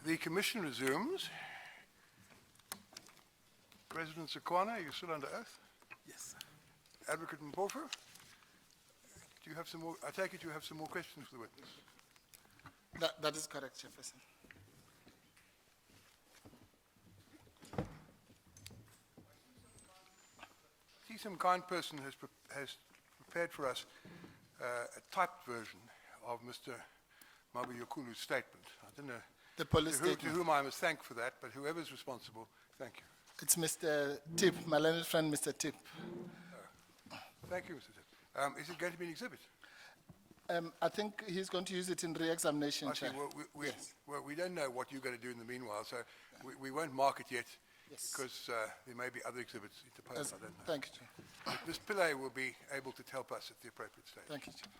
The commission resumes. President Zokwana, are you still under oath? Yes. Advocate Mpofu, do you have some more? I take it you have some more questions for the witness. That is correct, Chairperson. I see some kind person has prepared for us a typed version of Mr. Mabuyokulu's statement. I don't know The police to statement. whom I must thank for that, but whoever's responsible, thank you. It's Mr. Tip, my learned friend, Mr. Tip. Thank you, Mr. Tip. Is it going to be an exhibit? I think he's going to use it in re-examination, I see. Chair. Well, we don't know what you're going to do in the meanwhile, so we won't mark it yet Yes. because there may be other exhibits interposed. I don't know. Thank you, Chair. But Ms. Pillay will be able to help us at the appropriate stage. Thank you, Chair.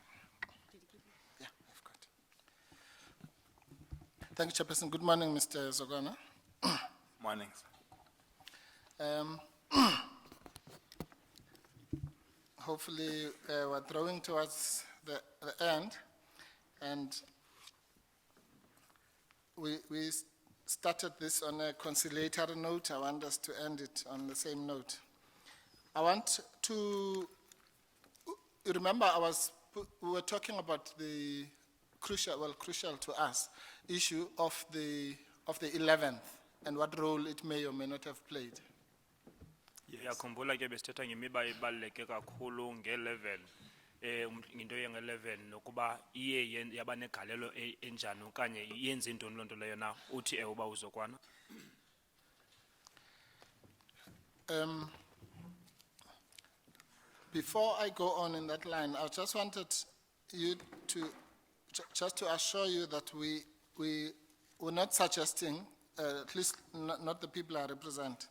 Yeah, I've got it. Thank you, Chairperson. Good morning, Mr. Zokwana. Morning. Hopefully, we're drawing towards the end, and we started this on a conciliatory note. I want us to end it on the same note. I want to remember we were talking about the crucial to us issue of the 11th and what role it may or may not have played. Yakhumbula ke besithetha ngemiba ebaluleke kakhulu nge-11 into ye-11 nokuba iye yaba negalelo enjani okanye yenze intoni loo nto leyo na uthi uba uzokwana. Before I go on in that line, I just wanted you to just to assure you that we were not suggesting, at least not the people I represent,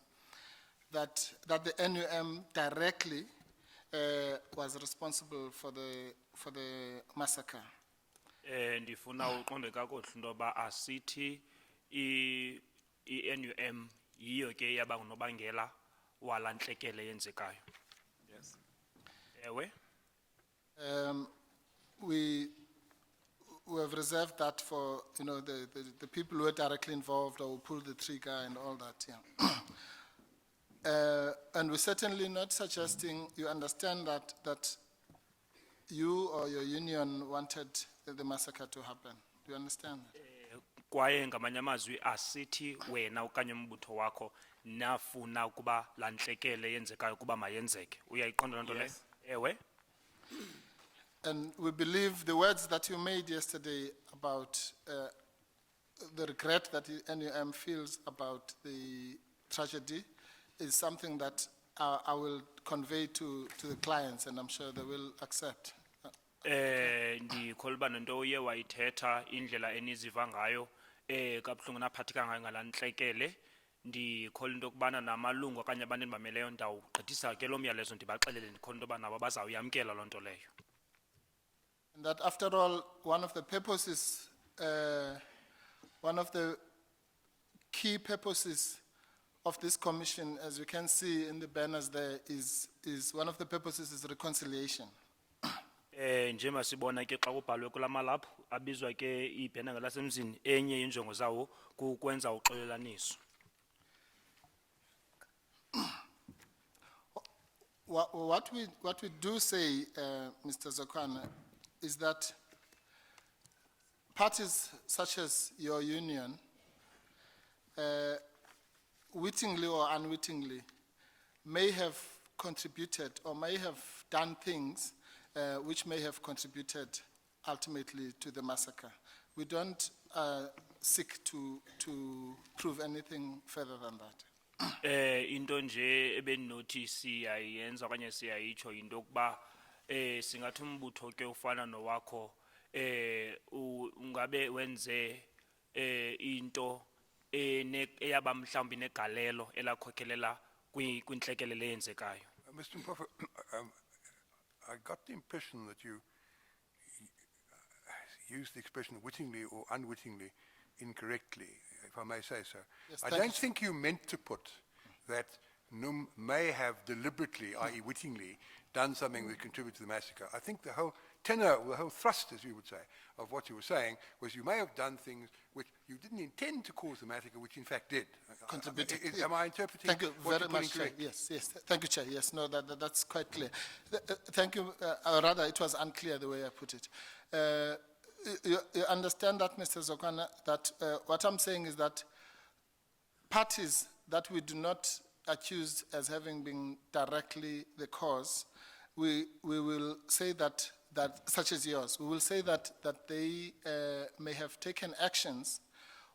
that the NUM directly was responsible for the massacre. Ndifuna uqonde kakuhle into yoba asithi i-NUM yiyo ke yaba ngunobangela wala ntlekele yenzekayo. Yes. Ewe. We have reserved that for the people who are directly involved or who pull the trigger and all that. Yeah. And we're certainly not suggesting you understand that you or your union wanted the massacre to happen. Do you understand? Kwaye ngamanye amazwi asithi wena okanye umbutho wakho nafuna ukuba la ntlekele yenzekayo kuba mayenzeke. Uyayiqonda loo nto leyo? Ewe. And we believe the words that you made yesterday about the regret that the NUM feels about the tragedy is something that I will convey to the clients, and I'm sure they will accept. Ndikholba nento uye wayithetha indlela eniziva ngayo kabuhlungu naphatheka ngayo ngala ntlekele ndikholwa into yokubana namalungu okanye abantu endibameleyo ndawugqithisa ke lo myalezo ndibaxelele ndikholwa into yoba nabo bazawuyamkela loo nto leyo. And that after all, one of the purposes, one of the key purposes of this commission, as you can see in the banners there, is one of the purposes is reconciliation. Njema sibona ke xa kubhalwe kula malaphu abizwa ke ibhena ngelasemzini enye injongo zawo kukwenza uxolelaniso. What we do say, Mr. Zokwana, is that parties such as your union, wittingly or unwittingly, may have contributed or may have done things which may have contributed ultimately to the massacre. We don't seek to prove anything further than that. Into nje ebenothi siyayenza okanye siyayitsho into yokuba singathi umbutho ke ufana nowakho ungabe wenze into eyaba mhlawumbi negalelo elakhokhelela kwintlekele leyenzekayo. Mr. Mpofu, I got the impression that you used the expression wittingly or unwittingly incorrectly, if I may say so. Yes, I don't think you meant to put that NUM may have deliberately, i.e. wittingly, done something that contributed to the massacre. I think the whole tenor, or the whole thrust, as you would say, of what you were saying was you may have done things which you didn't intend to cause the massacre, which in fact did. Contributed. Am I interpreting Thank you what very you're putting much, Chair. correct? Yes, yes. Thank you, Chair. Yes, no, that's quite clear. Thank you. Rather, it was unclear the way I put it. You understand that, Mr. Zokwana, that what I'm saying is that parties that we do not accuse as having been directly the cause, we will say that such as yours, we will say that they may have taken actions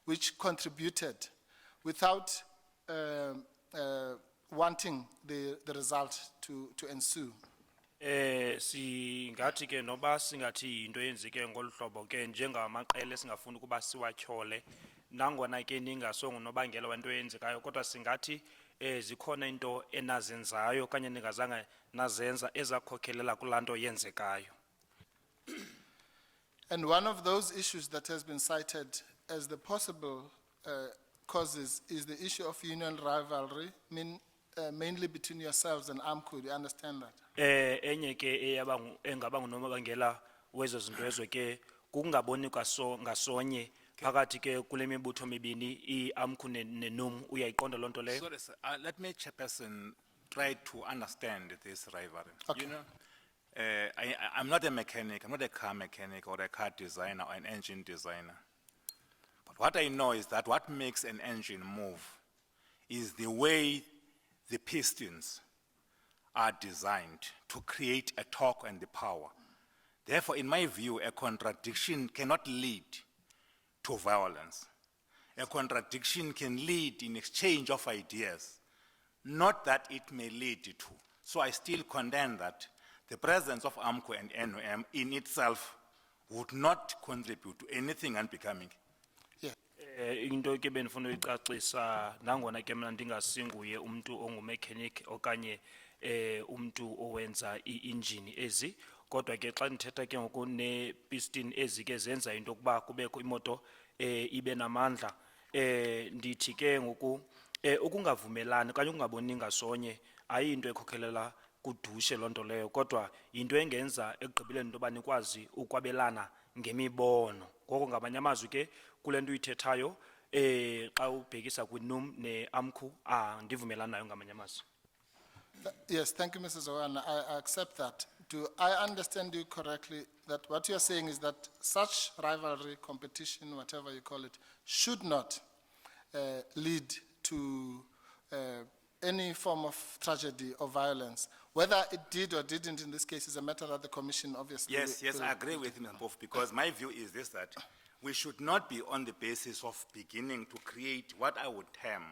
which contributed without wanting the result to ensue. Singathi ke noba singathi into yenzeke ngolu hlobo ke njengamaqela singafuna ukuba siwatyhole nangona ke ningasongo nobangela wento yenzekayo kodwa singathi zikhona into enazenzayo okanye ningazange nazenza ezakhokhelela kulaa nto yenzekayo. And one of those issues that has been cited as the possible causes is the issue of union rivalry, mainly between yourselves and AMCU. Do you understand that? Enye ke engaba ngunobangela wezo zinto ezo ke kungaboni ngasonye phakathi ke kule mibutho mibini iAMCU neNUM. Uyayiqonda loo nto leyo? Sorry, sir. Let me, Chairperson, try to understand this rivalry. Okay. You know, I'm not a mechanic, I'm not a car mechanic or a car designer or an engine designer. But what I know is that what makes an engine move is the way the pistons are designed to create a torque and the power. Therefore, in my view, a contradiction cannot lead to violence. A contradiction can lead in exchange of ideas, not that it may lead to. So I still condemn that the presence of AMCU and NOM in itself would not contribute to anything unbecoming. Yeah. Into ke benifuna uyicacisa nangona ke mina ndingasinguye umuntu ongumechanic okanye umuntu owenza i-engine ezi kodwa ke xa nithetha ke ngoku ne-piston ezi ke zenza into yokuba kubekho imoto ibe namandla ndithi ke ngoku ukungavumelani okanye ukungaboni ngasonye ayinto ekhokhelela kudushe loo nto leyo kodwa yinto engenza ekugqibeleni into yoba nikwazi ukwabelana ngemibono. Ngoko ngamanye amazwi ke kule nto uyithethayo xa ubhekisa kwiNUM neAMCU ndivumelana nayo ngamanye amazwi. Yes, thank you, Mrs. Zokwana. I accept that. Do I understand you correctly that what you're saying is that such rivalry, competition, whatever you call it, should not lead to any form of tragedy or violence? Whether it did or didn't in this case is a matter that the Commission obviously Yes, I agree with Mr. Mpofu, because my view is this, that we should not be on the basis of beginning to create what I would term,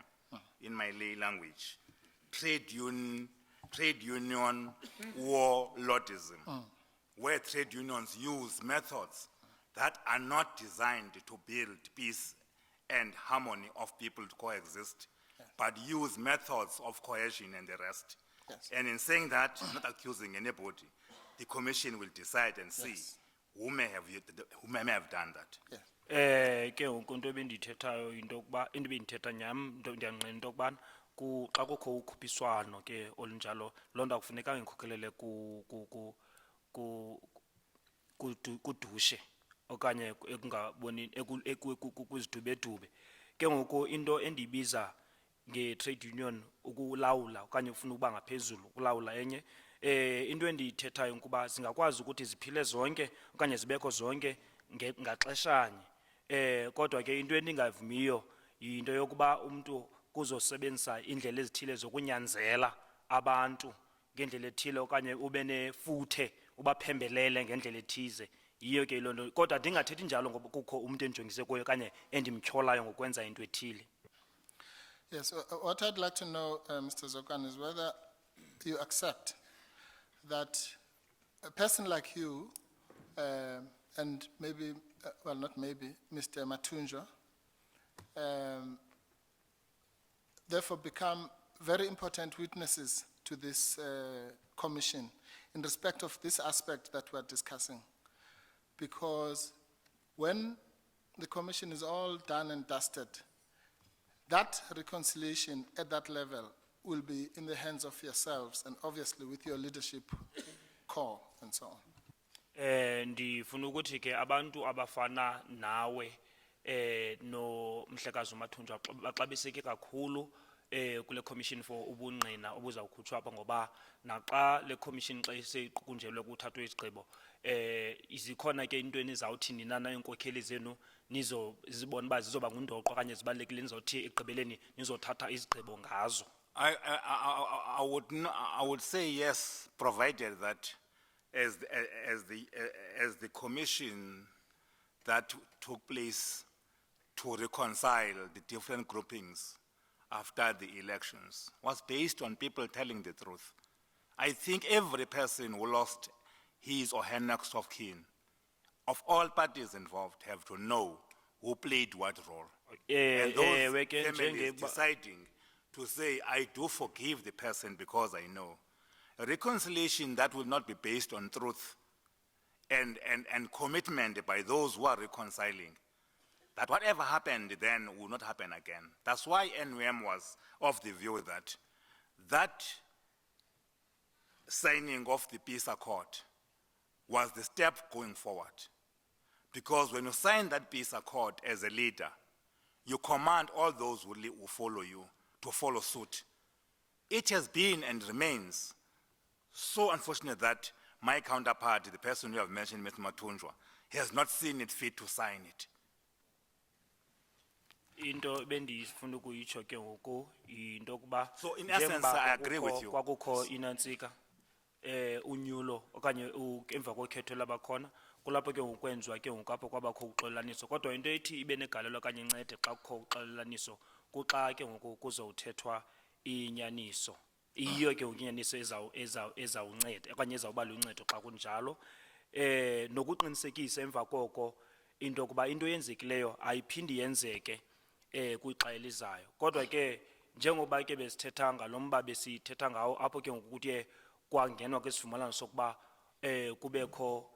in my lay language, trade union warlordism, where trade unions use methods that are not designed to build peace and harmony of people to coexist, but use methods of coercion and the rest. Yes. And in saying that, I'm not accusing anybody. The Commission will decide and see who may have done that. Yes. Ke ngoku into ebendiyithethayo into yokuba into ebendithetha nyam ndiyanqina into yokubana xa kukho ukhuphiswano ke olunjalo loo nto akufunekanga ikhokhelele kudushe okanye ekungaboni kwizidubedube. Ke ngoku into endiyibiza nge-trade union ukulawula okanye ufuna ukuba ngaphezulu ukulawula enye into endiyithethayo ukuba zingakwazi ukuthi ziphile zonke okanye zibekho zonke ngaxeshanye kodwa ke into endingavumiyo yinto yokuba umuntu kuzosebenzisa indlela ezithile zokunyanzela abantu ngendlela ethile okanye ube nefuthe ubaphembelele ngendlela ethize. Yiyo ke loo nto kodwa ndingathethi njalo ngoba kukho umuntu endijongise kuyo okanye endimtyholayo ngokwenza into ethile. Yes, what I'd like to know, Mr. Zokwana, is whether you accept that a person like you, and maybe, well, not maybe, Mr. Matunjo, therefore become very important witnesses to this commission in respect of this aspect that we're discussing. Because when the commission is all done and dusted, that reconciliation at that level will be in the hands of yourselves and obviously with your leadership core and so on. Ndifuna ukuthi ke abantu abafana nawe no Mhlekazi uMathunjwa baxabiseke kakhulu kule commission for ubungqina obuzawukhutshwa apha ngoba naxa le commission xa seyiqunjelwe kuthathwe izigqibo izikhona ke into enizawuthi nina neenkokheli zenu nizobona uba zizoba ngundoqo okanye zibalulekile nizothi ekugqibeleni nizothatha izigqibo ngazo. I would say yes, provided that as the commission that took place to reconcile the different groupings after the elections was based on people telling the truth. I think every person who lost his or her next of kin, of all parties involved, have to know who played what role. And those families deciding to say, I do forgive the person because I know. A reconciliation that will not be based on truth and commitment by those who are reconciling, that whatever happened then will not happen again. That's why NUM was of the view that that signing of the peace accord was the step going forward. Because when you sign that peace accord as a leader, you command all those who follow you to follow suit. It has been and remains so unfortunate that my counterpart, the person you have mentioned, Mr. Mathunjwa, has not seen it fit to sign it. Into bendifuna ukuyitsho ke ngoku into kuba So in essence, I agree with you. kwakukho inantsika unyulo okanye emva kokhetho labakhona kulapho ke ngokwenziwa ke ngokapho kwabakho uxolelaniso kodwa into ethi ibe negalelo okanye incede xa kukho uxolelaniso kuxa ke ngoku kuzothethwa inyaniso iyo ke inyaniso ezawunceda okanye ezawuba luncedo xa kunjalo nokuqinisekisa emva koko into kuba into yenzekileyo ayiphindi yenzeke kwixa elizayo kodwa ke njengoba ke besithetha ngalomba besithetha ngawo apho ke ngokuthi kwangenwa kwesivumelwano sokuba kubekho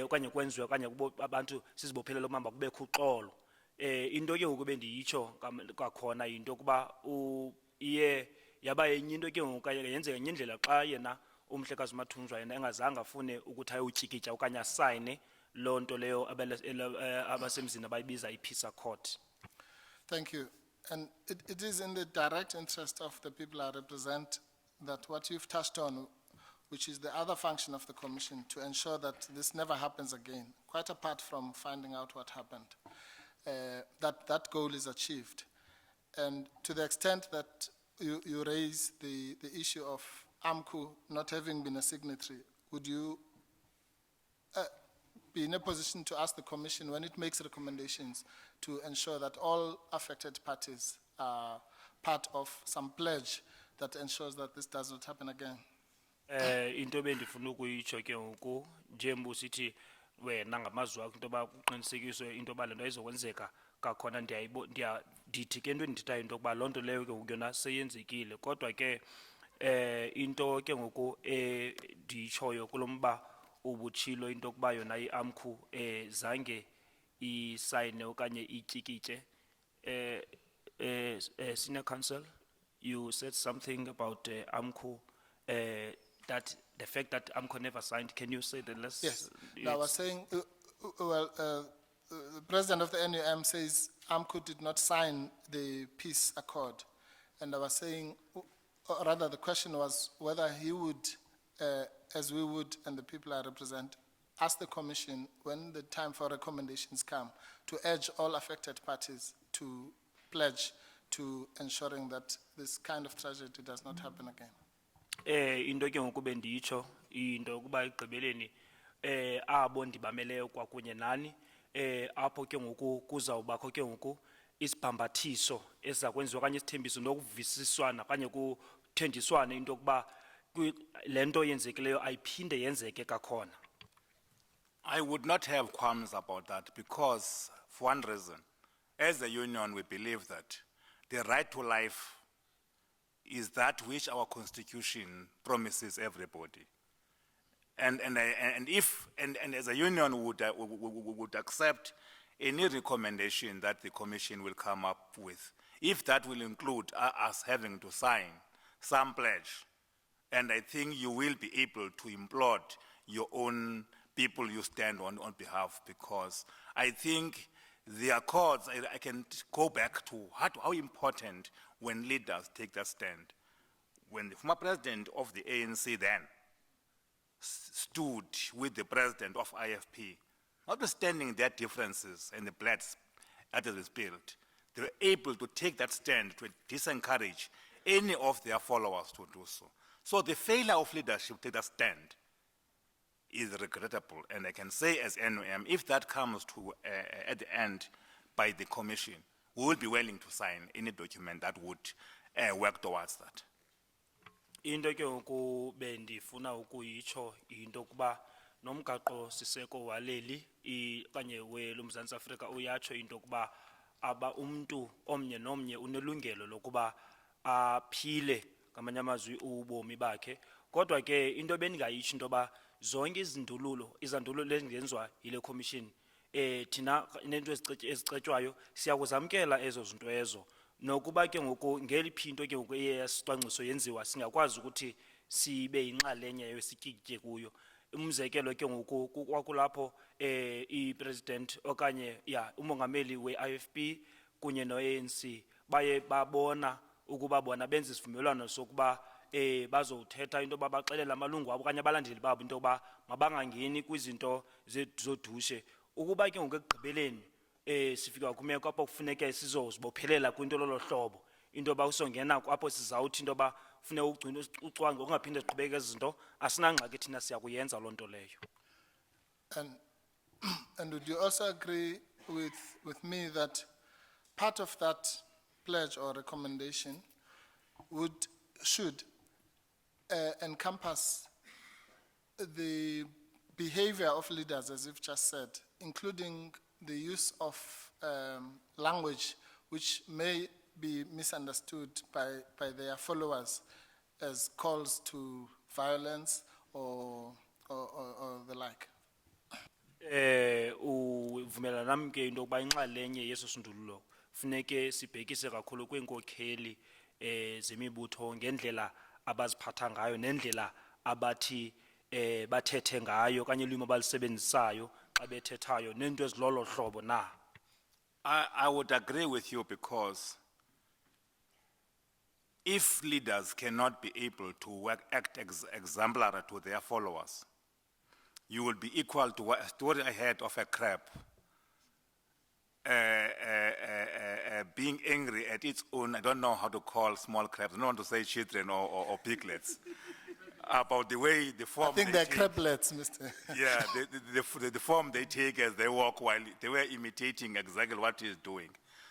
okanye kwenziwe okanye abantu sizibophelele umamba kubekho uxolo into ke ngoku bendiyitsho kwakhona into kuba iye yaba yenye into ke ngoku yenzeka ngenye indlela xa yena uMhlekazi uMathunjwa yena engazange afune ukuthi ayotyikitya okanye asayine loo nto leyo abasemzini abayibiza i-peace accord. Thank you. And it is in the direct interest of the people I represent that what you've touched on, which is the other function of the commission, to ensure that this never happens again, quite apart from finding out what happened, that goal is achieved. And to the extent that you raise the issue of AMCU not having been a signatory, would you be in a position to ask the commission when it makes recommendations to ensure that all affected parties are part of some pledge that ensures that this does not happen again? Into bendifuna ukuyitsho ke ngoku njembu sithi wena ngamazwi akho into ba kuqinisekiswe into ba lento izokwenzeka kakhona ndithi ke into endithethayo into kuba loo nto leyo ke yona seyenzekile kodwa ke into ke ngoku ndiyitshoyo kulomba ubutshilo into kuba yona iAMCU zange isayine okanye ityikitye senior counsel, you said something about AMCU that the fact that AMCU never signed. Can you say the less? Yes. No, I was saying, the president of the NUM says AMCU did not sign the peace accord. And I was saying, or rather the question was whether he would, as we would and the people I represent, ask the commission when the time for recommendations come to urge all affected parties to pledge to ensuring that this kind of tragedy does not happen again. Into ke ngoku benditsho into kuba igqibeleni abo ndibameleyo kwakunye nani apho ke ngoku kuzawubakho ke ngoku isibhambathiso ezakwenziwa okanye isithembiso nokuvisiswana okanye kuthendiswana into kuba lento yenzekileyo ayiphinde yenzeke kakhona. I would not have qualms about that because, for one reason, as a union, we believe that the right to life is that which our constitution promises everybody. And as a union would accept any recommendation that the commission will come up with, if that will include us having to sign some pledge. And I think you will be able to implode your own people you stand on behalf, because I think the accords, I can go back to how important when leaders take that stand. When the former president of the ANC then stood with the president of IFP, notwithstanding their differences and the blood that is spilled, they were able to take that stand to disencourage any of their followers to do so. So the failure of leadership to take that stand is regrettable, and I can say as NOM, if that comes to at the end by the commission, we will be willing to sign any document that would work towards that. Into ke ngoku bendifuna ukuyitsho into kuba nomgaqo siseko waleli kanye weLomzantsi Afrika uyatsho into kuba umntu omnye nomnye unelungelo lokuba aphile ngamanye amazwi ubomi bakhe. Kodwa ke into bendingayitsho into ba zonke izandululo ezingenziwa yile commission thina nento ezicetywayo siyakuzamkela ezo zinto ezo, nokuba ke ngoku ngeliphi into ke ngoku eyesicwangciso yenziwa singakwazi ukuthi sibe yinxalenye yesityikitye kuyo. Umzekelo ke ngoku kwakulapho i-president okanye umongameli we-IFP kunye no-ANC baye babona ukuba bona benza isivumelwano sokuba bazothetha into yoba baxelele amalungu abo okanye abalandeli babo into yoba mabangangeni kwizinto zodushe. Ukuba ke ngoku ekugqibeleni sifika kumeko apho kufuneke sizozibophelela kwinto lolo hlobo, into yoba usongena apho sizawuthi into yoba kufuneka ugcine ucwangco ungaphinde ziqhubeke ezi zinto, asinangxaki thina siyakuyenza loo nto leyo. And would you also agree with me that part of that pledge or recommendation should encompass the behavior of leaders, as you've just said, including the use of language which may be misunderstood by their followers as calls to violence or the like? Uvumelana nami ke into yokuba inxalenye yeso sindululo funeke sibhekise kakhulu kwiinkokheli zemibutho ngendlela abaziphatha ngayo nendlela abathi bathethe ngayo kanye ulwimi abalisebenzisayo xa bethethayo nento ezilolo hlobo na. I would agree with you, because if leaders cannot be able to act exemplary to their followers, you will be equal to a story I heard of a crab being angry at its own. I don't know how to call small crabs. I don't want to say children or piglets. About the way the form. I think they're crablets, Mr. Yeah, the form they take as they walk while they were imitating exactly what he's doing.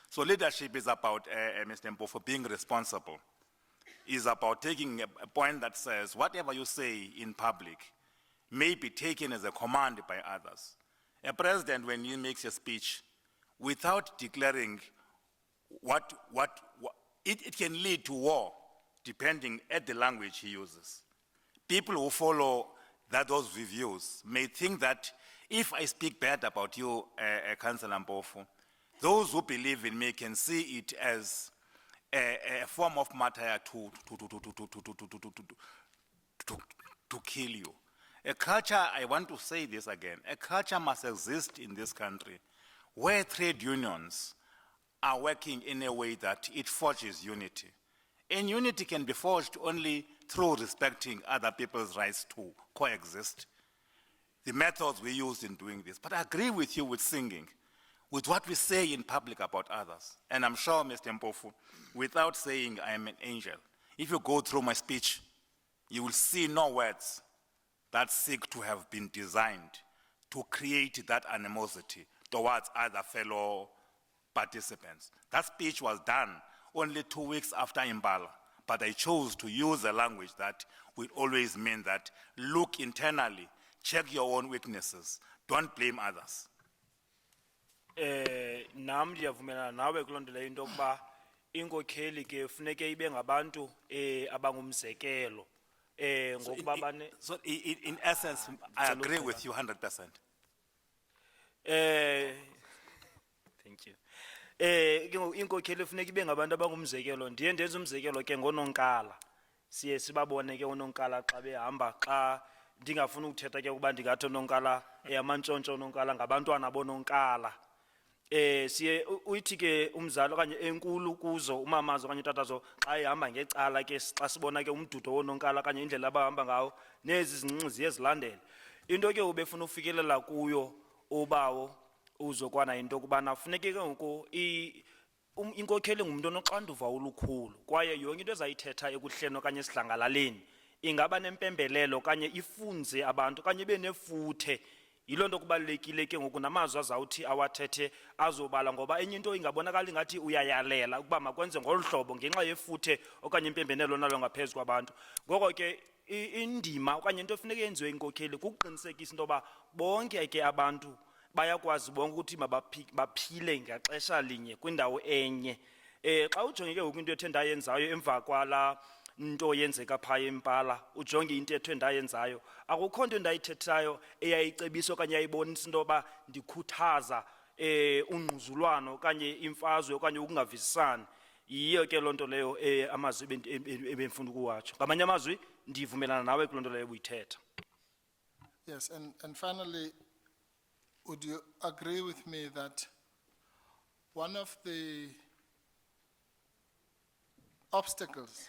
So leadership is about, Mr. Mpofu, being responsible. Is about taking a point that says whatever you say in public may be taken as a command by others. A president, when he makes a speech, without declaring it can lead to war, depending at the language he uses. People who follow those reviews may think that if I speak bad about you, Councillor Mpofu, those who believe in me can see it as a form of martyr to kill you. A culture, I want to say this again, a culture must exist in this country where trade unions are working in a way that it forges unity. And unity can be forged only through respecting other people's rights to coexist. The methods we use in doing this. But I agree with you with singing, with what we say in public about others. And I'm sure, Mr. Mpofu, without saying I am an angel, if you go through my speech, you will see no words that seek to have been designed to create that animosity towards other fellow participants. That speech was done only 2 weeks after Impala, but I chose to use a language that will always mean that look internally, check your own weaknesses, don't blame others. Nam ndiyavumelana nawe kuloo nto leyo into yokuba inkokheli ke funeke ibe ngabantu abangumzekelo ngokuba bane. So in essence, I agree with you 100%. Thank you. Inkokheli funeka ibe ngabantu abangumzekelo. Ndiye ndenze umzekelo ke ngononkala. Siye sibabone ke unonkala xa behamba xa ndingafuna ukuthetha ke ukuba ndingathi unonkala amantshontsho ononkala ngabantwana bononkala. Siye uyithi ke umzali okanye enkulu kuzo umamazo okanye utatazo xa ehamba ngecala ke xa sibona ke umdudo wononkala okanye indlela abahamba ngawo nezi zincinci ziye zilandele. Into ke ubefuna ufikelela kuyo ubawo uzokwana into kubana funeke ke ngoku inkokheli ngumuntu onoxanduva olukhulu kwaye yonke into ezayithetha ekuhleni okanye esidlangalaleni ingaba nempembelelo okanye ifunze abantu okanye ibe nefuthe. Yiloo nto kubalulekile ke ngoku namazwi azawuthi awathethe azobala ngoba enye into ingabonakala ingathi uyayalela ukuba makwenze ngolu hlobo ngenxa yefuthe okanye impembelelo nalo ngaphezu kwabantu. Ngoko ke indima okanye into efuneka yenziwe inkokheli kukuqinisekisa into yoba bonke ke abantu bayakwazi bonke ukuthi baphile ngaxesha linye kwindawo enye. Xa ujonge ke ngoku into ethe ndayenzayo emva kwala nto yenzeka phaya eMpala ujonge into ethe ndayenzayo akukho nto ndayithethayo eyayicebisa okanye yayibonisa into yoba ndikhuthaza ungquzulwano okanye imfazwe okanye ukungavisisani. Yiyo ke loo nto leyo amazwi ebemfuna ukuwatsho. Ngamanye amazwi ndivumelana nawe kuloo nto leyo buyithetha. Yes, and finally, would you agree with me that one of the obstacles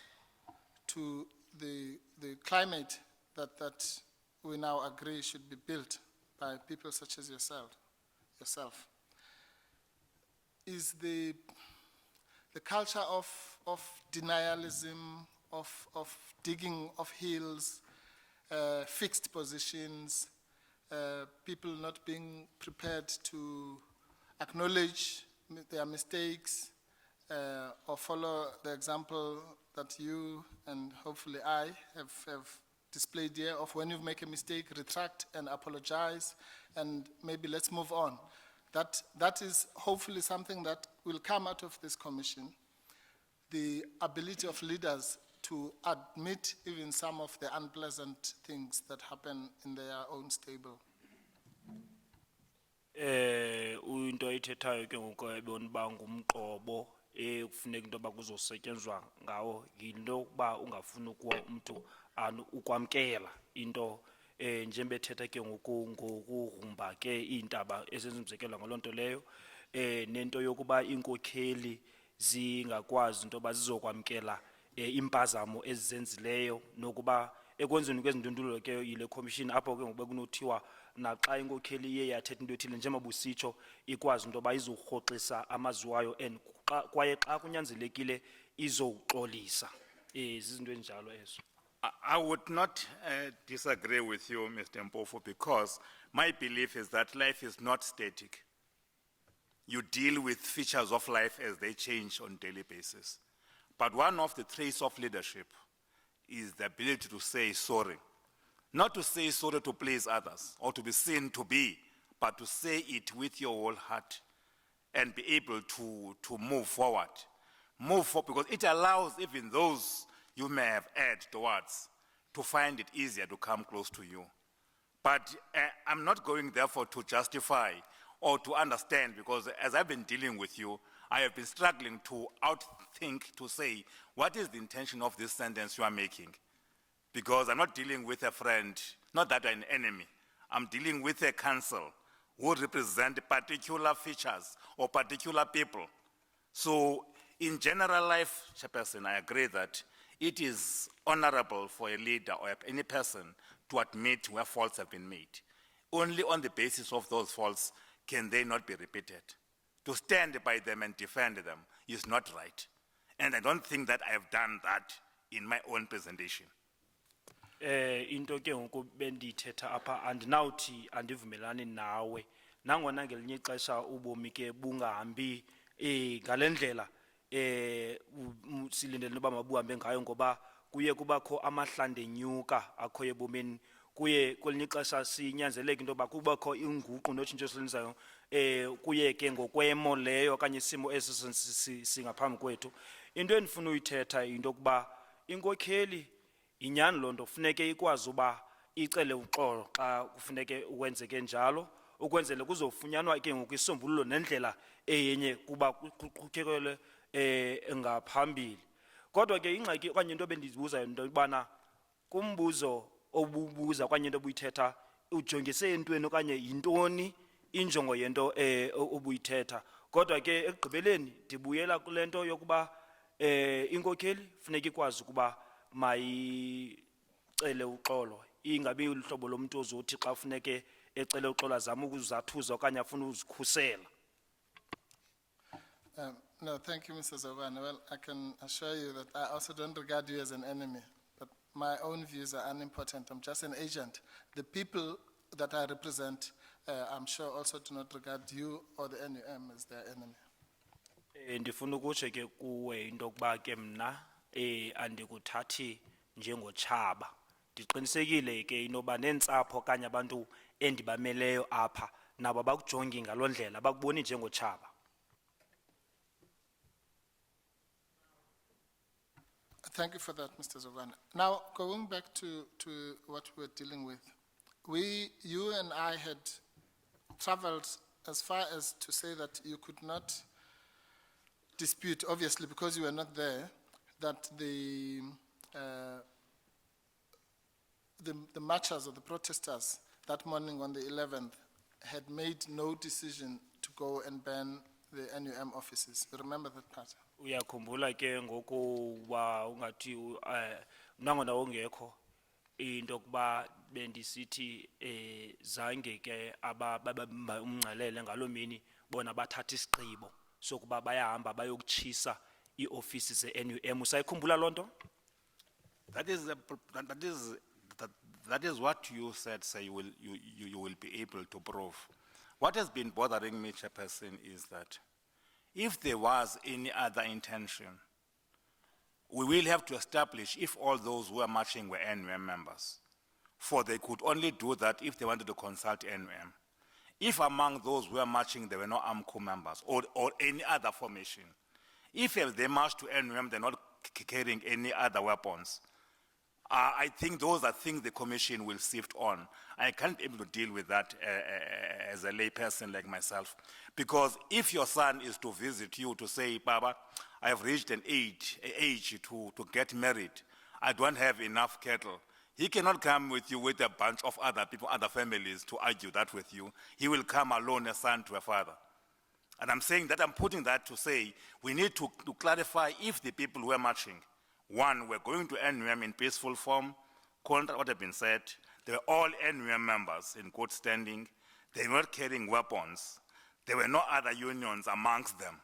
to the climate that we now agree should be built by people such as yourself, is the culture of denialism, of digging of heels, fixed positions, people not being prepared to acknowledge their mistakes, or follow the example that you and hopefully I have displayed here of when you make a mistake, retract and apologize, and maybe let's move on. That is hopefully something that will come out of this commission, the ability of leaders to admit even some of the unpleasant things that happen in their own stable. Into ayithethayo ke ngoku ebona uba ngumqobo kufuneka into yoba kuzosetyenzwa ngawo yinto yokuba ungafuni ukuwa umntu ukwamkela into njengobethetha ke ngokugrumba ke iintaba ezenza umzekelo ngaloo nto leyo nento yokuba iinkokheli zingakwazi into yoba zizokwamkela impazamo ezizenzileyo nokuba ekwenzeni kwezindundulo ke yile commission apho ke ngoku kunothiwa naxa inkokheli iye yathetha into ethile njengoba usitsho ikwazi into yoba izorhoxisa amazwi wayo and kwaye xa kunyanzelekile izoxolisa zizinto ezinjalo ezo. I would not disagree with you, Mr. Mpofu, because my belief is that life is not static. You deal with features of life as they change on a daily basis. But one of the traits of leadership is the ability to say sorry. Not to say sorry to please others or to be seen to be, but to say it with your whole heart and be able to move forward. Move forward because it allows even those you may have erred towards to find it easier to come close to you. But I'm not going therefore to justify or to understand, because as I've been dealing with you, I have been struggling to outthink, to say, what is the intention of this sentence you are making? Because I'm not dealing with a friend, not that I'm an enemy. I'm dealing with a council who represent particular features or particular people. So in general life, Chairperson, I agree that it is honorable for a leader or any person to admit where faults have been made. Only on the basis of those faults can they not be repeated. To stand by them and defend them is not right. And I don't think that I have done that in my own presentation. Into ke ngoku bendithetha apha andinawuthi andivumelani nawe nangona ngelinye ixesha ubomi ke bungahambi ngalendlela silindele noba mabuhambe ngayo ngoba kuye kubakho amahlande nyuka akho ebomini kuye kwelinye ixesha sinyanzeleke into yoba kubakho inguqu notshintsho esilenzayo kuye ke ngokwemo leyo okanye isimo esi singaphambi kwethu. Into endifuna uyithetha into yokuba inkokheli inyani loo nto funeke ikwazi uba icele uxolo xa kufuneke ukwenzeke njalo ukwenzele kuzofunyanwa ke ngoku isombululo nendlela eyenye kuba kuqhutyekele ngaphambili. Kodwa ke ingxaki okanye into bendizibuza into yokubana kumbuzo obubuza okanye into obuyithetha ujongise entweni okanye yintoni injongo yento obuyithetha. Kodwa ke ekugqibeleni ndibuyela kule nto yokuba inkokheli funeka ikwazi ukuba mayicele uxolo, ingabi uhlobo lomntu ozothi xa funeke ecele uxolo azame ukuzathuza okanye afuna uzikhusela. No, thank you, Mr. Zokwana. Well, I can assure you that I also don't regard you as an enemy, but my own views are unimportant. I'm just an agent. The people that I represent, I'm sure also do not regard you or the NUM as their enemy. Ndifuna ukutsho ke kuwe into yokuba ke mna andikuthathi njengotshaba. Ndiqinisekile ke inoba neentsapho okanye abantu endibameleyo apha nabo bakujongi ngaloo ndlela, bakuboni njengotshaba. Thank you for that, Mr. Zokwana. Now, going back to what we're dealing with, you and I had traveled as far as to say that you could not dispute, obviously because you were not there, that the marchers or the protesters that morning on the 11th had made no decision to go and ban the NUM offices. You remember that part? Uyakhumbula ke ngokuba ungathi nangona ongekho into yokuba bendisithi zange ke umnqalele ngaloo mini bona bathatha isigqibo sokuba bayahamba bayokutshisa iofisi ze-NUM. Usayikhumbula loo nto? That is what you said, sir, you will be able to prove. What has been bothering me, Chairperson, is that if there was any other intention, we will have to establish if all those who are marching were NUM members. For they could only do that if they wanted to consult NUM. If among those who are marching there were no AMCO members or any other formation, if they march to NUM, they're not carrying any other weapons, I think those are things the Commission will sift on. I can't be able to deal with that as a lay person like myself. Because if your son is to visit you to say, Baba, I have reached an age to get married, I don't have enough cattle, he cannot come with you with a bunch of other people, other families to argue that with you. He will come alone, a son to a father. And I'm saying that, I'm putting that to say, we need to clarify if the people who are marching, one, we're going to NUM in peaceful form, contrary to what has been said. They were all NUM members in good standing. They were not carrying weapons. There were no other unions amongst them.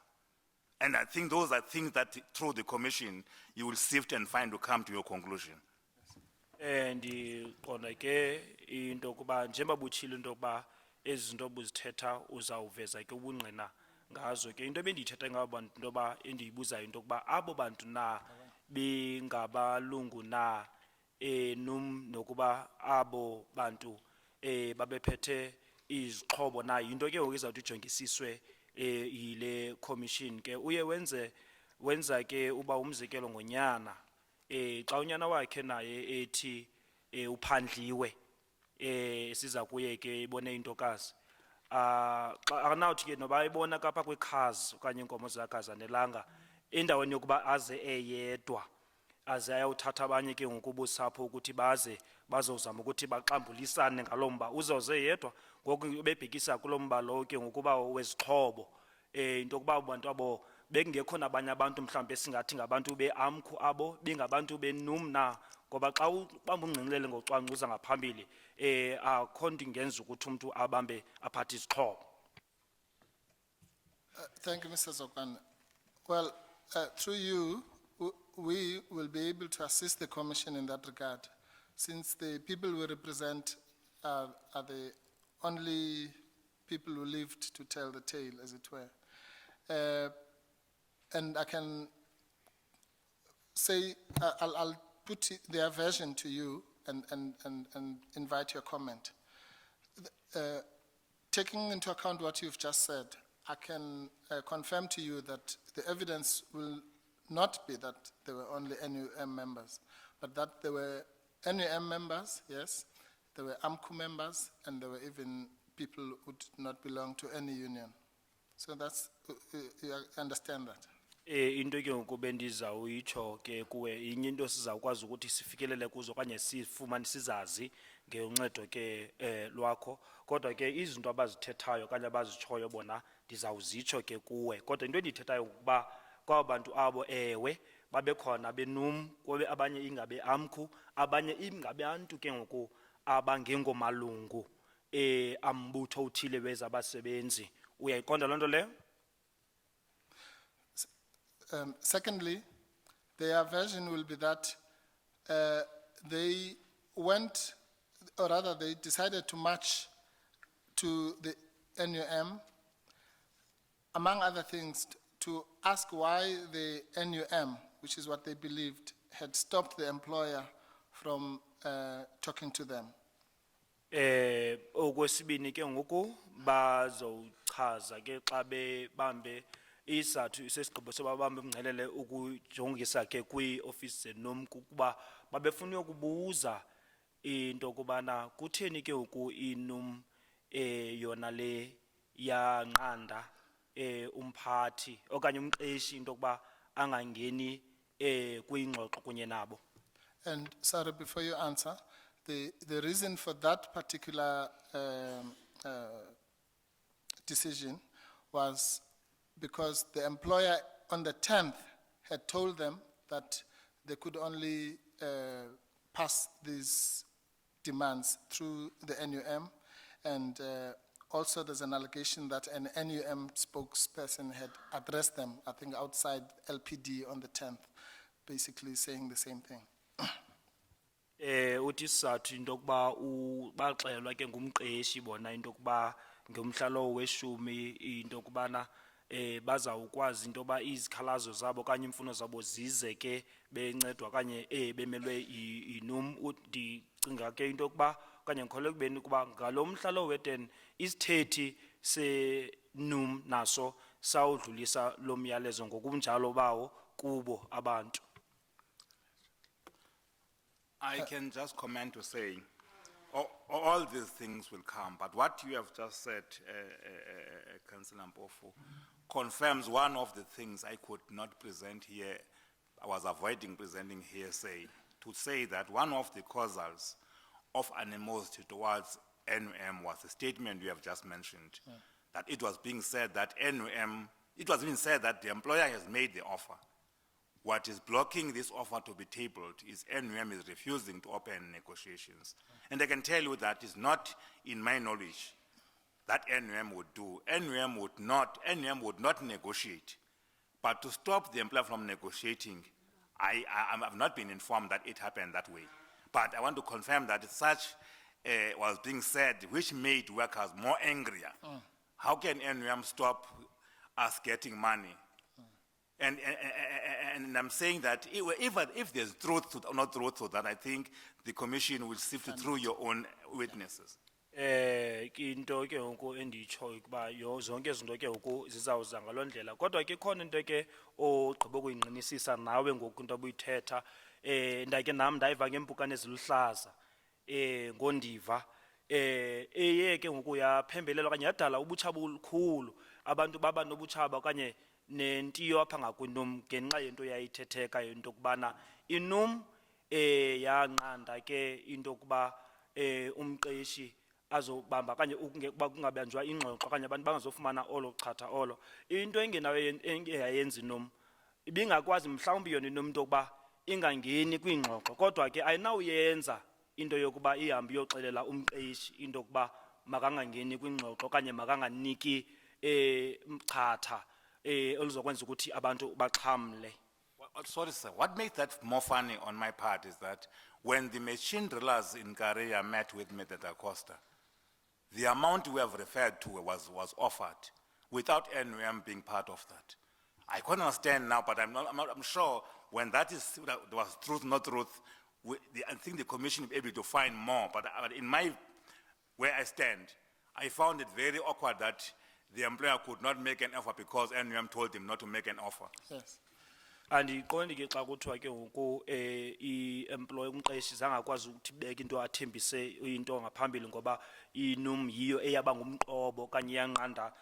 And I think those are things that through the Commission, you will sift and find to come to your conclusion. And ndiqonda ke into yokuba njengoba butshilo into yokuba ezi zinto buzithetha uzawuveza ke ubungqina ngazo ke into ebendiyithetha ngabo bantu into yoba endiyibuzayo into yokuba abo bantu na bengabalungu na nokuba abo bantu babephethe izixhobo na yinto ke ngoku izawuthi ijongisiswe yile commission ke uye wenza ke uba umzekelo ngonyana xa unyana wakhe naye ethi uphandliwe siza kuye ke ibone intokazi xa akanawuthi ke noba ibona kapha kwekhazi okanye inkomo zakhe azanelanga endaweni yokuba aze eyedwa aze ayawuthatha abanye ke ngokuba usapho ukuthi bazozama ukuthi baxambulisane ngaloo mba uzoze yedwa ngoku bebhekisa kuloo mba lowo ke ngokuba wezixhobo into yokuba abo bantu abo bekungekho nabanye abantu mhlawumbe singathi ngabantu be-AMCU abo bengabantu be-NUM na ngoba xa ubamba ungqinelele ngocwangcuza ngaphambili akho nto ingenza ukuthi umntu abambe aphathe izixhobo. Thank you, Mr. Zokwana. Well, through you, we will be able to assist the Commission in that regard, since the people we represent are the only people who lived to tell the tale, as it were. And I can say, I'll put their version to you and invite your comment. Taking into account what you've just said, I can confirm to you that the evidence will not be that there were only NUM members, but that there were NUM members, yes, there were AMCU members, and there were even people who did not belong to any union. So that's, you understand that? Into ke ngoku bendizawuyitsho ke kuwe inye into sizawukwazi ukuthi sifikelele kuzo okanye sifumane sizazi ngeuncedo ke lwakho kodwa ke izinto abazithethayo okanye abazitshoyo bona ndizawuzitsho ke kuwe kodwa into endiyithethayo ukuba kwaba bantu abo ewe babe khona benum kwabe abanye ingabe amkhu abanye ingabe antu ke ngoku abangengomalungu ambutho uthile wezabasebenzi uyayiqonda loo nto leyo. Secondly, their version will be that they went, or rather they decided to march to the NUM, among other things, to ask why the NUM, which is what they believed, had stopped the employer from talking to them. Okwesibini ke ngoku bazowuchaza ke xa bebambe isathu sesigqibo sebabambe umngcelele ukujongisa ke kwi-office zenum kukuba babefuna ukubuza into kubana kutheni ke ngoku inum yona le yanqanda umphathi okanye umqeshi into kuba angangeni kwingxoxo kunye nabo. And sorry, before you answer, the reason for that particular decision was because the employer on the 10th had told them that they could only pass these demands through the NUM, and also there's an allegation that an NUM spokesperson had addressed them, I think outside LPD on the 10th, basically saying the same thing. Uthi sathu into kuba baxelwa ke ngumqeshi bona into kuba ngomhlalo weshumi into kubana bazawukwazi into ba izikhalazo zabo kanye imfuno zabo zize ke bencedwa kanye bemelwe inum ndicinga ke into kuba kanye ngikholeka kubeni kuba ngalomhlalo we10 isithethi senum naso sawudlulisa lo myalezo ngokunjalo bawo kubo abantu. I can just comment to say, all these things will come, but what you have just said, Councillor Mpofu, confirms one of the things I could not present here, I was avoiding presenting here, to say that one of the causals of animosity towards NUM was the statement you have just mentioned, that it was being said that NUM, it was being said that the employer has made the offer. What is blocking this offer to be tabled is NUM is refusing to open negotiations. And I can tell you that is not in my knowledge that NUM would do. NUM would not negotiate. But to stop the employer from negotiating, I have not been informed that it happened that way. But I want to confirm that such was being said, which made workers more angrier. How can NUM stop us getting money? And I'm saying that even if there's truth to, not truth to that, I think the commission will sift through your own witnesses. Into ke ngoku enditsho ukuba zonke izinto ke ngoku zizawuza ngaloo ndlela kodwa ke khona into ke ogqiba ukuyingqinisisa nawe ngoku into obuyithetha ndake nam ndayiva ngempukane eziluhlaza ngondiva eye ke ngoku yaphembelelwa okanye yadala ubutshaba olukhulu abantu baba nobutshaba okanye nentiyo apha ngakwinum ngenxa yento yayithetheka into kubana inum yanqanda ke into kuba umqeshi azobamba kanye ukuba kungabanjwa ingxoxo kanye abantu bangazofumana olo chatha olo into engeyayenza inum ibingakwazi mhlawumbi yona inum into kuba ingangeni kwingxoxo kodwa ke ayinawuyenza into yokuba ihambe iyoxelela umqeshi into kuba makangangeni kwingxoxo kanye makanganiki chatha oluzokwenza ukuthi abantu baxhamle. Sorry, sir. What makes that more funny on my part is that when the machine drillers in Korea met with me at Acosta, the amount we have referred to was offered without NUM being part of that. I couldn't understand now, but I'm sure when that was truth, not truth, I think the commission will be able to find more. But in where I stand, I found it very awkward that the employer could not make an offer because NUM told him not to make an offer. Yes. Andiqondi ke xa kuthiwa ke ngoku i-employer umqeshi zangakwazi ukuthi beke into athembise into ngaphambili ngoba inum yiyo eyaba ngumqobo okanye yanqanda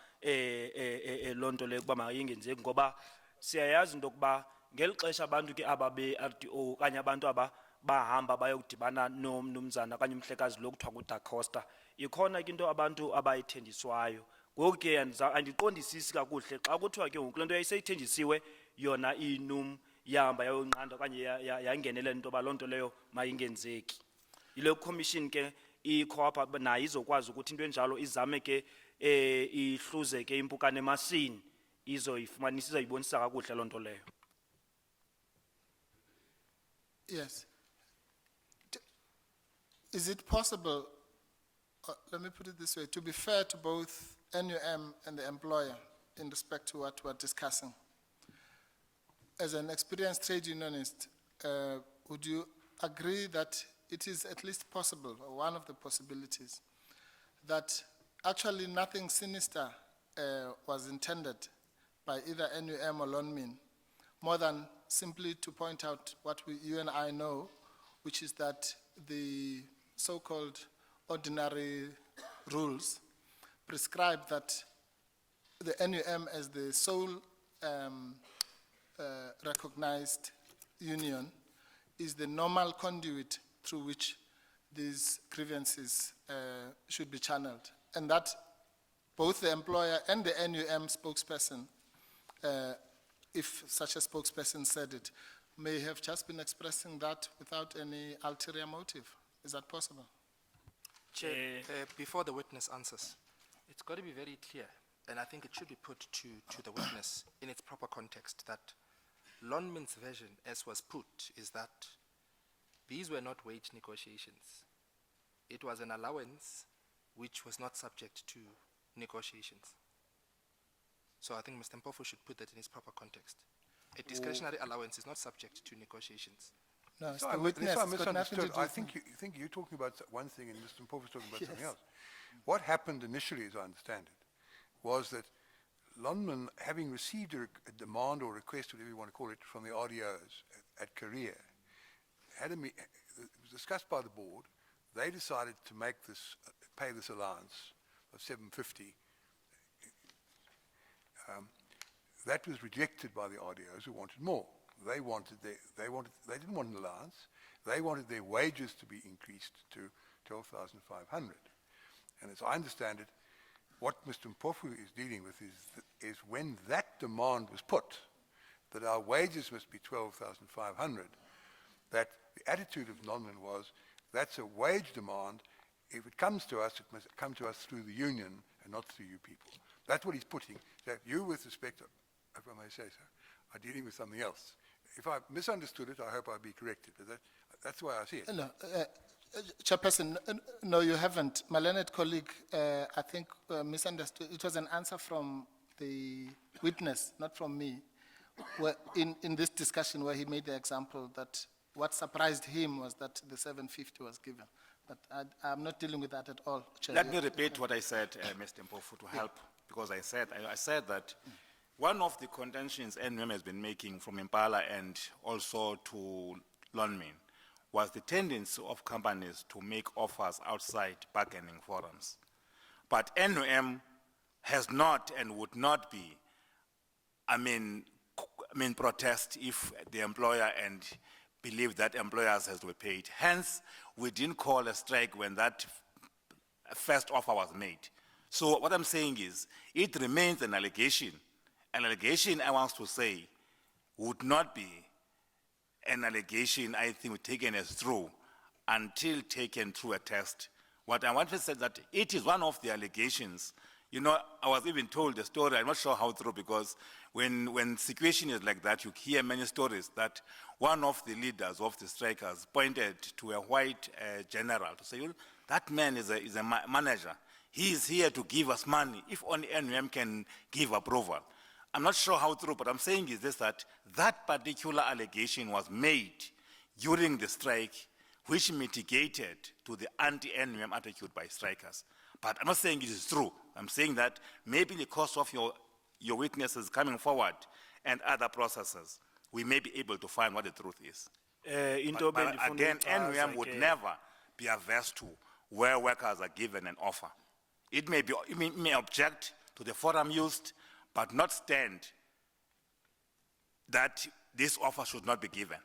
loo nto leyo kuba mayingenzeki ngoba siyayazi into yokuba ngeli xesha abantu ke aba be-RDO okanye abantu aba bahamba bayokudibana nomnumzana okanye umhlekazi lo kuthiwa nguDa Costa, ikhona ke into abantu abayithenjiswayo. Ngoku ke andiqondisisi kakuhle xa kuthiwa ke ngoku le nto yayiseyithenjisiwe yona inum yahamba yayonqanda okanye yangenelela into yoba loo nto leyo mayingenzeki. Yile commission ke ikho apha nayo izokwazi ukuthi into enjalo izame ke ihluze ke impukane emasini izoyifumanisa izoyibonisa kakuhle loo nto leyo. Yes. Is it possible, let me put it this way, to be fair to both NUM and the employer in respect to what we're discussing? As an experienced trade unionist, would you agree that it is at least possible, or one of the possibilities, that actually nothing sinister was intended by either NUM or Lonmin, more than simply to point out what you and I know, which is that the so-called ordinary rules prescribe that the NUM as the sole recognized union is the normal conduit through which these grievances should be channeled, and that both the employer and the NUM spokesperson, if such a spokesperson said it, may have just been expressing that without any ulterior motive. Is that possible? Before the witness answers, it's got to be very clear, and I think it should be put to the witness in its proper context, that Lonmin's version, as was put, is that these were not wage negotiations. It was an allowance which was not subject to negotiations. So I think Mr. Mpofu should put that in its proper context. A discretionary allowance is not subject to negotiations. No, it's So the witness. I It's got nothing to misunderstood. do I with think you're talking about one thing and Mr. Mpofu's talking about something Yes. else. What happened initially, as I understand it, was that Lonmin, having received a demand or request, whatever you want to call it, from the RDOs at Korea, it was discussed by the board. They decided to make this, pay this allowance of $750. That was rejected by the RDOs who wanted more. They didn't want an allowance. They wanted their wages to be increased to 12,500. And as I understand it, what Mr. Mpofu is dealing with is when that demand was put, that our wages must be 12,500, that the attitude of Lonmin was, that's a wage demand. If it comes to us, it must come to us through the union and not through you people. That's what he's putting. That you, with respect, if I may say so, are dealing with something else. If I misunderstood it, I hope I'll be corrected. But that's the way I see it. No, Chairperson, no, you haven't. My learned colleague, I think, misunderstood. It was an answer from the witness, not from me, where in this discussion where he made the example that what surprised him was that the 750 was given. But I'm not dealing with that at all, Chair. Let me repeat what I said, Mr. Mpofu, to help, because I said that one of the contentions NUM has been making from Impala and also to Lonmin was the tendency of companies to make offers outside bargaining forums. But NUM has not and would not be, protest if the employer and believe that employers has to be paid. Hence, we didn't call a strike when that first offer was made. So what I'm saying is, it remains an allegation. An allegation, I want to say, would not be an allegation, I think, taken as true until taken through a test. What I want to say is that it is one of the allegations. You know, I was even told the story, I'm not sure how true, because when situation is like that, you hear many stories that one of the leaders of the strikers pointed to a white general to say, well, that man is a manager. He is here to give us money, if only NUM can give approval. I'm not sure how true, but I'm saying is this, that particular allegation was made during the strike, which mitigated to the anti-NUM attitude by strikers. But I'm not saying it is true. I'm saying that maybe because of your witnesses coming forward and other processes, we may be able to find what the truth is. But again, NUM would never be averse to where workers are given an offer. It may object to the forum used, but not stand that this offer should not be given.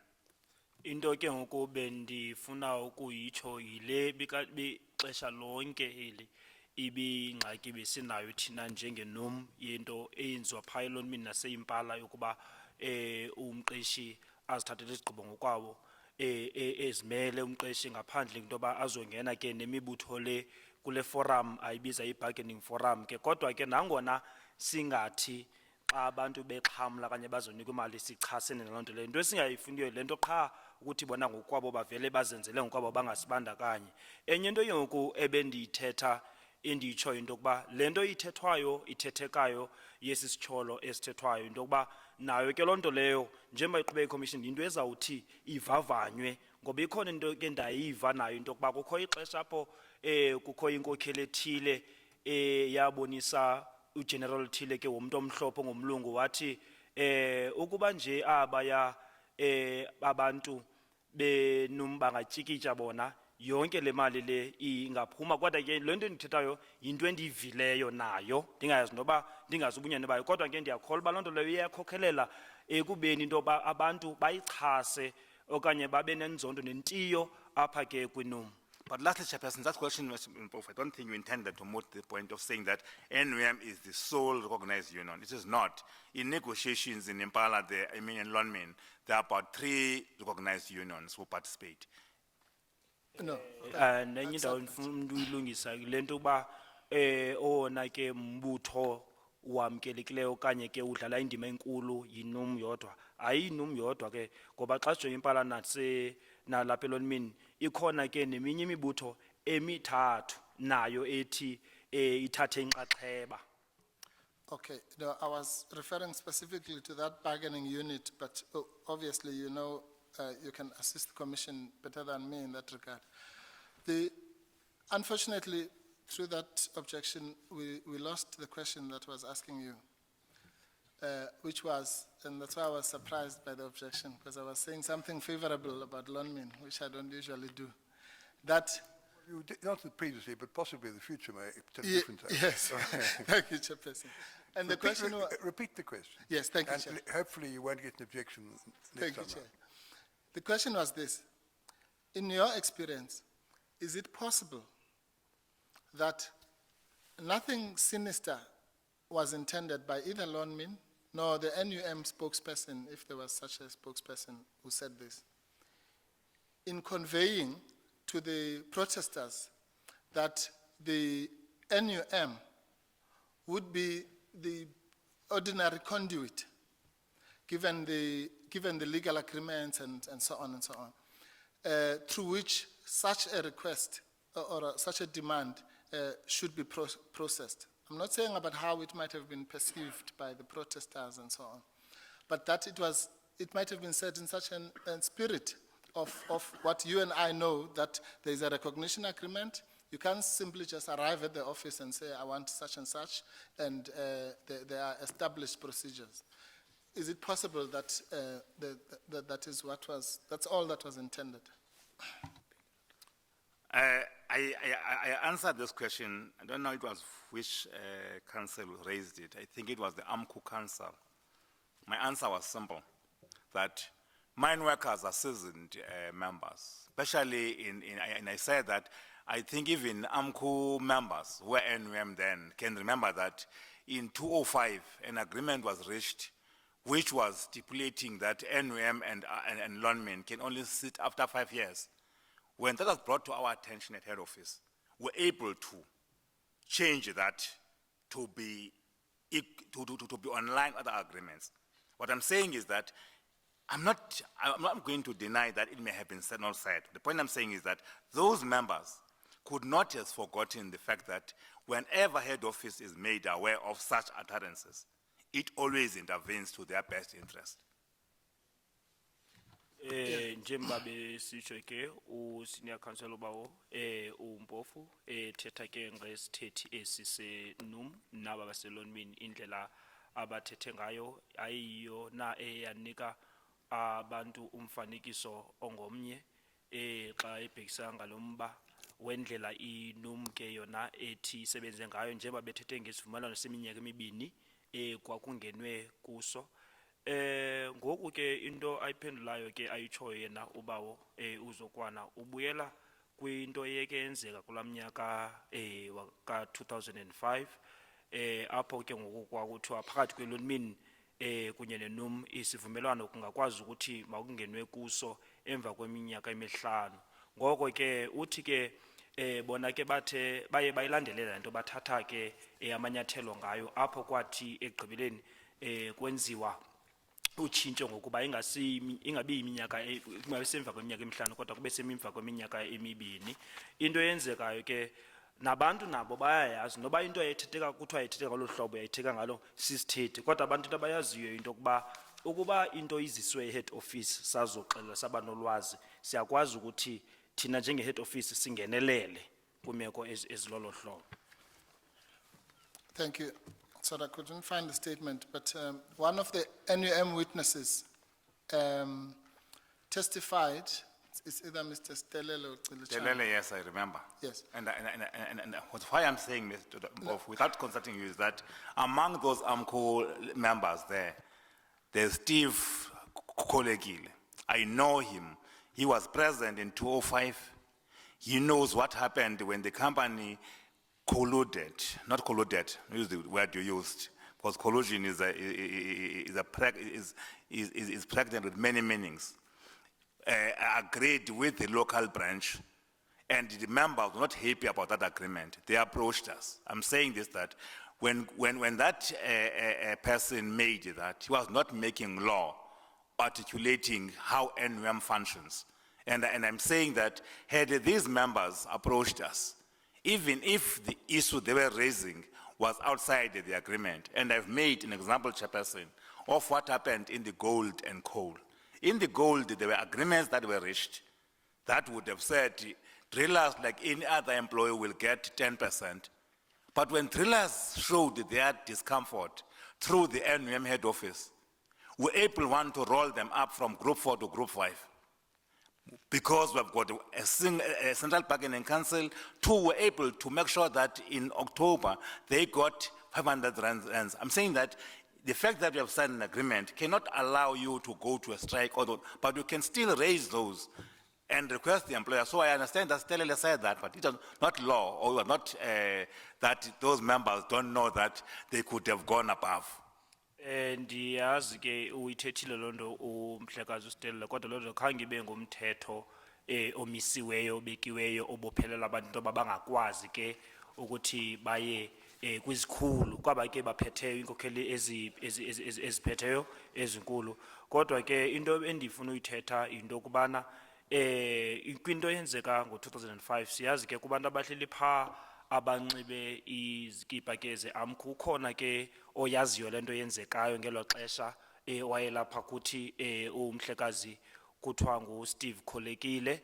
Into ke ngoku bendifuna ukuyitsho yile bixesha lonke eli ibingxaki besinayo thina njengenom yento eyenziwa phaya elonmini naseyimpala yokuba umqeshi azithathele izigqibo ngokwawo ezimele umqeshi ngaphandle into yoba azongena ke nemibutho le kule forum ayibiza i-bargaining forum ke kodwa ke nangona singathi xa abantu bexhamla kanye bazonikwa imali sichasene naloo nto leyo into esingayifuniyo le nto qha ukuthi bona ngokwabo bavele bazenzele ngokwabo bangasibandakanye enye into yengoku ebendiyithetha endiyitshoyo into yokuba le nto ithethekayo yesi sityholo esithethwayo into yokuba nayo ke loo nto leyo njengoba iqhube iCommission yinto ezawuthi ivavanywe ngoba ikhona into ke ndayiva nayo into yokuba kukho ixesha apho kukho inkokheli ethile yabonisa ugeneral thile ke womuntu omhlophe ngomlungu wathi ukuba nje abaya abantu bangatyikitya bona yonke le mali le ingaphuma kodwa ke le nto endithethayo yinto endiyivileyo nayo ndingayazi noba ndingazi ubunyani bayo kodwa ke ndiyakholwa uba loo nto leyo iyakhokhelela ekubeni into yoba abantu bayichase okanye babe nenzondo nentiyo apha ke kwinom. But lastly, Chairperson, that question, Mr. Mpofu, I don't think you intended to moot the point of saying that NUM is the sole recognized union. It is not. In negotiations in Impala, the Armenian London, there are about 3 recognized unions who participate. No. Nenye indawo ndifuna uyilungisa le nto uba owona ke mbutho wamkelekileyo okanye ke udlala indima enkulu yinom yodwa ayinom yodwa ke ngoba xa sijonge impala nalapha elonmini ikhona ke neminye imibutho emithathu nayo ethi ithathe inxaxheba. Okay, no, I was referring specifically to that bargaining unit, but obviously, you know, you can assist the Commission better than me in that regard. Unfortunately, through that objection, we lost the question that was asking you, which was, and that's why I was surprised by the objection, because I was saying something favorable about Lonmin, which I don't usually do. That You did not previously, but possibly in the future may take different times. yes, thank you, Chairperson. And the question was, Repeat the question. yes, thank you, And Chair. hopefully you won't get an objection Thank next you, time. Chair. The question was this: in your experience, is it possible that nothing sinister was intended by either Lonmin nor the NUM spokesperson, if there was such a spokesperson who said this, in conveying to the protesters that the NUM would be the ordinary conduit, given the legal agreements and so on and so on, through which such a request or such a demand should be processed? I'm not saying about how it might have been perceived by the protesters and so on, but that it might have been said in such a spirit of what you and I know, that there is a recognition agreement. You can't simply just arrive at the office and say, I want such and such, and there are established procedures. Is it possible that that's all that was intended? I answered this question. I don't know it was which council raised it. I think it was the AMCU council. My answer was simple, that mine workers are seasoned members, especially and I said that I think even AMCU members who were NUM then can remember that in 2005 an agreement was reached which was stipulating that NUM and Lonmin can only sit after 5 years. When that was brought to our attention at head office, we were able to change that to be online with other agreements. What I'm saying is that I'm not going to deny that it may have been said or said. The point I'm saying is that those members could not have forgotten the fact that whenever head office is made aware of such utterances, it always intervenes to their best interest. Njengoba besitsho ke senior councillor bawo uMpofu thetha ke ngesithethi esisenum naba baselonmini indlela abathethe ngayo ayiyo na eyanika abantu umfanekiso ongomnye xa ebhekisa ngalomba wendlela inum ke yona ethi isebenze ngayo njengoba bethethe ngesivumelwano seminyaka emibini kwakungenwe kuso Ngoku ke into ayiphendulayo ke ayitshoyo yena ubawo uzokwana ubuyela kwinto eyeke yenzeka kulaa mnyaka waka 2005 apho ke ngoku kwakuthiwa phakathi kwelonmini kunye nenum isivumelwano kungakwazi ukuthi makungenwe kuso emva kweminyaka emihlanu. Ngoko ke uthi ke bona ke bathe baye bayilandelela into bathatha ke amanyathelo ngayo apho kwathi egqibeleni kwenziwa utshintsho ngokuba ingabi iminyaka kungabi semva kweminyaka emihlanu kodwa kube semva kweminyaka emibini. Into eyenzekayo ke nabantu nabo bayayazi noba into yayithetheka kuthiwa yayithetheka ngolo hlobo yayitheka ngalo sisithethi kodwa abantu into abayaziyo into ukuba into iziswe head office sazoxelela saba nolwazi siyakwazi ukuthi thina njenge head office singenelele kwimeko ezilolo hlobo. Thank you. So I couldn't find the statement, but one of the NUM witnesses testified, it's either Mr. Stelele or Tsiluchana. Delele, yes, I remember. Yes. And why I'm saying, Mr. Mpofu, without consulting you, is that among those AMCO members there's Steve Kolekile. I know him. He was present in 2005. He knows what happened when the company colluded, not colluded, use the word you used, because collusion is pregnant with many meanings. Agreed with the local branch, and the members were not happy about that agreement. They approached us. I'm saying this, that when that person made that, he was not making law, articulating how NUM functions. And I'm saying that had these members approached us, even if the issue they were raising was outside the agreement, and I've made an example, Chairperson, of what happened in the gold and coal. In the gold, there were agreements that were reached that would have said drillers, like any other employee, will get 10%. But when drillers showed their discomfort through the NUM head office, we were able, one, to roll them up from Group 4 to Group 5. Because we've got a central bargaining council, two, were able to make sure that in October, they got 500 rands. I'm saying that the fact that we have signed an agreement cannot allow you to go to a strike, but you can still raise those and request the employer. So I understand that Stelele said that, but it is not law, or not that those members don't know that they could have gone above. Ndiyazi ke uyithethile lonto umhlekazi uStella kodwa lonto khange ibe ngumthetho omisiweyo obekiweyo obophelela abantu into abangakwazi ke ukuthi baye kwizikhulu kwaba ke baphetheyo inkokheli eziphetheyo ezinkulu kodwa ke into endifuna uyithetha into kubana kwinto yenzeka ngo2005 siyazi ke kubantu abahleli pha abanxibe izikipa ke zeAMCU ukhona ke oyaziyo lento yenzekayo ngelo xesha wayelapha kuthi umhlekazi kuthiwa nguSteve Kolekile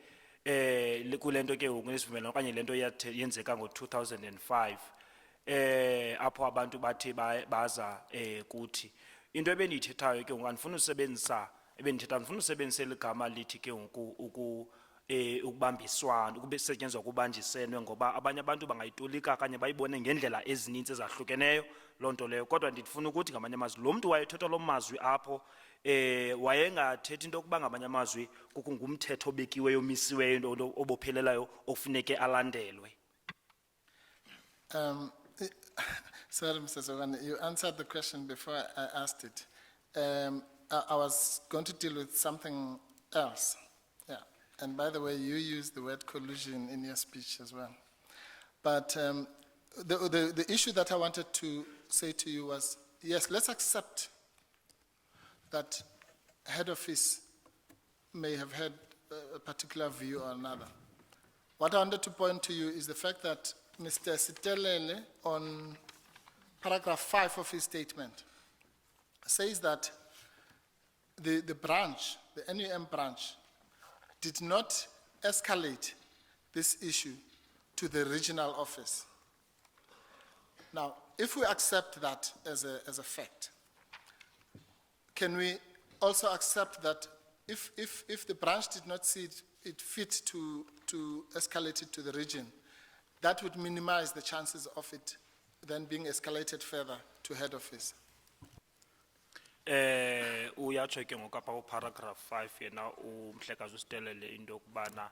kulento ke ngokunesivumelo okanye lento yenzeka ngo2005 apho abantu bathi baza kuthi into ebendiyithethayo ke ngifuna usebenzisa igama lithi ke ukubambiswana ukubesetyenzwa kubanjisenwe ngoba abanye abantu bangayitolika kanye bayibone ngendlela ezininzi ezahlukeneyo lonto leyo kodwa ndifuna ukuthi ngamanye amazwi lo muntu wayethetha lo mazwi apho wayengathethi into yokuba ngamanye amazwi kukungumthetho obekiweyo omisiweyo into obophelelayo ofuneke alandelwe. Sorry, Mr. Zokwana, you answered the question before I asked it. I was going to deal with something else. Yeah. And by the way, you used the word collusion in your speech as well. But the issue that I wanted to say to you was, yes, let's accept that head office may have had a particular view or another. What I wanted to point to you is the fact that Mr. Sitelele, on paragraph 5 of his statement, says that the branch, the NUM branch, did not escalate this issue to the regional office. Now, if we accept that as a fact, can we also accept that if the branch did not see it fit to escalate it to the region, that would minimize the chances of it then being escalated further to head office? Uyatsho ke ngokapha paragraph 5 yena umhlekazi usitelele into yokubana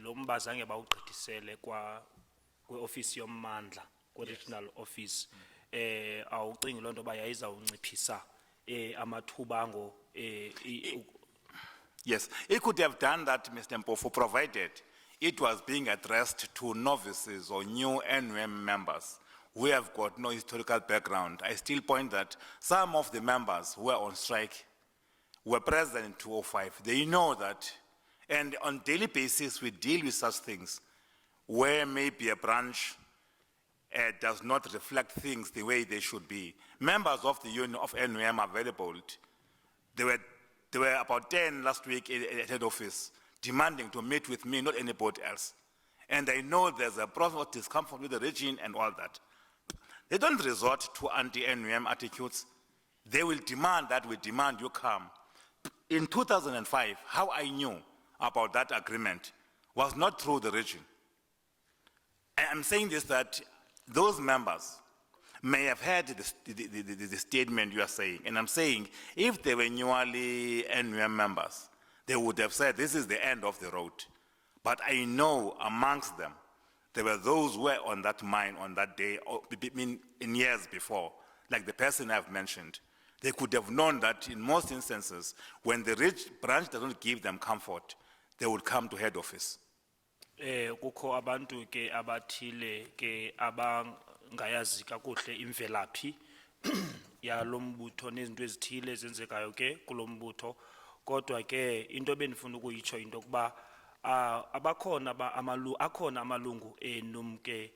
lo mba zange bawugqithisele kwe-ofisi yommandla kwe-regional office awucingi loo nto uba yayizawunciphisa amathuba ango Yes, it could have done that, Mr. Mpofu, provided it was being addressed to novices or new NUM members who have got no historical background. I still point that some of the members who were on strike were present in 2005. They know that, and on daily basis we deal with such things where maybe a branch does not reflect things the way they should be. Members of the union of NUM are very bold. There were about 10 last week at head office demanding to meet with me, not anybody else. And I know there's a process of discomfort with the region and all that. They don't resort to anti-NUM attitudes. They will demand that we demand you come. In 2005, how I knew about that agreement was not through the region. I'm saying this that those members may have heard the statement you are saying, and I'm saying if they were newly NUM members, they would have said this is the end of the road. But I know amongst them, there were those who were on that mine on that day, or in years before, like the person I've mentioned. They could have known that in most instances, when the rich branch doesn't give them comfort, they would come to head office. Kukho abantu ke abathile ke abangayazi kakuhle imvelaphi yalo mbutho nezinto ezithile ezenzekayo ke kulo mbutho kodwa ke into benifuna ukuyitsho into yokuba abakhona akhona amalungu enumke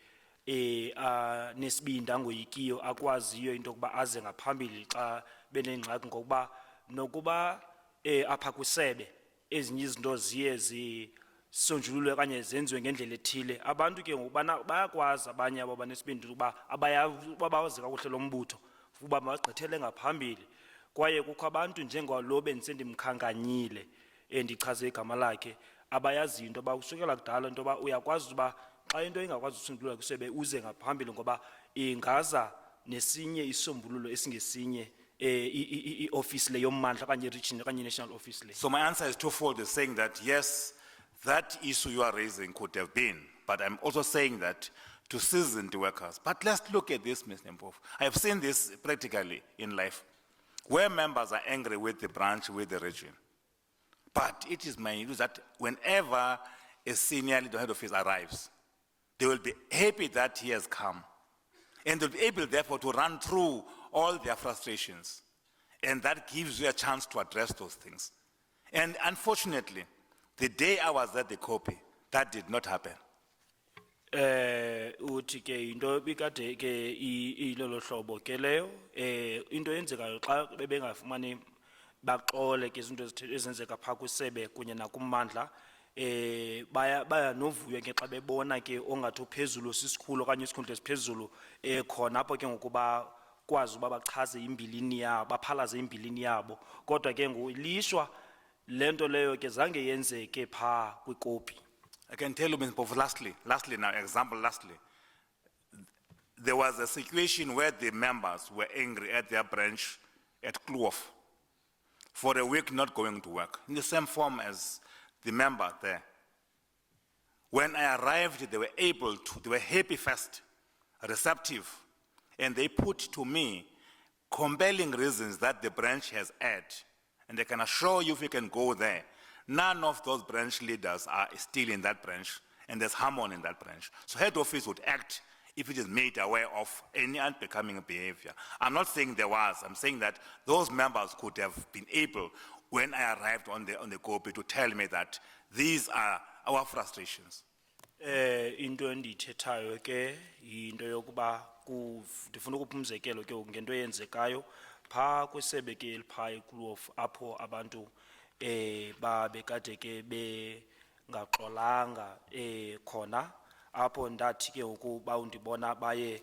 nesibindi angoyikiyo akwaziyo into yokuba aze ngaphambili xa benengxaki ngokuba nokuba apha kwisebe ezinye izinto ziye sonjululwe kanye zenziwe ngendlela ethile abantu ke ngokubana bayakwazi abanye abo banesibindi ukuba abayazi kakuhle lo mbutho ukuba bagqithele ngaphambili kwaye kukho abantu njengalo bendisendimkhankanyile endichaze igama lakhe abayazi into ba kusukela kudala into ba uyakwazi uba xa into ingakwazi usungulwa kusebe uze ngaphambili ngoba ingaza nesinye isombululo esingesinye i-office le yommandla kanye regional kanye national office le. So my answer is twofold, is saying that yes, that issue you are raising could have been, but I'm also saying that to seasoned workers. But let's look at this, Mr. Mpofu. I have seen this practically in life, where members are angry with the branch, with the region. But it is my view that whenever a senior leader head office arrives, they will be happy that he has come. And they'll be able, therefore, to run through all their frustrations. And that gives you a chance to address those things. And unfortunately, the day I was at the copy, that did not happen. Uthi ke into bikade ke ilolo hlobo ke leyo into yenzekayo xa bebengafumani baxole ke izinto ezenzeka pha kwisebe kunye nakummandla baya novuyo ke xa bebona ke ongathi uphezulu sisikhulu okanye isikhundla esiphezulu khona apho ke ngokuba kwazi uba bachaze imbilini yabo baphalaze imbilini yabo kodwa ke ngolishwa lento leyo ke zange yenzeke pha kwikopi. I can tell you, Mr. Mpofu, lastly, there was a situation where the members were angry at their branch at Kluof for a week not going to work, in the same form as the member there. When I arrived, they were happy first, receptive, and they put to me compelling reasons that the branch has had, and I can assure you if you can go there, none of those branch leaders are still in that branch, and there's harmony in that branch. So head office would act if it is made aware of any unbecoming behavior. I'm not saying there was, I'm saying that those members could have been able, when I arrived on the copy, to tell me that these are our frustrations. Into endiyithethayo ke yinto yokuba ndifuna ukupha umzekelo ke ngento eyenzekayo pha kwisebe ke elipha eKluof apho abantu babekade ke bengaxolanga khona apho ndathi ke ukuba undibona baye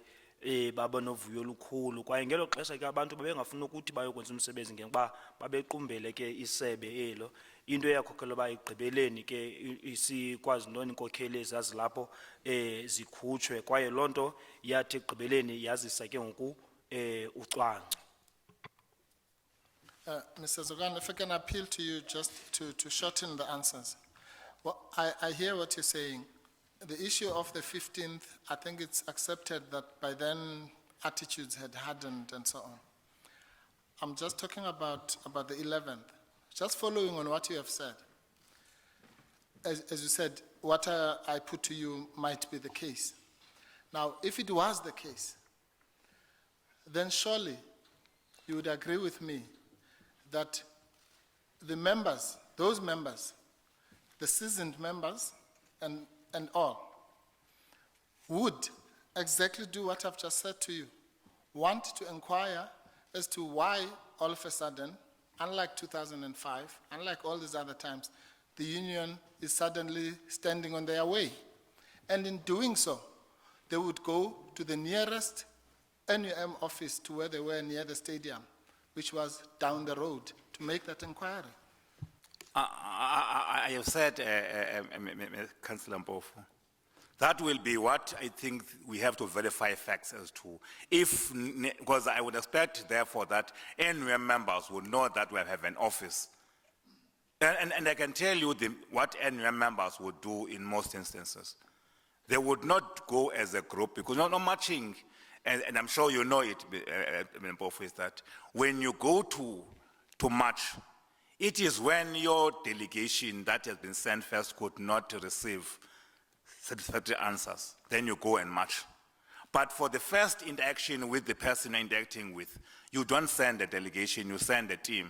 babenovuyo olukhulu kwaye ngelo xesha ke abantu babengafuna ukuthi bayokwenza umsebenzi ngengoba babequmbele ke isebe elo into eyakhokhela ba igqibeleni ke isikwazi noni inkokheli ezazi lapho zikhutshwe kwaye lonto yathi igqibeleni yazisa ke ngoku ucwangco. Mr. Zokwana, if I can appeal to you just to shorten the answers. Well, I hear what you're saying. The issue of the 15th, I think it's accepted that by then attitudes had hardened and so on. I'm just talking about the 11th. Just following on what you have said. As you said, what I put to you might be the case. Now, if it was the case, then surely you would agree with me that the members, those members, the seasoned members and all, would exactly do what I've just said to you. Want to inquire as to why all of a sudden, unlike 2005, unlike all these other times, the union is suddenly standing on their way. And in doing so, they would go to the nearest NUM office to where they were near the stadium, which was down the road, to make that inquiry. I have said, Councillor Mpofu, that will be what I think we have to verify facts as to. If, because I would expect, therefore, that NUM members would know that we have an office. And I can tell you what NUM members would do in most instances. They would not go as a group, because no marching, and I'm sure you know it, Mpofu, is that when you go to march, it is when your delegation that has been sent first could not receive satisfactory answers, then you go and march. But for the first interaction with the person you're interacting with, you don't send a delegation, you send a team.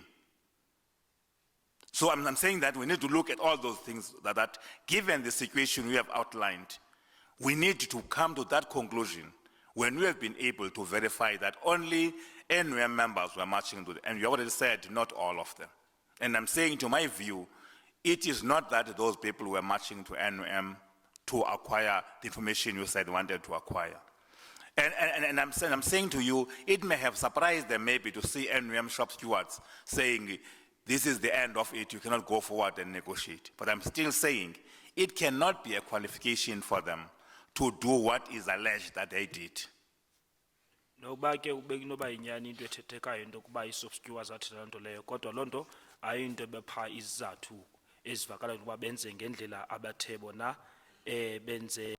So I'm saying that we need to look at all those things that given the situation we have outlined, we need to come to that conclusion when we have been able to verify that only NUM members were marching to and you already said not all of them. And I'm saying, to my view, it is not that those people were marching to NUM to acquire the information you said wanted to acquire. And I'm saying to you, it may have surprised them maybe to see NUM shop stewards saying, this is the end of it, you cannot go forward and negotiate. But I'm still saying, it cannot be a qualification for them to do what is alleged that they did. Nokuba ke ubekunoba inyani into ethethekayo into kuba i-subscribers athi loo nto leyo, kodwa loo nto ayinto ebepha izizathu ezivakalayo ukuba benze ngendlela abathe bona benze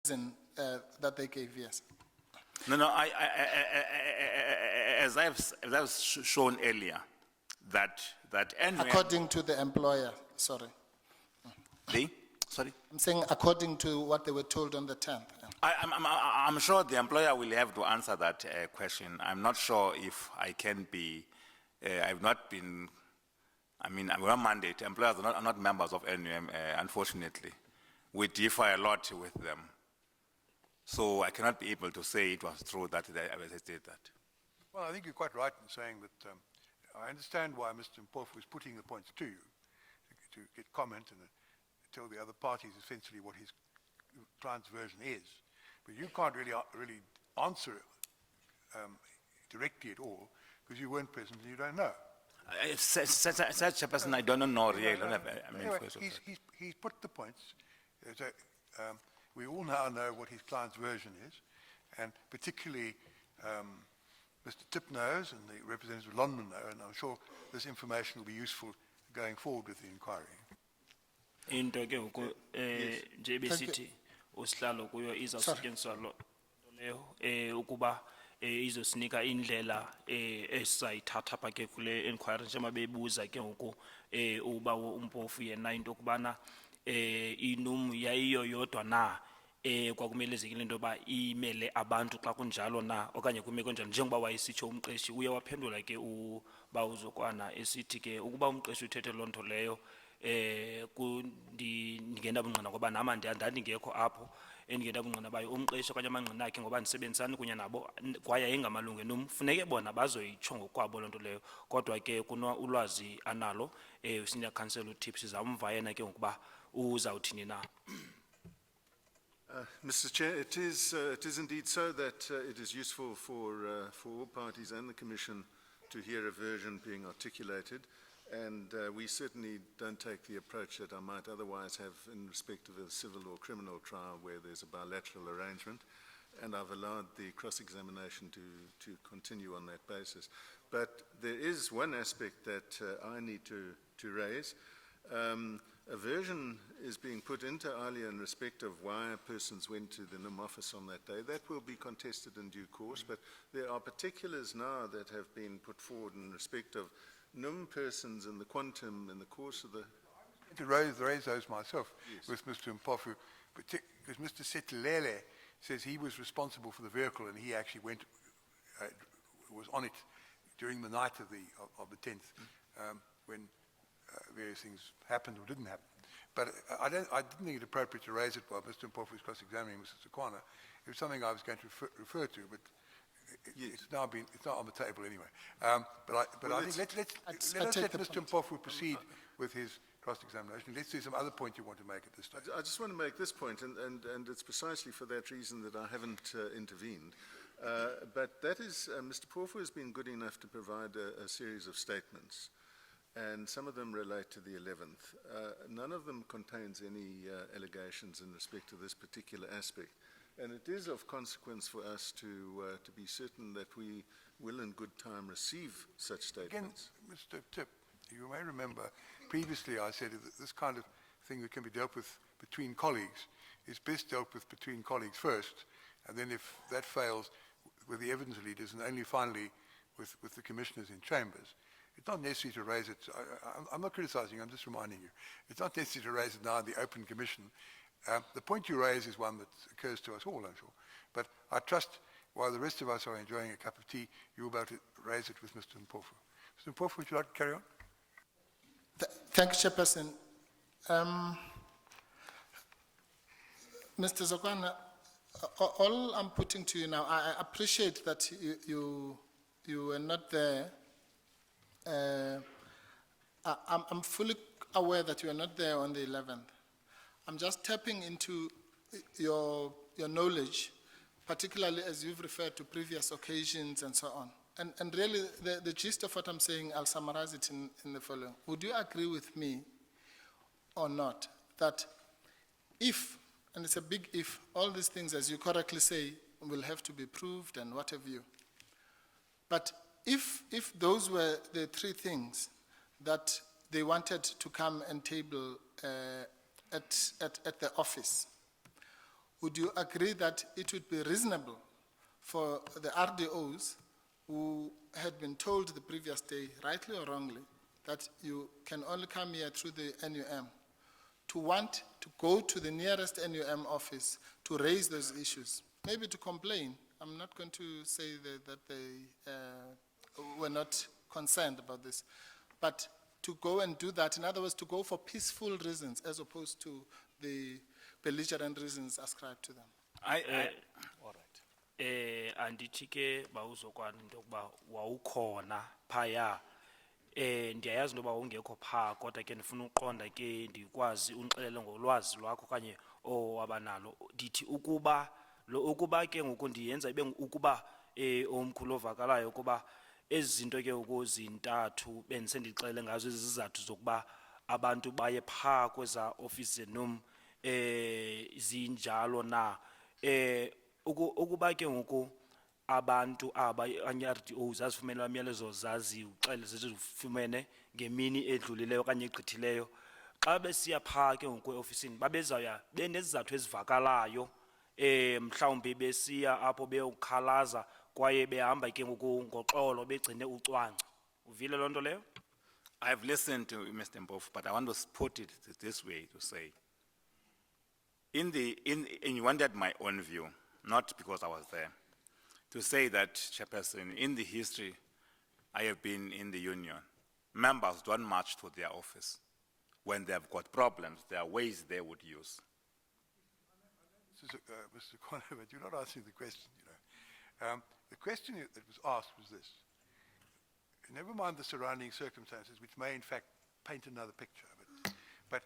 that they gave, yes. No, as I've shown earlier, that NUM, According to the employer, sorry. sorry? I'm saying according to what they were told on the 10th. I'm sure the employer will have to answer that question. I'm not sure if I can be, I've not been, I'm on mandate. Employers are not members of NUM, unfortunately. We differ a lot with them. So I cannot be able to say it was true that they did that. Well, I think you're quite right in saying that I understand why Mr. Mpofu is putting the points to you, to get comment and tell the other parties essentially what his client's version is. But you can't really answer directly at all because you weren't present and you don't know. Such a person, I don't know really. Anyway, he's put the points. So, we all now know what his client's version is, and particularly Mr. Tip knows and the representative of London know, and I'm sure this information will be useful going forward with the inquiry. Into ke ngoku nje besithi usihlalo kuyo izasetyenziswa lo leyo ukuba izosinika indlela esizayithatha apha ke kule inquiry njengoba bebuza ke ngoku uba uMpofu yena into okubana inum yayiyo yodwa na kwakumelezekile into yoba imele abantu xa kunjalo na okanye kwimeko njani njengoba wayesitsho umqeshi uye waphendula ke uba Zokwana esithi ke ukuba umqeshi uthethe loo nto leyo ndingenabungqina ngoba nam ndandingekho apho endingenabungqina bayo umqeshi okanye amangqina akhe ngoba ndisebenzisana kunye nabo kwaye ayingamalungu enum funeke bona bazoyitsho ngokwabo loo nto leyo kodwa ke ulwazi analo senior counsel uTip sizamva yena ke ngokuba uzawuthini na. Mr. Chair, it is indeed so that it is useful for all parties and the Commission to hear a version being articulated, and we certainly don't take the approach that I might otherwise have in respect of a civil or criminal trial where there's a bilateral arrangement, and I've allowed the cross-examination to continue on that basis. But there is one aspect that I need to raise. A version is being put into ALIA in respect of why persons went to the NUM office on that day. That will be contested in due course, but there are particulars now that have been put forward in respect of NUM persons and the quantum in the course of the... To raise those myself, yes, with Mr. Mpofu, because Mr. Senzile says he was responsible for the vehicle and he actually was on it during the night of the 10th, when various things happened or didn't happen. But I didn't think it appropriate to raise it while Mr. Mpofu was cross-examining Mr. Zokwana. It was something I was going to refer to, but it's not on the table anyway. But I think let's let Mr. Mpofu proceed with his cross-examination. Let's see some other point you want to make at this stage. I just want to make this point, and it's precisely for that reason that I haven't intervened. But that is, Mr. Mpofu has been good enough to provide a series of statements, and some of them relate to the 11th. None of them contains any allegations in respect to this particular aspect. And it is of consequence for us to be certain that we will in good time receive such statements. Again, Mr. Tip, you may remember previously I said that this kind of thing that can be dealt with between colleagues is best dealt with between colleagues first, and then if that fails, with the evidence leaders, and only finally with the commissioners in chambers. It's not necessary to raise it. I'm not criticizing you, I'm just reminding you. It's not necessary to raise it now in the open commission. The point you raise is one that occurs to us all, I'm sure. But I trust while the rest of us are enjoying a cup of tea, you will be able to raise it with Mr. Mpofu. Mr. Mpofu, would you like to carry on? Thanks, Chairperson. Mr. Zokwana, all I'm putting to you now, I appreciate that you were not there. I'm fully aware that you are not there on the 11th. I'm just tapping into your knowledge, particularly as you've referred to previous occasions and so on. And really, the gist of what I'm saying, I'll summarize it in the following. Would you agree with me or not that if, and it's a big if, all these things, as you correctly say, will have to be proved and what have you, but if those were the three things that they wanted to come and table at the office, would you agree that it would be reasonable for the RDOs who had been told the previous day, rightly or wrongly, that you can only come here through the NUM, to want to go to the nearest NUM office to raise those issues, maybe to complain? I'm not going to say that they were not concerned about this, but to go and do that, in other words, to go for peaceful reasons as opposed to the belligerent reasons ascribed to them. All right. Andithi ke bawuzokwana into yokuba wawukhona phaya. Ndiyayazi into yoba ungekho phaa, kodwa ke ndifuna uqonda ke ndikwazi unixelele ngolwazi lwakho okanye abanalo. Ndithi ukuba ke ngoku ndiyenza ibe ukuba omkhulu ovakalayo ukuba ezi zinto ke ngoku zintathu bendisendixelele ngazo izizathu zokuba abantu baye phaa kweza ofisi zenum zinjalo na. Ukuba ke ngoku abantu aba i-RDO zazifumene imiyalezo zazixele zezifumene ngemini edlulileyo okanye egqithileyo, xa besiya phaa ke ngoku eofisini babezawuya benezizathu ezivakalayo, mhlawumbi besiya apho beyokukhalaza kwaye behamba ke ngoku ngoxolo begcine ucwangco. Uvile loo nto leyo? I've listened to Mr. Mpofu, but I want to put it this way to say, and you wanted my own view, not because I was there, to say that, Chairperson, in the history I have been in the union, members don't march to their office. When they've got problems, there are ways they would use. Mr. Zokwana, but you're not answering the question, you know. The question that was asked was this. Never mind the surrounding circumstances, which may in fact paint another picture. But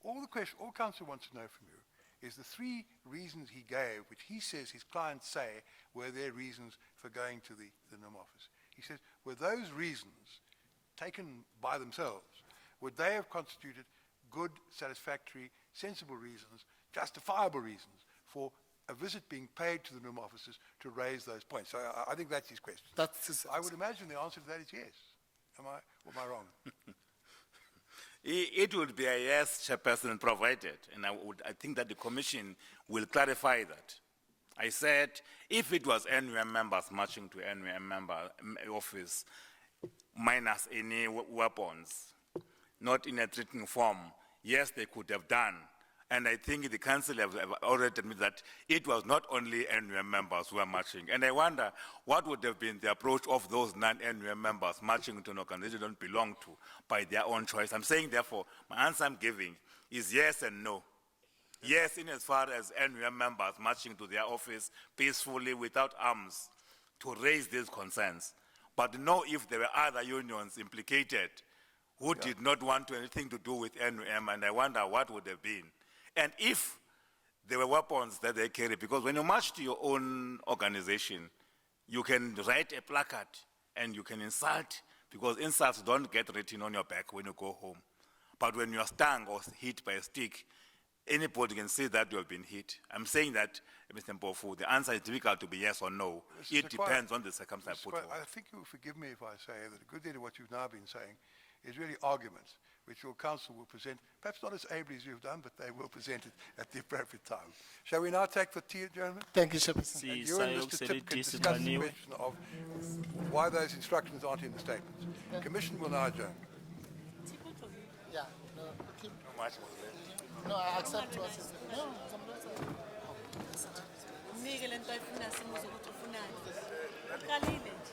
all council wants to know from you is the three reasons he gave, which he says his clients say were their reasons for going to the NUM office. He says, were those reasons taken by themselves, would they have constituted good, satisfactory, sensible reasons, justifiable reasons for a visit being paid to the NUM offices to raise those points? So I think that's his question. I would imagine the answer to that is yes. Am I wrong? It would be a yes, Chairperson, provided, and I think that the Commission will clarify that. I said, if it was NUM members marching to NUM member office, minus any weapons, not in a threatening form, yes, they could have done. And I think the council have already admitted that it was not only NUM members who were marching. And I wonder what would have been the approach of those non-NUM members marching to an organization they don't belong to by their own choice. I'm saying, therefore, my answer I'm giving is yes and no. Yes, in as far as NUM members marching to their office peacefully without arms to raise these concerns. But no, if there were other unions implicated who did not want anything to do with NUM, and I wonder what would have been. And if there were weapons that they carry, because when you march to your own organization, you can write a placard and you can insult, because insults don't get written on your back when you go home. But when you are stung or hit by a stick, anybody can say that you have been hit. I'm saying that, Mr. Mpofu, the answer is difficult to be yes or no. It depends on the circumstance put forward. I think you'll forgive me if I say that a good deal of what you've now been saying is really arguments, which your council will present, perhaps not as ably as you've done, but they will present it at the appropriate time. Shall we now take the tea, gentlemen? Thank you, Chairperson. And you and Mr. Tip can discuss the question of why those instructions aren't in the statements. The Commission will now adjourn. Yeah, no, keep, no, I accept what you said. No, Mnike lento ayifuna simuze ukuthi ufunani. Uqalile nje.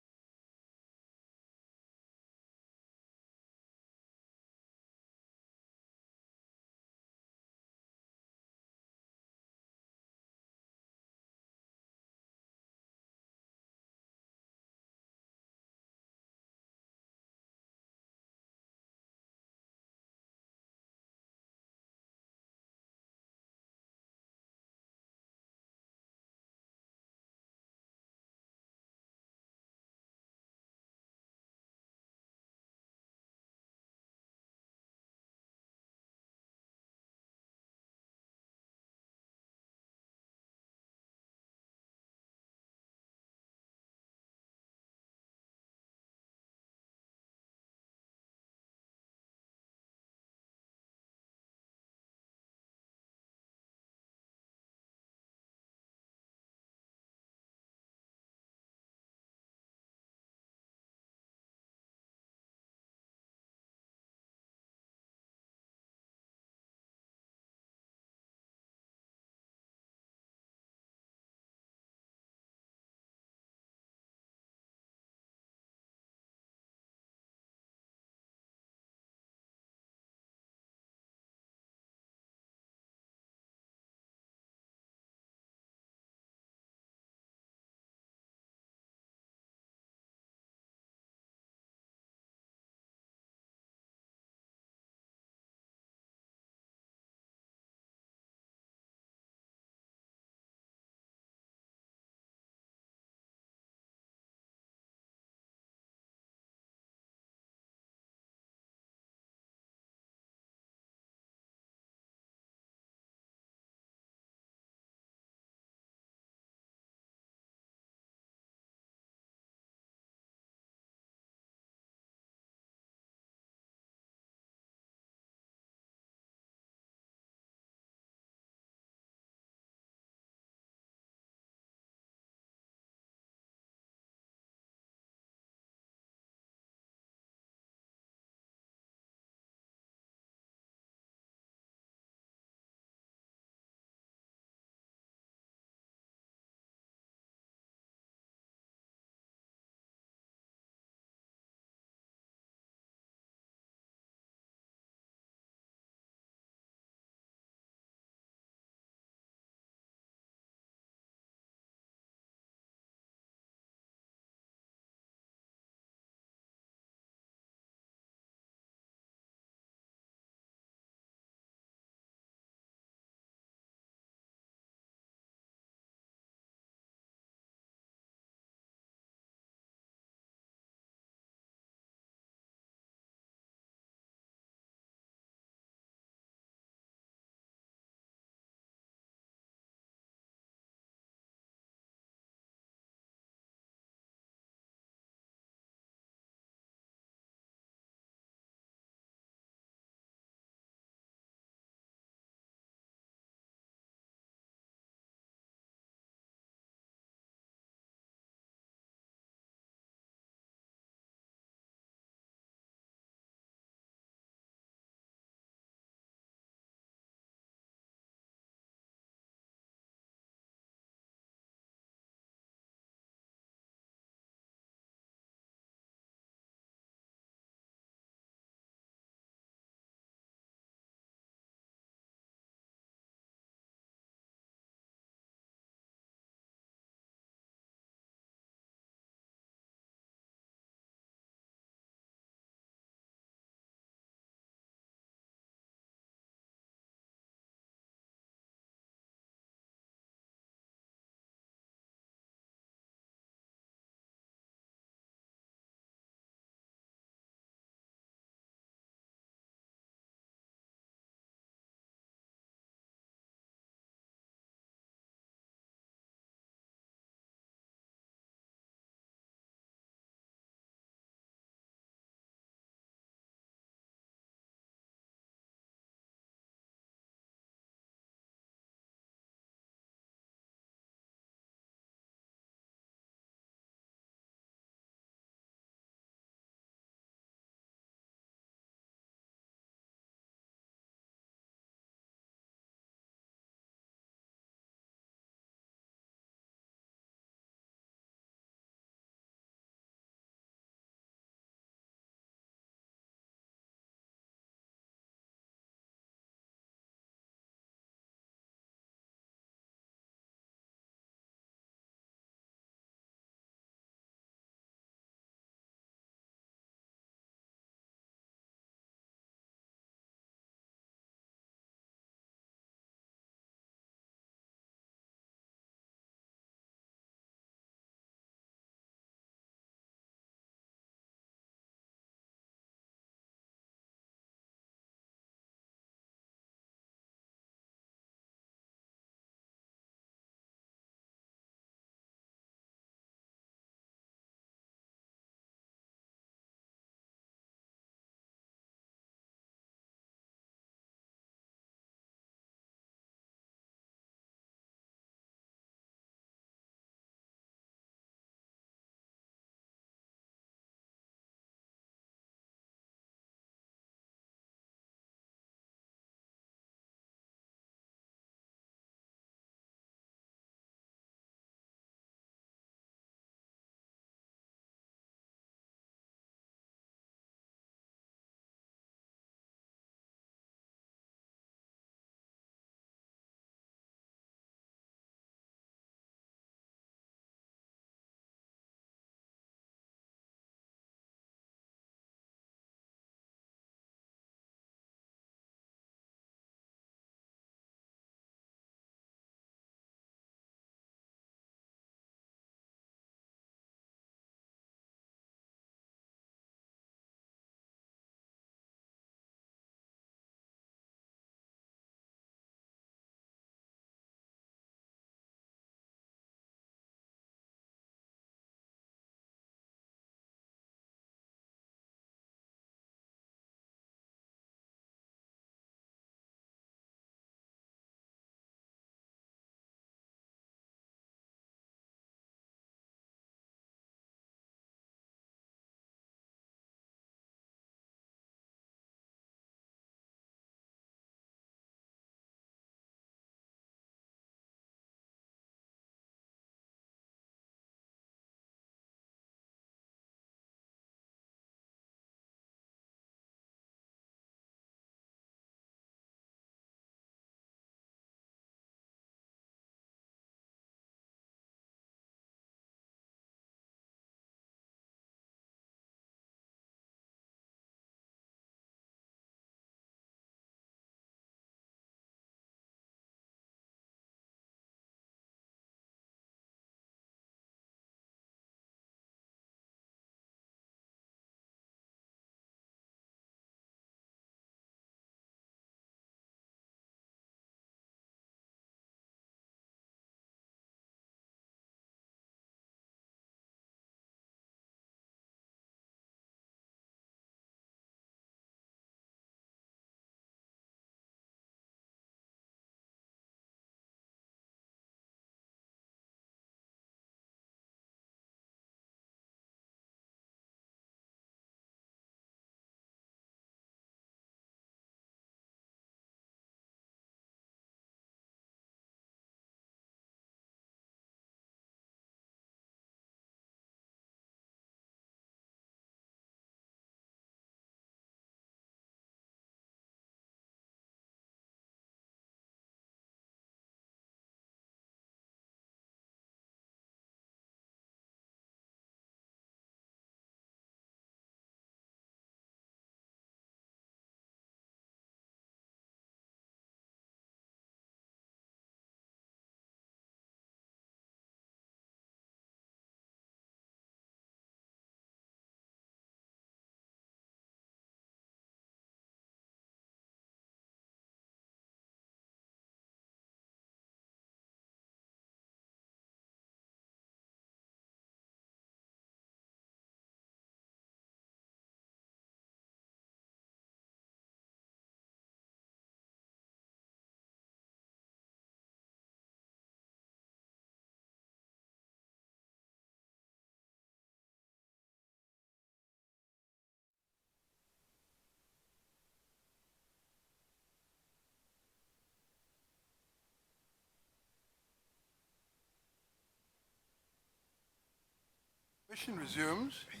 Commission resumes. It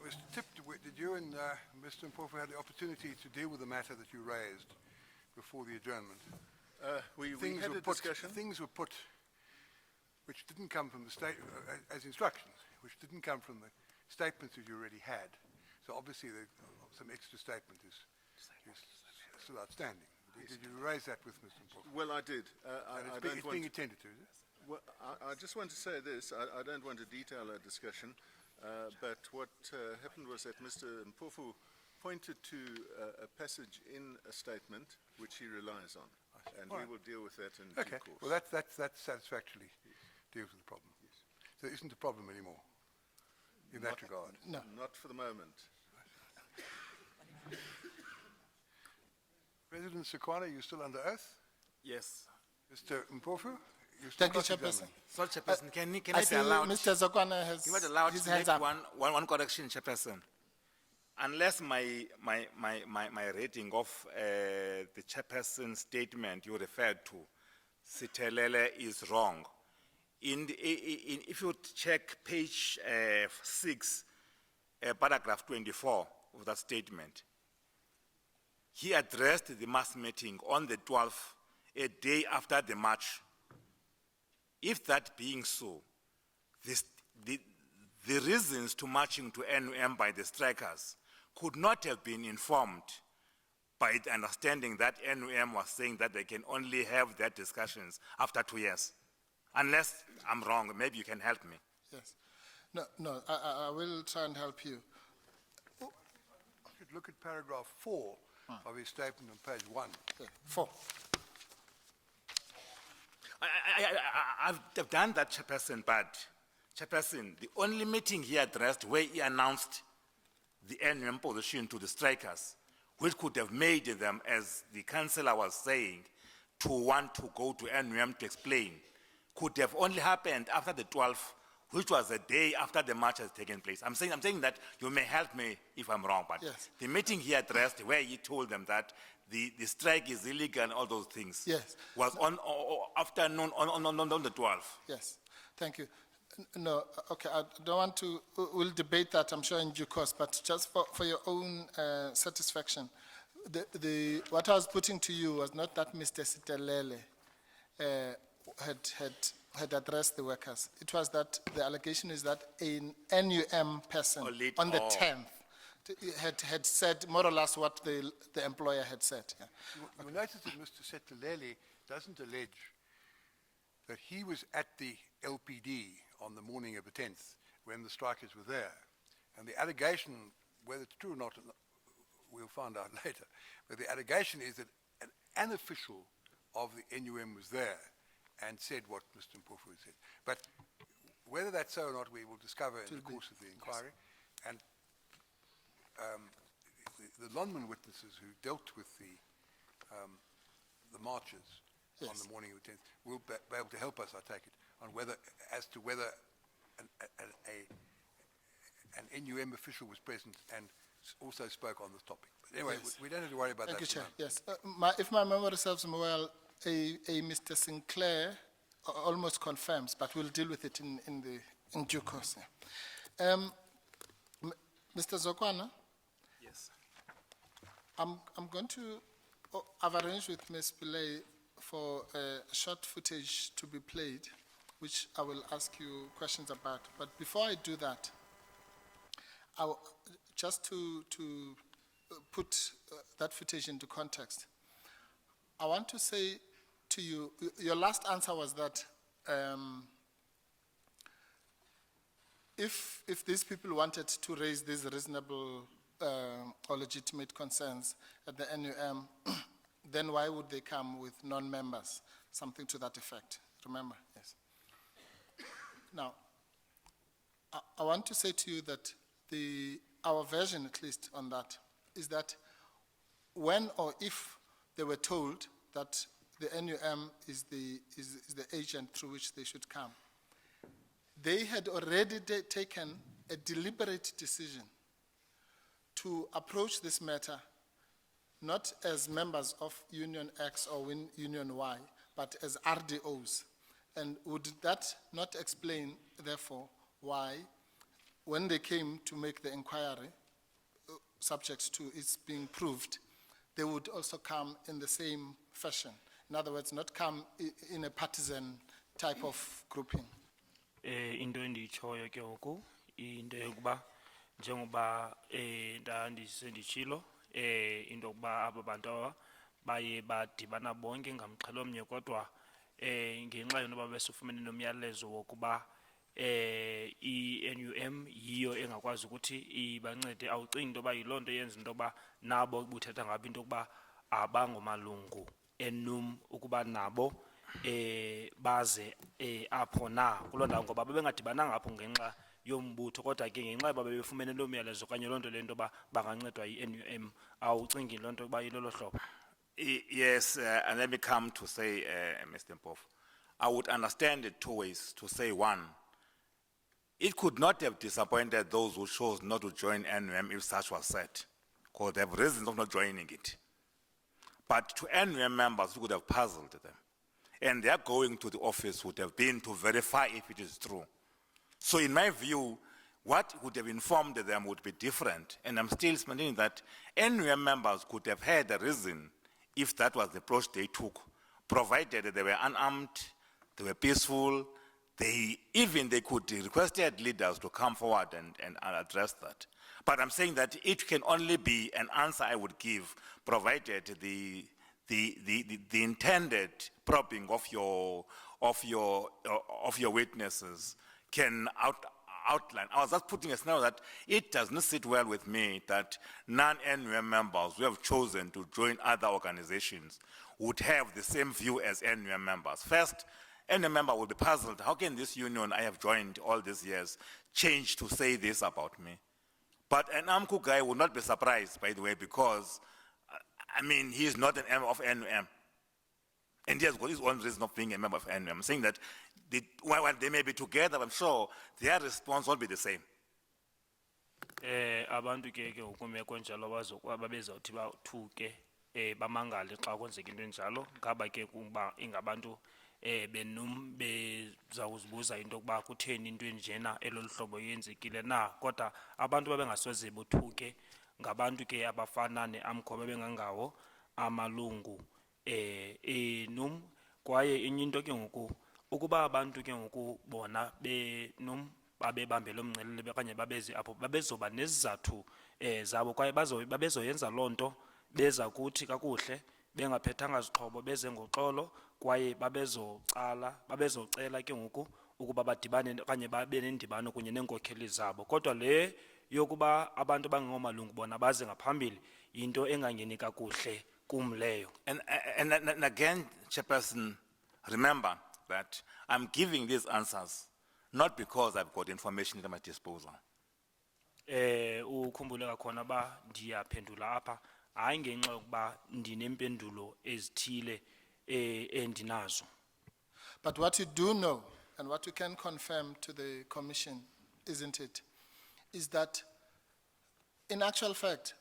was tipped, did you and Mr. Mpofu have the opportunity to deal with the matter that you raised before the adjournment? We had a discussion. Things were put which didn't come from the state, as instructions, which didn't come from the statements that you already had. So obviously some extra statement is still outstanding. Did you raise that with Mr. Mpofu? Well, I did. It's being attended to, is it? Well, I just want to say this. I don't want to detail our discussion, but what happened was that Mr. Mpofu pointed to a passage in a statement which he relies on, and we will deal with that in due Okay, course. well, that satisfactorily deals with the problem. So there isn't a problem anymore in that regard. No. Not for the moment. President Zokwana, you still under oath? Yes. Mr. Mpofu? You still Thank you, cross-examined? Chairperson. Sorry, Chairperson, can I I see be allowed? Mr. Zokwana has You might allow his to hands make up. one correction, Chairperson. Unless my rating of the Chairperson's statement you referred to, Sitelele, is wrong. If you check page 6, paragraph 24 of that statement, he addressed the mass meeting on the 12th, a day after the march. If that being so, the reasons to marching to NUM by the strikers could not have been informed by the understanding that NUM was saying that they can only have their discussions after 2 years. Unless I'm wrong, maybe you can help me. Yes. No, I will try and help you. You should look at paragraph 4 of his statement on page 1. Okay, 4. I've done that, Chairperson, but Chairperson, the only meeting he addressed where he announced the NUM position to the strikers, which could have made them, as the councillor was saying, to want to go to NUM to explain, could have only happened after the 12th, which was a day after the march has taken place. I'm saying that you may help me if I'm wrong, but Yes. the meeting he addressed where he told them that the strike is illegal and all those things Yes. was on afternoon on the 12th. Yes, thank you. No, okay, I don't want to, we'll debate that, I'm sure, in due course, but just for your own satisfaction, what I was putting to you was not that Mr. Sitelele had addressed the workers. It was that the allegation is that an NUM person on the 10th had said more or less what the employer had said. Yeah. You will notice that Mr. Setelele doesn't allege that he was at the LPD on the morning of the 10th when the strikers were there. And the allegation, whether it's true or not, we'll find out later, but the allegation is that an official of the NUM was there and said what Mr. Mpofu said. But whether that's so or not, we will discover in the course of the inquiry. And the London witnesses who dealt with the marches on the morning of the 10th will be able to help us, I take it, on whether an NUM official was present and also spoke on this topic. But anyway, Yes. we don't have to worry about Thank that. you, at Chair. the moment. Yes, if my memory serves me well, a Mr. Sinclair almost confirms, but we'll deal with it in due course. Yeah. Mr. Zokwana, Yes. I'm going to, I've arranged with Ms. Pillay for a short footage to be played, which I will ask you questions about. But before I do that, just to put that footage into context, I want to say to you, your last answer was that if these people wanted to raise these reasonable or legitimate concerns at the NUM, then why would they come with non-members? Something to that effect, remember? Yes. Now, I want to say to you that our version, at least on that, is that when or if they were told that the NUM is the agent through which they should come, they had already taken a deliberate decision to approach this matter not as members of Union X or Union Y, but as RDOs. And would that not explain, therefore, why, when they came to make the inquiry, subject to its being proved, they would also come in the same fashion? In other words, not come in a partisan type of grouping. Into endiyitshoyo ke ngoku into yokuba njengoba ndandisenditshilo into yokuba aba bantu aba baye badibana bonke ngamxhelomnye kodwa ngenxa yento yoba besifumene nomyalezo wokuba i-NUM yiyo engakwazi ukuthi ibancede. Awucingi into yoba yiloo nto yenza into yoba nabo buthetha ngabo into yokuba abangomalungu enum ukuba nabo baze apho na kuloo ndawo, ngoba bebengadibananga apho ngenxa yombutho kodwa ke ngenxa yoba bebefumene loo myalezo okanye loo nto le nto yoba bangancedwa yi-NUM. Awucingi loo nto yoba yilolo hlobo? Yes, and let me come to say, Mr. Mpofu, I would understand it two ways. To say one, it could not have disappointed those who chose not to join NUM if such was said, because they have reasons of not joining it. But to NUM members, it would have puzzled them. And their going to the office would have been to verify if it is true. So in my view, what would have informed them would be different. And I'm still maintaining that NUM members could have had a reason if that was the approach they took, provided that they were unarmed, they were peaceful, they could requested leaders to come forward and address that. But I'm saying that it can only be an answer I would give, provided the intended probing of your witnesses can outline. I was just putting a scenario that it does not sit well with me that non-NUM members who have chosen to join other organizations would have the same view as NUM members. First, NUM member will be puzzled. How can this union I have joined all these years change to say this about me? But an AMCU guy would not be surprised, by the way, because, I mean, he is not an member of NUM. And he has got his own reason of being a member of NUM. I'm saying that while they may be together, I'm sure their response won't be the same. Abantu ke ukumeko njalo babezawuthi bathuke bamangale xa kwenzeka into enjalo, ngaba ke kuba ingabantu benum bezawuzibuza into yokuba kutheni into enjena elolu hlobo yenzekile na. Kodwa abantu babengasoze bothuke ngabantu ke abafana ne-AMCO bebengangawo amalungu enum. Kwaye enye into ke ngoku ukuba abantu ke ngoku bona benum babebambe lo mngcelele okanye babezi apho babezoba nezizathu zabo, kwaye babezoyenza loo nto beza kuthi kakuhle bengaphethanga zixhobo, beze ngoxolo, kwaye babezocela ke ngoku ukuba badibane okanye babe nendibano kunye neenkokheli zabo. Kodwa le yokuba abantu bangengomalungu bona baze ngaphambili yinto engangeni kakuhle kum leyo. And again, Chairperson, remember that I'm giving these answers not because I've got information at my disposal. Ukhumbule kakhona ba ndiyaphendula apha hayi ngenxa yokuba ndinempendulo ezithile endinazo. But what you do know, and what you can confirm to the commission, isn't it, is that in actual fact,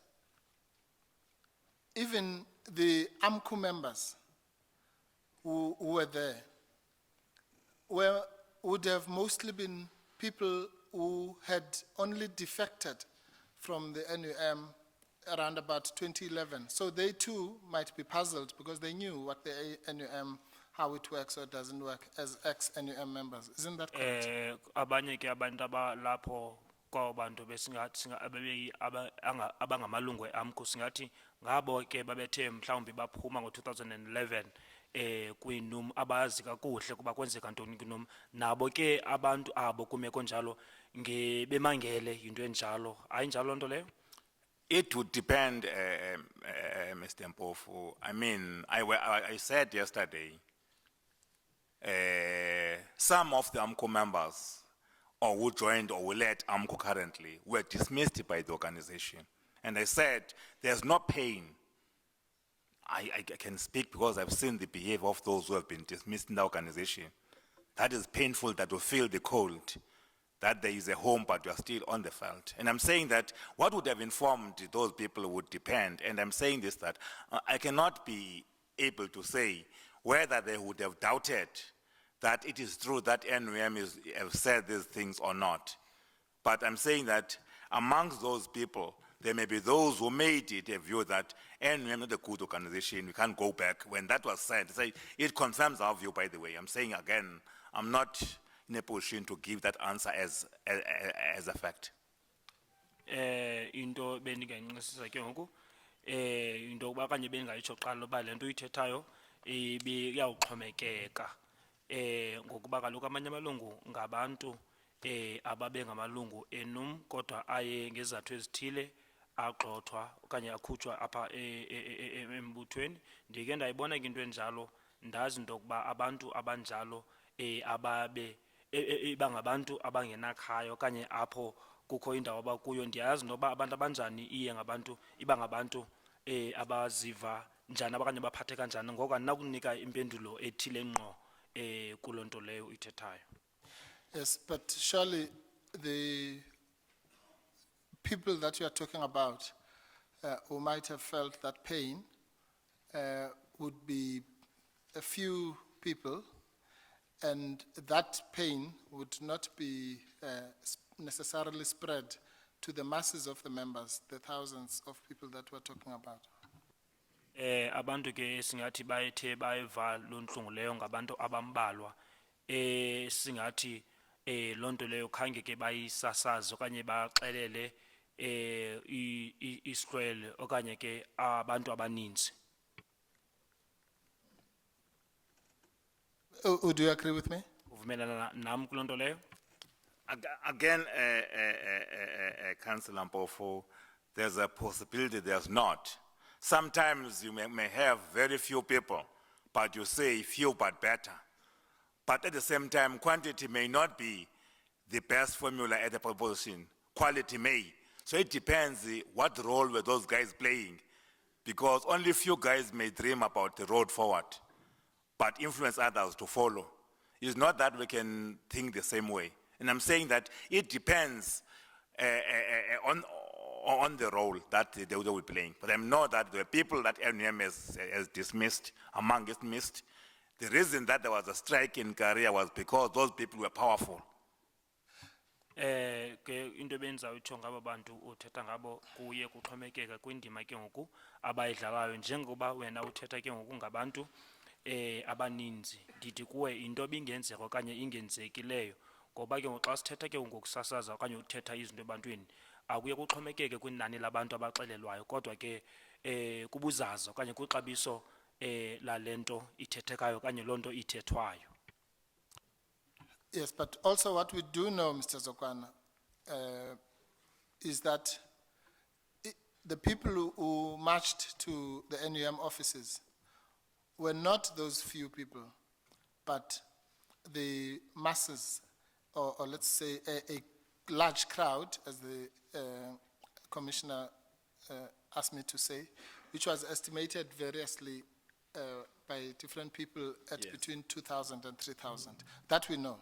even the AMCU members who were there would have mostly been people who had only defected from the NUM around about 2011. So they too might be puzzled because they knew what the NUM, how it works or doesn't work as ex-NUM members. Isn't that correct? Abanye ke abantu abalapho kwabantu besingathi abangamalungu eAMCU singathi ngabo ke babethe mhlawumbi baphuma ngo-2011 kwinum abazi kakuhle kuba kwenzeka ntoni kwinum. Nabo ke abantu abo kumeko njalo bemangele yinto enjalo. Ayinjalo nto leyo? It would depend, Mr. Mpofu. I mean, I said yesterday, some of the AMCO members or who joined or who led AMCO currently were dismissed by the organization. And I said, there's no pain. I can speak because I've seen the behavior of those who have been dismissed in the organization. That is painful, that you feel the cold, that there is a home but you are still on the field. And I'm saying that what would have informed those people would depend. And I'm saying this, that I cannot be able to say whether they would have doubted that it is true that NUM have said these things or not. But I'm saying that amongst those people, there may be those who made it a view that NUM is not a good organization, we can't go back. When that was said, it confirms our view, by the way. I'm saying again, I'm not in a position to give that answer as a fact. Into bendingayincisa ke ngoku into kuba kanye bendingayitsho qala uba le nto uyithethayo iyawuxhomekeka ngokuba kaloku amanye amalungu ngabantu ababe ngamalungu enum kodwa aye ngezizathu ezithile agxothwa okanye akhutshwa apha embuthweni. Ndike ndayibona ke into enjalo, ndazi into yokuba abantu abanjalo ababe bangabantu abangenakhaya okanye apho kukho indawo abakuyo. Ndiyazi noba abantu abanjani iba ngabantu abaziva njani abanye baphatheka njani, ngoko andinakunika impendulo ethile ngqo kuloo nto leyo uyithethayo. Yes, but surely the people that you are talking about who might have felt that pain would be a few people, and that pain would not be necessarily spread to the masses of the members, the thousands of people that we're talking about. Abantu ke singathi bayethe bayeva loo ntlungu leyo ngabantu abambalwa singathi loo nto leyo khange ke bayisasaze okanye baxelele Israel okanye ke abantu abaninzi. Would you agree with me? Uvumelana nam kuloo nto leyo? Again, Councillor Mpofu, there's a possibility there's not. Sometimes you may have very few people, but you say few but better. But at the same time, quantity may not be the best formula at the proposition. Quality may. So it depends what role were those guys playing, because only few guys may dream about the road forward, but influence others to follow. It's not that we can think the same way. And I'm saying that it depends on the role that they will be playing. But I know that the people that NUM has dismissed, among dismissed, the reason that there was a strike in Korea was because those people were powerful. Ke into bendizawutsho ngabo bantu uthetha ngabo kuye kuxhomekeka kwindima ke ngoku abayidlalayo. Njengoba wena uthetha ke ngoku ngabantu abaninzi, ndithi kuwe into bingenzeka okanye ingenzekileyo, ngoba ke ngoxa sithetha ke ngokusasaza okanye uthetha izinto ebantwini akuye kuxhomekeke kwinani labantu abaxelelwayo, kodwa ke kubuzaza okanye kwixabiso la nto ithethekayo okanye loo nto ithethwayo. Yes, but also what we do know, Mr. Zokwana, is that the people who marched to the NUM offices were not those few people, but the masses, or let's say a large crowd, as the commissioner asked me to say, which was estimated variously by different people at between 2,000 and 3,000. That we know.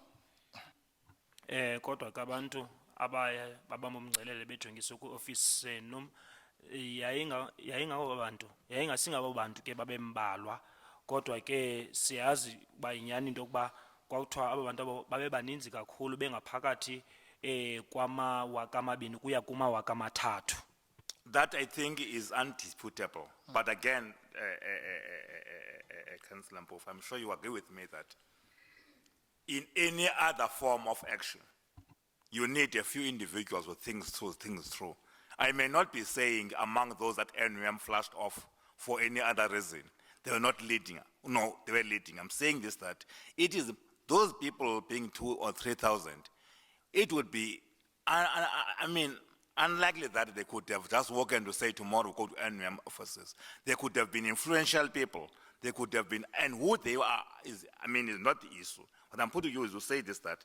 Kodwa kabantu abaya babamomngcelele bejongisa ku office senum yayingabo bantu yayingasingabo bantu ke babembalwa, kodwa ke siyazi ba inyani into kuba kwakuthiwa aba bantu babe baninzi kakhulu bengaphakathi kwamawaka amabini kuya kumawaka amathathu. That I think is undisputable. But again, Councillor Mpofu, I'm sure you agree with me that in any other form of action, you need a few individuals who think through. I may not be saying among those that NUM flashed off for any other reason, they were not leading. No, they were leading. I'm saying this, that it is those people being 2,000 or 3,000, it would be, unlikely that they could have just walked to say tomorrow go to NUM offices. They could have been influential people. They could have been, and who they are is not the issue. What I'm putting you is to say this, that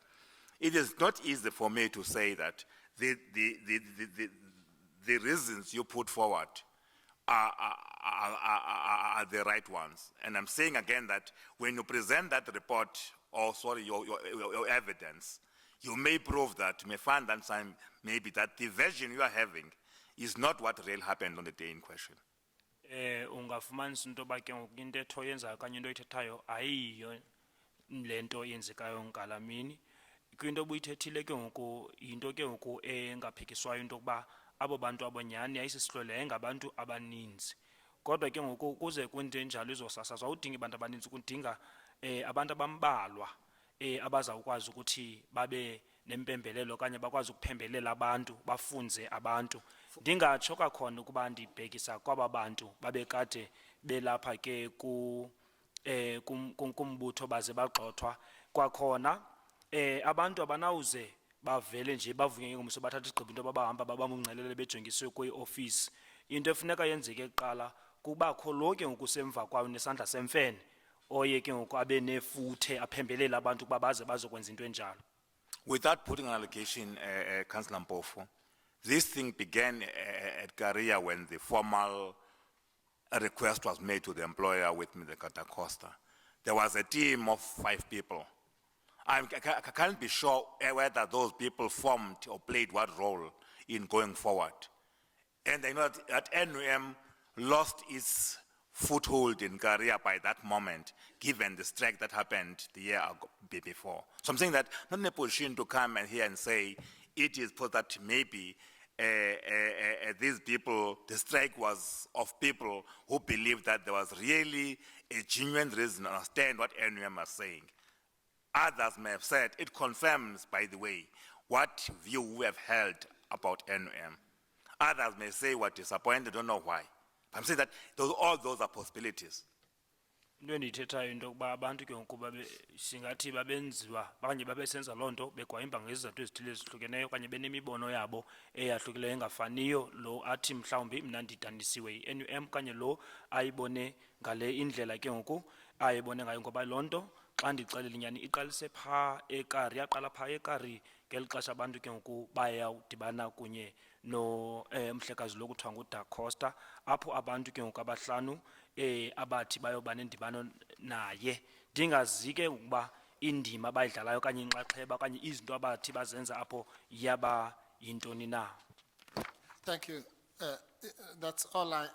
it is not easy for me to say that the reasons you put forward are the right ones. And I'm saying again that when you present that report, or sorry, your evidence, you may prove that, you may find that time maybe that the version you are having is not what really happened on the day in question. Ungafumanisa into ba ke ngoku intetho yenzayo okanye into oyithethayo ayiyo lento yenzekayo ngalamini. Kwinto obuyithethile ke ngoku yinto ke ngoku engaphikiswayo into yokuba abo bantu abonyani yayisisihlole yayingabantu abaninzi. Kodwa ke ngoku kuze kwinto enjalo izosasazwa awudingi abantu abaninzi, kudinga abantu abambalwa abazawukwazi ukuthi babe nempembelelo okanye bakwazi ukuphembelela abantu bafunze abantu. Ndingatsho kakhona ukuba ndibhekisa kwaba bantu babekade belapha ke kumbutho baze bagxothwa kwakhona abantu abanawuze bavele nje bavuke ngomso bathatha isigqibo into babahamba babamungcelele bejongiswe kwi-office. Into efuneka yenzeke kuqala kubakho lo ke ngokusemva kwayo nesandla semfene oye ke ngoku abe nefuthe aphembelela abantu ukuba baze bazokwenza into enjalo. Without putting an allegation, Councillor Mpofu, this thing began at Career when the formal request was made to the employer with Mr. Da Costa. There was a team of 5 people. I can't be sure whether those people formed or played what role in going forward. And I know that NUM lost its foothold in Career by that moment, given the strike that happened the year before. So I'm saying that not in a position to come and here and say it is for that maybe these people, the strike was of people who believed that there was really a genuine reason to understand what NUM was saying. Others may have said, it confirms, by the way, what view we have held about NUM. Others may say we're disappointed, don't know why. I'm saying that all those are possibilities. Into endiyithethayo into yokuba abantu ke ngoku singathi babenziwa okanye babesenza loo nto bekwayimba ngezizathu ezithile ezihlukeneyo okanye benemibono yabo eyahlukileyo engafaniyo lo athi mhlawumbi mna ndidanisiwe yi-NUM okanye lo ayibone ngale indlela ke ngoku ayibone ngayo, ngoba loo nto xa ndixelela inyani iqalise phaa eKari, yaqala phaa eKari ngeli xesha abantu ke ngoku bayawudibana kunye no mhlekazi lo kuthiwa nguDa Costa, apho abantu ke ngoku abahlanu abathi bayoba nendibano naye. Ndingazi ke ukuba indima abayidlalayo okanye inxaxheba okanye izinto abathi bazenza apho yaba yintoni na. Thank you. That's all I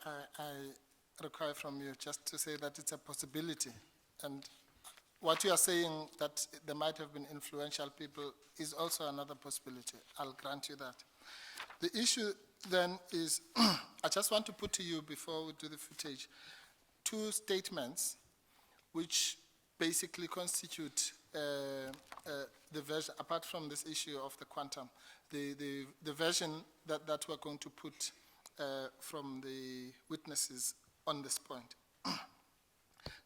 require from you, just to say that it's a possibility. And what you are saying, that there might have been influential people, is also another possibility. I'll grant you that. The issue then is, I just want to put to you, before we do the footage, 2 statements which basically constitute the version, apart from this issue of the quantum, the version that we're going to put from the witnesses on this point.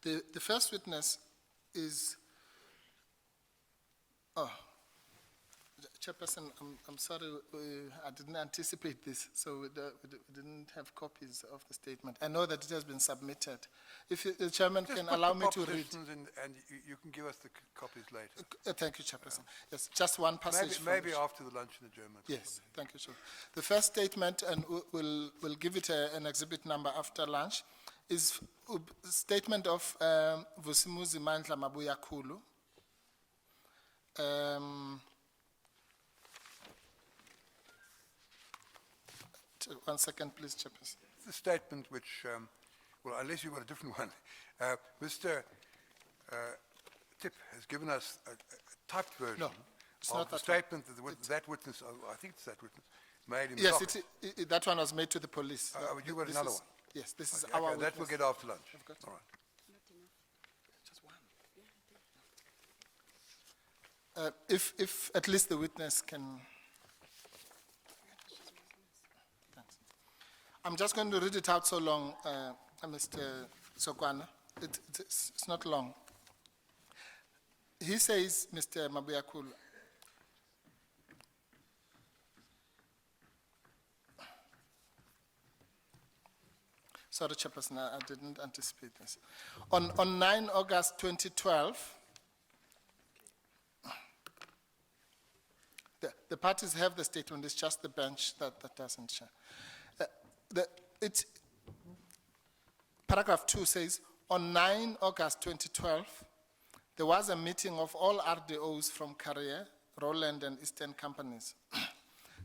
The first witness is, Chairperson, I'm sorry, I didn't anticipate this, so we didn't have copies of the statement. I know that it has been submitted. If the Chairman Just can put allow the me to read. propositions in, and you can give us the copies later. Thank you, Chairperson. Yes, just one passage. Maybe after the lunch in the German. Yes, thank you, Chair. The first statement, and we'll give it an exhibit number after lunch, is a statement of Vusimuzi Mandla Mabuyakulu. 1 second, please, Chairperson. The statement which, well, unless you've got a different one, Mr. Tip has given us a typed version No, it's of not the that one. statement that that witness, I think it's that witness, made in the Yes, docket. that one was made to the police. You got This another is- one? Yes, this is Okay, our okay, that we'll witness. get after lunch. I've got All right. If at least the witness can. Thanks. I'm just going to read it out so long, Mr. Zokwana. It's not long. He says, Mr. Mabuyakulu, sorry, Chairperson, I didn't anticipate this. On 9 August 2012, the parties have the statement, it's just the bench that doesn't share. Paragraph 2 says, on 9 August 2012, there was a meeting of all RDOs from Carrier, Roland, and Eastern companies.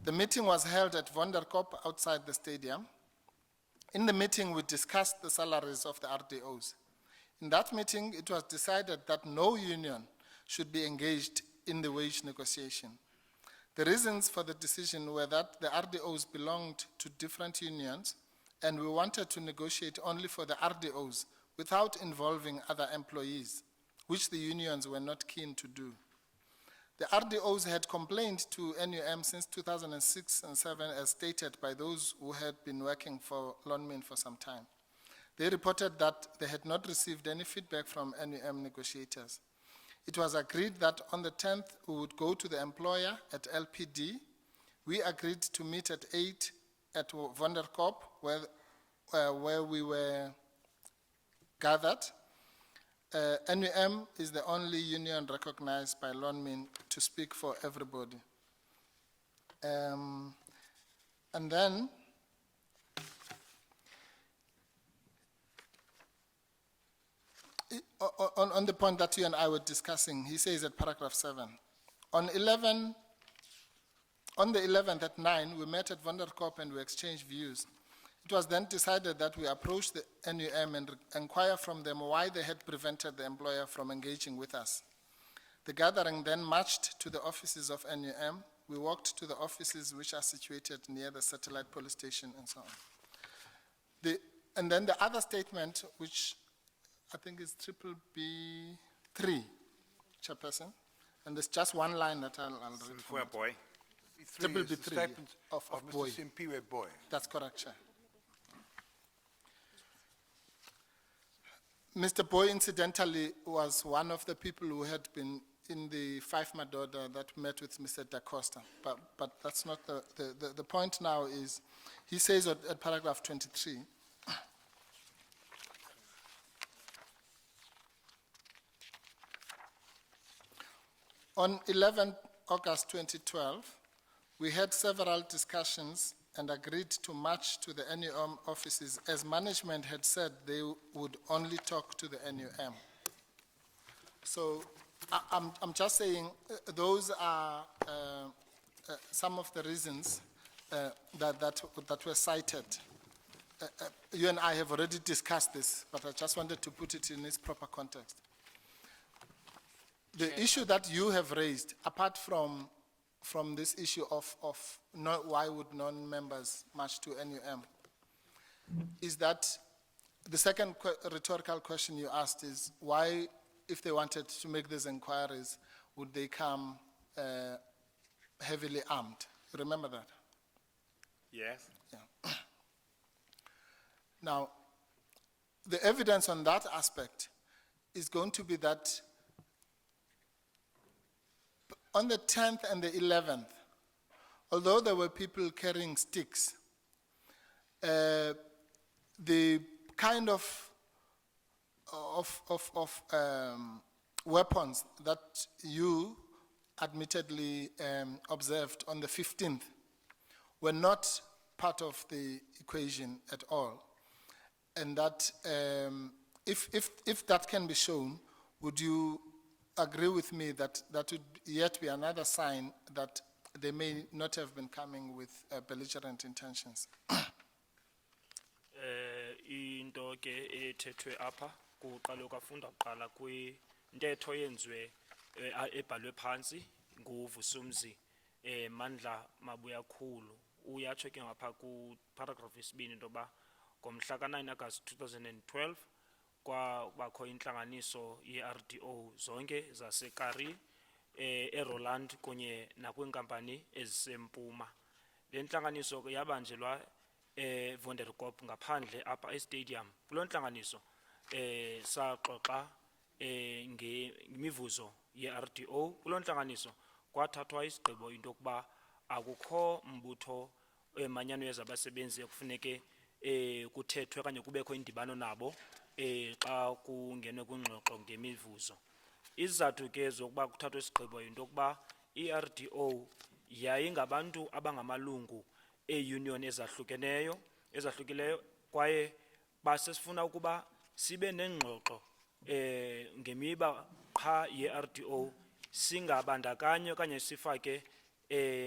The meeting was held at Vonderkop outside the stadium. In the meeting, we discussed the salaries of the RDOs. In that meeting, it was decided that no union should be engaged in the wage negotiation. The reasons for the decision were that the RDOs belonged to different unions, and we wanted to negotiate only for the RDOs without involving other employees, which the unions were not keen to do. The RDOs had complained to NUM since 2006 and 7, as stated by those who had been working for Lonmin for some time. They reported that they had not received any feedback from NUM negotiators. It was agreed that on the 10th, we would go to the employer at LPD. We agreed to meet at 8 at Vonderkop, where we were gathered. NUM is the only union recognized by Lonmin to speak for everybody. And then, on the point that you and I were discussing, he says at paragraph 7, on the 11th at 9, we met at Vonderkop and we exchanged views. It was then decided that we approach the NUM and inquire from them why they had prevented the employer from engaging with us. The gathering then marched to the offices of NUM. We walked to the offices which are situated near the satellite police station and so on. And then the other statement, which I think is BBB3, Chairperson, and there's just one line that I'll read. For a boy. BBB3, The statement of of Boy. Mr. Simpiwe Boy. That's correct, Chair. Mr. Boy, incidentally, was one of the people who had been in the 5 Madoda that met with Mr. Da Costa. But that's not the point now is, he says at paragraph 23, on 11 August 2012, we had several discussions and agreed to march to the NUM offices, as management had said they would only talk to the NUM. So I'm just saying those are some of the reasons that were cited. You and I have already discussed this, but I just wanted to put it in its proper context. The issue that you have raised, apart from this issue of why would non-members march to NUM, is that the second rhetorical question you asked is why, if they wanted to make these inquiries, would they come heavily armed? You remember that? Yes. Yeah. Now, the evidence on that aspect is going to be that on the 10th and the 11th, although there were people carrying sticks, the kind of weapons that you admittedly observed on the 15th were not part of the equation at all. And that if that can be shown, would you agree with me that that would yet be another sign that they may not have been coming with belligerent intentions? Into ke ethethwe apha kuqala kwafunda kuqala kwintetho yenziwe ebhalwe phansi nguVusumzi Mandla Mabuyakhulu. Uyatsho ke ngapha ku paragraph yesibini into ba ngomhla ka-9 August 2012 kwabakho intlanganiso ye-RDO zonke zaseKari eRoland kunye nakwinkampani ezisempuma. Le ntlanganiso yabanjelwa Vonderkop ngaphandle apha estadium. Kuloo ntlanganiso saxoxa ngemivuzo ye-RDO. Kuloo ntlanganiso kwathathwa isigqibo into yokuba akukho mbutho emanyano yezabasebenzi ekufuneke kuthethwe okanye kubekho indibano nabo xa kungenwe kwingxoxo ngemivuzo. Izizathu ke zokuba kuthathwe isigqibo yinto yokuba i-RDO yayingabantu abangamalungu e-union ezahlukileyo kwaye basesifuna ukuba sibe nengxoxo ngemiba qha ye-RDO, singabandakanye okanye sifake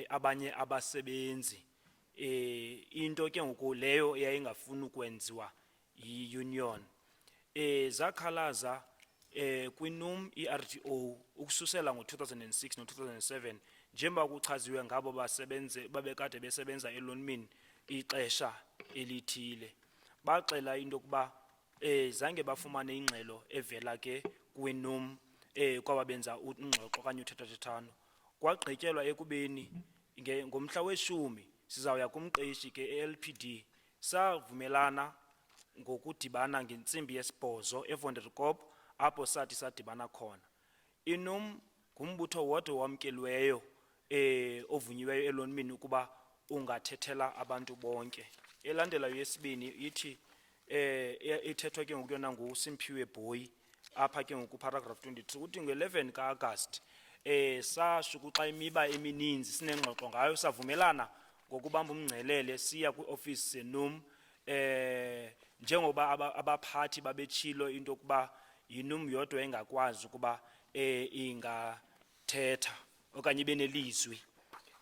abanye abasebenzi. Into ke ngoku leyo yayingafuni ukwenziwa yi-union. Zakhalaza kwinum iRTO ukususela ngo2006 no2007 njengoba kuchaziwe ngabo babekade besebenza elonmin ixesha elithile baxela into kuba zange bafumane ingxelo evela ke kwinum kwababenza ungxoxo kanye uthethathethano kwagqityelwa ekubeni ngomhla we-10 sizawuya kumqeshi ke eLPD savumelana ngokudibana ngentsimbi yesibhozo eVonderkop apho sathi sadibana khona inum ngumbutho wodwa wamkelweyo ovunyiweyo elonmini ukuba ungathethela abantu bonke elandela yesibini ithi ithethwa ke ngokuyona nguSimphiwe Boy apha ke ngokuparagraph 22 uthi nge11 kaAugust sashuku xa imiba emininzi sinengxoxo ngayo savumelana ngokubamba umngcelele siya kwioffice senum njengoba abaphathi babetshilo into kuba yinum yodwa engakwazi ukuba ingathetha okanye benelizwi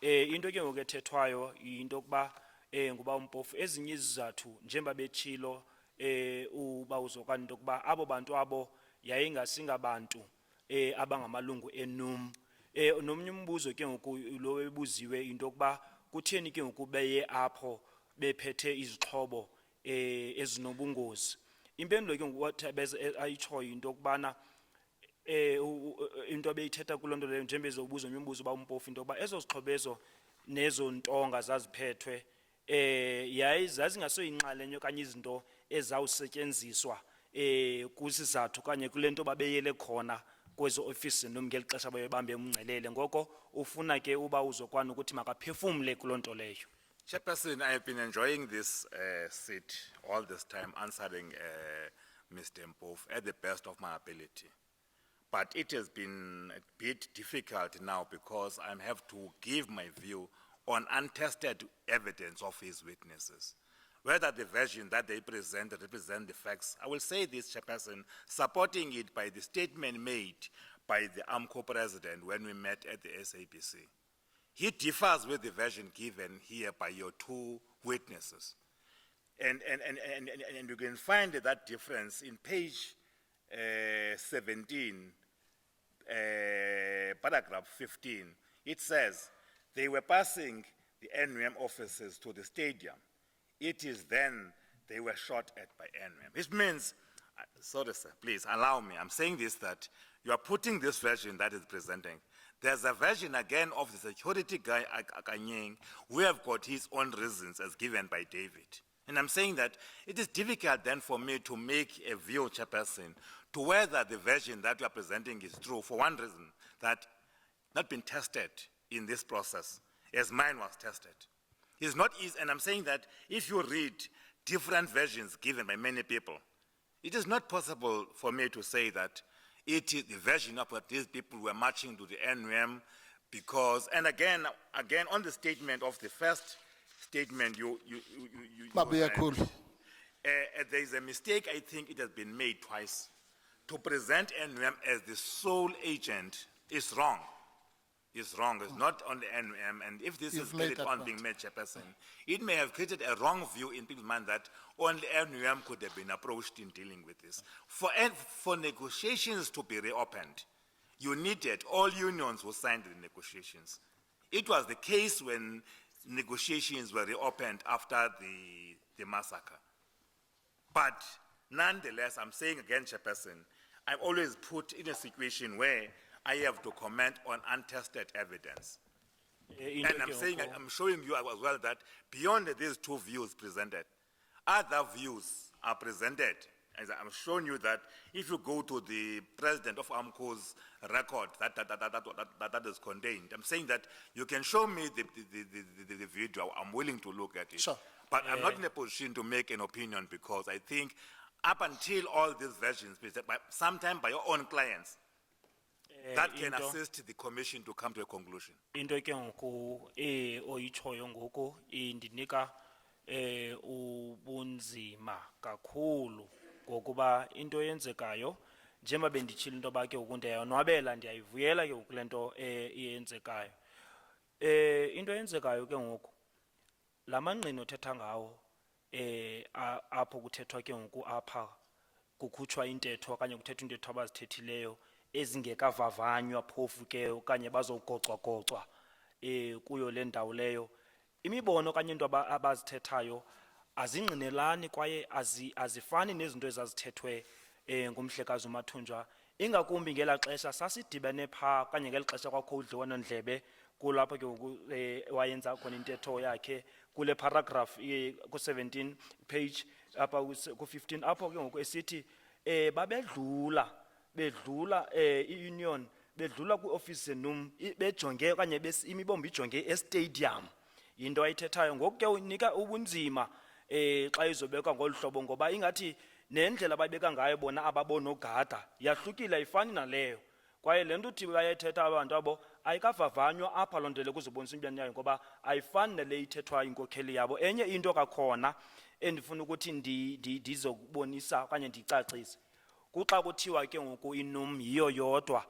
into ke ngokethethwayo into kuba nguba Mpofu ezinye izizathu njengoba betshilo uba uzokwana into kuba abo bantu abo yayingasingabantu abangamalungu enum nomnye umbuzo ke ngoku lo ebuziwe into kuba kutheni ke ngoku beye apho bephethe izixhobo ezinobungozi impendulo ke ngoku ayitshoyo into kubana into beyithetha kulonto leyo njengoba ezobuza umbuzo ba Mpofu into kuba ezo zixhobezo nezo ntonga zaziphethwe yayi zazingasoyinxalenye okanye izinto ezawusetyenziswa kusizathu kanye kulento babeyele khona kwezo office nomngeli xesha bayebambe umngcelele ngoko ufuna ke uba uzokwana ukuthi makaphefumle kulonto leyo. Chairperson, I have been enjoying this seat all this time answering Mr. Mpofu at the best of my ability. But it has been a bit difficult now because I have to give my view on untested evidence of his witnesses. Whether the version that they present represent the facts, I will say this, Chairperson, supporting it by the statement made by the AMCO president when we met at the SABC. He differs with the version given here by your two witnesses. And you can find that difference in page 17, paragraph 15. It says, they were passing the NUM offices to the stadium. It is then they were shot at by NUM. It means, sorry sir, please allow me, I'm saying this that you are putting this version that is presenting. There's a version again of the security guy, Akanyeng, who have got his own reasons as given by David. And I'm saying that it is difficult then for me to make a view, Chairperson, to whether the version that you are presenting is true for one reason, that not been tested in this process, as mine was tested. It's not easy, and I'm saying that if you read different versions given by many people, it is not possible for me to say that it is the version of what these people were marching to the NUM because, and again, on the statement of the first statement you there is a mistake, I think it has been made twice. To present NUM as the sole agent is wrong. It's wrong, it's not on the NUM, and if this is carried on being made, Chairperson, it may have created a wrong view in people's mind that only NUM could have been approached in dealing with this. For negotiations to be reopened, you needed all unions who signed the negotiations. It was the case when negotiations were reopened after the massacre. But nonetheless, I'm saying again, Chairperson, I'm always put in a situation where I have to comment on untested evidence. And I'm saying, I'm showing you as well that beyond these two views presented, other views are presented. As I'm showing you that if you go to the president of AMCO's record that is contained, I'm saying that you can show me the video, I'm willing to look at it. Sure. But I'm not in a position to make an opinion because I think up until all these versions, sometimes by your own clients, that can assist the commission to come to a conclusion. Into ke ngoku oyitshoyo ngoku indinika ubunzima kakhulu ngokuba into yenzekayo njengoba benditshilo into ba ke ukundiyonwabela ndiyayivuyela ke kulento iyenzekayo into yenzekayo ke ngoku lamangqino othetha ngawo apho kuthethwa ke ngoku apha kukhutshwa intetho okanye kuthethwa intetho abazithethileyo ezingekavavanywa phofu ke okanye bazogocwa-gocwa kuyo le ndawo leyo. Imibono okanye into abazithethayo azingqinelani kwaye azifani nezinto ezazithethwe ngumhlekazi uMathunjwa. Ingakumbi ngelaa xesha sasidibene phaa okanye ngeli xesha kwakho udliwano-ndlebe kulapho ke ngoku wayenza khona intetho yakhe kule paragraph ku-17 page apha ku-15 apho ke ngoku esithi bedlula i-union bedlula kwi-office zenum bejonge okanye imibombo ijonge estadium yinto ayithethayo. Ngoku ke unika ubunzima xa izobekwa ngolu hlobo ngoba ingathi nendlela abayibeka ngayo bona ababonogada yahlukile ayifani naleyo kwaye le nto uthi bayayithetha abantu abo ayikavavanywa apha loo nto le kuzobonisa inyani yayo ngoba ayifani nale ithethwa inkokheli yabo. Enye into kakhona endifuna ukuthi ndizokubonisa okanye ndicacise kuxa kuthiwa ke ngoku inum yiyo yodwa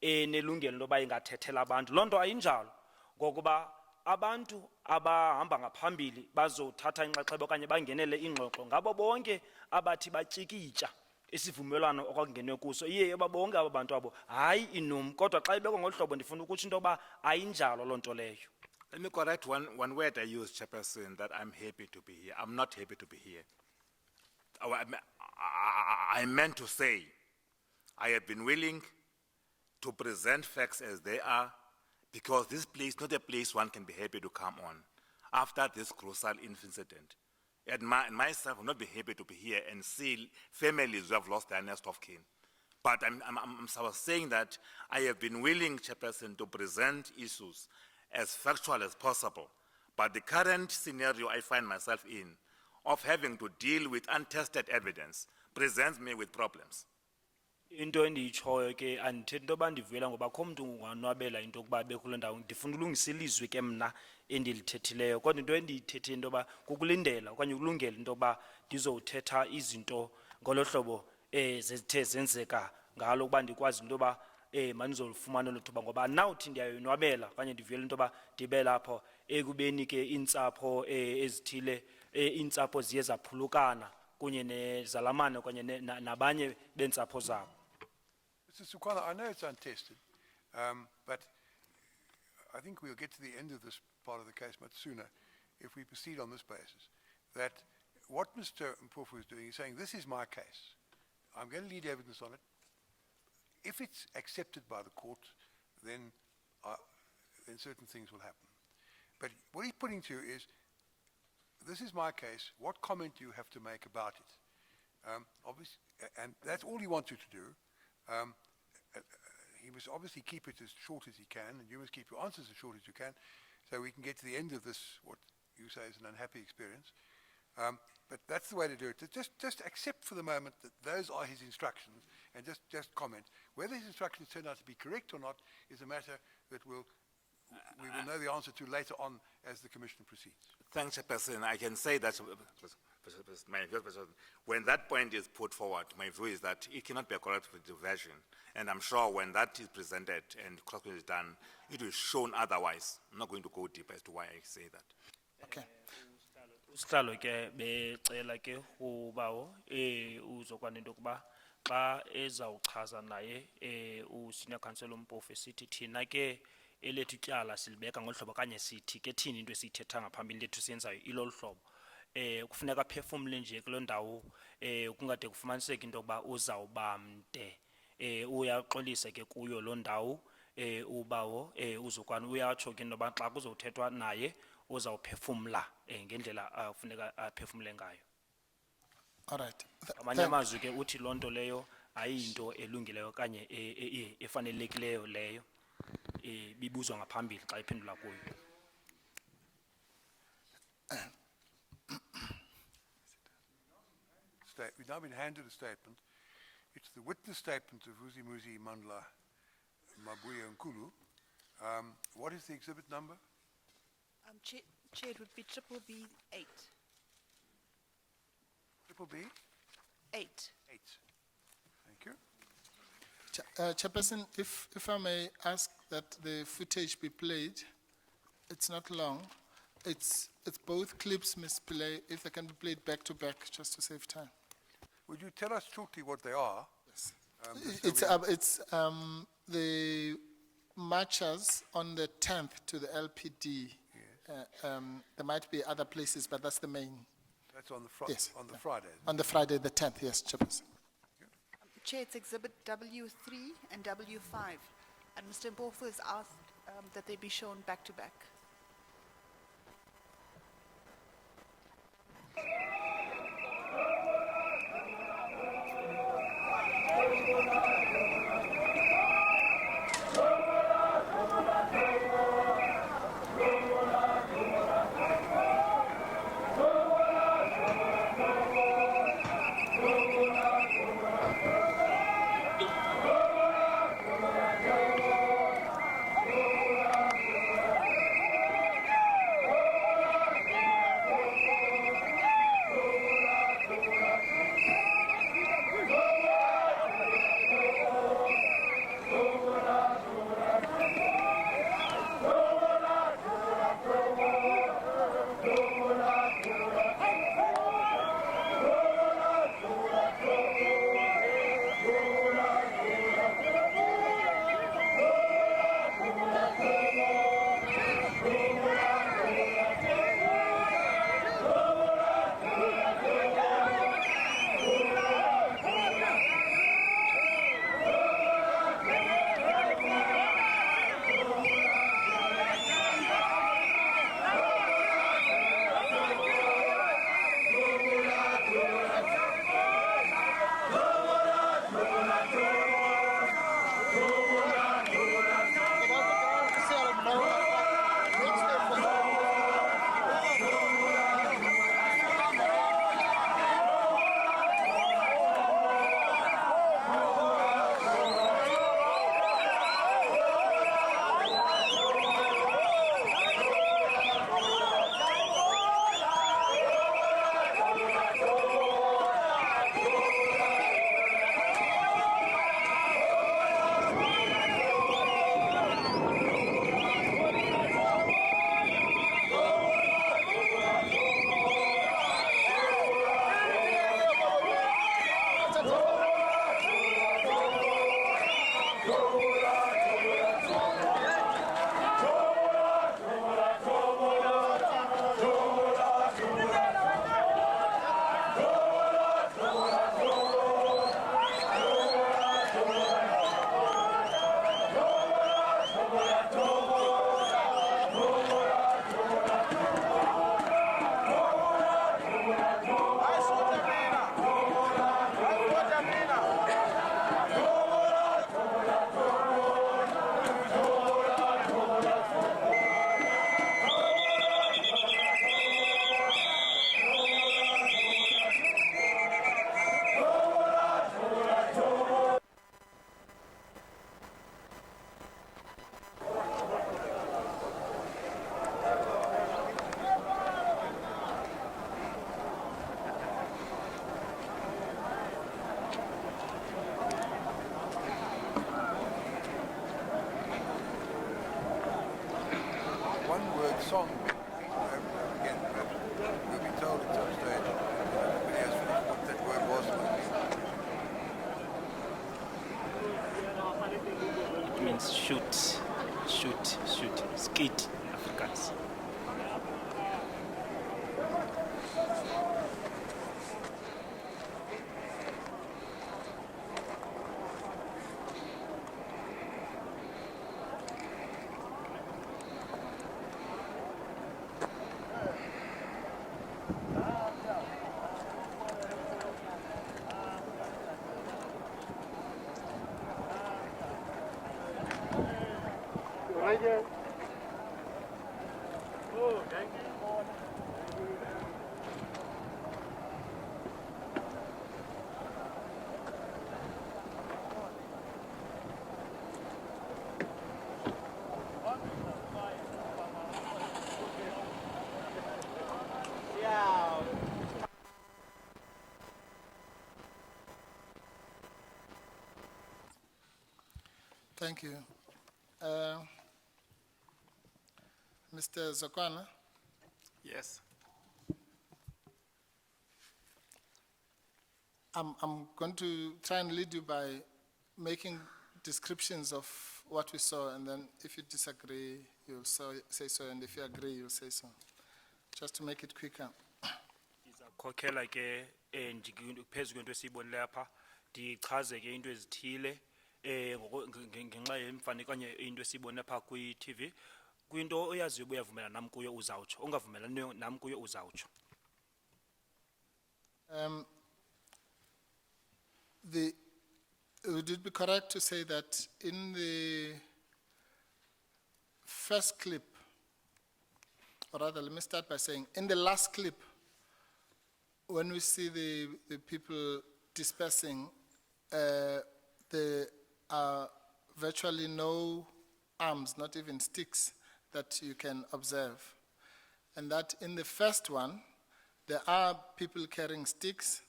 enelungelo loba ingathethela abantu. Loo nto ayinjalo ngokuba abantu abahamba ngaphambili bazothatha inxaxheba okanye bangenele ingxoxo ngabo bonke abathi batyikitya isivumelwano okwakungenwe kuso iye bonke aba bantu abo hayi inum. Kodwa xa ibekwa ngolu hlobo ndifuna ukutsho into yoba ayinjalo loo nto leyo. Let me correct one word I used, Chairperson, that I'm happy to be here. I'm not happy to be here. I meant to say I have been willing to present facts as they are because this place is not a place one can be happy to come on after this crucial incident. And myself will not be happy to be here and see families who have lost their next of kin. But I was saying that I have been willing, Chairperson, to present issues as factual as possible. But the current scenario I find myself in of having to deal with untested evidence presents me with problems. Into endiyitshoyo ke andithethi into yoba ndivuyela ngoba kho mntu unganwabela into yokuba bekule ndawo ndifuna ulungisa ilizwi ke mna endilithethileyo kodwa into endiyithethe into yoba kukulindela okanye ukulungela into yokuba ndizowuthetha izinto ngolo hlobo zithe zenzeka ngalo ukuba ndikwazi into yoba mandizolufumana elo thuba ngoba nawuthi ndiyayonwabela okanye ndivuyela into yoba ndibe lapho ekubeni ke iintsapho ezithile iintsapho ziye zaphulukana kunye nezalamane okanye nabanye beentsapho zabo. Mr. Zokwana, I know it's untested, but I think we'll get to the end of this part of the case much sooner if we proceed on this basis. That what Mr. Mpofu is doing is saying, this is my case. I'm going to lead evidence on it. If it's accepted by the court, then certain things will happen. But what he's putting to you is, this is my case, what comment do you have to make about it? Obviously, and that's all he wants you to do. He must obviously keep it as short as he can, and you must keep your answers as short as you can, so we can get to the end of this, what you say is an unhappy experience. But that's the way to do it. Just accept for the moment that those are his instructions, and just comment. Whether his instructions turn out to be correct or not is a matter that we will know the answer to later on as the Commission proceeds. Thanks, Chairperson. I can say that when that point is put forward, my view is that it cannot be a correct version. And I'm sure when that is presented and cross-question is done, it will shown otherwise. I'm not going to go deep as to why I say that. Okay. Usihlalo ke becela ke ubawo uzokwana into yokuba xa ezawuchaza naye usenior counsel uMpofu sithi thina ke elethu tyala silibeka ngolu hlobo kanye sithi ke thini into esiyithetha ngaphambili lethu siyenzayo ilolu hlobo kufuneka aphefumle nje kuloo ndawo kungade kufumaniseke into yokuba uzawuba mde uyaxolisa ke kuyo loo ndawo ubawo uzokwana uyatsho ke into yoba xa kuzothethwa naye uzawuphefumla ngendlela funeka aphefumle ngayo. All right. Amanye amazwi ke uthi loo nto leyo ayinto elungileyo okanye efanelekileyo leyo bibuzwa ngaphambili xa iphendula kuyo. We've now been handed a statement. It's the witness statement of Vuzimuzi Mandla Mabuya Nkulu. What is the exhibit number? Chair, it would be triple B 8. Triple B? 8. 8. Thank you. Chairperson, if I may ask that the footage be played, it's not long. It's both clips must play, if they can be played back to back, just to save time. Would you tell us shortly what they are? It's the marchers on the 10th to the LPD. There might be other places, but that's the main. That's on the Yes. on the Friday. isn't On the Friday, the 10th, yes, Chairperson. Chair, it's exhibit W3 and W5. And Mr. Mpofu has asked that they be shown back to back. One-word song, again, perhaps we'll be told at some stage, everybody has finished what that word was. It means shoot, shoot, shoot, skit, Afrikaans. Thank you. Mr. Zokwana, Yes. I'm going to try and lead you by making descriptions of what we saw, and then if you disagree, you'll say so, and if you agree, you'll say so. Just to make it quicker. Izakhokhela ke phezu kwento esiyibonile lapha ndichaze ke into ezithile ngenxa yemfaneko okanye into esiyibone pha kwi-TV kwinto oyaziyo uyavumela nam kuyo uzawutsho ongavumelani nam kuyo uzawutsho. Would it be correct to say that in the first clip, or rather, let me start by saying, in the last clip, when we see the people dispersing, there are virtually no arms, not even sticks, that you can observe. And that in the first one, there are people carrying sticks,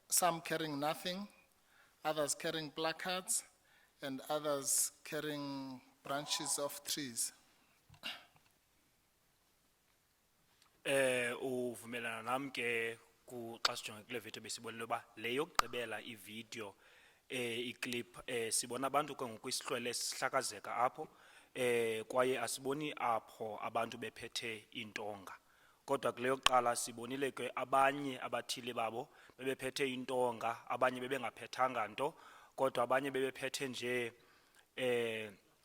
some carrying nothing, others carrying placards, and others carrying branches of trees. Uvumelana nam ke ku xa sijonge kule video besibonile uba le yokugqibela ivideo iclip sibona abantu ke ngokwisihlwele sihlakazeka apho kwaye asiboni apho abantu bephethe intonga kodwa kule yokuqala sibonile ke abanye abathile babo bebephethe intonga abanye bebengaphethanga nto kodwa abanye bebephethe nje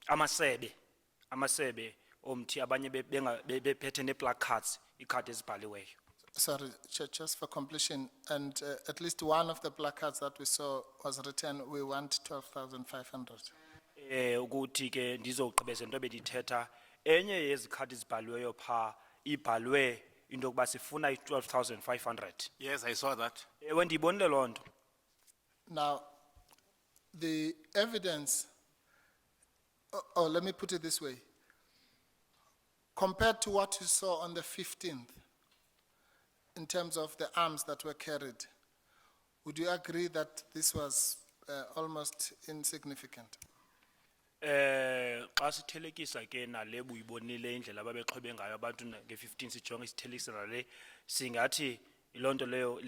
amasebe omthi abanye bephethe neplacards ikhadi ezibhaliweyo. Sorry, just for completion, and at least one of the placards that we saw was written, "We want 12,500. Ukuthi ke ndizogqibeza into bedithetha enye yezikhadi ezibhaliweyo pha ibhalwe into yokuba sifuna i-12,500. Yes, I saw that. Ewe ndiyibonile loo nto. Now, the evidence, or let me put it this way, compared to what you saw on the 15th, in terms of the arms that were carried, would you agree that this was almost insignificant? Xa sithelekisa ke nale buyibonile indlela ababexhobe ngayo abantu nge-15 sijonge sithelekisa nale singathi loo nto leyo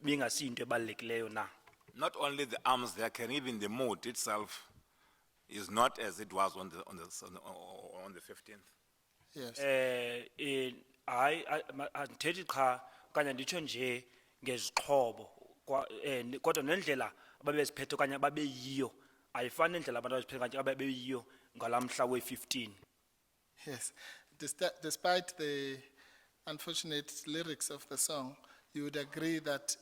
bingasiyinto ebalulekileyo na. Not only the arms they are carrying, even the mood itself is not as it was on the 15th. Yes. Hayi andithethi cha okanye nditsho nje ngezixhobo kodwa nendlela ababeziphethe okanye ababeyiyo ayifani nendlela abantu abaziphethe kanye ababeyiyo ngalamhla we-15. Yes. Despite the unfortunate lyrics of the song, you would agree that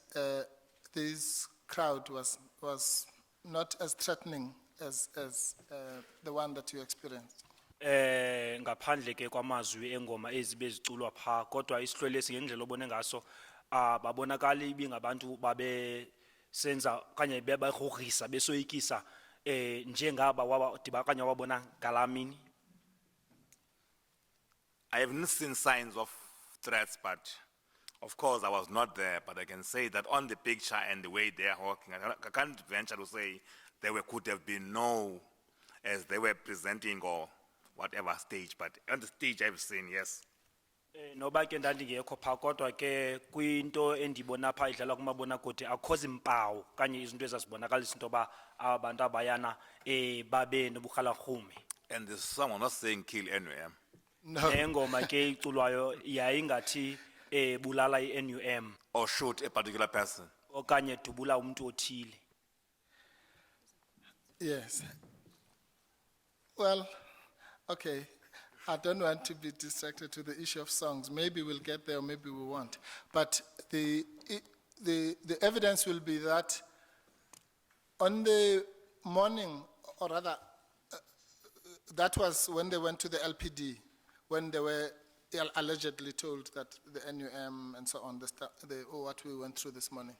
this crowd was not as threatening as the one that you experienced. Ngaphandle ke kwamazwi engoma ezibeziculwa pha kodwa isihlwelesi ngendlela obone ngaso babonakala ibingabantu babe senza kanye bebagrogisa besoyikisa njengaba wabadibakanya wabona ngalamini. I haven't seen signs of threats, but of course I was not there, but I can say that on the picture and the way they are walking, I can't venture to say there could have been no, as they were presenting or whatever stage, but on the stage I've seen, yes. Noba ke ndandingekho pha kodwa ke kwinto endibona pha idlala kumabonakude akho zimpawu kanye izinto ezazibonakala into ba abantu abayana babe nobuhalarhume. And the song was not saying kill NUM. No. Engoma ke iculwayo yayingathi bulala i-NUM Or shoot a particular person. okanye dubula umuntu othile. Yes. Well, okay. I don't want to be distracted to the issue of songs. Maybe we'll get there, or maybe we won't. But the evidence will be that on the morning, or rather, that was when they went to the LPD, when they were allegedly told that the NUM and so on, what we went through this morning.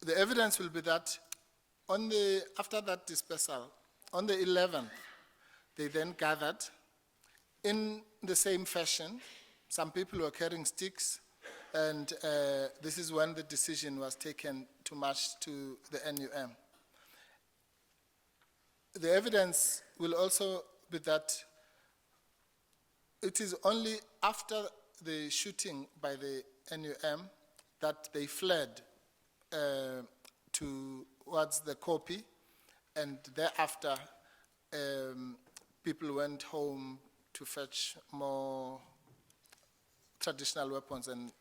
The evidence will be that after that dispersal, on the 11th, they then gathered in the same fashion. Some people were carrying sticks, and this is when the decision was taken to march to the NUM. The evidence will also be that it is only after the shooting by the NUM that they fled towards the Kopi, and thereafter people went home to fetch more traditional weapons and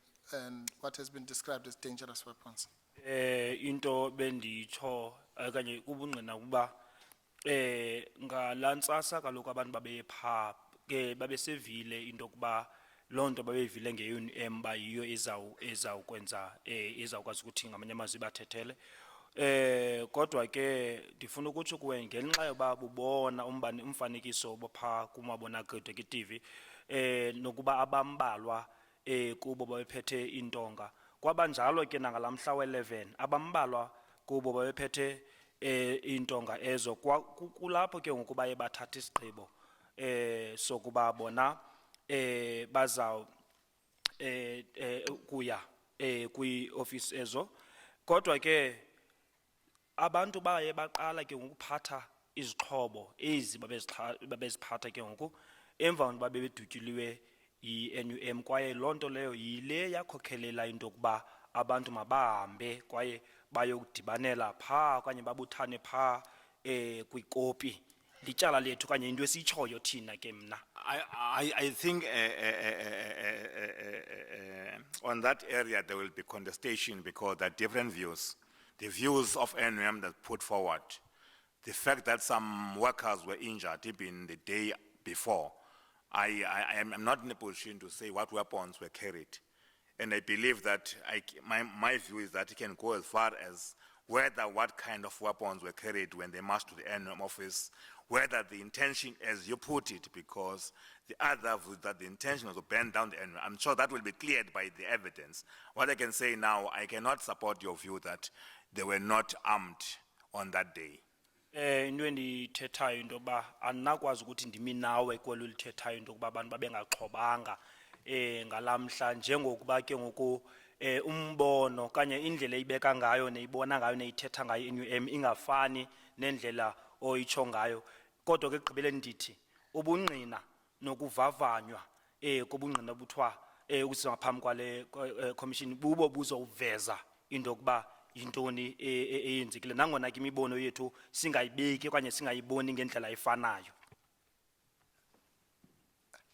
what has been described as dangerous weapons. Into bendicho kanye kubungqina kuba ngalantsasa kaloku abantu babepha ke babesevile into kuba lonto babevile ngeUNM ba yiyo ezawukwenza ezawukwazi ukuthi ngamanye amazwi bathethele kodwa ke ndifuna ukuthi kuwe ngenxa yoba bubona umfanekiso bopha kumabonakude ke TV nokuba abambalwa kubo babephethe intonga kwabanjalo ke nangalamhla we11 abambalwa kubo babephethe intonga ezo kulapho ke ngokuba yebathatha isigqibo sokuba bona bazaw kuya kwi-office ezo kodwa ke abantu baye baqala ke ngokuphatha izixhobo ezi babeziphatha ke ngoku emva kokuba bebedutyuliwe yi-NUM kwaye lonto leyo yile yakhokhelela into kuba abantu mabahambe kwaye bayokudibanela pha okanye babuthane pha kwikopi lityala lethu kanye into esitshoyo thina ke mna. I think on that area there will be contestation because there are different views. The views of NUM that put forward, the fact that some workers were injured even the day before, I am not in a position to say what weapons were carried. And I believe that my view is that it can go as far as whether what kind of weapons were carried when they marched to the NUM office, whether the intention, as you put it, because the other was that the intention was to burn down the NUM. I'm sure that will be cleared by the evidence. What I can say now, I cannot support your view that they were not armed on that day. Into endithethayo into yokuba andinakwazi ukuthi ndimi nawe kwelo lithethayo into yokuba abantu babengaxhobanga ngalamhla njengokuba ke ngoku umbono kanye indlela ibeka ngayo neyibona ngayo neyithetha ngayo iNUM ingafani nendlela oyitsho ngayo kodwa ke gqibeleni ndithi ubungqina nokuvavanywa kubungqina buthiwa ukusizwa ngaphambi kwale commission bubo buzowuveza into yokuba yintoni eyenzekile nangona ke imibono yethu singayibeki okanye singayiboni ngendlela efanayo.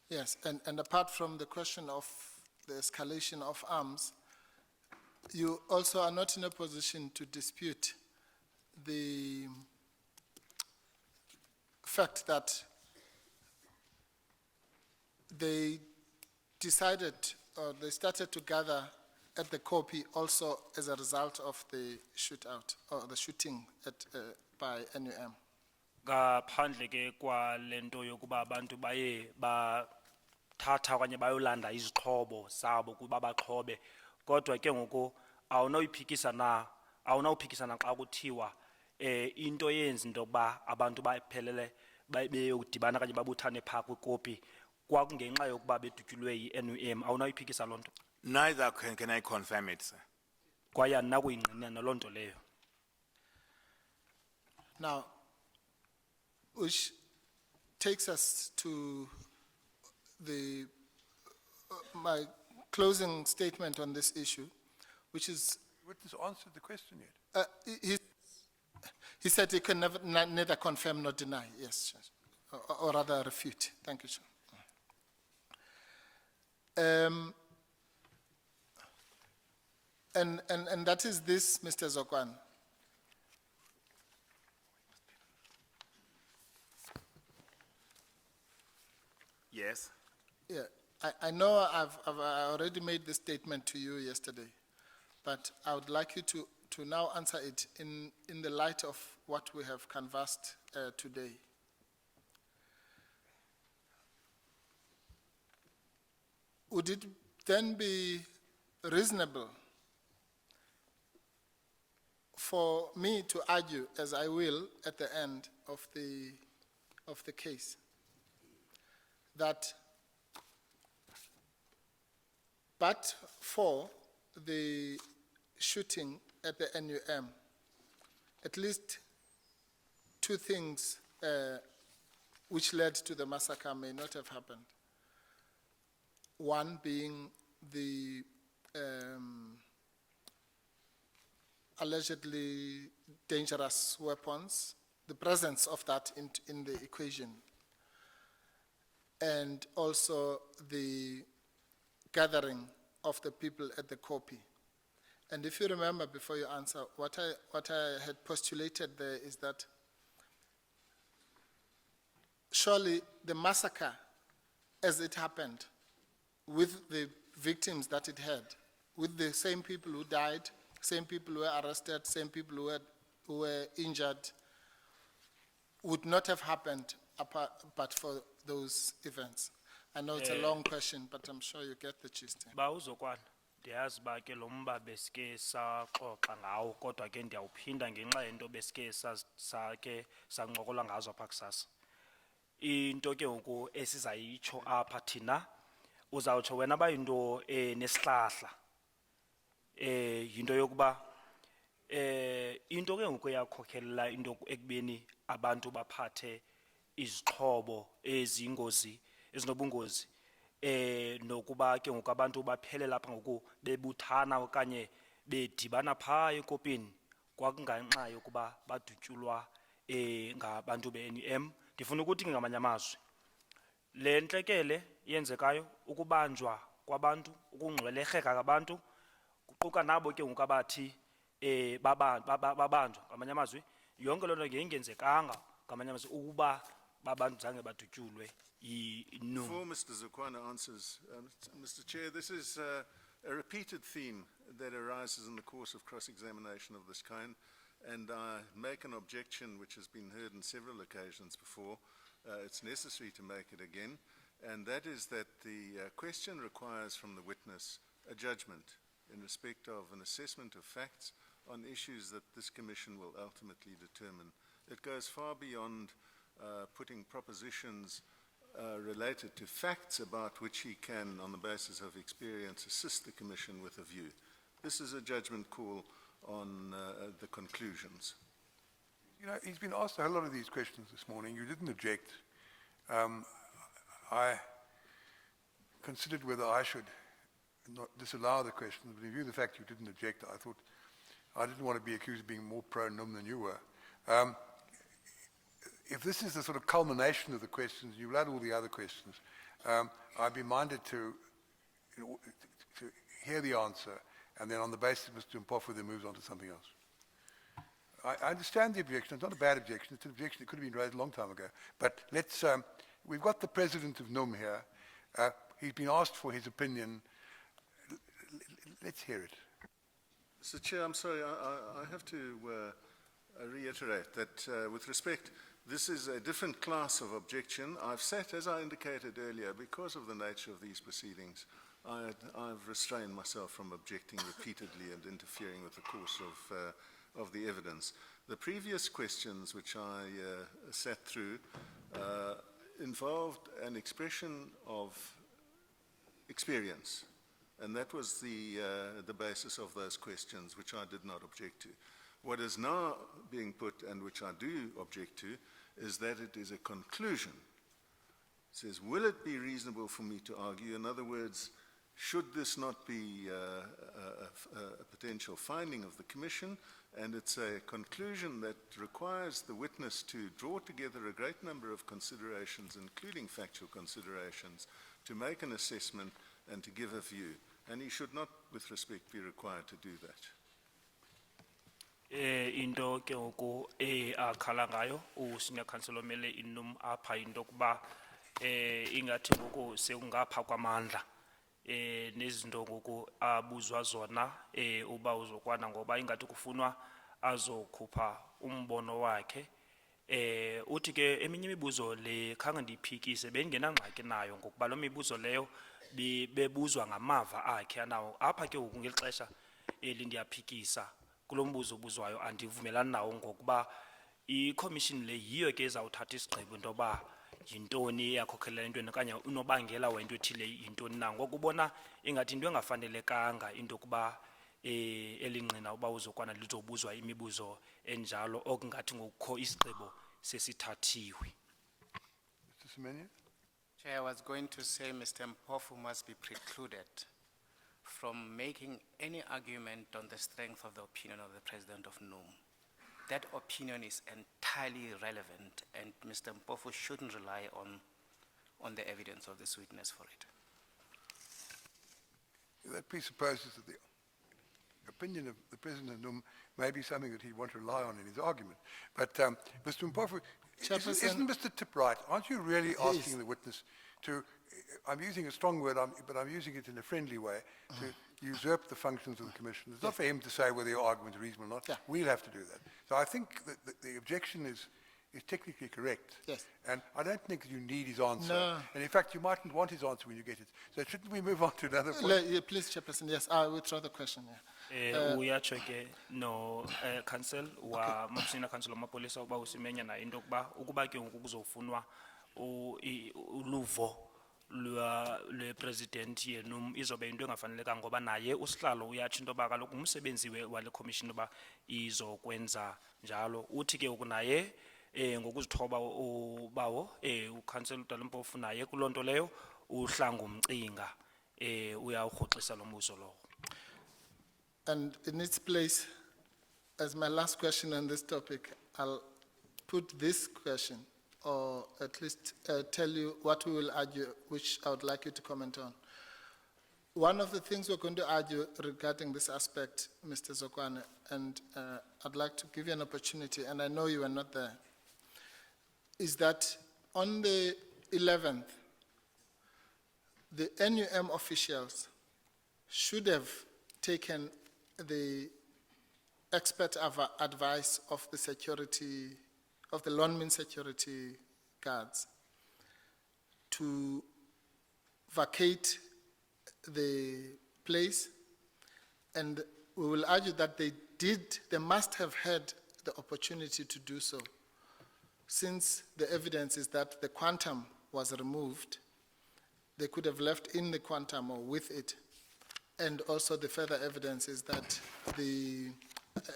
Yes, and apart from the question of the escalation of arms, you also are not in a position to dispute the fact that they decided or they started to gather at the Kopi also as a result of the shootout or the shooting by NUM. Ngaphandle ke kwalento yokuba abantu baye bathatha okanye bayolanda izixhobo zabo kuba baxhobe kodwa ke ngoku awunoyiphikisa na xa kuthiwa into yenza into yokuba abantu baphelele beyokudibana kanye babuthane pha kwikopi kwakungenxa yokuba bedutyulwe yi-NUM awunoyiphikisa loo nto. Neither can I confirm it, sir. Kwaye andinakuyingqina naloo nto leyo. Now, which takes us to my closing statement on this issue, which is Witness answered the question yet. he said he can neither confirm nor deny. Yes, or rather refute. Thank you, sir. And that is this, Mr. Zokwana. Yes. Yeah, I know I already made this statement to you yesterday, but I would like you to now answer it in the light of what we have canvassed today. Would it then be reasonable for me to argue, as I will at the end of the case, that but for the shooting at the NUM, at least two things which led to the massacre may not have happened. One being the allegedly dangerous weapons, the presence of that in the equation, and also the gathering of the people at the copy. And if you remember, before you answer, what I had postulated there is that surely the massacre, as it happened, with the victims that it had, with the same people who died, same people who were arrested, same people who were injured, would not have happened but for those events. I know it's a long question, but I'm sure you get the gist. Ba uzokwana, ndiyazi ba ke lo mba besike saxoxa ngawo kodwa ke ndiyawuphinda ngenxa yento besike sake sancokola ngazo apha kusasa. Into ke ngoku esizayitsho apha thina uzawutsho wena bayinto nesihlahla yinto yokuba into ke ngoku yakhokelela into ekubeni abantu baphathe izixhobo ezingozi ezinobungozi nokuba ke ngoku abantu baphele lapha ngoku bebuthana okanye bedibana phaa ekopini kwakunganxa yokuba badutyulwa ngabantu be-NUM. Ndifuna ukuthi ke ngamanye amazwi le ntlekele yenzekayo, ukubanjwa kwabantu, ukungcwelerheka kwabantu, kuquka nabo ke ngoku abathi babanjwa ngamanye amazwi, yonke loo nto ngeyingenzekanga ngamanye amazwi ukuba babantu zange badutyulwe yi-NUM. Before Mr. Zokwana answers, Mr. Chair, this is a repeated theme that arises in the course of cross-examination of this kind, and I make an objection which has been heard on several occasions before. It's necessary to make it again, and that is that the question requires from the witness a judgment in respect of an assessment of facts on issues that this commission will ultimately determine. It goes far beyond putting propositions related to facts about which he can, on the basis of experience, assist the commission with a view. This is a judgment call on the conclusions. You know, he's been asked a whole lot of these questions this morning. You didn't object. I considered whether I should not disallow the questions, but in view of the fact you didn't object, I thought I didn't want to be accused of being more pro-NUM than you were. If this is the sort of culmination of the questions, you've had all the other questions, I'd be minded to hear the answer, and then on the basis of Mr. Mpofu, then moves on to something else. I understand the objection. It's not a bad objection. It's an objection that could have been raised a long time ago. But let's, we've got the president of NUM here. He's been asked for his opinion. Let's hear it. Mr. Chair, I'm sorry, I have to reiterate that with respect, this is a different class of objection. I've sat, as I indicated earlier, because of the nature of these proceedings, I've restrained myself from objecting repeatedly and interfering with the course of the evidence. The previous questions which I sat through involved an expression of experience, and that was the basis of those questions, which I did not object to. What is now being put, and which I do object to, is that it is a conclusion. It says, will it be reasonable for me to argue? In other words, should this not be a potential finding of the Commission? And it's a conclusion that requires the witness to draw together a great number of considerations, including factual considerations, to make an assessment and to give a view. And he should not, with respect, be required to do that. Into ke ngoku akhala ngayo usenior councillor omele iNUM apha into kuba ingathi ngoku sekungapha kwamandla nezinto ngoku abuzwa zona uba uzokwana ngoba ingathi kufunwa azokhupha umbono wakhe uthi ke eminye imibuzo le khange ndiphikise bengenangxaki nayo ngokuba lo mibuzo leyo bebuzwa ngamava akhe anawo apha ke ngoku ngelixesha lindiyaphikisa kulo mbuzo obuzwayo andivumelani nawo ngokuba i-commission le yiyo ke ezawuthatha isigqibo into yoba yintoni eyakhokelela entweni okanye unobangela wento ethile yintoni na ngokubona ingathi into engafanelekanga into yokuba elingqina uba uzokwana lizobuzwa imibuzo enjalo okungathi ngokukho isigqibo sesithathiwe. Mr. Semenya? Chair, I was going to say Mr. Mpofu must be precluded from making any argument on the strength of the opinion of the President of NUM. That opinion is entirely irrelevant, and Mr. Mpofu shouldn't rely on the evidence of this witness for it. That presupposes that the opinion of the President of NUM may be something that he'd want to rely on in his argument. But Mr. Mpofu, isn't Mr. Tip right? Aren't you really asking the witness to, I'm using a strong word, but I'm using it in a friendly way, to usurp the functions of the Commission? It's not for him to say whether your argument is reasonable or not. Yeah. We'll have to do that. So I think that the objection is technically correct. Yes. And I don't think you need his answer. No. And in fact, you mightn't want his answer when you get it. So shouldn't we move on to another point? Please, Chairperson, yes, I withdraw the question, yeah. Uyatsho ke no council wa mabusina council wamapolisa uba usimenya na into kuba ukuba ke ngoku kuzofunwa uluvo le president yenu izobe into engafanelekanga ngoba naye usihlalo uyatsho into yoba kaloku umsebenzi wale commission uba izokwenza njalo uthi ke ngoku naye ngokuzithoba ubawo uCouncillor Dali Mpofu naye kuloo nto leyo uhlanga umcinga uyawurhoxisa lo mbuzo lowo. And in its place, as my last question on this topic, I'll put this question, or at least tell you what we will argue, which I would like you to comment on. One of the things we're going to argue regarding this aspect, Mr. Zokwana, and I'd like to give you an opportunity, and I know you are not there, is that on the 11th, the NUM officials should have taken the expert advice of the security, of the Lonmin security guards to vacate the place, and we will argue that they must have had the opportunity to do so, since the evidence is that the quantum was removed. They could have left in the quantum or with it. And also the further evidence is that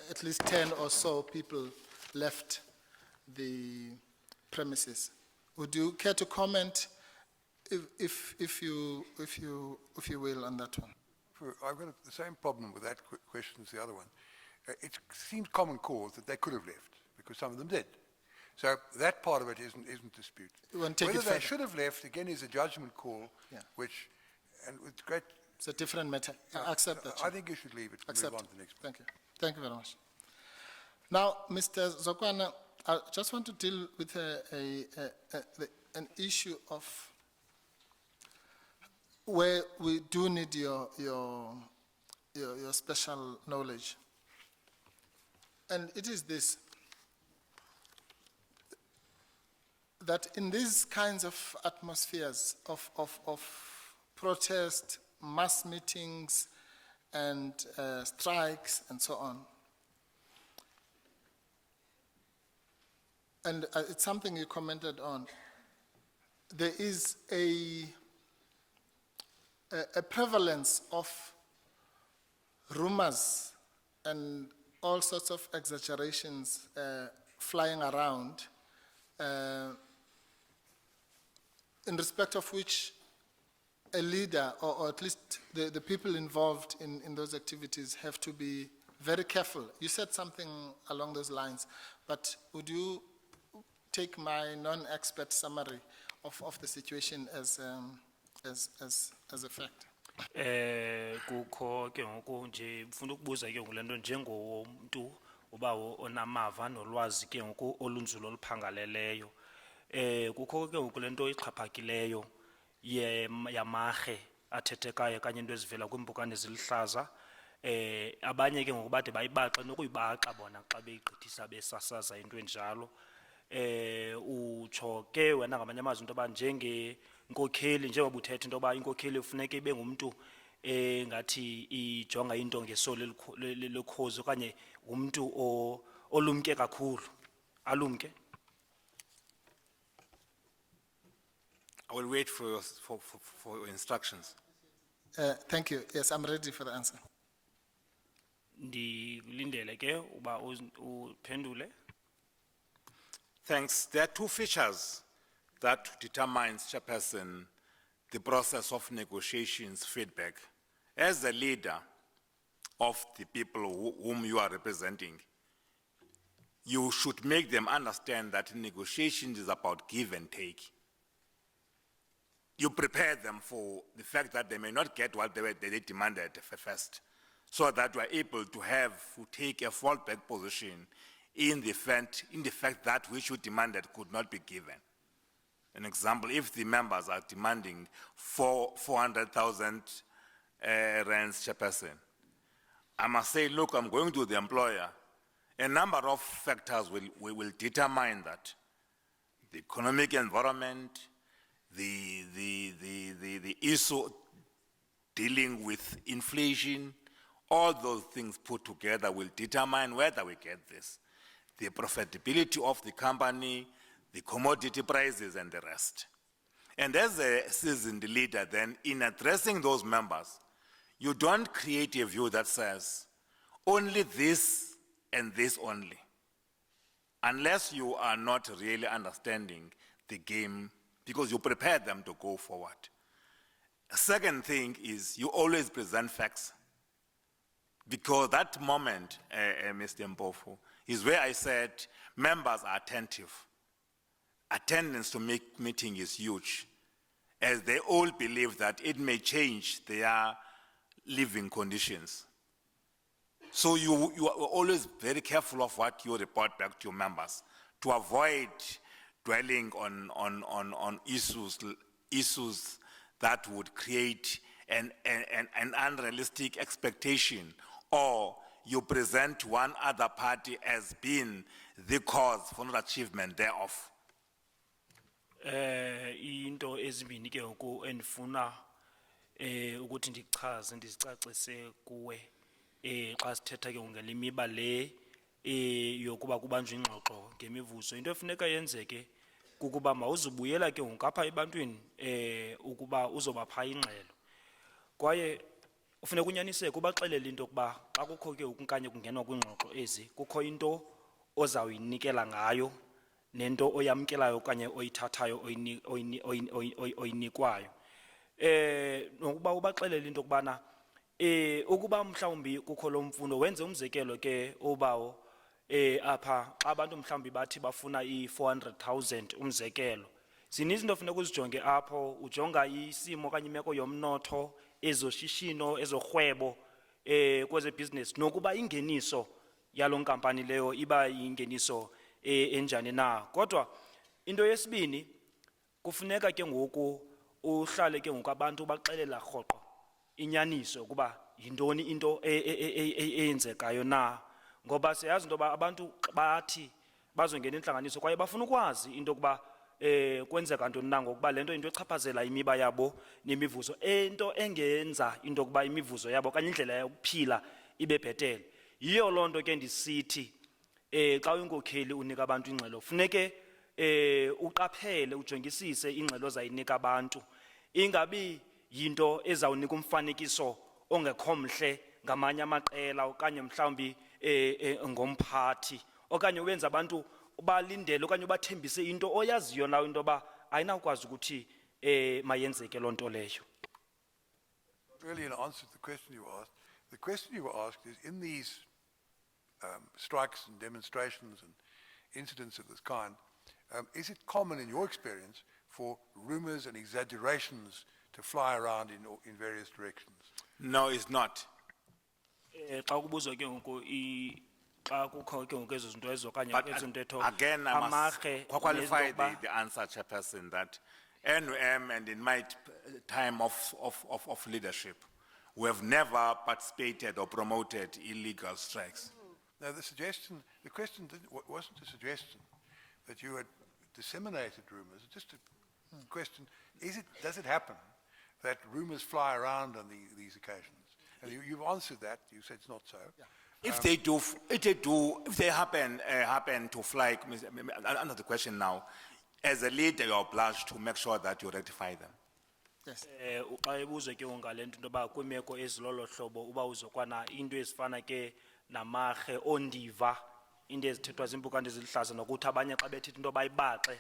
at least 10 or so people left the premises. Would you care to comment, if you will, on that one? I've got the same problem with that question as the other one. It seems common cause that they could have left, because some of them did. So that part of it isn't disputed. Whether they should have left, again, is a judgment call, which, and with great... It's a different matter. I accept that. I think you should leave it and move on to the next one. Thank you. Thank you very much. Now, Mr. Zokwana, I just want to deal with an issue of where we do need your special knowledge. And it is this, that in these kinds of atmospheres of protest, mass meetings, and strikes, and so on, and it's something you commented on, there is a prevalence of rumors and all sorts of exaggerations flying around, in respect of which a leader, or at least the people involved in those activities, have to be very careful. You said something along those lines, but would you take my non-expert summary of the situation as a fact? Kukho ke ngoku nje ufuna ukubuza ke ngolento njengomuntu ubawo onamava nolwazi ke ngoku olunzulu oluphangaleleyo. Kukho ke ngoku lento ixhaphakileyo yamahe athethekayo kanye into ezivela kwimpukane ezilihlaza. Abanye ke ngoku bade bayibaxa nokuyibaxa bona xa beyigqithisa besasaza into enjalo. Utsho ke wena ngamanye amazwi into yoba njengenkokheli, njengoba uthetha into yoba inkokheli kufuneka ibe ngumntu ngathi ijonga into ngeso lekhozi okanye umntu olumke kakhulu. Alumke? I will wait for your instructions. Thank you. Yes, I'm ready for the answer. Ndilindele ke uba uphendule. Thanks. There are two features that determines, Chairperson, the process of negotiations feedback As a leader of the people whom you are representing, you should make them understand that negotiations is about give and take. You prepare them for the fact that they may not get what they demanded first, so that you are able to take a fallback position in the fact that which you demanded could not be given. An example, if the members are demanding 400,000 rands chairperson, I must say, look, I'm going to the employer. A number of factors will determine that. The economic environment, the issue dealing with inflation, all those things put together will determine whether we get this. The profitability of the company, the commodity prices, and the rest. And as a seasoned leader, then, in addressing those members, you don't create a view that says, only this and this only, unless you are not really understanding the game, because you prepare them to go forward. A second thing is you always present facts, because that moment, Mr. Mpofu, is where I said members are attentive. Attendance to meeting is huge, as they all believe that it may change their living conditions. So you are always very careful of what you report back to your members, to avoid dwelling on issues that would create an unrealistic expectation, or you present one other party as being the cause for not achievement thereof. Into ezibini ke ngoku endifuna ukuthi ndichaze ndizicacise kuwe xa sithetha ke ngelimiba le yokuba kubanjwe ingxoxo ngemivuzo. Into efuneka yenzeke kukuba mawuzubuyela ke ngoku apha ebantwini ukuba uzobapha ingxelo, kwaye ufuneka unyaniseke ubaxelele into yokuba xa kukho ke ukunkanye kungenwa kwingxoxo ezi kukho into ozawuyinikela ngayo nento oyamkelayo okanye oyithathayo oyinikwayo. Nokuba ubaxelele into yokubana ukuba mhlawumbi kukho lo mfundo wenze umzekelo ke obawo apha abantu mhlawumbi bathi bafuna i-400,000 umzekelo. Zininzi into funeka uzijonge apho, ujonga isimo okanye imeko yomnotho, ezoshishino, ezorhwebo, kweze business, nokuba ingeniso yalo nkampani leyo iba ingeniso enjani na. Kodwa into yesibini kufuneka ke ngoku uhlale ke ngoku abantu baxelela rhoqo inyaniso ukuba yintoni into eyenzekayo na, ngoba siyazi into yoba abantu bathi bazongena intlanganiso kwaye bafuna ukwazi into yokuba kwenzeka ntoni na, ngokuba le nto into echaphazela imiba yabo nemivuzo, into engenza into yokuba imivuzo yabo okanye indlela yokuphila ibe bhetele. Yiyo loo nto ke ndisithi xa uyinkokheli unika abantu ingxelo funeke uqaphele ujongisise ingxelo zayinika abantu, ingabi yinto ezawunika umfanekiso ongekho mhle ngamanye amaqela okanye mhlawumbi ngomphathi, okanye ubenza abantu balindele okanye ubathembise into oyaziyo nawe into yoba ayinawukwazi ukuthi mayenzeke loo nto leyo. Really, in answer to the question you asked, the question you were asked is, in these strikes and demonstrations and incidents of this kind, is it common in your experience for rumors and exaggerations to fly around in various directions? No, it's not. Xa kubuzwa ke ngoku xa kukho ke ngoku ezo zinto ezo okanye But ezo ntetho again, I must amarhe qualify nezinto yokuba- the answer, Chairperson, that NUM and in my time of leadership, we have never participated or promoted illegal strikes. Now, the question wasn't a suggestion that you had disseminated rumors. It's just a question, does it happen that rumors fly around on these occasions? And you've answered that, you said it's not so. Yeah. If they happen to fly, under the question now, as a leader, you're obliged to make sure that you rectify them. Yes. Xa ebuzwe ke ngale nto yoba kwimeko ezilolo hlobo uba uzokwana into ezifana ke namarhe ondiva, into ezithethwa ziimpukane ezilihlaza, nokuthi abanye xa bethetha into bayibaxe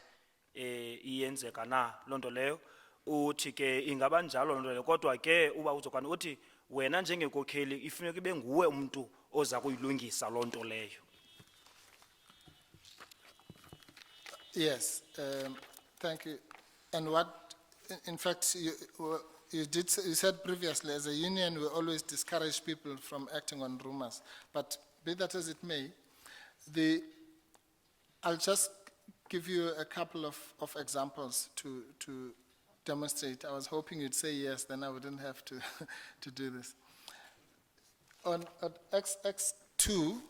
iyenzeka na loo nto leyo, uthi ke ingaba njalo loo nto leyo, kodwa ke uba uzokwana uthi wena njengenkokheli ifuneka ibe nguwe umuntu oza kuyilungisa loo nto leyo. Yes, thank you. And what, in fact, you said previously, as a union, we always discourage people from acting on rumors. But be that as it may, I'll just give you a couple of examples to demonstrate. I was hoping you'd say yes, then I wouldn't have to, to do this. At XX2,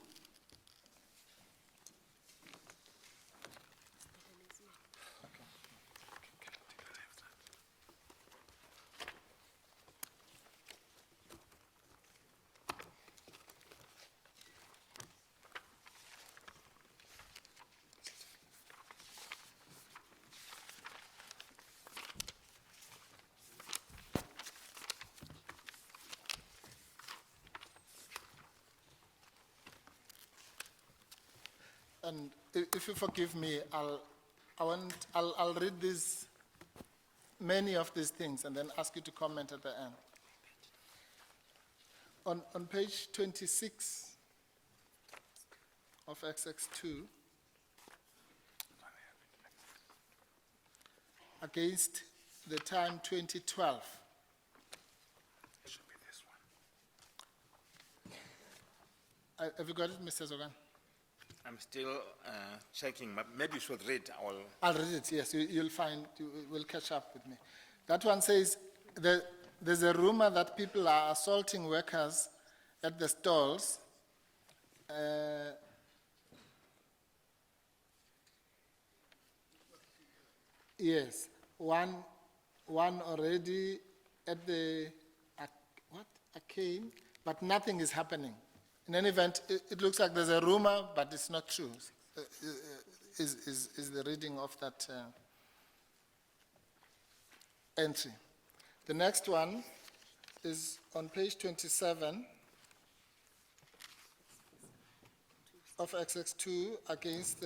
and if you forgive me, I'll read many of these things and then ask you to comment at the end. On page 26 of XX2, against the time 2012. It should be this one. Have you got it, Mr. Zogan? I'm still checking, but maybe you should read all. I'll read it, yes, you'll find, you will catch up with me. That one says, there's a rumor that people are assaulting workers at the stalls. Yes, one already at the, arcane, but nothing is happening. In any event, it looks like there's a rumor, but it's not true, is the reading of that entry. The next one is on page 27 of XX2 against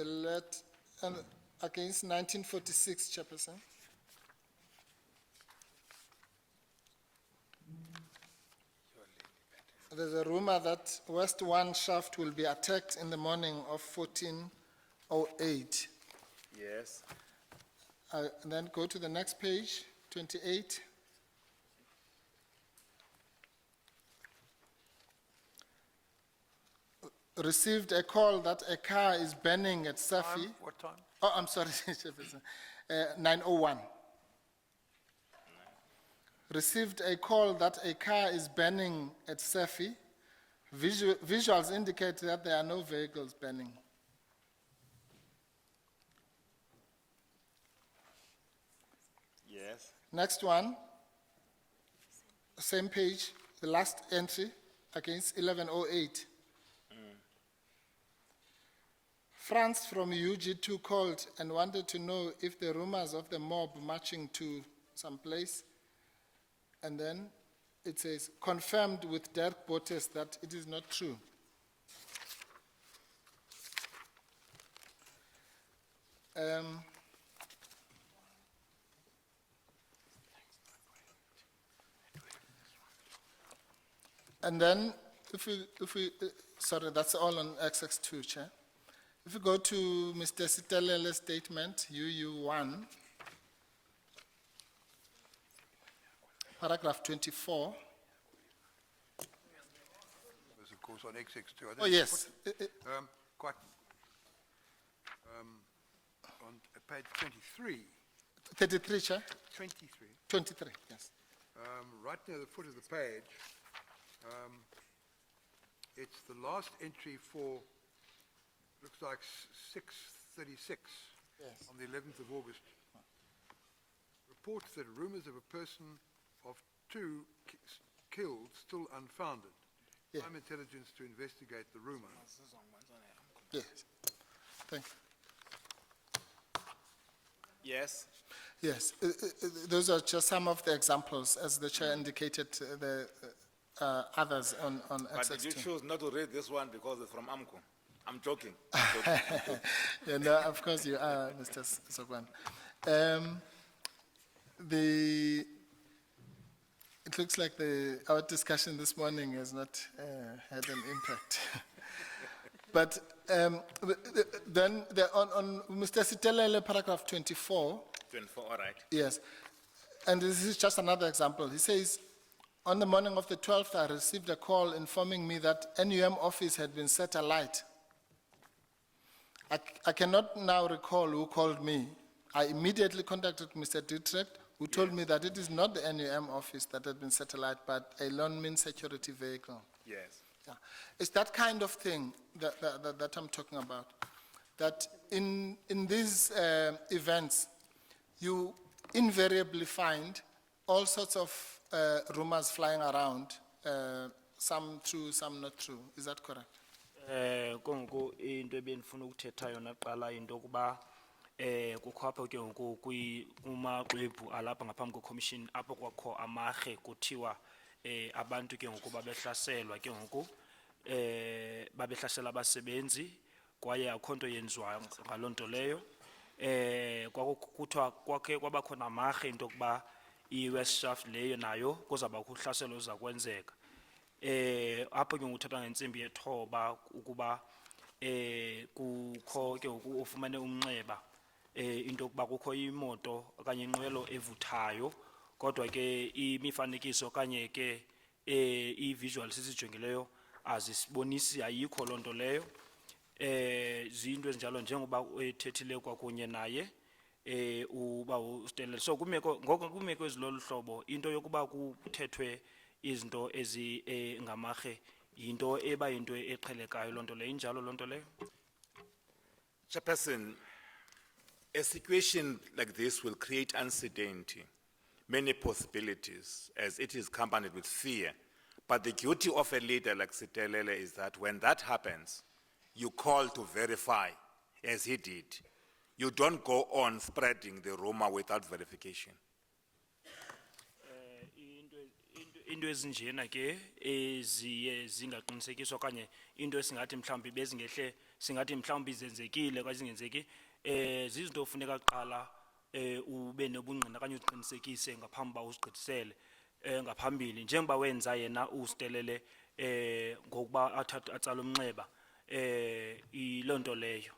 against 1946, Chairperson. There's a rumor that West 1 shaft will be attacked in the morning of 1408. Yes. And then go to the next page, 28. Received a call that a car is burning at Safi. What time? Oh, I'm sorry, Chairperson. 9:01. Received a call that a car is burning at Safi. Visuals indicate that there are no vehicles burning. Yes. Next one, same page, the last entry against 1108. France from UG2 called and wanted to know if the rumors of the mob marching to some place, and then it says, confirmed with Dirk Botes that it is not true. And then, sorry, that's all on XX2, Chair. If you go to Mr. Sitelele's statement, UU1, paragraph 24. There's of course on XX2. Oh, yes. Quite, on page 23. 33, Chair? 23. 23, yes. Right near the foot of the page, it's the last entry for, looks like 636 Yes. on the 11th of August. Reports that rumors of a person of 2 killed still unfounded. Yeah. Crime intelligence to investigate the rumor. Yes. Thank you. Yes. Yes, those are just some of the examples, as the Chair indicated, the others on But did you XX2. choose not to read this one because it's from AMCO? I'm joking. Yeah, no, of course you are, Mr. Zokwana. It looks like our discussion this morning has not had an impact. But then on Mr. Sitelele, paragraph 24, 24, all right. yes, and this is just another example. He says, on the morning of the 12th, I received a call informing me that NUM office had been set alight. I cannot now recall who called me. I immediately contacted Mr. Dietrich, who told me that it is not the NUM office that had been set alight, but a loan security vehicle. Yes. Yeah. It's that kind of thing that I'm talking about. That in these events, you invariably find all sorts of rumors flying around, some true, some not true. Is that correct? Kongo into ebendifuna ukuthetha yona kuqala into yokuba kukho apho ke ngoku kumaxwebhu alapha ngaphambi kwe-commission apho kwakho amarhe kuthiwa abantu ke ngoku babehlaselwa ke ngoku babehlasela abasebenzi kwaye akho nto yenziwayo ngaloo nto leyo kuthiwa kwakhe kwabakho namarhe into yokuba i-West Shaft leyo nayo kuzawuba kuhlaselo luza kwenzeka apho ke nguthetha ngentsimbi yethoba ukuba kukho ke ngoku ufumane umnxeba into yokuba kukho imoto okanye inqwelo evuthayo kodwa ke imifanekiso okanye ke i-visual sisijongileyo azisibonisi ayikho loo nto leyo zinto ezinjalo njengoba ethethile kwakunye naye uba ustelele so ngoko kumeko ezilolu hlobo into yokuba kuthethwe izinto ngamarhe yinto eba yinto eqhelekayo loo nto leyo injalo loo nto leyo. Chairperson, a situation like this will create uncertainty, many possibilities, as it is accompanied with fear. But the duty of a leader like Sitelele is that when that happens, you call to verify, as he did. You don't go on spreading the rumor without verification. Into ezinjena ke eziye zingaqinisekiswa okanye into esingathi mhlawumbi bezingehle singathi mhlawumbi zenzekile kwaye zingenzeki zizinto ofuneka kuqala ube nobungqina okanye uziqinisekise ngaphambi ba uzigqithisele ngaphambili njengoba wenza yena ustelele ngokuba atsala umnxeba iloo nto leyo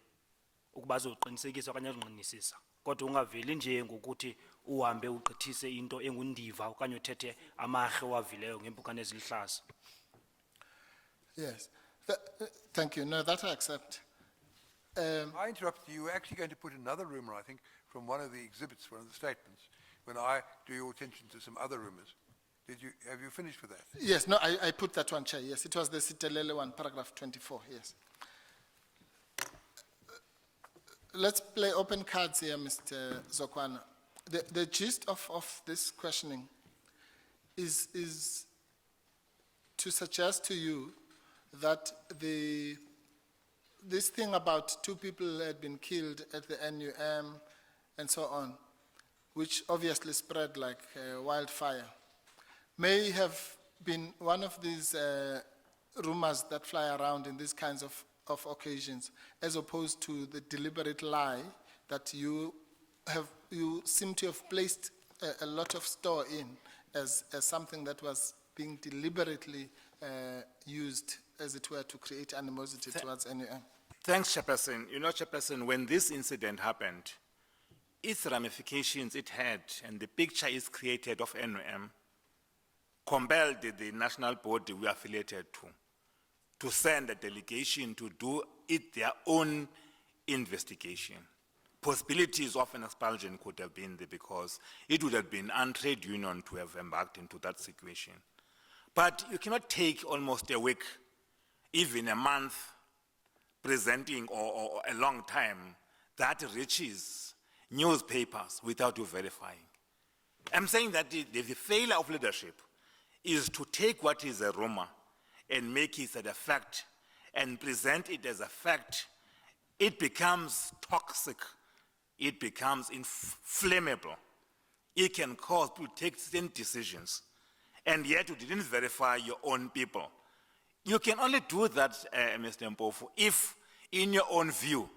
ukuba azoqinisekisa okanye azingqinisisa kodwa ungaveli nje ngokuthi uhambe ugqithise into engundiva okanye uthethe amarhe wavileyo ngempukane ezilihlaza. Yes. Thank you. No, that I accept. I interrupted you. You were actually going to put another rumor, I think, from one of the exhibits, one of the statements, when I drew your attention to some other rumors. Have you finished with that? Yes, no, I put that one, Chair. Yes, it was the Sitelele one, paragraph 24, yes. Let's play open cards here, Mr. Zokwana. The gist of this questioning is to suggest to you that this thing about 2 people had been killed at the NUM and so on, which obviously spread like wildfire, may have been one of these rumors that fly around in these kinds of occasions, as opposed to the deliberate lie that you seem to have placed a lot of store in as something that was being deliberately used, as it were, to create animosity towards NUM. Thanks, Chairperson. You know, Chairperson, when this incident happened, its ramifications it had, and the picture is created of NUM, compelled the national body we are affiliated to send a delegation to do it their own investigation. Possibilities of an expulsion could have been there because it would have been un-trade union to have embarked into that situation. But you cannot take almost a week, even a month, presenting or a long time that reaches newspapers without you verifying. I'm saying that the failure of leadership is to take what is a rumor and make it a fact and present it as a fact. It becomes toxic. It becomes inflammable. It can cause people to take certain decisions. And yet you didn't verify your own people. You can only do that, Mr. Mpofu, if in your own view,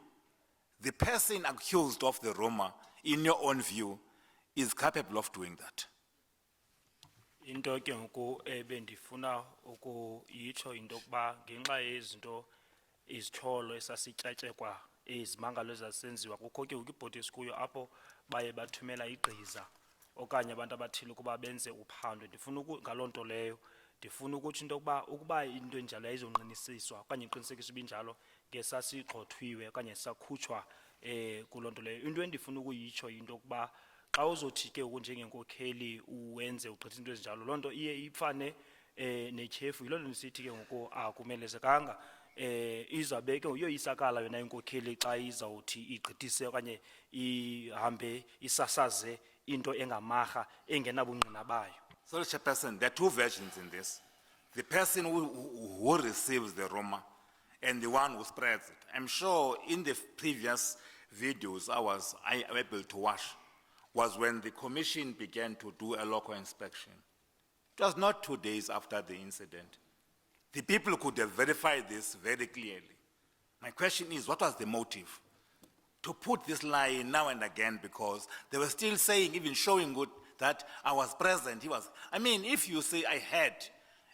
the person accused of the rumor, in your own view, is capable of doing that. Into ke ngoku bendifuna ukuyitsho into yokuba ngenxa yezinto izitholo esasityatyekwa izimangalo ezasenziwa kukho ke ngoku ibhodi esikuyo apho baye bathumela igqiza okanye abantu abathile ukuba benze uphando. Ndifuna ngaloo nto leyo ndifuna ukutsho into yokuba ukuba into enjalo yayizonqinisiswa okanye iqinisekiswa ibinjalo ngesasigxothwiwe okanye sakhutshwa kuloo nto leyo. Into endifuna ukuyitsho into yokuba xa uzothi ke ngoku njengenkokheli uwenze ugqitha into ezinjalo loo nto iye ifane netyhefu. Yiloo nto ndisithi ke ngoku akumelezekanga izabe ke uyoyisakala yona inkokheli xa izawuthi igqithise okanye ihambe isasaze into engamarha engenabungqina bayo. Sorry, Chairperson, there are two versions in this. The person who receives the rumor and the one who spreads it. I'm sure in the previous videos I was able to watch was when the commission began to do a local inspection. It was not 2 days after the incident. The people could have verified this very clearly. My question is, what was the motive? To put this lie now and again because they were still saying, even showing good, that I was present. I mean, if you say I heard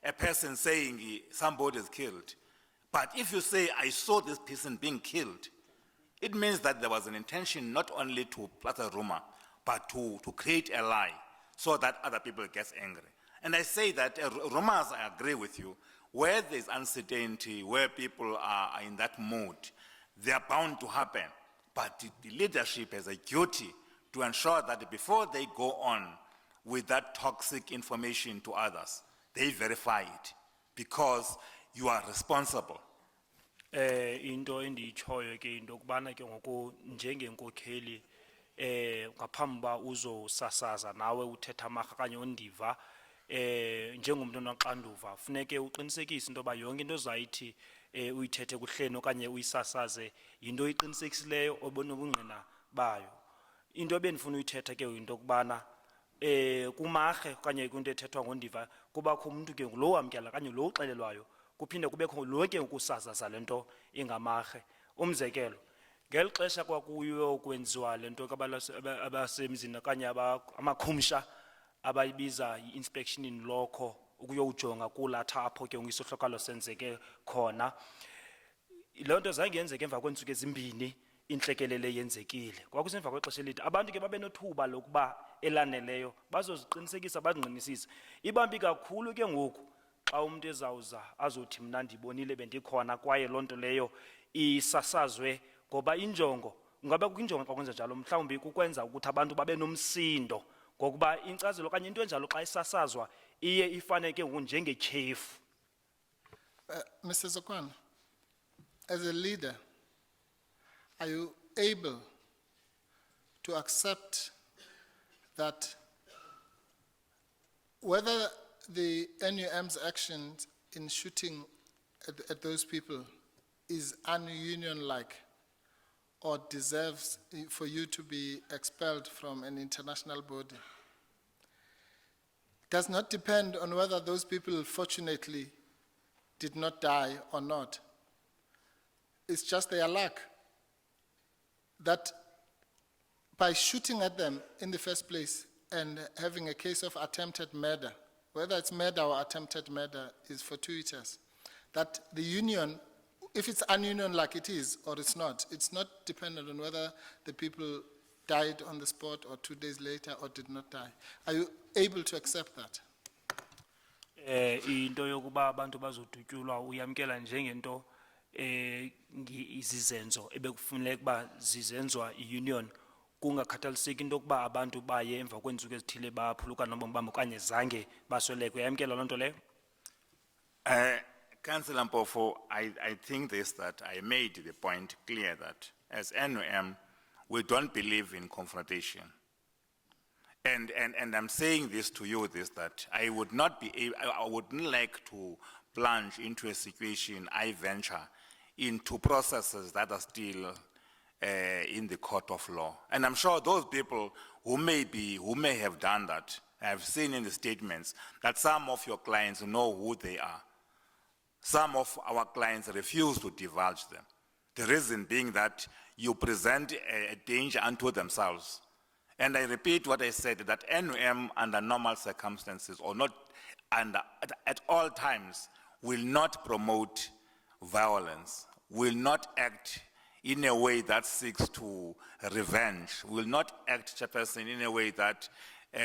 a person saying somebody is killed, but if you say I saw this person being killed, it means that there was an intention not only to plant a rumor, but to create a lie so that other people get angry. And I say that rumors, I agree with you, where there's uncertainty, where people are in that mood, they are bound to happen. But the leadership has a duty to ensure that before they go on with that toxic information to others, they verify it because you are responsible. Into endiyitshoyo ke into kubana ke ngoku njengenkokheli ngaphambi ba uzosasaza nawe uthetha amarha okanye undiva njengomntu onoxanduva funeke uqinisekise into yoba yonke into ozayithi uyithethe kuhleni okanye uyisasaze yinto eqinisekisileyo obunobungqina bayo. Into ebendifuna uyithetha ke yinto kubana kumarhe okanye kwinto ethethwa ngondiva kubakho umuntu ke lo wamkela okanye lo uxelelwayo kuphinde kubekho lo ke ukusasaza lento ingamarhe. Umzekelo ngeli xesha kwakuyo kwenziwa lento abasemzini okanye amakhumsha abayibiza i-inspection in loco ukuyowujonga kulatha apho ke ngisohlokalo senzeke khona. Loo nto zange yenzeke emva kweentsuku ezimbini inhlekelele yenzekile. Kwakusemva kwexesha elide abantu ke babe nothuba lokuba elaneleyo bazoziqinisekisa bazingqinisise. Ibambi kakhulu ke ngoku xa umuntu ezawuza azothi mna ndibonile bendikhona kwaye loo nto leyo isasazwe ngoba injongo ngabe kwinjongo xa kwenza njalo mhlawumbi kukwenza ukuthi abantu babe nomsindo ngokuba inkcazelo okanye into enjalo xa isasazwa iye ifane ke ngoku njengetyhefu. Mr. Zokwana, as a leader, are you able to accept that whether the NUM's actions in shooting at those people is un-union-like or deserves for you to be expelled from an international body? Does not depend on whether those people fortunately did not die or not. It's just their luck that by shooting at them in the first place and having a case of attempted murder, whether it's murder or attempted murder is fortuitous, that the union, if it's un-union like it is or it's not dependent on whether the people died on the spot or 2 days later or did not die. Are you able to accept that? Into yokuba abantu bazodutyulwa uyamkela njengento izizenzo ebekufuneka kuba zizenzwa i-union kungakhathaliseki into yokuba abantu baye emva kweentsuku ezithile baphulukana nobomi babo okanye zange basweleke. Uyamkela loo nto leyo? Councillor Mpofu, I think that I made the point clear that as NUM, we don't believe in confrontation. And I'm saying this to you, that I would not be, I wouldn't like to plunge into a situation, I venture, into processes that are still in the court of law. And I'm sure those people who may have done that, I've seen in the statements that some of your clients know who they are. Some of our clients refuse to divulge them. The reason being that you present a danger unto themselves. And I repeat what I said, that NUM under normal circumstances or not at all times will not promote violence, will not act in a way that seeks to revenge, will not act, Chairperson, in a way that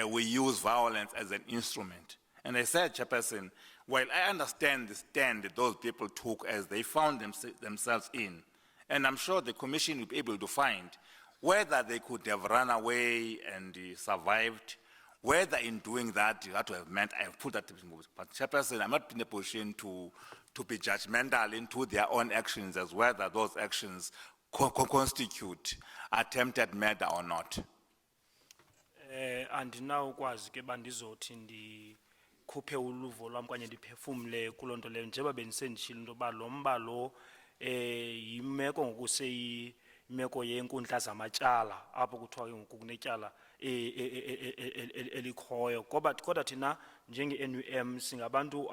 we use violence as an instrument. And I said, Chairperson, while I understand the stand that those people took as they found themselves in, and I'm sure the Commission will be able to find whether they could have run away and survived, whether in doing that, that would have meant I have put that in moves. But Chairperson, I'm not in a position to be judgmental into their own actions as whether those actions constitute attempted murder or not. Andinawukwazi ke bandizothi ndikhuphe uluvo lwam kanye ndiphefumle kuloo nto leyo njengoba bendisenditshilo into yoba lo mba lo yimeko ngokuseyimeko yenkundla zamatyala apho kuthiwa ke ngoku kunetyala elikhoyo kodwa thina njenge-NUM singabantu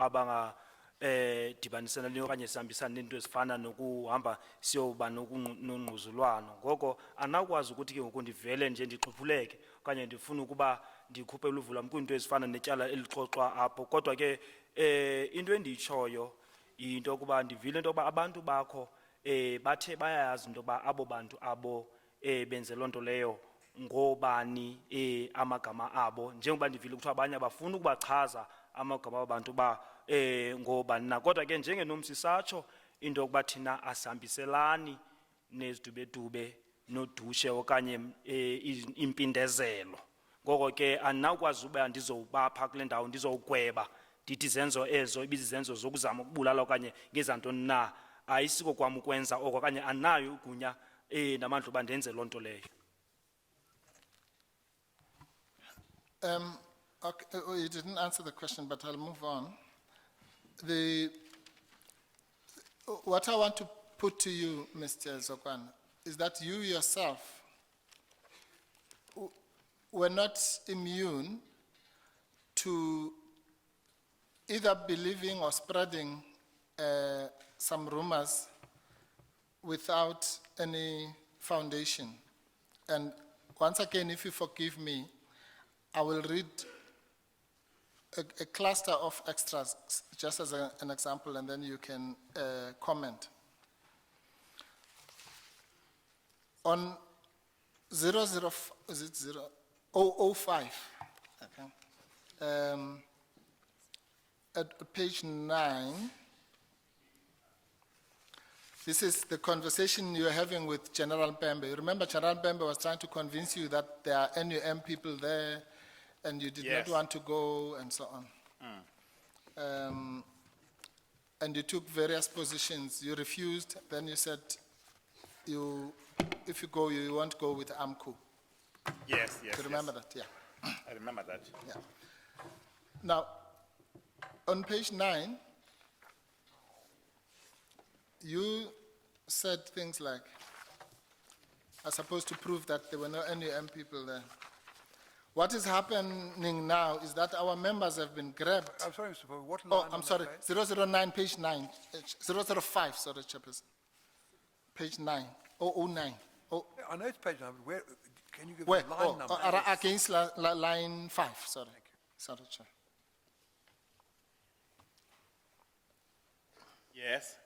dibanisana okanye sihambisana nento ezifana nokuhamba siyoba nongquzulwano ngoko anakwazi ukuthi ke ngoku ndivele nje ndixhuphuleke okanye ndifuna ukuba ndikhuphe uluvo lwam kwiinto ezifana netyala elixoxwa apho kodwa ke into endiyitshoyo yinto yokuba ndivile into yokuba abantu bakho bathe bayayazi into yoba abo bantu abo benze loo nto leyo ngobani amagama abo njengoba ndivile kuthiwa abanye abafuna ukubachaza amagama abantu ba ngobani na kodwa ke njenge-NUM sisatsho into yokuba thina asihambiselani nezidubedube nodushe okanye impindezelo ngoko ke andinawukwazi uba ndizowubapha kule ndawo ndizowugweba ndithi izenzo ezo ibizizenzo zokuzama ukubulala okanye ngezantoni na ayisiko kwam ukwenza oko okanye andinayo igunya namandla uba ndenze loo nto leyo. Okay, you didn't answer the question, but I'll move on. What I want to put to you, Mr. Zokwana, is that you yourself were not immune to either believing or spreading some rumors without any foundation. And once again, if you forgive me, I will read a cluster of extras just as an example, and then you can comment. On 005, okay, at page 9, this is the conversation you're having with General Mpembe. You remember General Mpembe was trying to convince you that there are NUM people there and you did not want to go and so on. And you took various positions. You refused, then you said if you go, you won't go with AMCU. Yes. You remember that? Yeah. I remember that. Yeah. Now, on page 9, you said things like, are supposed to prove that there were no NUM people there. What is happening now is that our members have been grabbed. I'm sorry, Mr. Pope, what line? Oh, I'm sorry, 009, page 9, 005, sorry, Chairperson. Page 9, 009. Oh, I know it's page 9, but where, can you give where? the line number? Against line 5, sorry. Sorry, Chair. Yes.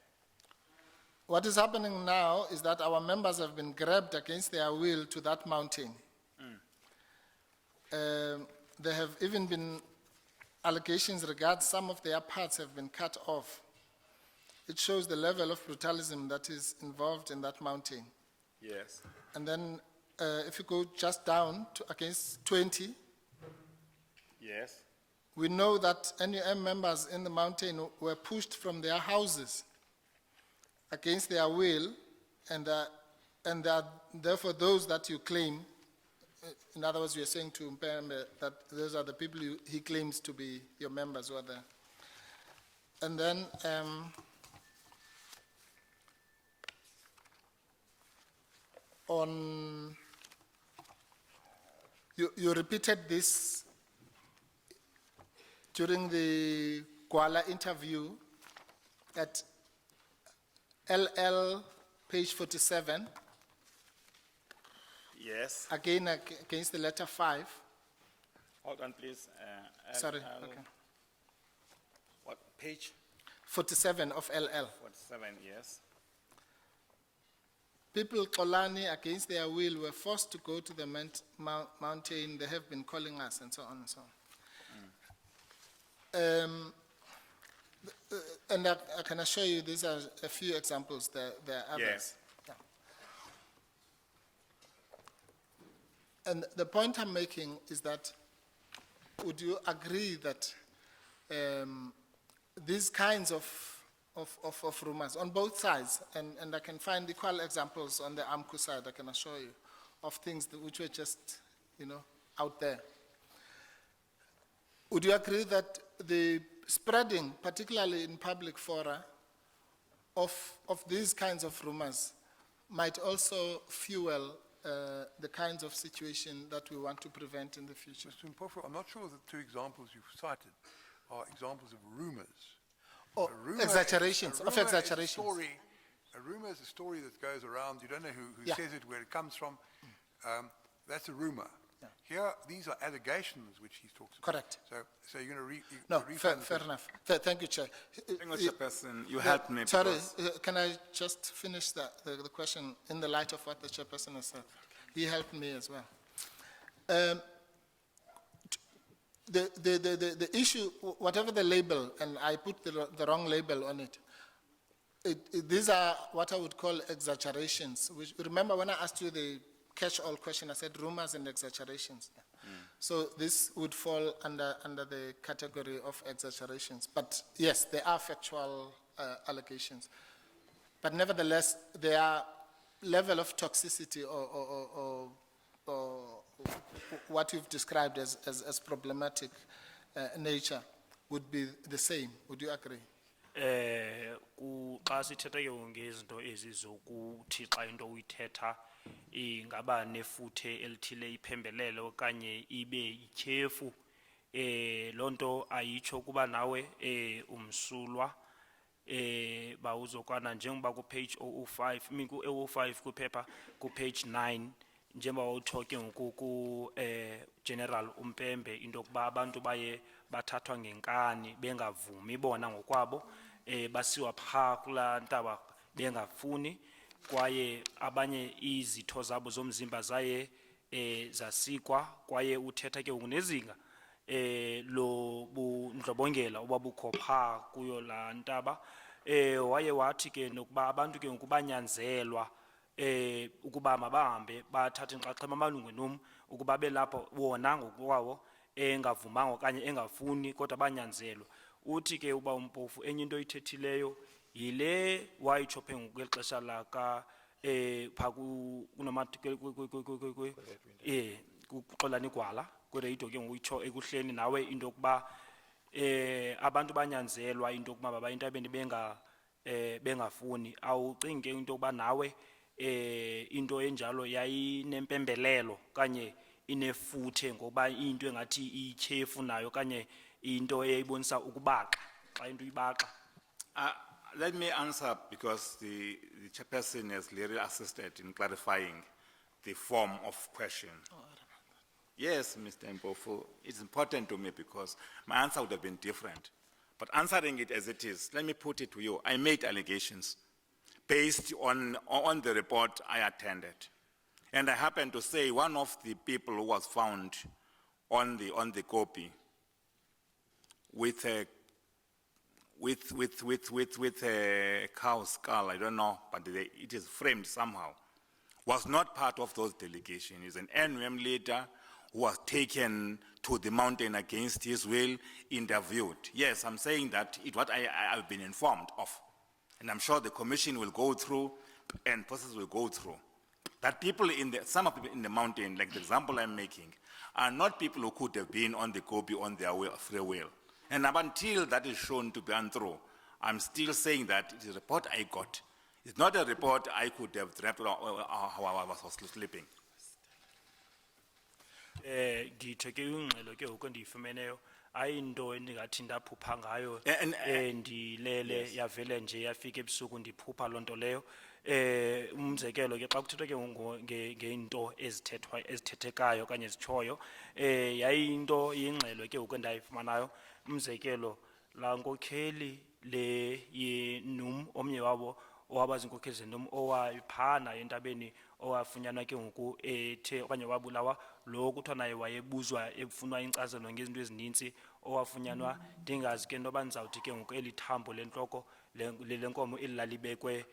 What is happening now is that our members have been grabbed against their will to that mountain. There have even been allegations regarding some of their parts have been cut off. It shows the level of brutalism that is involved in that mountain. Yes. And then if you go just down to against 20, Yes. we know that NUM members in the mountain were pushed from their houses against their will, and therefore those that you claim, in other words, you're saying to Mpembe that those are the people he claims to be your members who are there. And then you repeated this during the Kuala interview at LL page 47. Yes. Again, against the letter 5. Hold on, please. Sorry, okay. What, page 47 of LL. 47, yes. People Xolani, against their will, were forced to go to the mountain. They have been calling us, and so on and so on. And I can assure you, these are a few examples. There are others. Yes. Yeah. And the point I'm making is that, would you agree that these kinds of rumors on both sides, and I can find equal examples on the AMCU side, I can assure you, of things which were just, out there. Would you agree that the spreading, particularly in public fora, of these kinds of rumors might also fuel the kinds of situation that we want to prevent in the future? Mr. Mpofu, I'm not sure the two examples you've cited are examples of rumors. Or A rumor exaggerations, is- a of rumor is a exaggerations. story- A rumor is a story that goes around, you don't know who Yeah. says it, where it comes from. That's a rumor. Yeah. Here, these are allegations which he talks about. Correct. So you're going to No, fair enough. Thank you, Chair. Mr. Chairperson, you helped me. Sorry, because- can I just finish the question in the light of what the chairperson has said? He helped me as well. The issue, whatever the label, and I put the wrong label on it, these are what I would call exaggerations. Which, remember when I asked you the catch-all question, I said rumors and exaggerations. So this would fall under the category of exaggerations. But yes, they are factual allegations. But nevertheless, their level of toxicity or what you've described as problematic nature would be the same. Would you agree? Xa sithetha ke ngezinto ezi zokuthi xa into uyithetha ingaba nefuthe elithile iphembelele okanye ibe ityhefu, loo nto ayitsho kuba nawe umsulwa bawuzokwana njengoba ku-page 005, ku-005 kwiphepha ku-page 9, njengoba utsho ke ngoku ku-General Umpembe into yokuba abantu baye bathathwa ngenkani bengavumi bona ngokwabo, basiwa phaa kulaa ntaba bengafuni, kwaye abanye izitho zabo zomzimba zaye zasikwa, kwaye uthetha ke ngoku nezinga lo bundlobongela obabukho phaa kuyo laa ntaba. Waye wathi ke nokuba abantu ke ngoku banyanzelwa ukuba mabahambe bathathe inxaxheba amalungu ukuba belapho wona ngokwawo engavumanga okanye engafuni kodwa banyanzelwa. Uthi ke uba uMpofu enye into oyithethileyo yile wayitsho phe ngokweli xesha laka phaa kuXolani Gwala kwireyido ke ngoku ekuhleni nawe into yokuba abantu banyanzelwa into yokuba baba entabeni bengafuni. Awucingi ke into yokuba nawe into enjalo yayinempembelelo kanye inefuthe ngoba into engathi ityhefu nayo kanye into eyayibonisa ukubaxa xa into uyibaxa? Let me answer because the chairperson has clearly assisted in clarifying the form of question. Yes, Mr. Mpofu, it's important to me because my answer would have been different. But answering it as it is, let me put it to you. I made allegations based on the report I attended. And I happen to say one of the people who was found on the copy with a cow skull, I don't know, but it is framed somehow, was not part of those delegations. He's an NUM leader who was taken to the mountain against his will, interviewed. Yes, I'm saying that it's what I've been informed of. And I'm sure the commission will go through and process will go through. That people some of the people in the mountain, like the example I'm making, are not people who could have been on the copy on their free will. And up until that is shown to be untrue, I'm still saying that it is a report I got. It's not a report I could have drafted while I was sleeping. Ndithe ke ingxelo ke ngoku endiyifumeneyo ayinto endingathi ndaphupha ngayo And- ndilele yavele nje yafika ebusuku ndiphupha loo nto leyo. umzekelo ke xa kuthethwa ke ngento ezithethekayo okanye ezitshoyo yayinto yingxelo ke ngoku endayifumanayo umzekelo laa nkokheli le yenum omnye wabo owabaziinkokheli zenum owayiphana entabeni owafunyanwa ke ngoku ethe okanye wabulawa lo kuthiwa naye wayebuzwa efunwa inkcazelo ngezinto ezininzi owafunyanwa ndingazi ke noba ndizawuthi ke ngoku eli thambo lentloko le nkomo eli lalibekwe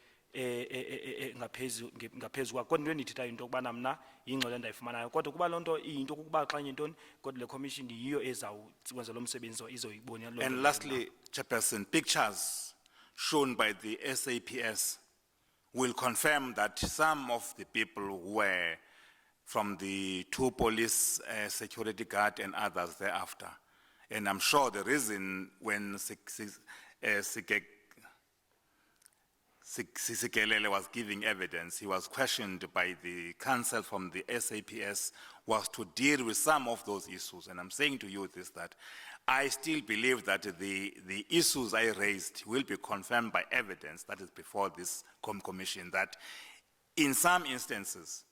ngaphezu kwa kodwa into endiyithethayo into yokubana mna yingxelo endayifumanayo kodwa kuba loo nto iyinto kukuba xa yintoni kodwa le commission yiyo ezawukwenza lo msebenzi izoyibona loo nto And leyo. lastly, Chairperson, pictures shown by the SAPS will confirm that some of the people who were from the two police security guard and others thereafter. And I'm sure the reason when Sikelele was giving evidence, he was questioned by the counsel from the SAPS, was to deal with some of those issues. And I'm saying to you this, that I still believe that the issues I raised will be confirmed by evidence that is before this commission, that in some instances,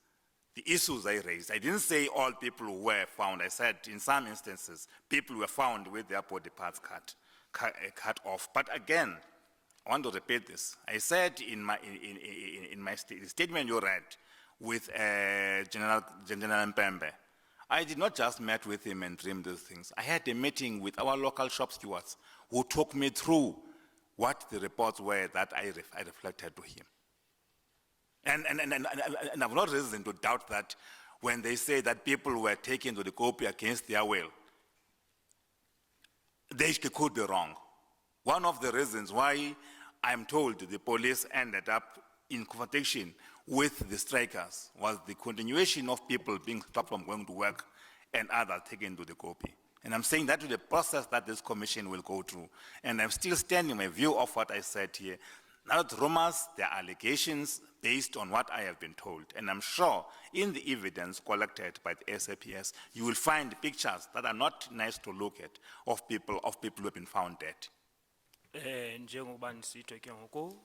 the issues I raised, I didn't say all people who were found, I said in some instances, people were found with their body parts cut off. But again, I want to repeat this. I said in my statement you read with General Mpembe, I did not just meet with him and dream these things. I had a meeting with our local shop stewards who took me through what the reports were that I reflected to him. And I've not reason to doubt that when they say that people were taken to the Kopi against their will, they could be wrong. One of the reasons why I'm told the police ended up in confrontation with the strikers was the continuation of people being stopped from going to work and others taken to the Kopi. And I'm saying that to the process that this commission will go through. And I'm still standing my view of what I said here. Not rumors, they are allegations based on what I have been told. And I'm sure in the evidence collected by the SAPS, you will find pictures that are not nice to look at of people who have been found dead. Njengokuba nisitho ke ngoku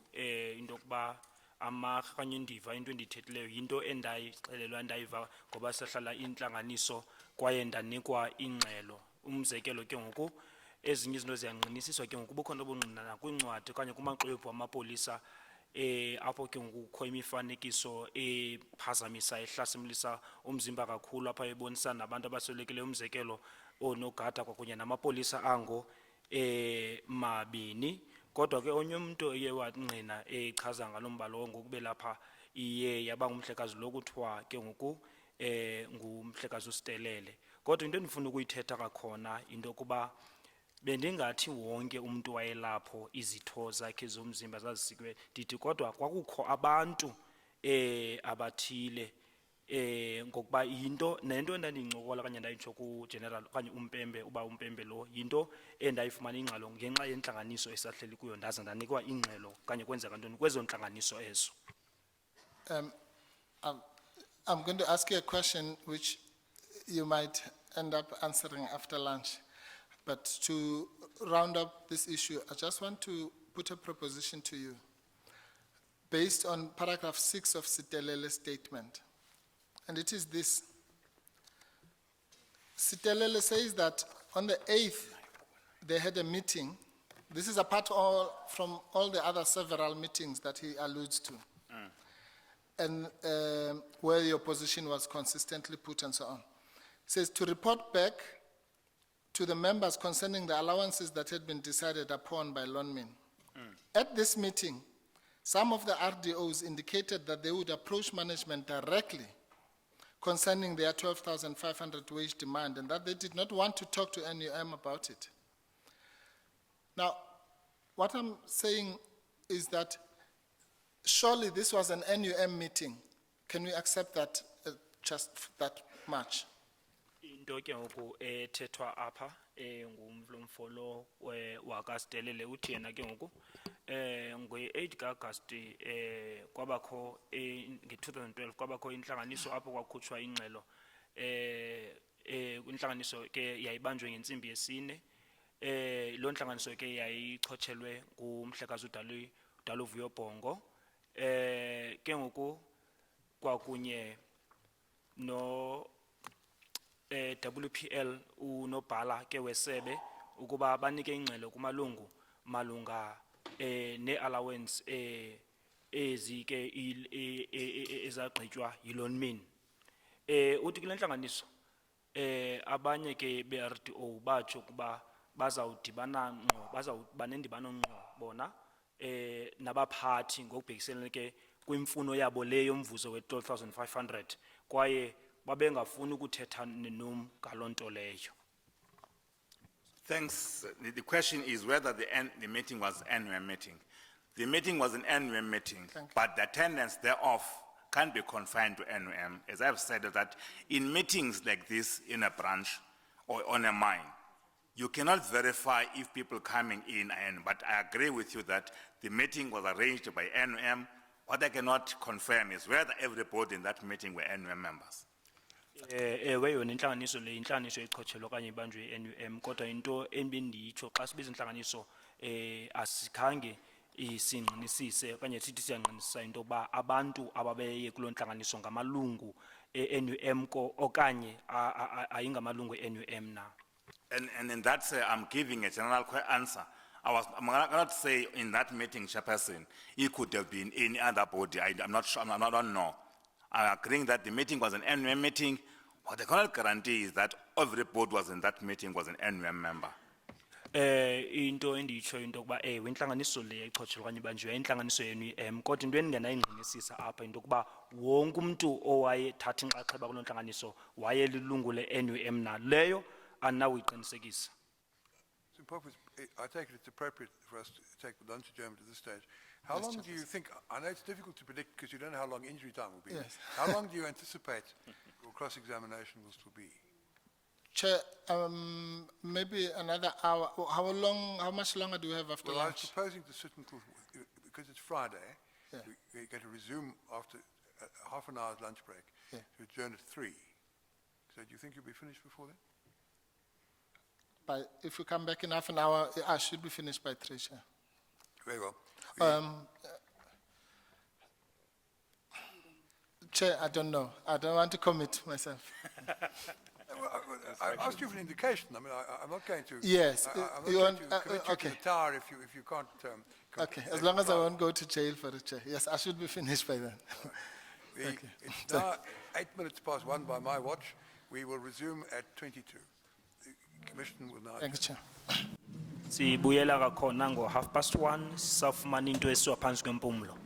into yokuba amarhanye ndiva into endithethileyo yinto endayixelelwa ndayiva ngoba sehlala intlanganiso kwaye ndanikwa ingxelo umzekelo ke ngoku ezinye izinto ziyanqinisiswa ke ngoku bukhona obungqina kwincwadi okanye kumaxwebhu amapolisa apho ke ngoku kukho imifanekiso ephazamisa ehlasimlisa umzimba kakhulu apha ebonisa nabantu abaswelekileyo umzekelo oonogada kwakunye namapolisa ango mabini kodwa ke onye umuntu eye wangqina echaza ngalombalo ngokube lapha iye yaba ngumhlekazi lo kuthiwa ke ngoku ngumhlekazi uStelele kodwa into endifuna ukuyithetha kakhona into yokuba bendingathi wonke umuntu wayelapho izitho zakhe zomzimba zazisikwe ndithi kodwa kwakukho abantu abathile ngokuba yinto nento endandincokola kanye ndayitsho ku-general okanye uMpembe uba uMpembe lo yinto endayifumana ingxelo ngenxa yentlanganiso esahleli kuyo ndaze ndanikwa ingxelo kanye kwenzeka ntoni kwezo ntlanganiso ezo. I'm going to ask you a question which you might end up answering after lunch. But to round up this issue, I just want to put a proposition to you based on paragraph 6 of Sitelele's statement. And it is this. Sitelele says that on the 8th, they had a meeting. This is apart from all the other several meetings that he alludes to. And where your position was consistently put and so on. It says to report back to the members concerning the allowances that had been decided upon by Lonmin. At this meeting, some of the RDOs indicated that they would approach management directly concerning their 12,500 wage demand and that they did not want to talk to NUM about it. Now, what I'm saying is that surely this was an NUM meeting. Can we accept that just that much? Into ke ngoku ethethwa apha ngumfolo wakaStelele uthi yena ke ngoku ngo-8 kaAgasti kwabakho nge-2012 kwabakho intlanganiso apho kwakhutshwa ingxelo intlanganiso ke yayibanjwe ngentsimbi yesine loo ntlanganiso ke yayichotshelwe ngumhlekazi uDali Mpofu ke ngoku kwakunye no WPL unobhala ke wesebe ukuba banike ingxelo kumalungu malunga ne allowance ezi ke ezagqitywa yilonmin. Uthi kule ntlanganiso abanye ke be-RDO batsho kuba bazawudibana ngqo bazawuba nendibano ngqo bona nabaphathi ngokubhekisele ke kwimfuno yabo le yomvuzo we-12,500 kwaye babengafuni ukuthetha nenom ngaloo nto leyo. Thanks. The question is whether the meeting was an NUM meeting. The meeting was an NUM meeting, but the attendance thereof can't be confined to NUM. As I've said that in meetings like this in a branch or on a mine, you cannot verify if people coming in but I agree with you that the meeting was arranged by NUM. What I cannot confirm is whether everybody in that meeting were NUM members. Ewe yona intlanganiso le intlanganiso eqhotshelwa okanye ibanjwe yi-NUM kodwa into endiyitsho xa sibiza intlanganiso asikhange singqinisise okanye sithi siyangqinisisa into yokuba abantu ababeye kuloo ntlanganiso ngamalungu e-NUM okanye ayingamalungu e-NUM na. And in that, I'm giving a general answer. I cannot say in that meeting, Chairperson, it could have been any other body. I'm not sure, I don't know. I'm agreeing that the meeting was an NUM meeting. What I cannot guarantee is that every board was in that meeting was an NUM member. Into endiyitsho into yokuba intlanganiso le eqhotshelwa okanye ibanjiwe intlanganiso ye-NUM kodwa into endingenayingqinisisa apha into yokuba wonke umntu owayethatha inxaxheba kuloo ntlanganiso wayelilungu le-NUM naleyo andinawuyiqinisekisa. I take it it's appropriate for us to take the lunch adjournment at this stage. How long do you think, I know it's difficult to predict because you don't know how long injury time will be. Yes. How long do you anticipate your cross-examination will still be? Chair, maybe another hour. How much longer do we have after Well, I was lunch? proposing to sit until, because it's Friday, Yeah. we're going to resume after half an hour's lunch break Yeah. to adjourn at 3. So do you think you'll be finished before then? If we come back in half an hour, I should be finished by 3, Chair. Very well. Chair, I don't know. I don't want to commit myself. I asked you for an indication. I mean, I'm not going to. Yes, I'm not you going want- to commit you okay. to the tower if you can't. Okay, as long as I won't go to jail for it, Chair. Yes, I should be finished by then. It's now 8 minutes past 1 by my watch. We will resume at 22. The Commission will now. Thank you, Chair. Sibuyela kakhona ngo 1:30 safumana into esiwa phansi kwempumlo.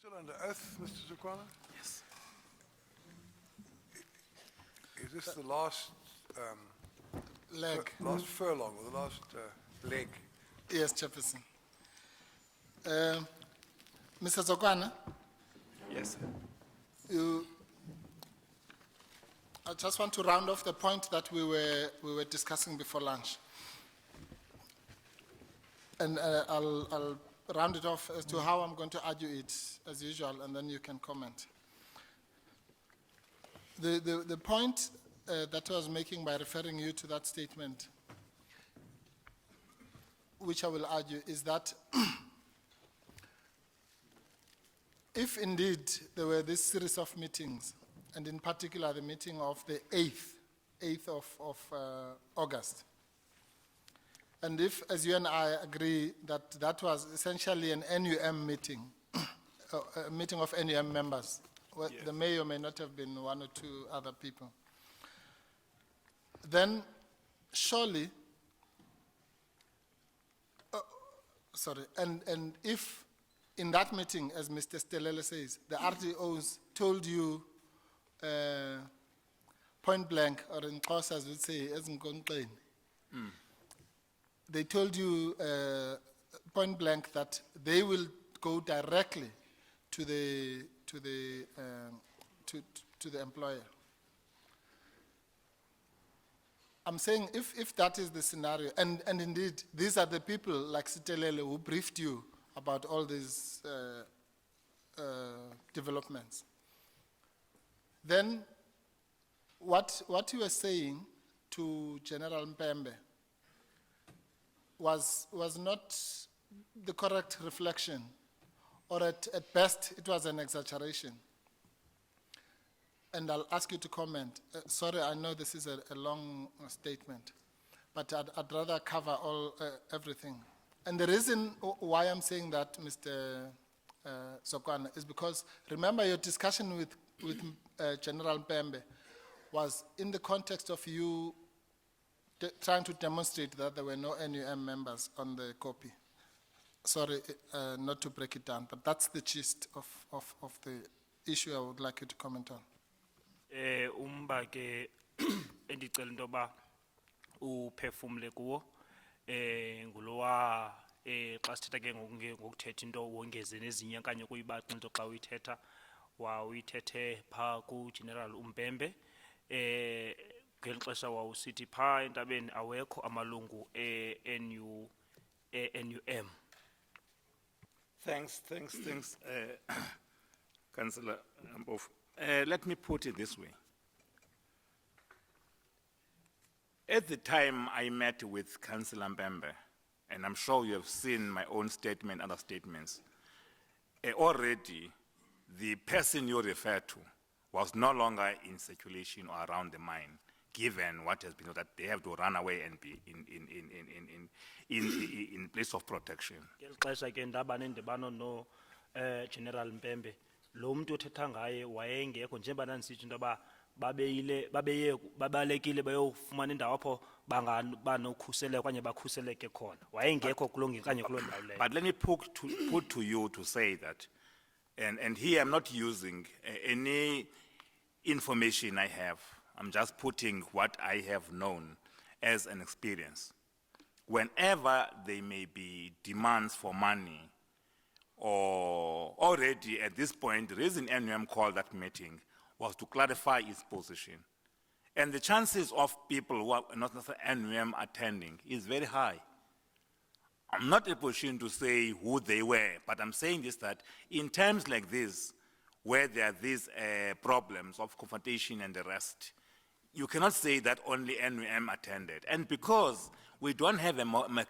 Still under oath, Mr. Zokwana? Yes. Is this the last, Leg. last furlong or the last leg? Yes, Chairperson. Mr. Zokwana, Yes, sir. I just want to round off the point that we were discussing before lunch. And I'll round it off as to how I'm going to argue it as usual, and then you can comment. The point that I was making by referring you to that statement, which I will argue, is that if indeed there were this series of meetings, and in particular the meeting of the 8th of August, and if, as you and I agree, that that was essentially an NUM meeting, a meeting of NUM members, well, there may or may not have been one or two other people, then surely, and if in that meeting, as Mr. Stelele says, the RTOs told you point blank, or in Xhosa as we say, ezinkonkxeni, they told you point blank that they will go directly to the employer. I'm saying if that is the scenario, and indeed these are the people like Sitelele who briefed you about all these developments, then what you were saying to General Mpembe was not the correct reflection, or at best it was an exaggeration. And I'll ask you to comment. Sorry, I know this is a long statement, but I'd rather cover everything. And the reason why I'm saying that, Mr. Zokwana, is because remember your discussion with General Mpembe was in the context of you trying to demonstrate that there were no NUM members on the copy. Sorry, not to break it down, but that's the gist of the issue I would like you to comment on. Umba ke endicela into yoba uphefumle kuwo ngulowa xa sithetha ke ngokuthetha into wongeze nezinye okanye kuyibaxa into xa uyithetha wawuyithethe phaa kuGeneral uMpembe ngeli xesha wawusithi phaa entabeni awekho amalungu NUM. Thanks, Councillor Mpofu. Let me put it this way. At the time I met with Councillor Mpembe, and I'm sure you have seen my own statement, other statements, already the person you refer to was no longer in circulation or around the mine, given what has been, that they have to run away and be in place of protection. Ngeli xesha ke ndaba nendibano no General Mpembe, lo mntu othetha ngaye wayengekho njengoba nandisithi into yoba babalekile bayofumana indawo apho banokhuseleko okanye bakhuseleke khona. Wayengekho kuloo okanye kuloo ndawo leyo. But let me put to you to say that, and here I'm not using any information I have. I'm just putting what I have known as an experience. Whenever there may be demands for money, or already at this point, the reason NUM called that meeting was to clarify its position. And the chances of people who are not NUM attending is very high. I'm not in a position to say who they were, but I'm saying this, that in times like this, where there are these problems of confrontation and the rest, you cannot say that only NUM attended. And because we don't have a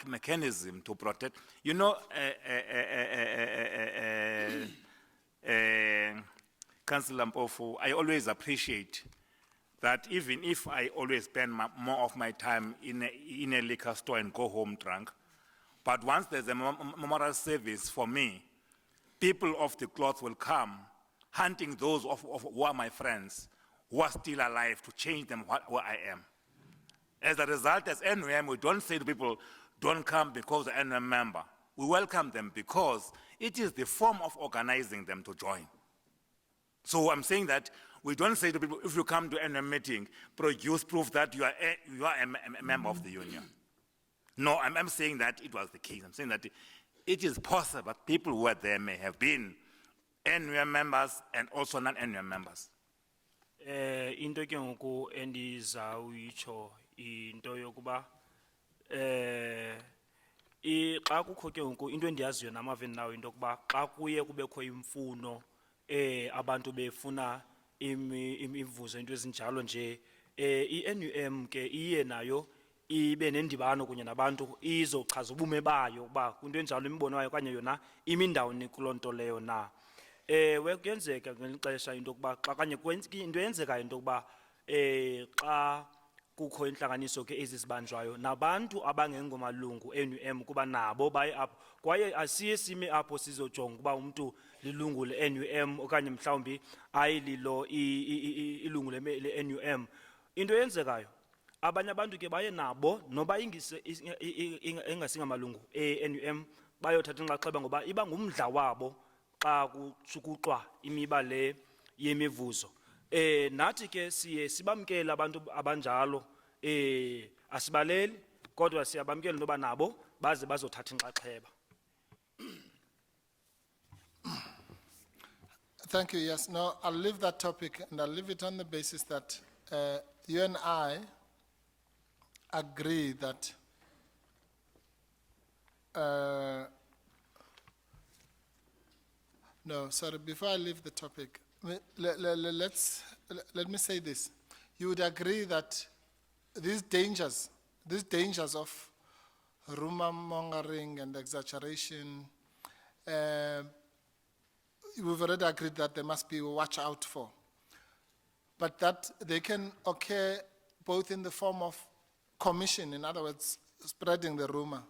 mechanism to protect, you know, Councillor Mpofu, I always appreciate that even if I always spend more of my time in a liquor store and go home drunk, but once there's a memorial service for me, people of the cloth will come hunting those who are my friends, who are still alive, to change them where I am. As a result, as NUM, we don't say to people, don't come because they're NUM member. We welcome them because it is the form of organizing them to join. So I'm saying that we don't say to people, if you come to a meeting, produce proof that you are a member of the union. No, I'm saying that it was the case. I'm saying that it is possible that people who were there may have been NUM members and also non-NUM members. Into ke ngoku endizawutsho into yokuba xa kukho ke ngoku into endiyaziyo namaveni nawo into yokuba xa kuye kubekho imfuno abantu befuna imivuzo into ezinjalo nje i-NUM ke iye nayo ibe nendibano kunye nabantu izochaza ubume bayo ukuba kwinto enjalo imibono wayo okanye yona imindawoni kuloo nto leyo na. Kuyenzeka ngeli xesha into yokuba xa kanye into eyenzekayo into yokuba xa kukho intlanganiso ke ezizibanjwayo nabantu abangengomalungu NUM kuba nabo baye apho kwaye asiye sime apho sizojonga ukuba umntu lilungu le-NUM okanye mhlawumbi ayililo ilungu le-NUM. Into eyenzekayo abanye abantu ke baye nabo noba ingasingamalungu e-NUM bayothatha inxaxheba ngoba iba ngumdla wabo xa kuxukuxwa imiba le yemivuzo. Nathi ke siye sibamkele abantu abanjalo asibaleli kodwa siyabamkela noba nabo baze bazothatha inxaxheba. Thank you. Yes. No, I'll leave that topic and I'll leave it on the basis that you and I agree that no, sorry, before I leave the topic, let me say this. You would agree that these dangers of rumor mongering and exaggeration, we've already agreed that they must be watched out for. But that they can occur both in the form of commission, in other words, spreading the rumor,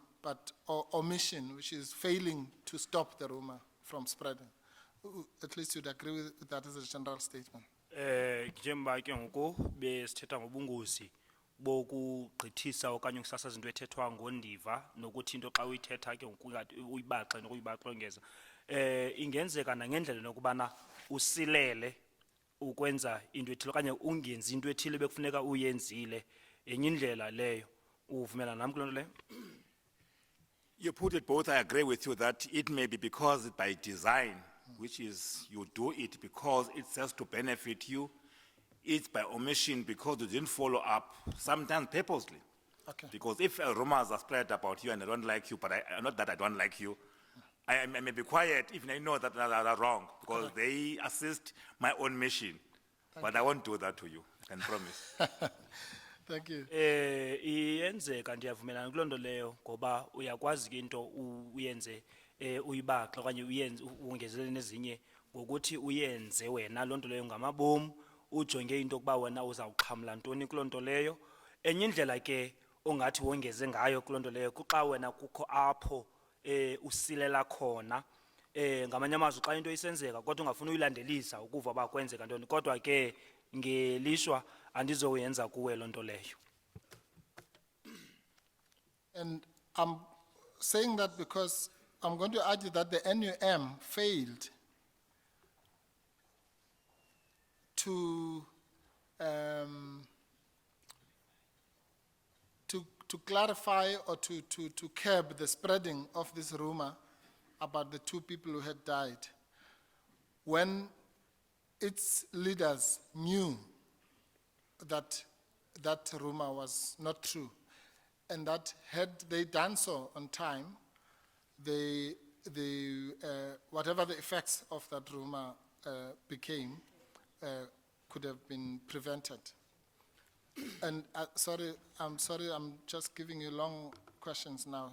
or omission, which is failing to stop the rumor from spreading. At least you'd agree with that as a general statement. Njemba ke ngoku besithetha ngobungozi bokugqithisa okanye ukusasaza into ethethwa ngondiva nokuthi into xa uyithetha ke ngoku uyibaxe nokuyibaxongeza ingenzeka nangendlela nokubana usilele ukwenza into ethile okanye ungenzi into ethile bekufuneka uyenzile enye indlela leyo uvumela nami kuloo nto leyo. You put it both, I agree with you that it may be because by design, which is you do it because it says to benefit you, it's by omission because you didn't follow up, sometimes purposely. Okay. Because if rumors are spread about you and I don't like you, but not that I don't like you, I may be quiet even I know that they are wrong because they assist my own mission. But I won't do that to you, I can promise. Thank you. Iyenzeka ndiyavumelana kuloo nto leyo ngoba uyakwazi ke into uyenze uyibaxa okanye uyenze ungezelele nezinye ngokuthi uyenze wena loo nto leyo ngamabomu ujonge into yokuba wena uzawuxhamla ntoni kuloo nto leyo. Enye indlela ke ongathi wongeze ngayo kuloo nto leyo kuxa wena kukho apho usilela khona ngamanye amazwi xa into isenzeka kodwa ungafuna uyilandelisa ukuva uba kwenzeka ntoni kodwa ke ngelishwa andizoyenza kuwe loo nto leyo. And I'm saying that because I'm going to argue that the NUM failed to clarify or to curb the spreading of this rumor about the two people who had died when its leaders knew that that rumor was not true, and that had they done so on time, whatever the effects of that rumor became could have been prevented. And I'm sorry, I'm just giving you long questions now,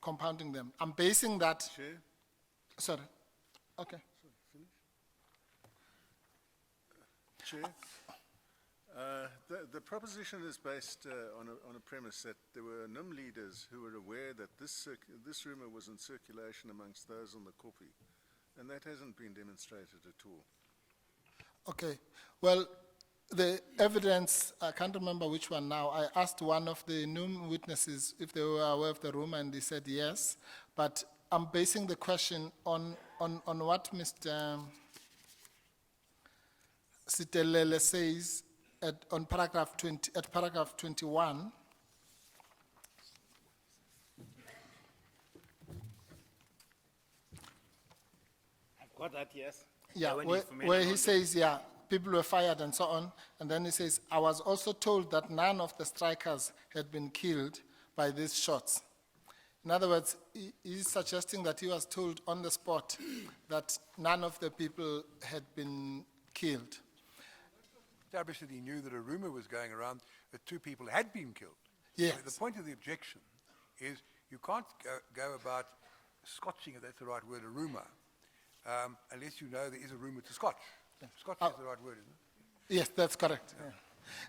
compounding them. I'm basing that. Chair? Sorry. Okay. Chair? The proposition is based on a premise that there were NUM leaders who were aware that this rumor was in circulation amongst those on the Kopi, and that hasn't been demonstrated at all. Okay. Well, the evidence, I can't remember which one now. I asked one of the NUM witnesses if they were aware of the rumor, and they said yes. But I'm basing the question on what Mr. Sitelele says on paragraph 20, at paragraph 21. I've got that, yes. Yeah, when where, he made where an he order. says, yeah, people were fired and so on. And then he says, I was also told that none of the strikers had been killed by these shots. In other words, he's suggesting that he was told on the spot that none of the people had been killed. Established that he knew that a rumor was going around that 2 people had been killed. Yes. The point of the objection is you can't go about scotching, if that's the right word, a rumor, unless you know there is a rumor to scotch. Scotch is the right word, isn't it? Yes, that's correct.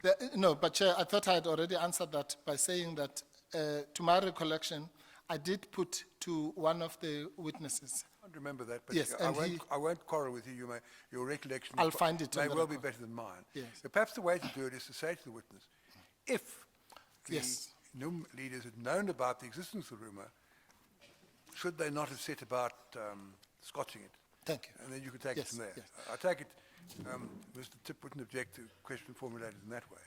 Yeah. No, but Chair, I thought I had already answered that by saying that, to my recollection, I did put to one of the witnesses. I don't remember that, but Yes, and I won't quarrel with you. Your recollection I'll find it may on the well be record. better than mine. Yes. But perhaps the way to do it is to say to the witness, if the Yes. NUM leaders had known about the existence of the rumor, should they not have set about scotching it? Thank you. And then you could take Yes, it from there. yes. I take it Mr. Tip wouldn't object to a question formulated in that way.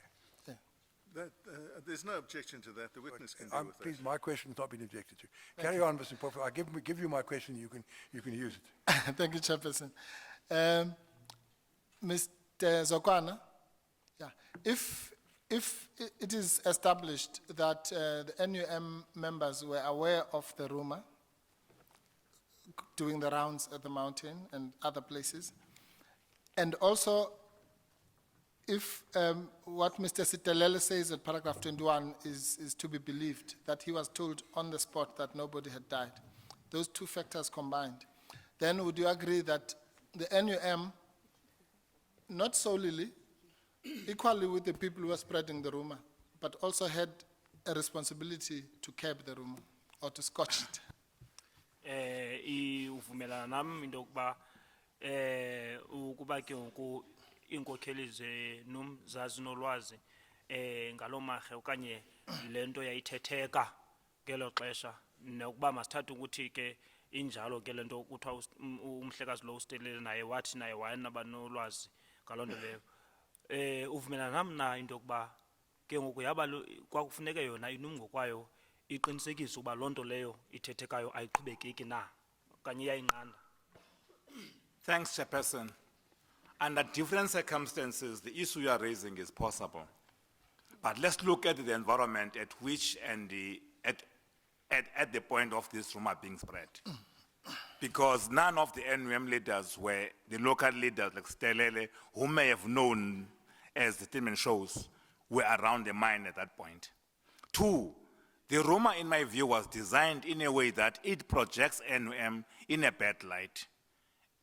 There's no objection to that. The witness can deal with Please, that. my question has not been objected to. Carry on, Mr. Mpofu. I give you my question, you can use it. Thank you, Chairperson. Mr. Zokwana, yeah, if it is established that the NUM members were aware of the rumor doing the rounds at the mountain and other places, and also if what Mr. Sitelele says at paragraph 21 is to be believed, that he was told on the spot that nobody had died, those 2 factors combined, then would you agree that the NUM, not solely, equally with the people who were spreading the rumor, but also had a responsibility to curb the rumor or to scotch it? Uvumelana nami into yokuba ukuba ke ngoku iinkokheli zenum zazinolwazi ngaloo marhe okanye le nto yayithetheka ngelo xesha, nokuba masithathe ukuthi ke injalo ke le nto kuthiwa umhlekazi lo usitelele naye wathi naye wayenaba nolwazi ngaloo nto leyo. Uvumelana nam na into yokuba ke ngoku kwakufuneke yona inum ngokwayo iqinisekise ukuba loo nto leyo ithethekayo ayiqhubekeki na okanye iyayinqanda? Thanks, Chairperson. Under different circumstances, the issue you are raising is possible. But let's look at the environment at which and at the point of this rumor being spread. Because none of the NUM leaders were the local leaders like Stelele, who may have known, as the statement shows, were around the mine at that point. 2, the rumor, in my view, was designed in a way that it projects NUM in a bad light.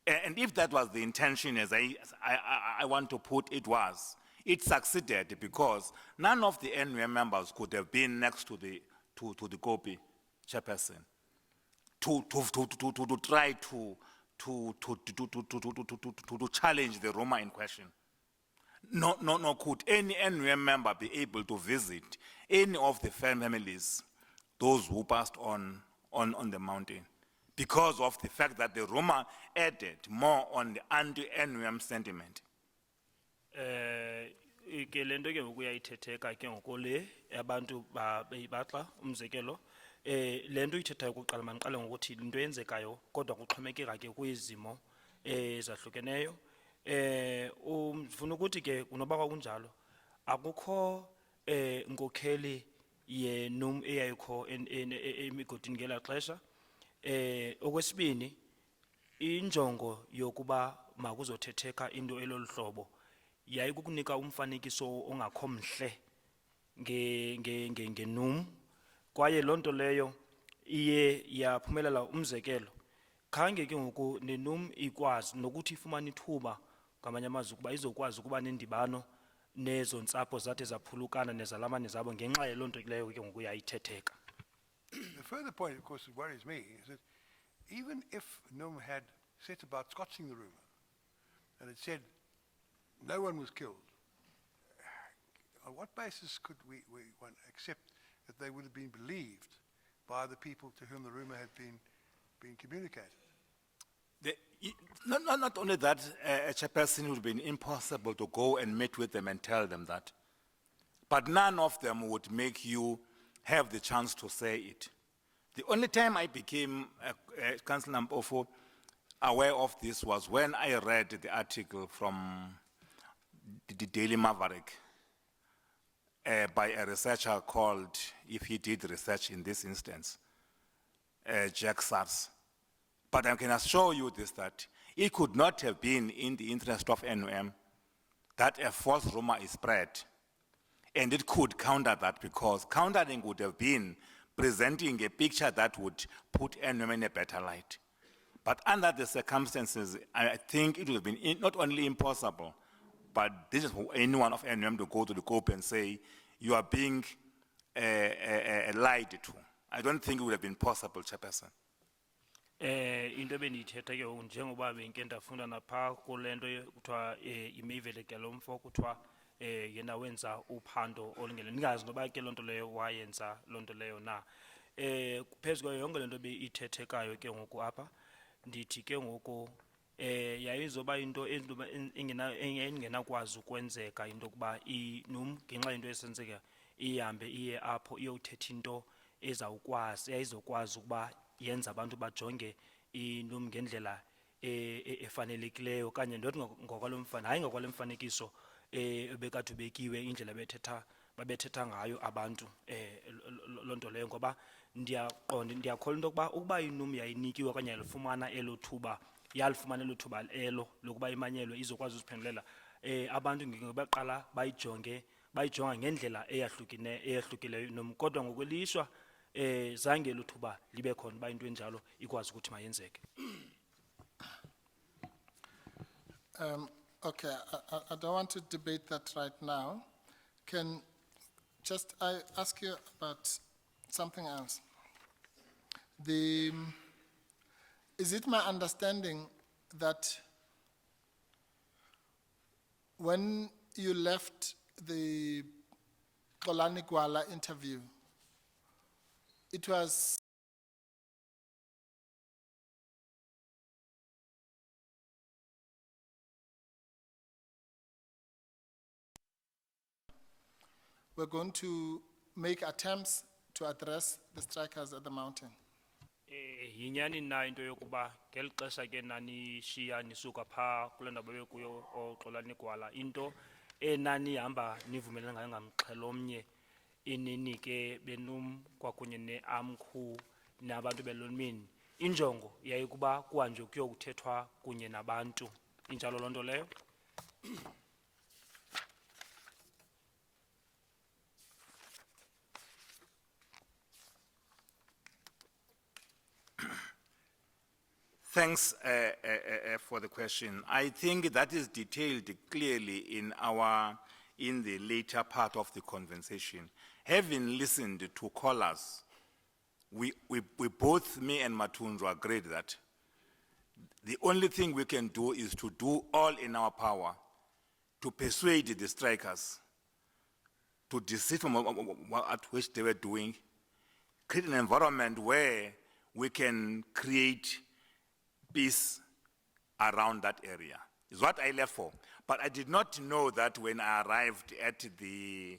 And if that was the intention, as I want to put it was, it succeeded because none of the NUM members could have been next to the copy chairperson to try to challenge the rumor in question. No, could any NUM member be able to visit any of the families, those who passed on the mountain, because of the fact that the rumor added more on the anti-NUM sentiment. Ke le nto ke ngoku iyayithetheka ke ngoko le abantu beyibaxa umzekelo le nto uyithethayo kuqala maniqale ngokuthi into eyenzekayo kodwa kuxhomekeka ke kwizimo ezahlukeneyo. Ufuna ukuthi ke kunoba kwakunjalo akukho nkokheli yenum eyayikho emigodini ngela xesha. Okwesibini, injongo yokuba makuzothetheka into elolu hlobo yayikukunika umfanekiso ongakho mhle ngenum, kwaye loo nto leyo iye yaphumelela. Umzekelo, khange ke ngoku nenum ikwazi nokuthi ifumane ithuba ngamanye amazwi ukuba izokwazi ukuba nendibano nezo ntsapho zathi zaphulukana nezalamane zabo ngenxa yeloo nto leyo ke ngoku yayithetheka. The further point, of course, that worries me is that even if NUM had set about scotching the rumor and it said no one was killed, on what basis could one accept that they would have been believed by the people to whom the rumor had been communicated? Not only that, a chairperson would have been impossible to go and meet with them and tell them that, but none of them would make you have the chance to say it. The only time I became, Councillor Mpofu, aware of this was when I read the article from the Daily Maverick by a researcher called, if he did research in this instance, Jack Sars. But I can assure you this, that it could not have been in the interest of NUM that a false rumor is spread. And it could counter that, because countering would have been presenting a picture that would put NUM in a better light. But under the circumstances, I think it would have been not only impossible, but this is for anyone of NUM to go to the COPE and say, you are being lied to. I don't think it would have been possible, Chairperson. Into benithetha ke njengoba benke ndafunda napha kulento kuthiwa imeyivele ke lo mfo kuthiwa yena wenza uphando olungele ndingazi noba ke lonto leyo wayenza lonto leyo na kuphezu kwayo yonke lento beithethekayo ke ngoku apha ndithi ke ngoku yayizoba into engenakwazi ukwenzeka into yokuba ngenxa into esenzeka ihambe iye apho iyothetha into eyayizokwazi ukuba yenza abantu bajonge inum ngendlela efanelekileyo kanye ndothi hayi ngokwalo mfanekiso ebekade ubekiwe indlela babethetha ngayo abantu lonto leyo ngoba ndiyakholwa into ukuba inum yayinikiwe okanye yalifumana elo thuba lokuba imanyelwe izokwazi uziphendulela abantu ngebaqala bayijonga ngendlela eyahlukileyo noma kodwa ngokwelishwa zange lo thuba libe khona ba into enjalo ikwazi ukuthi mayenzeke. Okay, I don't want to debate that right now. Can I ask you about something else? Is it my understanding that when you left the Xolani Gwala interview, it was we're going to make attempts to address the strikers at the mountain? Yinyani na into yokuba ngeli xesha ke nanishiya nisuka phaa kule ndawo bekuyo oXolani Gwala into enanihamba nivumelana ngayo ngamxhelo omnye inini ke benum kwakunye ne-AMCU nabantu belonmini injongo yayikuba kuhanjwe kuyokuthethwa kunye nabantu injalo loo nto leyo. Thanks for the question. I think that is detailed clearly in the later part of the conversation. Having listened to callers, we both, me and Matunzo, agreed that the only thing we can do is to do all in our power to persuade the strikers to desist from at which they were doing, create an environment where we can create peace around that area, is what I left for. But I did not know that when I arrived at the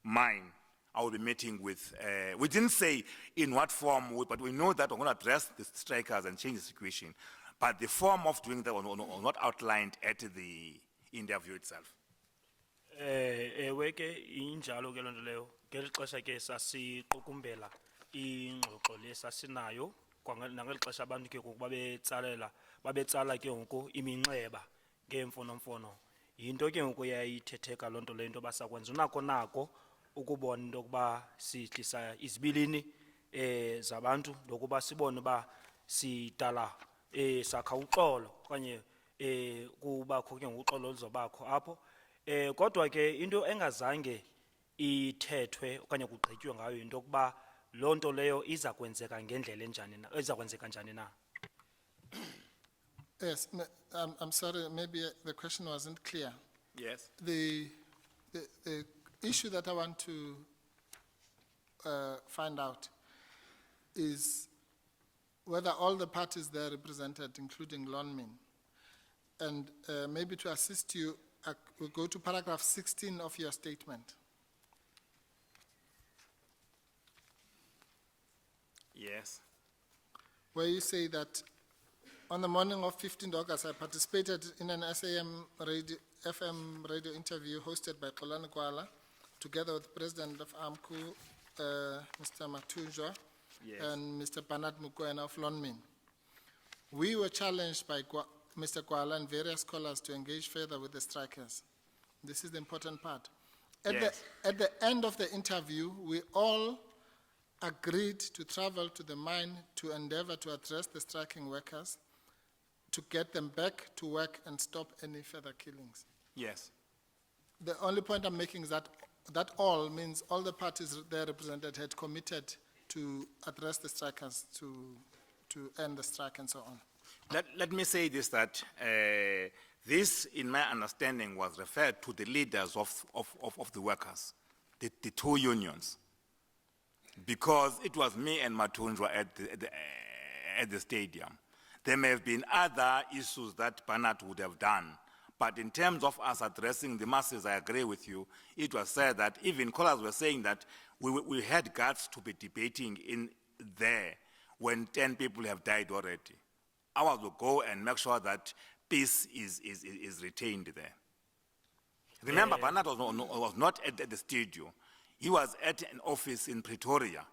mine, I will be meeting with, we didn't say in what form, but we know that we're going to address the strikers and change the situation. But the form of doing that was not outlined at the interview itself. Ewe ke injalo ke lonto leyo ngeli xesha ke sasiqukumbela ingxoxo lesasinayo nangeli xesha abantu ke babetsala ke ngoku iminxeba ngeemfonomfono yinto ke ngoku yayithetheka lonto leyo into basakwenza nako ukubona into yokuba sihlisa izibilini zabantu lokuba sibone uba sidala sakha uxolo okanye kubakho ke ngokuxolo luzobakho apho kodwa ke into engazange ithethwe okanye kugqitywe ngayo into yokuba loo nto leyo iza kwenzeka ngendlela enjani na iza kwenzeka njani na. Yes, I'm sorry, maybe the question wasn't clear. Yes. The issue that I want to find out is whether all the parties there represented, including Lonmin, and maybe to assist you, we'll go to paragraph 16 of your statement. Yes. Where you say that on the morning of 15th August, I participated in an FM radio interview hosted by Xolani Gwala, together with President of AMCU, Mr. Matunjwa, Yes. and Mr. Panat Mokoena of Lonmin. We were challenged by Mr. Gwala and various scholars to engage further with the strikers. This is the important part. Yes. At the end of the interview, we all agreed to travel to the mine to endeavor to address the striking workers, to get them back to work and stop any further killings. Yes. The only point I'm making is that all means all the parties there represented had committed to address the strikers, to end the strike and so on. Let me say this, that this, in my understanding, was referred to the leaders of the workers, the two unions, because it was me and Matunjwa at the stadium. There may have been other issues that Panat would have done, but in terms of us addressing the masses, I agree with you. It was said that even callers were saying that we had guts to be debating in there when 10 people have died already. Ours will go and make sure that peace is retained there. Remember, Panat was not at the studio. He was at an office in Pretoria.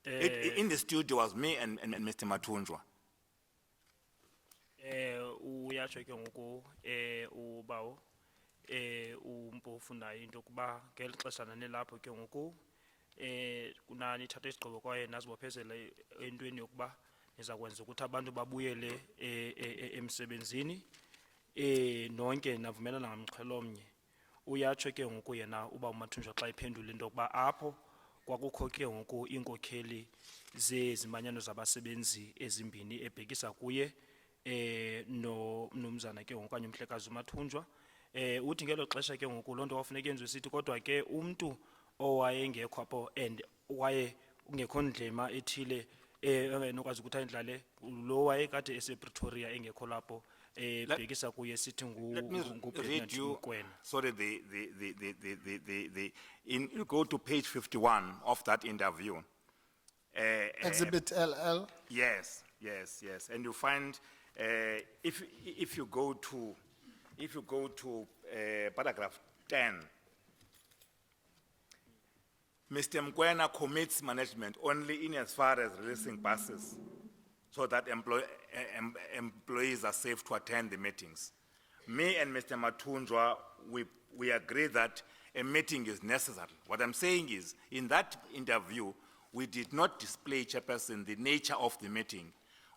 In the studio was me and Mr. Matunjwa. Uyatsho ke ngoku ubawo uMpofu naye into yokuba ngeli xesha nanelapho ke ngoku kunani ithatha isigqibo kwaye nazibophezela entweni yokuba niza kwenza ukuthi abantu babuyele emsebenzini nonke navumelana ngamxhelo omnye. Uyatsho ke ngoku yena uba uMathunjwa xa iphendula into yokuba apho kwakukho ke ngoku iinkokheli zezimanyano zabasebenzi ezimbini ebhekisa kuye no mnumzana ke ngoku okanye umhlekazi uMathunjwa. Uthi ngelo xesha ke ngoku loo nto wafuneka yenziwe sithi kodwa ke umntu owayengekho apho and waye ungekho ndlema ethile enokwazi ukuthi ayindlale lo wayekade esePretoria engekho lapho bhekisa kuye sithi Mokoena. Sorry, you go to page 51 of that interview. Exhibit LL. Yes, and you find if you go to paragraph 10, Mr. Mokoena commits management only in as far as releasing buses, so that employees are safe to attend the meetings. Me and Mr. Mathunjwa, we agree that a meeting is necessary. What I'm saying is, in that interview, we did not display, Chairperson, the nature of the meeting,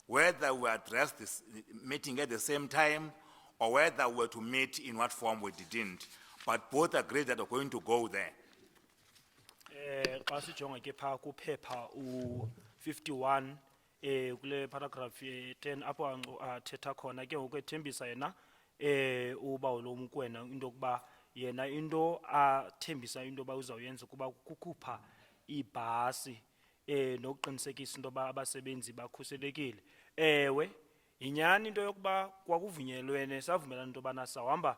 whether we addressed this meeting at the same time, or whether we were to meet in what form we didn't. But both agreed that we're going to go there. Xa sijonga ke phaa kuphepha u-51 kule paragraph 10 apho athetha khona ke ngoku ethembisa yena uba lo Mokoena into yokuba yena into athembisa into yoba uzawuyenza kuba kukhupha ibhasi nokuqinisekisa into yoba abasebenzi bakhuselekile. Ewe, yinyani into yokuba kwakuvunyelwene savumelana into yobana sawuhamba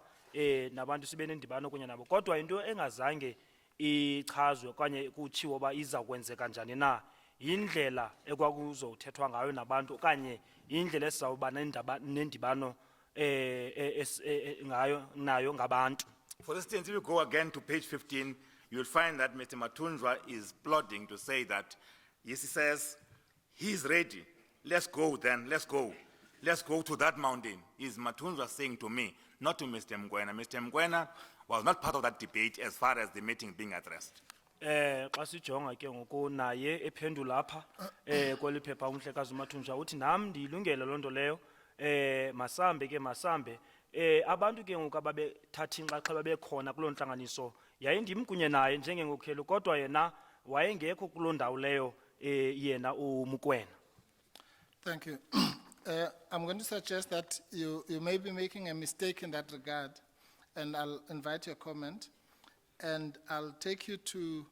nabantu sibe nendibano kunye nabo, kodwa into engazange ichazwe okanye kutshiwo uba iza kwenzeka njani na yindlela ekwakuzowuthethwa ngayo nabantu okanye yindlela esizawuba nendibano nayo ngabantu. For instance, if you go again to page 15, you'll find that Mr. Mathunjwa is plotting to say that, yes, he says, he's ready. Let's go then, let's go. Let's go to that mountain. Is Mathunjwa saying to me, not to Mr. Mokoena. Mr. Mokoena was not part of that debate as far as the meeting being addressed. Xa sijonga ke ngoku naye ephendula apha kweli phepha umhlekazi uMathunjwa uthi nam ndiyilungele loo nto leyo masambe abantu ke ngoku ababethatha inxaxheba bekhona kuloo ntlanganiso yayindimkunye naye njengenkokheli kodwa yena wayengekho kuloo ndawo leyo yena uMokoena. Thank you. I'm going to suggest that you may be making a mistake in that regard. and I'll invite your comment, and I'll take you to,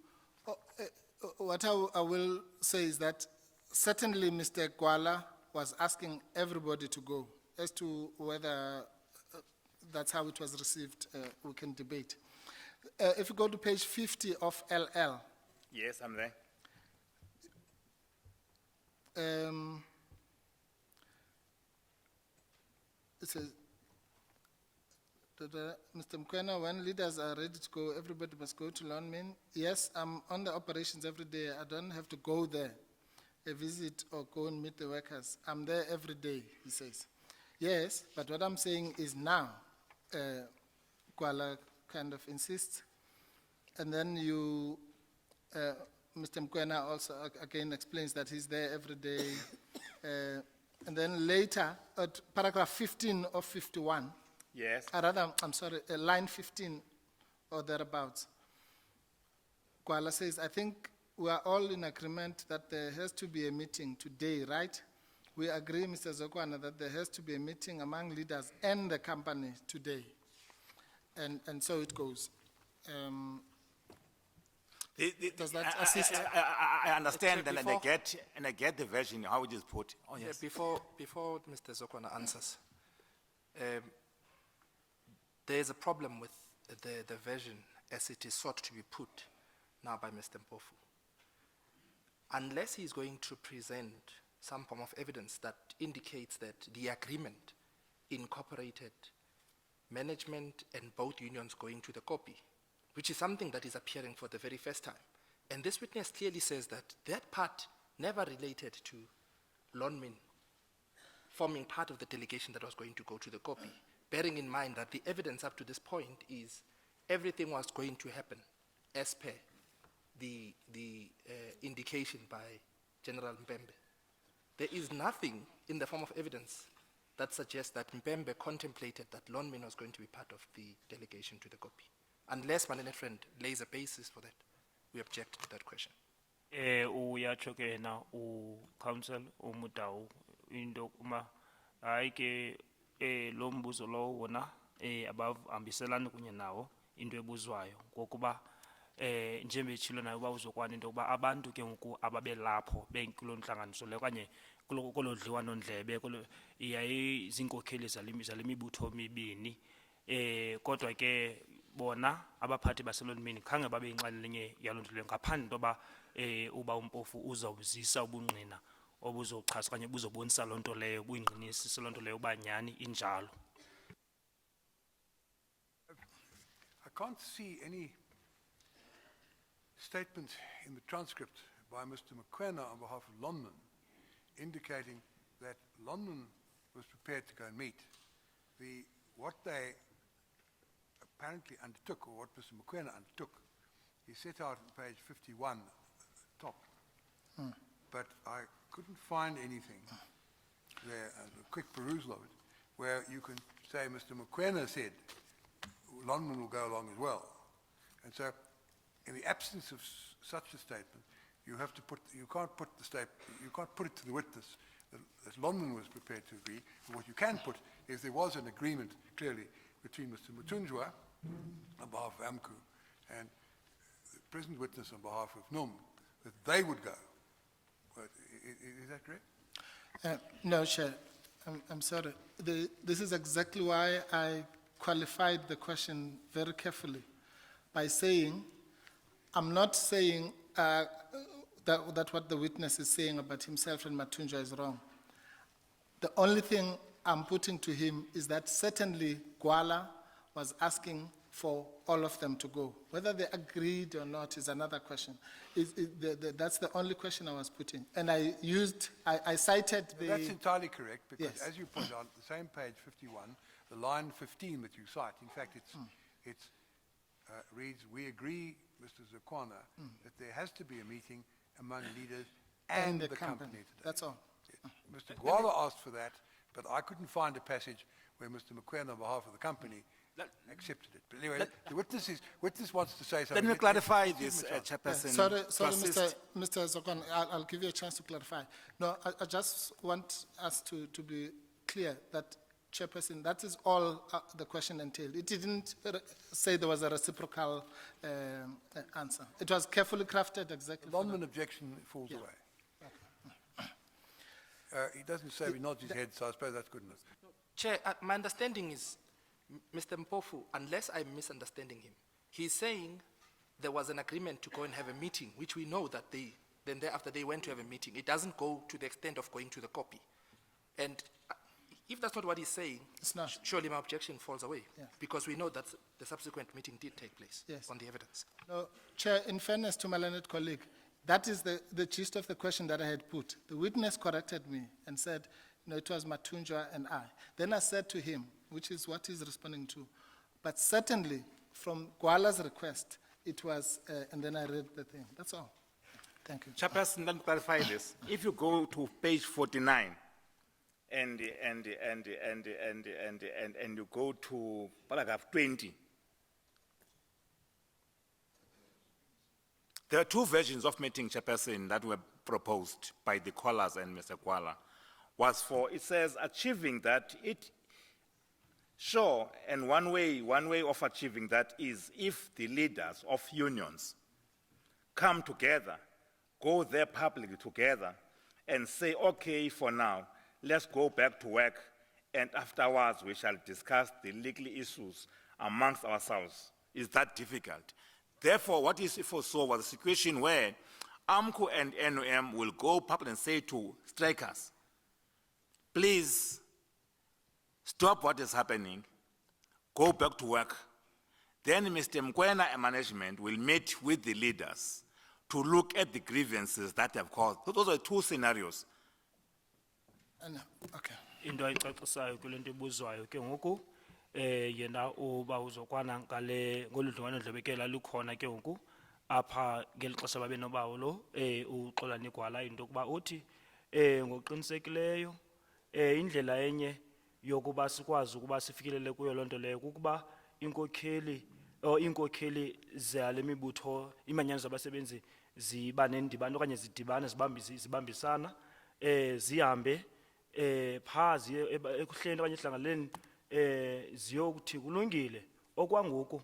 what I will say is that certainly Mr. Gwala was asking everybody to go. As to whether that's how it was received, we can debate. If you go to page 50 of LL, Yes, I'm there. it says, Mr. Mkwena, when leaders are ready to go, everybody must go to Lonmin. Yes, I'm on the operations every day. I don't have to go there, a visit or go and meet the workers. I'm there every day, he says. Yes, but what I'm saying is now, Kuala kind of insists. And then you, Mr. Mkwena also again explains that he's there every day. And then later, at paragraph 15 of 51, Yes. rather, I'm sorry, line 15 or thereabouts, Kuala says, I think we are all in agreement that there has to be a meeting today, right? We agree, Mr. Zokwana, that there has to be a meeting among leaders and the company today. And so it goes. Does that assist? I understand Actually, and I get the version, how it is put. Oh, Yeah, yes. before Mr. Zokwana answers, there's a problem with the version as it is sought to be put now by Mr. Mpofu. Unless he's going to present some form of evidence that indicates that the agreement incorporated management and both unions going to the copy, which is something that is appearing for the very first time. And this witness clearly says that that part never related to Lonmin forming part of the delegation that was going to go to the copy, bearing in mind that the evidence up to this point is everything was going to happen as per the indication by General Mpembe. There is nothing in the form of evidence that suggests that Mpembe contemplated that Lonmin was going to be part of the delegation to the copy. Unless my friend lays a basis for that, we object to that question. Uyatsho ke na council umudau into uma hayi ke lo mbuzo lo wona abahambiselana kunye nawo into ebuzwayo ngokuba njengoba etshilo nayo uba uzokwana into yokuba abantu ke ngoku ababelapho benkulo ntlanganiso le okanye kolo dliwano-ndlebe yayiziinkokheli zale mibutho mibini kodwa ke bona abaphathi baselonmini khange babe yinxalenye yaloo nto leyo ngaphandle into yoba uba uMpofu uzawuzisa ubungqina obuzochasa okanye buzobonisa loo nto leyo buyingqinisise loo nto leyo uba nyhani injalo. I can't see any statement in the transcript by Mr. Mokoena on behalf of Lonmin indicating that Lonmin was prepared to go and meet. What they apparently undertook, or what Mr. Mokoena undertook, he set out on page 51, top. But I couldn't find anything there, a quick perusal of it, where you can say Mr. Mokoena said Lonmin will go along as well. And so, in the absence of such a statement, you can't put it to the witness that Lonmin was prepared to agree. But what you can put is there was an agreement clearly between Mr. Mutunjwa on behalf of AMCU and the present witness on behalf of NUM that they would go. Is that correct? No, Chair. I'm sorry. This is exactly why I qualified the question very carefully by saying, I'm not saying that what the witness is saying about himself and Matunja is wrong. The only thing I'm putting to him is that certainly Gwala was asking for all of them to go. Whether they agreed or not is another question. That's the only question I was putting. And I cited the... That's entirely correct, because Yes. as you point out, the same page 51, the line 15 that you cite, in fact, it reads, we agree, Mr. Zokwana, that there has to be a meeting among leaders and the company today. That's all. Yes. Mr. Gwala asked for that, but I couldn't find a passage where Mr. Mokoena, on behalf of the company, accepted it. But anyway, the witness wants to say something. Let me clarify this, Chairman. Chairperson. Sorry, to assist. Mr. Zokwan, I'll give you a chance to clarify. No, I just want us to be clear that Chairperson, that is all the question entailed. It didn't say there was a reciprocal answer. It was carefully crafted exactly. The non objection falls away. He doesn't say we nod his head, so I suppose that's good enough. Chair, my understanding is, Mr. Mpofu, unless I'm misunderstanding him, he's saying there was an agreement to go and have a meeting, which we know that then thereafter they went to have a meeting. It doesn't go to the extent of going to the copy. And if that's not what he's saying, It's not. surely my objection falls away. Yeah. Because we know that the subsequent meeting did take place Yes. on the evidence. No, Chair, in fairness to my learned colleague, that is the gist of the question that I had put. The witness corrected me and said, no, it was Matunjwa and I. Then I said to him, which is what he's responding to, but certainly from Gwala's request, it was, and then I read the thing. That's all. Thank you. Chairperson, let me clarify this. If you go to page 49 and you go to paragraph 20, there are two versions of meeting, Chairperson, that were proposed by the callers and Mr. Gwala. It says achieving that sure, and one way of achieving that is if the leaders of unions come together, go there publicly together, and say, okay, for now, let's go back to work, and afterwards we shall discuss the legal issues amongst ourselves. Is that difficult? Therefore, what is foresaw was a situation where AMCU and NOM will go public and say to strikers, please stop what is happening, go back to work. Then Mr. Mkwena and management will meet with the leaders to look at the grievances that have caused. So those are two scenarios. And, okay. Into ayicacisayo kule nto ibuzwayo ke ngoku yena uba uzokwana ngale ngolu dlwana ndlobekela lukhona ke ngoku apha ngeli xesha babe nobawo lo uXolani Gwala into kuba uthi ngokuqinisekileyo indlela enye yokuba sikwazi ukuba sifikelele kuyo lonto leyo kukuba iinkokheli zale mibutho imanyano zabasebenzi ziba nendibano okanye zidibane zibambisana zihambe phaa ziye ekuhleni okanye ehlanganeni ziyokuthi kulungile okwangoku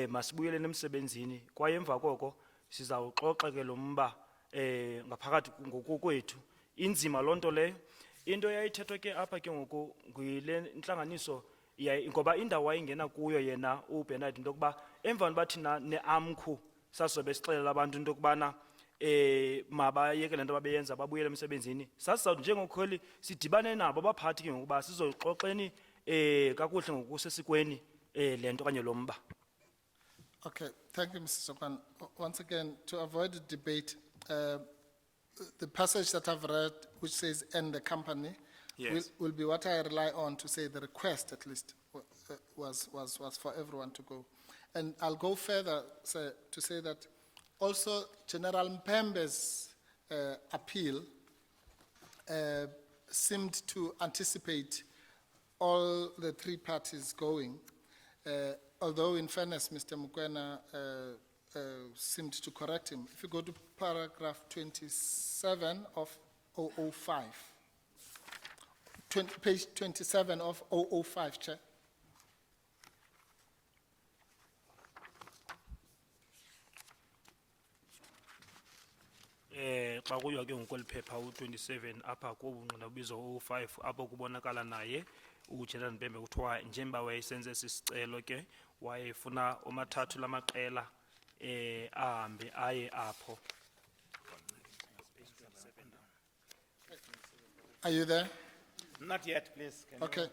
masibuyele emsebenzini kwaye emva koko sizawuxoxa ke lo mba ngaphakathi ngokwethu inzima lonto leyo into yayithethwa ke apha ke ngoku ngile ntlanganiso ngoba indawo wayengena kuyo yena uBernard into yokuba emva bathi neAMCU sasobe sixelela abantu into yokubana mabayeke le nto babeyenza babuyele emsebenzini sasizawuthi njengokholi sidibane nabo abaphathi ke ngokuba sizoxoxeni kakuhle ngokusesikweni le nto okanye lo mba. Okay, thank you, Mr. Zokwana. Once again, to avoid the debate, the passage that I've read, which says "and the company," Yes. will be what I rely on to say the request, at least, was for everyone to go. And I'll go further to say that also General Mpembe's appeal seemed to anticipate all the three parties going, although in fairness, Mr. Mokoena seemed to correct him. If you go to paragraph 27 of 005, page 27 of 005, Chair. Xa kuyiwa ke ngokweli phepha u-27 apha kobungqina bubizo u-5 apho kubonakala naye uGeneral Mpembe kuthiwa njengoba wayesenze sisicelo ke wayefuna omathathu lamaqela ahambe aye apho. Are you there? Not yet, please. Can you- Okay.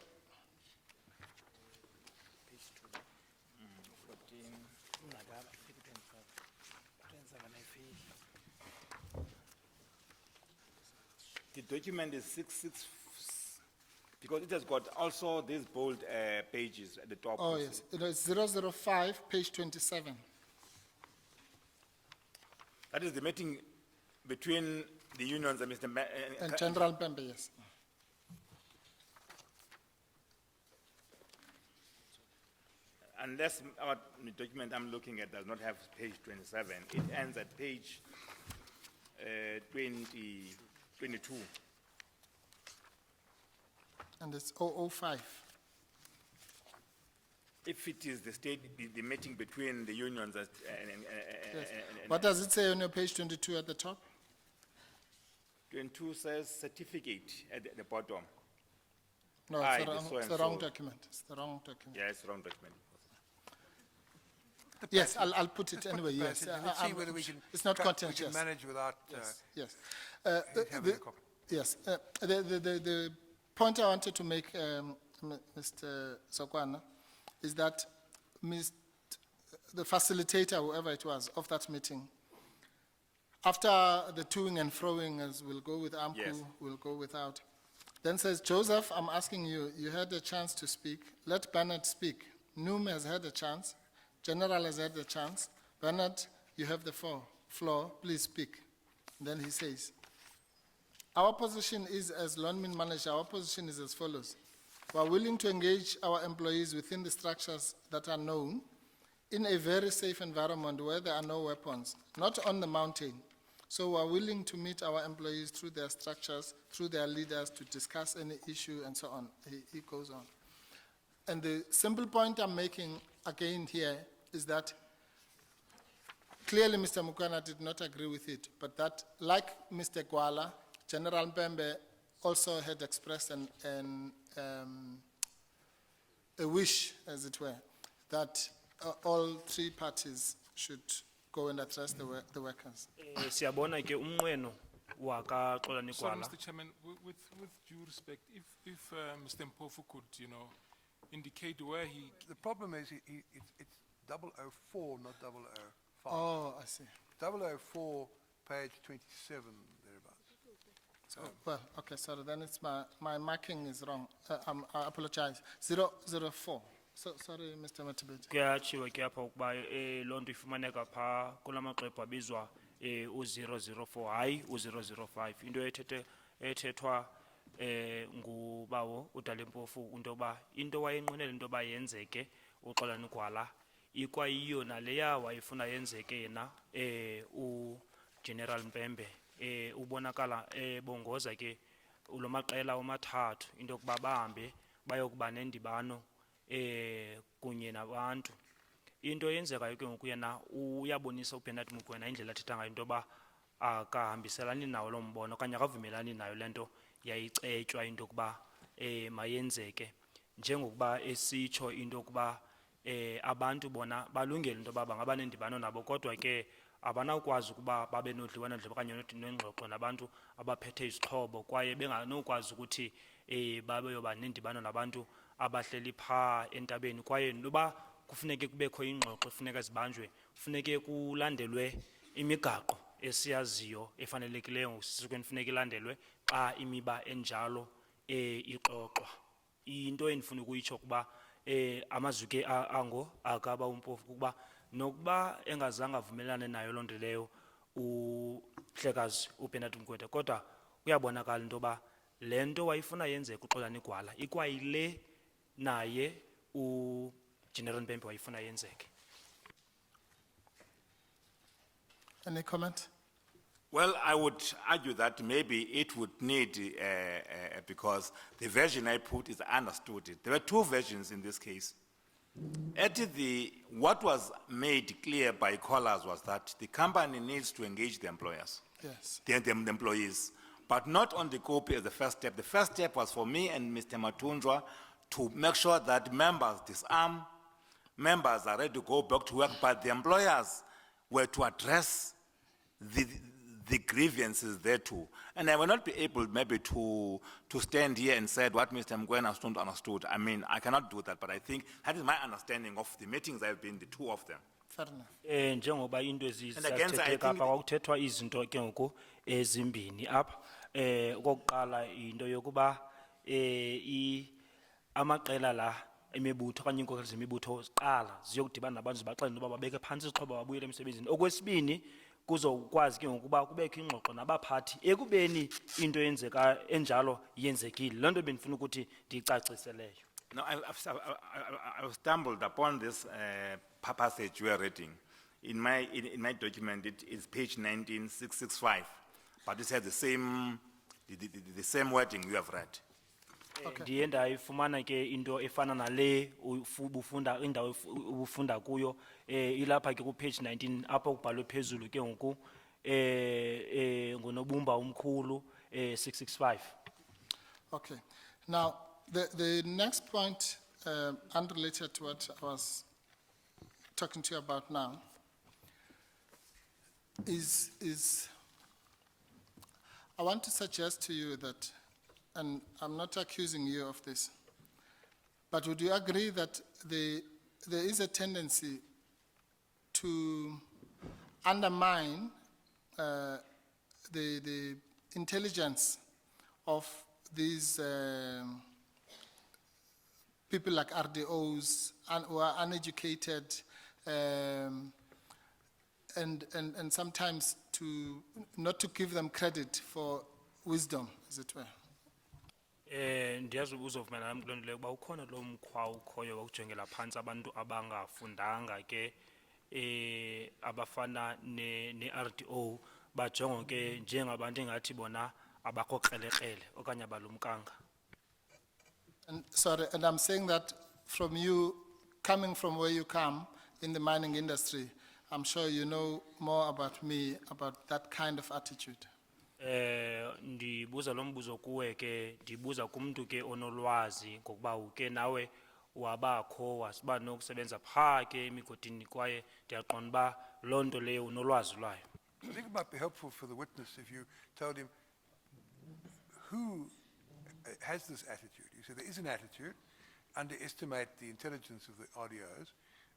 The document is 66, because it has got also these bold pages at the top. Oh, yes. It is 005, page 27. That is the meeting between the unions and Mr. And General Mpembe, yes. Unless the document I'm looking at does not have page 27, it ends at page 22. And it's 005. If it is the meeting between the unions and Yes. What does it say on your page 22 at the top? 22 says certificate at the bottom. No, Aye, it's the the wrong, so it's and the wrong so. document. It's the wrong document. Yeah, it's wrong document. Yes, I'll put it Let's put anyway, the yes. passage and let's see whether we can. It's not we contentious. can manage without, Yes. having a copy. Yes, the point I wanted to make, Mr. Zokwana, is that the facilitator, whoever it was, of that meeting, after the toing and froing, as we'll go with AMCU, Yes. we'll go without, then says, Joseph, I'm asking you, you had a chance to speak, let Bernard speak. Noom has had a chance, General has had a chance, Bernard, you have the floor, please speak. Then he says, our position is, as Lonmin manager, our position is as follows. We are willing to engage our employees within the structures that are known in a very safe environment where there are no weapons, not on the mountain. So we are willing to meet our employees through their structures, through their leaders to discuss any issue and so on. He goes on. And the simple point I'm making again here is that clearly Mr. Mukwana did not agree with it, but that like Mr. Gwala, General Mpembe also had expressed a wish, as it were, that all three parties should go and address the workers. Siyabona ke umnqweno waka Xolani Sorry, Gwala. Mr. Chairman, with due respect, if Mr. Mpofu could, indicate where he, The problem is, it's 004, not 005. Oh, I see. 004, page 27, thereabouts. Well, okay, sorry, then it's my marking is wrong. I apologize. 004. So, sorry, Mr. Matibet. Kuyatshiwo ke apha ukuba loo nto ifumaneka phaa kula maxwebhu abizwa u-004 hayi u-005. Into ethethwa ngubawo uDali Mpofu into yoba into wayenqwenela into yoba yenzeke uXolani Gwala ikwayiyo naleya wayefuna yenzeke yena uGeneral Mpembe ubonakala bongoza ke ulo maqela omathathu into yokuba bahambe bayokuba nendibano kunye nabantu. Into yenzekayo ke ngoku yena uyabonisa uBernard Mukwena indlela athetha ngayo into yoba akahambiselani nawo lo mbono okanye akavumelani nayo le nto yayicetywa into yokuba mayenzeke njengokuba esitsho into yokuba abantu bona balungele into yoba bangaba nendibano nabo kodwa ke abanawukwazi ukuba babe nodliwano-ndlebe okanye nengxoxo nabantu abaphethe izixhobo kwaye benganokwazi ukuthi babeyoba nendibano nabantu abahleli phaa entabeni kwaye noba kufuneke kubekho ingxoxo funeka zibanjwe funeke kulandelwe imigaqo esiyaziyo efanelekileyo ngokusesikweni funeka ilandelwe xa imiba enjalo ixoxwa. Into endifuna ukuyitsho ukuba amazwi ke ango akaba uMpofu ukuba nokuba engazange avumelane nayo loo nto leyo uhlekazi uBernard Mukwena kodwa kuyabonakala into yoba le nto wayifuna yenzeka uXolani Gwala ikwayile naye uGeneral Mpembe wayifuna yenzeke. Any comment? Well, I would argue that maybe it would need, because the version I put is understood. There were two versions in this case. What was made clear by callers was that the company needs to engage the employers, Yes. the employees, but not on the copy as the first step. The first step was for me and Mr. Matunjwa to make sure that members disarm, members are ready to go back to work, but the employers were to address the grievances there too. And I will not be able maybe to stand here and say what Mr. Mukwena understood. I mean, I cannot do that, but I think that is my understanding of the meetings I've been, the two of them. Fair enough. Njengoba into And again, I ezithetheka think apha kwakuthethwa izinto ke ngoku ezimbini apha. Okokuqala into yokuba amaqela la imibutho okanye iinkokheli zemibutho ziqala ziyokudibana nabantu zibaxelela into yoba babeke phantsi izixhobo babuyele emsebenzini. Okwesibini kuzokwazi ke ngokuba kubekho ingxoxo nabaphathi ekubeni into yenzeka enjalo yenzekile. Loo nto bendifuna ukuthi ndiyicacise leyo. Now, I've stumbled upon this passage we are reading. In my document, it is page 19665, but it has the same wording you have read. Okay. Ndiye ndayifumana ke into efana nale ubufunda indawo ubufunda kuyo ilapha ke ku page 19 apho kubhalwe phezulu ke ngoku ngonobumba umkhulu 665. Okay. Now, the next point, unrelated to what I was talking to you about now, is I want to suggest to you that, and I'm not accusing you of this, but would you agree that there is a tendency to undermine the intelligence of these people like RDOs who are uneducated, and sometimes not to give them credit for wisdom, as it were? Ndiyazi uzovumelana nami kuloo nto leyo uba ukhona lo mkhwa ukhoyo wakujongela phantsi abantu abangafundanga ke abafana ne-RDO bajongwa ke njengabantu engathi bona abakho krelekrele okanye abalumkanga. And sorry, and I'm saying that from you, coming from where you come in the mining industry, I'm sure you know more about me, about that kind of attitude. Ndibuza lo mbuzo kuwe ke ndibuza kumntu ke onolwazi ngokuba uke nawe wabakho wasiba nokusebenza phaa ke emigodini kwaye ndiyaqonda uba loo nto leyo unolwazi lwayo. I think it might be helpful for the witness if you told him who has this attitude. You said there is an attitude, underestimate the intelligence of the RDOs,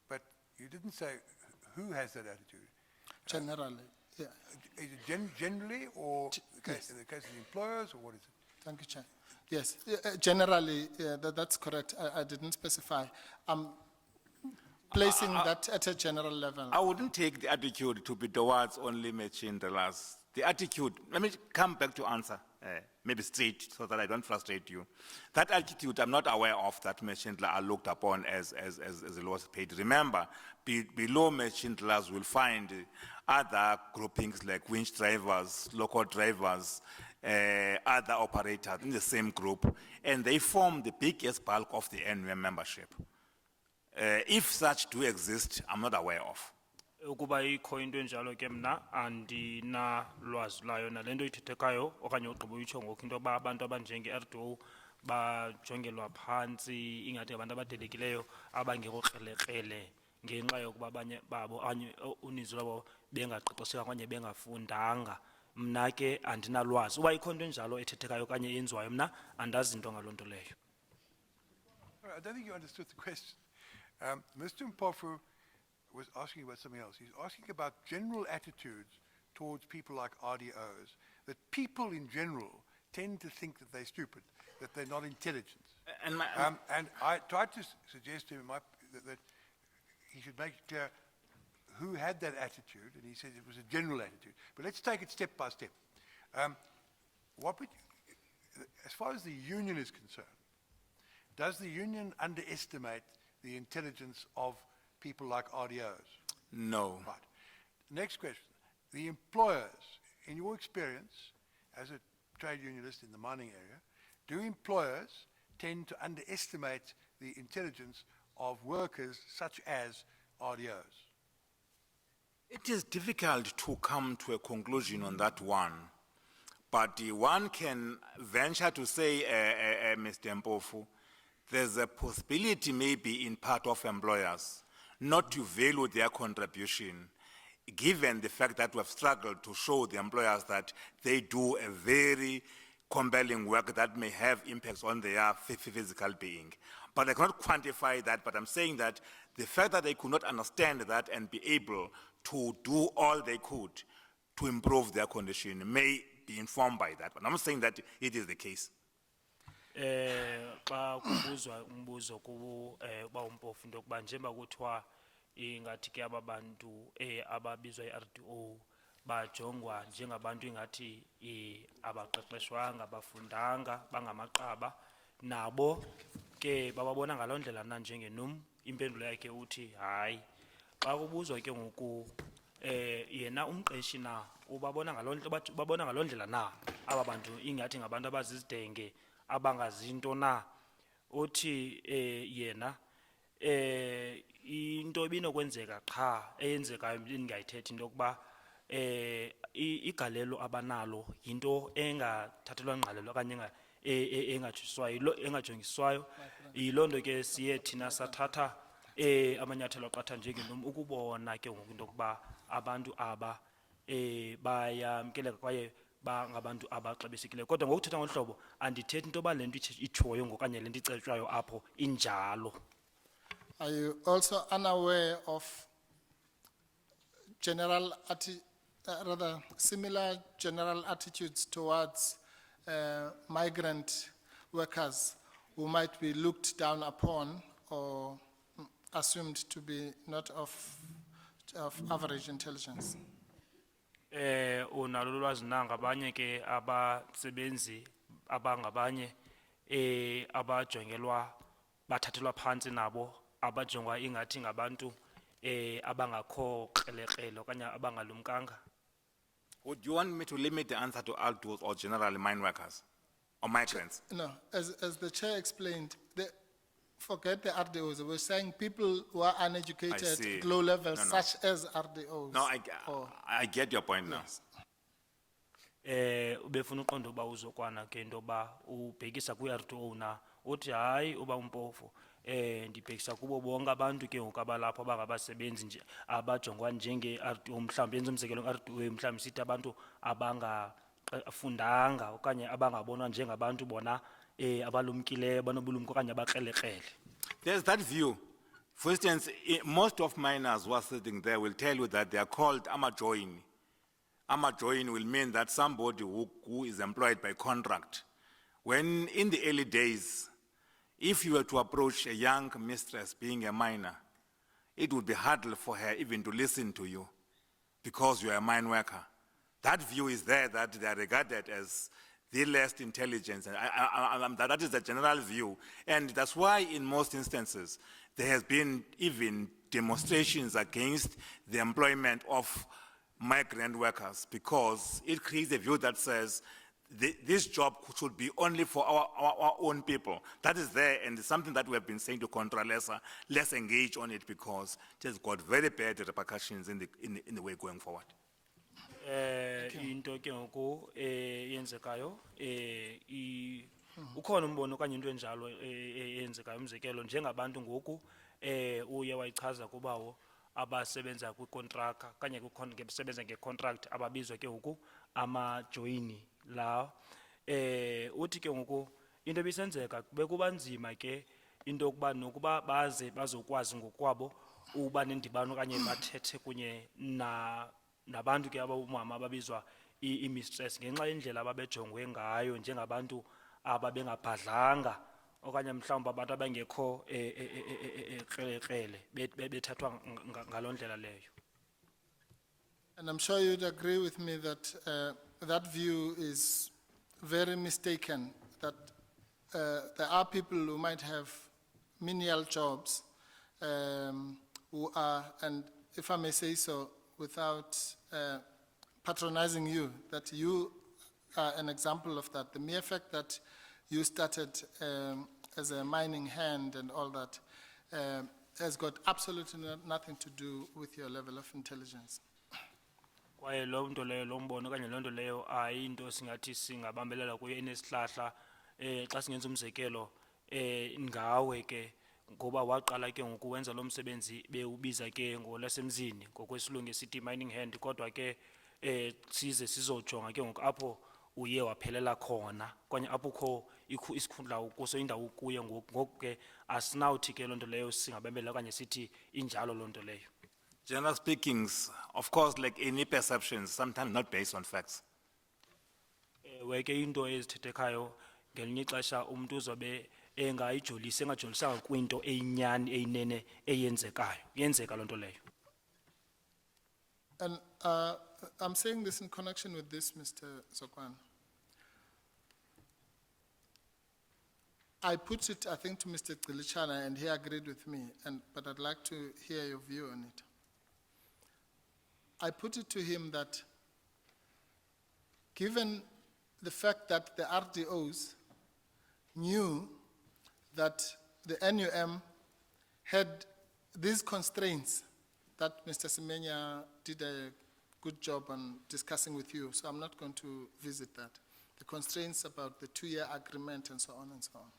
but you didn't say who has that attitude. Generally, yeah. Is it generally, or Yes. in the case of the employers, or what is it? Thank you, Chair. Yes, generally, that's correct. I didn't specify. I'm placing that at a general level. I wouldn't take the attitude to be towards only machine drillers. The attitude, let me come back to answer, maybe straight, so that I don't frustrate you. That attitude, I'm not aware of that machine driller are looked upon as the lowest paid. Remember, below machine drillers will find other groupings like winch drivers, local drivers, other operators in the same group, and they form the biggest bulk of the NUM membership. If such do exist, I'm not aware of. Ukuba ikho into enjalo ke mna andinalwazi layo nale nto ithethekayo okanye ugqiba uyitsho ngoku into yokuba abantu abanjenge-RDO bajongelwa phantsi ingathi ngabantu abadelekileyo abangekho krelekrele ngenxa yokuba abanye babo okanye uninzi lwabo bengaqeqesheka okanye bengafundanga. Mna ke andinalwazi uba ikho into enjalo ethethekayo okanye eyenziwayo mna andazi nto ngaloo nto leyo. I don't think you understood the question. Mr. Mpofu was asking about something else. He's asking about general attitudes towards people like RDOs, that people in general tend to think that they're stupid, that they're not intelligent. And And I tried to suggest to him that he should make it clear who had that attitude, and he said it was a general attitude. But let's take it step by step. As far as the union is concerned, does the union underestimate the intelligence of people like RDOs? no. Right. Next question. The employers, in your experience as a trade unionist in the mining area, do employers tend to underestimate the intelligence of workers such as RDOs? It is difficult to come to a conclusion on that one, but one can venture to say, Mr. Mpofu, there's a possibility maybe in part of employers not to value their contribution, given the fact that we have struggled to show the employers that they do a very compelling work that may have impacts on their physical being. But I cannot quantify that, but I'm saying that the fact that they could not understand that and be able to do all they could to improve their condition may be informed by that. But I'm not saying that it is the case. Xa kubuzwa umbuzo uba uMpofu into yokuba njengoba kuthiwa ingathi ke aba bantu ababizwa i-RDO bajongwa njengabantu ingathi abaqeqeshwanga abafundanga bangamaqaba nabo ke bababona ngaloo ndlela na njengenum. Impendulo yakhe uthi hayi. Xa kubuzwa ke ngoku yena umqeshi na ubabona ngaloo ndlela na aba bantu ingathi ngabantu abazizidenge abangazinto na uthi yena into ibinokwenzeka qha eyenzekayo ndingayithethi into yokuba igalelo abanalo yinto engathathelwa ngqalelo okanye engajongiswayo yiloo nto ke siye thina sathatha amanyathelo aqatha njengenom ukubona ke ngoku into yokuba abantu aba bayamkeleka kwaye bangabantu abaxabisekileyo kodwa ngokuthetha ngolu hlobo andithethi into yoba le nto itshoyo ngokanye le nto icetywayo apho injalo. Are you also unaware of rather similar general attitudes towards migrant workers who might be looked down upon or assumed to be not of average intelligence? Unalo ulwazi na ngabanye ke abasebenzi abangabanye abajongelwa bathathelwa phantsi nabo abajongwa ingathi ngabantu abangakho krelekrele okanye abangalumkanga? Would you want me to limit the answer to adults or generally mine workers or migrants? No, as the chair explained, forget the RDOs. We're saying people who are uneducated see. at low levels, No, no. such as RDOs. No, or- I get your point now. Ubefuna uqonda uba uzokwana ke into yoba ubhekisa kwi-RTO na uthi hayi uba uMpofu ndibhekisa kubo bonke abantu ke ngoku abalapho abangabasebenzi nje abajongwa njenge-RTO mhlawumbi yenza umzekelo nge-RTO mhlawumbi sithi abantu abangafundanga okanye abangabonwa njengabantu bona abalumkileyo banobulumko okanye abakrelekrele. There's that view. For instance, most of miners who are sitting there will tell you that they are called amajoin. Amajoin will mean that somebody who is employed by contract. When in the early days, if you were to approach a young mistress being a miner, it would be hard for her even to listen to you because you are a mine worker. That view is there that they are regarded as the less intelligent. And that is the general view. And that's why in most instances, there has been even demonstrations against the employment of migrant workers because it creates a view that says this job should be only for our own people. That is there, and it's something that we have been saying to Contra let's engage on it because it has got very bad repercussions in the way going forward. Into ke ngoku yenzekayo ukhona umbono okanye into enjalo eyenzekayo umzekelo njengabantu ngoku uye wayichaza kubawo abasebenza kwikontraka kanye kusebenza ngecontract ababizwa ke ngoku amajoyini la uthi ke ngoku into ebisenzeka bekuba nzima ke into yokuba nokuba baze bazokwazi ngokwabo uba nendibano okanye bathethe kunye nabantu ke abawumama ababizwa i-mistress ngenxa yendlela ababejongwe ngayo njengabantu ababengabhadlanga okanye mhlawumbi abantu abangekho krelekrele bethathwa ngaloo ndlela leyo. And I'm sure you'd agree with me that that view is very mistaken, that there are people who might have menial jobs who are, and if I may say so, without patronizing you, that you are an example of that. The mere fact that you started as a mining hand and all that has got absolutely nothing to do with your level of intelligence. Kwaye loo nto leyo lo mbono okanye loo nto leyo ayinto singathi singabambelela kuyo enesihlahla xa singenza umzekelo ngawe ke ngoba waqala ke ngoku wenza lo msebenzi bewubiza ke ngolasemzini ngokwesilungu esithi mining hand kodwa ke size sizojonga ke ngoku apho uye waphelela khona kwanye apho kho isikhundla kuso indawo kuye ngoku ke asinawuthi ke loo nto leyo singabambelela okanye sithi injalo loo nto leyo. General speaking, of course, like any perceptions, sometimes not based on facts. Weke into ezithethekayo ngelinye ixesha umuntu uzobe engajolisanga kwinto eyinyani eyinene eyenzekayo yenzeka loo nto leyo. And I'm saying this in connection with this, Mr. Zokwana. I put it, I think, to Mr. Gilichana, and he agreed with me, but I'd like to hear your view on it. I put it to him that given the fact that the RDOs knew that the NUM had these constraints that Mr. Semenya did a good job on discussing with you, so I'm not going to visit that. The constraints about the 2-year agreement and so on and so on.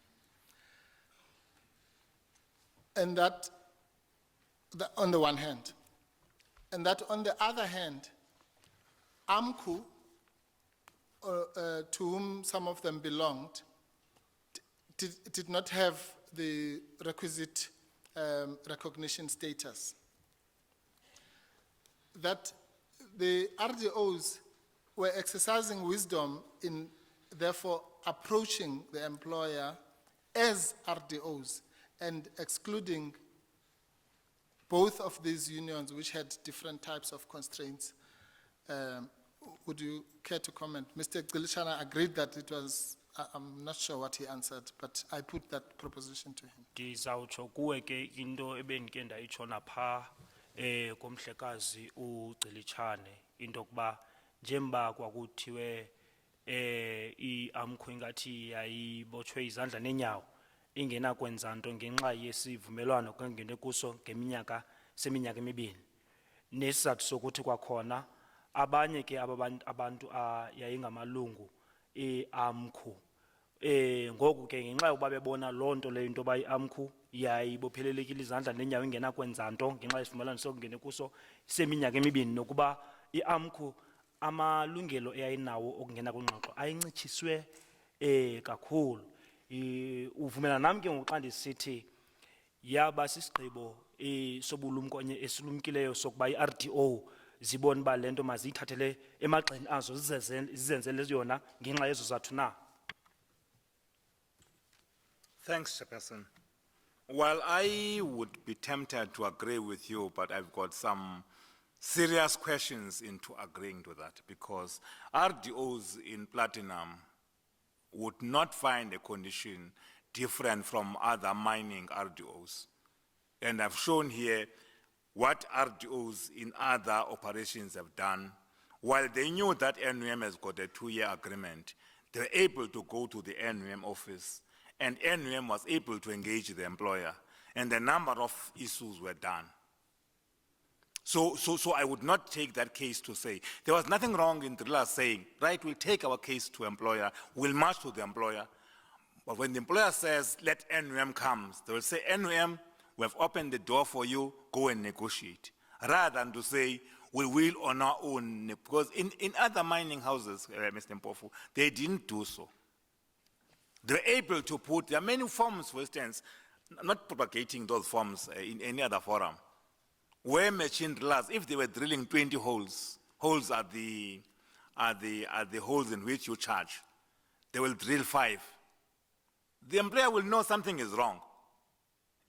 And that on the one hand. And that on the other hand, AMCU, to whom some of them belonged, did not have the requisite recognition status. That the RDOs were exercising wisdom in therefore approaching the employer as RDOs and excluding both of these unions which had different types of constraints. Would you care to comment? Mr. Gilishana agreed that it was, I'm not sure what he answered, but I put that proposition to him. Ndizawutsho kuwe ke into ebendike ndayitshona pha komhlekazi uGcilitshane into kuba njemba kwakuthiwe iAMCU ingathi yayibotshwe izandla nenyawo ingena kwenza nto ngenxa yesivumelwano kangene kuso seminyaka emibini nesizathu sokuthi kwakhona abanye ke abantu yayingamalungu eAMCU ngoku ke ngenxa yokuba bebona loo nto leyo into yoba iAMCU yayibophelelekile izandla nenyawo ingena kwenza nto ngenxa yesivumelwano sokungene kuso seminyaka emibini nokuba iAMCU amalungelo eyayinawo okungena kwingxoxo ayincitshiswe kakhulu. Uvumela nami ke ngoku xa ndisithi yaba sisigqibo sobulumko esilumkileyo sokuba iRDO zibone uba le nto maziyithathele emagxeni azo zizenzele yona ngenxa yezo zathu na. Thanks, Chairperson. Well, I would be tempted to agree with you, but I've got some serious questions into agreeing to that, because RDOs in platinum would not find a condition different from other mining RDOs. And I've shown here what RDOs in other operations have done. While they knew that NUM has got a 2-year agreement, they were able to go to the NUM office, and NUM was able to engage the employer, and a number of issues were done. So I would not take that case to say, there was nothing wrong in drillers saying, right, we'll take our case to employer, we'll march to the employer. But when the employer says, let NUM come, they will say, NUM, we have opened the door for you, go and negotiate. Rather than to say, we will on our own, because in other mining houses, Mr. Mpofu, they didn't do so. They were able to put, there are many forms, for instance, not propagating those forms in any other forum, where machine drillers, if they were drilling 20 holes are the holes in which you charge, they will drill 5. The employer will know something is wrong,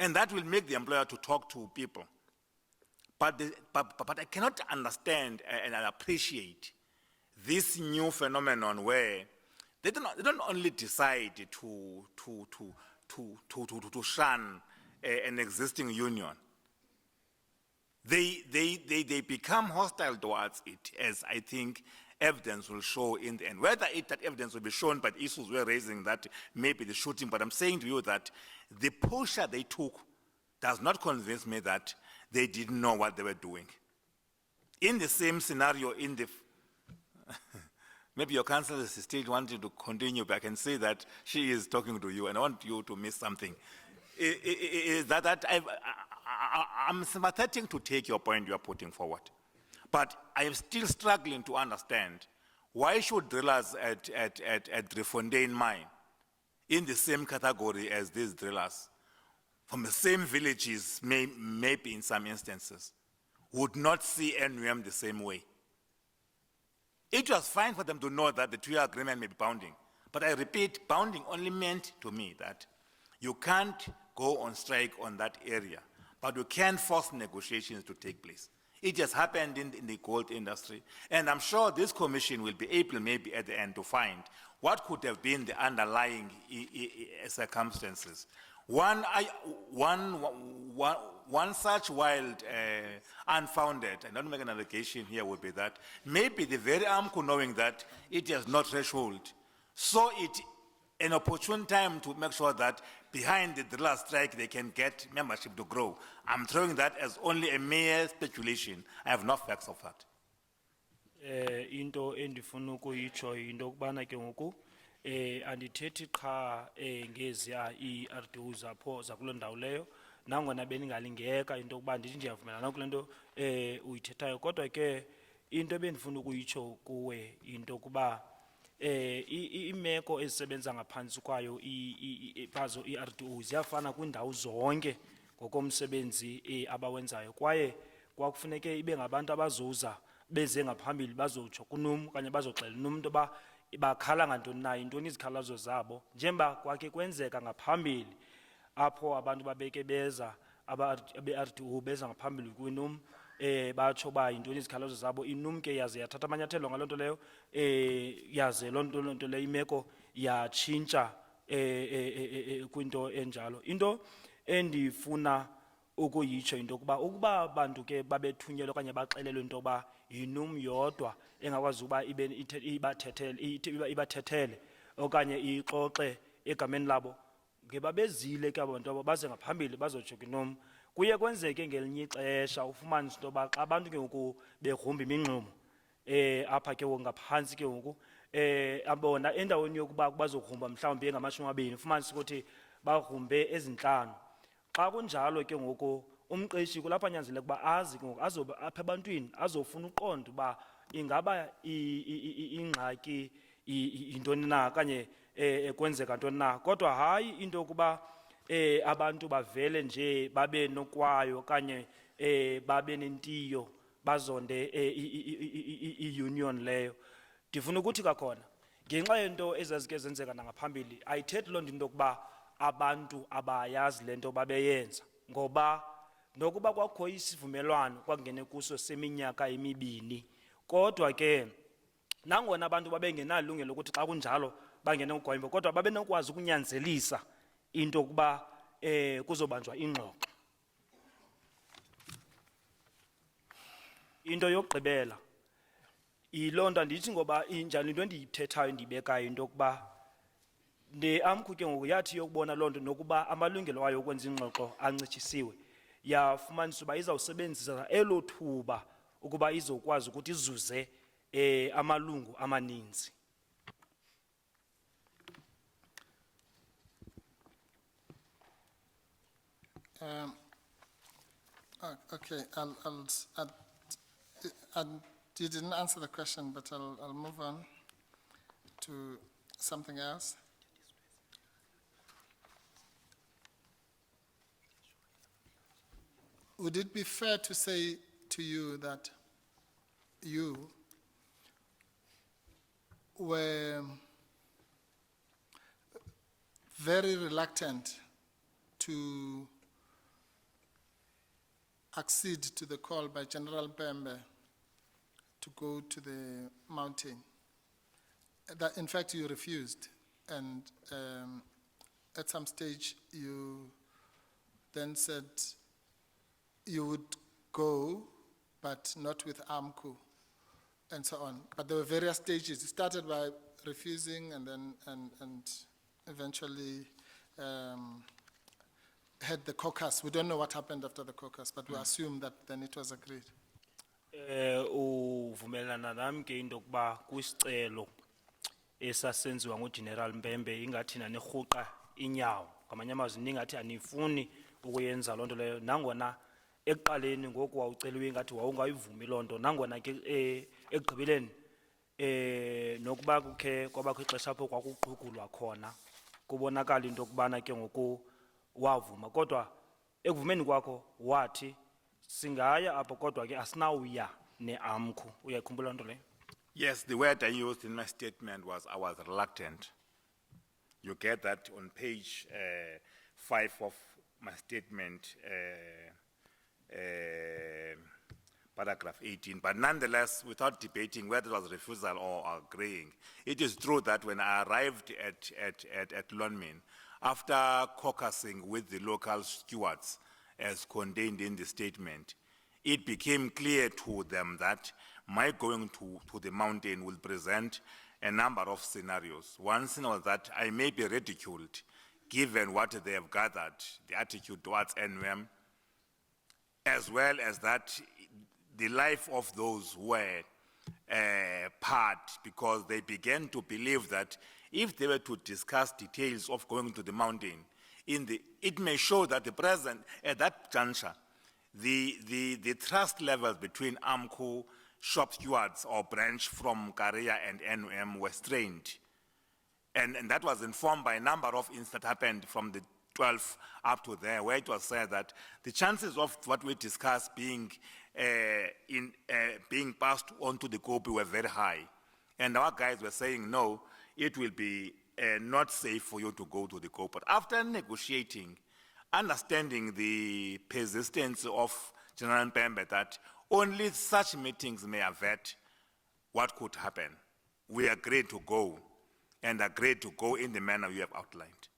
and that will make the employer to talk to people. But I cannot understand and appreciate this new phenomenon where they don't only decide to shun an existing union. They become hostile towards it, as I think evidence will show in the end. Whether that evidence will be shown by the issues we're raising, that maybe the shooting, but I'm saying to you that the posture they took does not convince me that they didn't know what they were doing. In the same scenario, maybe your counsel is still wanting to continue back and say that she is talking to you and I want you to miss something. Is that I'm sympathetic to take your point you are putting forward. But I am still struggling to understand why should drillers at Driefontein mine, in the same category as these drillers, from the same villages, maybe in some instances, would not see NUM the same way. It was fine for them to know that the 2-year agreement may be bounding. But I repeat, bounding only meant to me that you can't go on strike on that area, but you can force negotiations to take place. It just happened in the gold industry, and I'm sure this commission will be able maybe at the end to find what could have been the underlying circumstances. One such wild, unfounded, and not make an allegation here, would be that maybe the very AMCU, knowing that it has no threshold, saw it an opportune time to make sure that behind the driller strike, they can get membership to grow. I'm throwing that as only a mere speculation. I have no facts of that. Into endifuna ukuyitsho into kubana ke ngoku andithethi qha ngeziya i-RDOs apho zakuloo ndawo leyo nangona beningalingeka into kuba ndithi ndiyavumelana kule nto uyithethayo kodwa ke into ebendifuna ukuyitsho kuwe into kuba imeko ezisebenza ngaphantsi kwayo phazo i-RDO ziyafana kwiindawo zonke ngokomsebenzi abawenzayo kwaye kwakufuneke ibe ngabantu abazuza beze ngaphambili bazotsho kunum okanye bazoxelela unum into yoba bakhala ngantoni na yintoni izikhalazo zabo njengoba kwakhe kwenzeka ngaphambili apho abantu babeke beza abe-RDO beza ngaphambili kwinum batsho uba yintoni izikhalazo zabo inum ke yaze yathatha amanyathelo ngaloo nto leyo yaze loo nto leyo imeko yatshintsha kwinto enjalo into endifuna ukuyitsho into yokuba ukuba abantu ke babethunyelwa okanye baxelelwe into yoba yinum yodwa engakwazi uba ibathethele okanye ixoxe egameni labo ngebabezile ke abantu abo baze ngaphambili bazotsho kwinum kuye kwenzeke ngelinye ixesha ufumanise into yoba xa abantu ke ngoku begrumba imingxumo apha ke ngaphantsi ke ngoku abona endaweni yokuba bazogrumba mhlawumbi engama-20 ufumanise ukuthi bagrumbe ezintlanu xa kunjalo ke ngoku umqeshi kulapha nyanzeleka ukuba azi ke ngoku azobe apha ebantwini azofuna uqonda uba ingaba ingxaki yintoni na okanye kwenzeka ntoni na kodwa hayi into yokuba abantu bavele nje babe nokwayo okanye babe nentiyo bazonde i-union leyo ndifuna ukuthi kakhona ngenxa yento ezazike zenzeka nangaphambili ayithethi loo nto into yokuba abantu abayazi le nto babeyenza ngoba nokuba kwakho isivumelwano kwakungene kuso seminyaka emibini kodwa ke nangona abantu babengenalungelo ukuthi xa kunjalo bangene ugwayimbo kodwa babenokwazi ukunyanzelisa into yokuba kuzobanjwa ingxoxo into yokugqibela yiloo nto andithi ngoba injalo into endiyithethayo ndiyibekayo into yokuba le AMCU ke ngoku yathi yokubona loo nto nokuba amalungelo wayo okwenza ingxoxo ancitshisiwe yafumanisa uba izawusebenzisa elo thuba ukuba izokwazi ukuthi izuze amalungu amaninzi. Okay, you didn't answer the question, but I'll move on to something else. Would it be fair to say to you that you were very reluctant to accede to the call by General Pembe to go to the mountain? That, in fact, you refused, and at some stage you then said you would go, but not with AMCU, and so on. But there were various stages. It started by refusing, and then and eventually had the caucus. We don't know what happened after the caucus, but we assume that then it was agreed. Uvumelana nami ke into kuba kwisicelo esasenziwa nguGeneral Mpembe ingathi nanirhuqa inyawo ngamanye amazwi ningathi anifuni ukuyenza loo nto leyo nangona ekuqaleni ngoku wawuceliwe ingathi wawungayivumi loo nto nangona ke ekugqibeleni nokuba kukhe kwabakho ixesha apho kwakuqhukulwa khona kubonakala into yokubana ke ngoku wavuma kodwa ekuvumeni kwakho wathi singaya apho kodwa ke asinawuya ne-AMCU. Uyayikhumbula nto leyo? Yes, the word I used in my statement was I was reluctant. You get that on page 5 of my statement, paragraph 18. But nonetheless, without debating whether it was refusal or agreeing, it is true that when I arrived at Lonmin, after caucusing with the local stewards, as contained in the statement, it became clear to them that my going to the mountain will present a number of scenarios. One scenario that I may be ridiculed, given what they have gathered, the attitude towards NUM, as well as that the life of those who were part, because they began to believe that if they were to discuss details of going to the mountain, it may show that the president, at that juncture, the trust levels between AMCU, shop stewards or branch from Korea and NUM were strained. And that was informed by a number of incidents that happened from the 12th up to there, where it was said that the chances of what we discussed being passed on to the COPE were very high. And our guys were saying, no, it will be not safe for you to go to the COPE. But after negotiating, understanding the persistence of General Mpembe that only such meetings may avert what could happen, we agreed to go, and agreed to go in the manner you have outlined.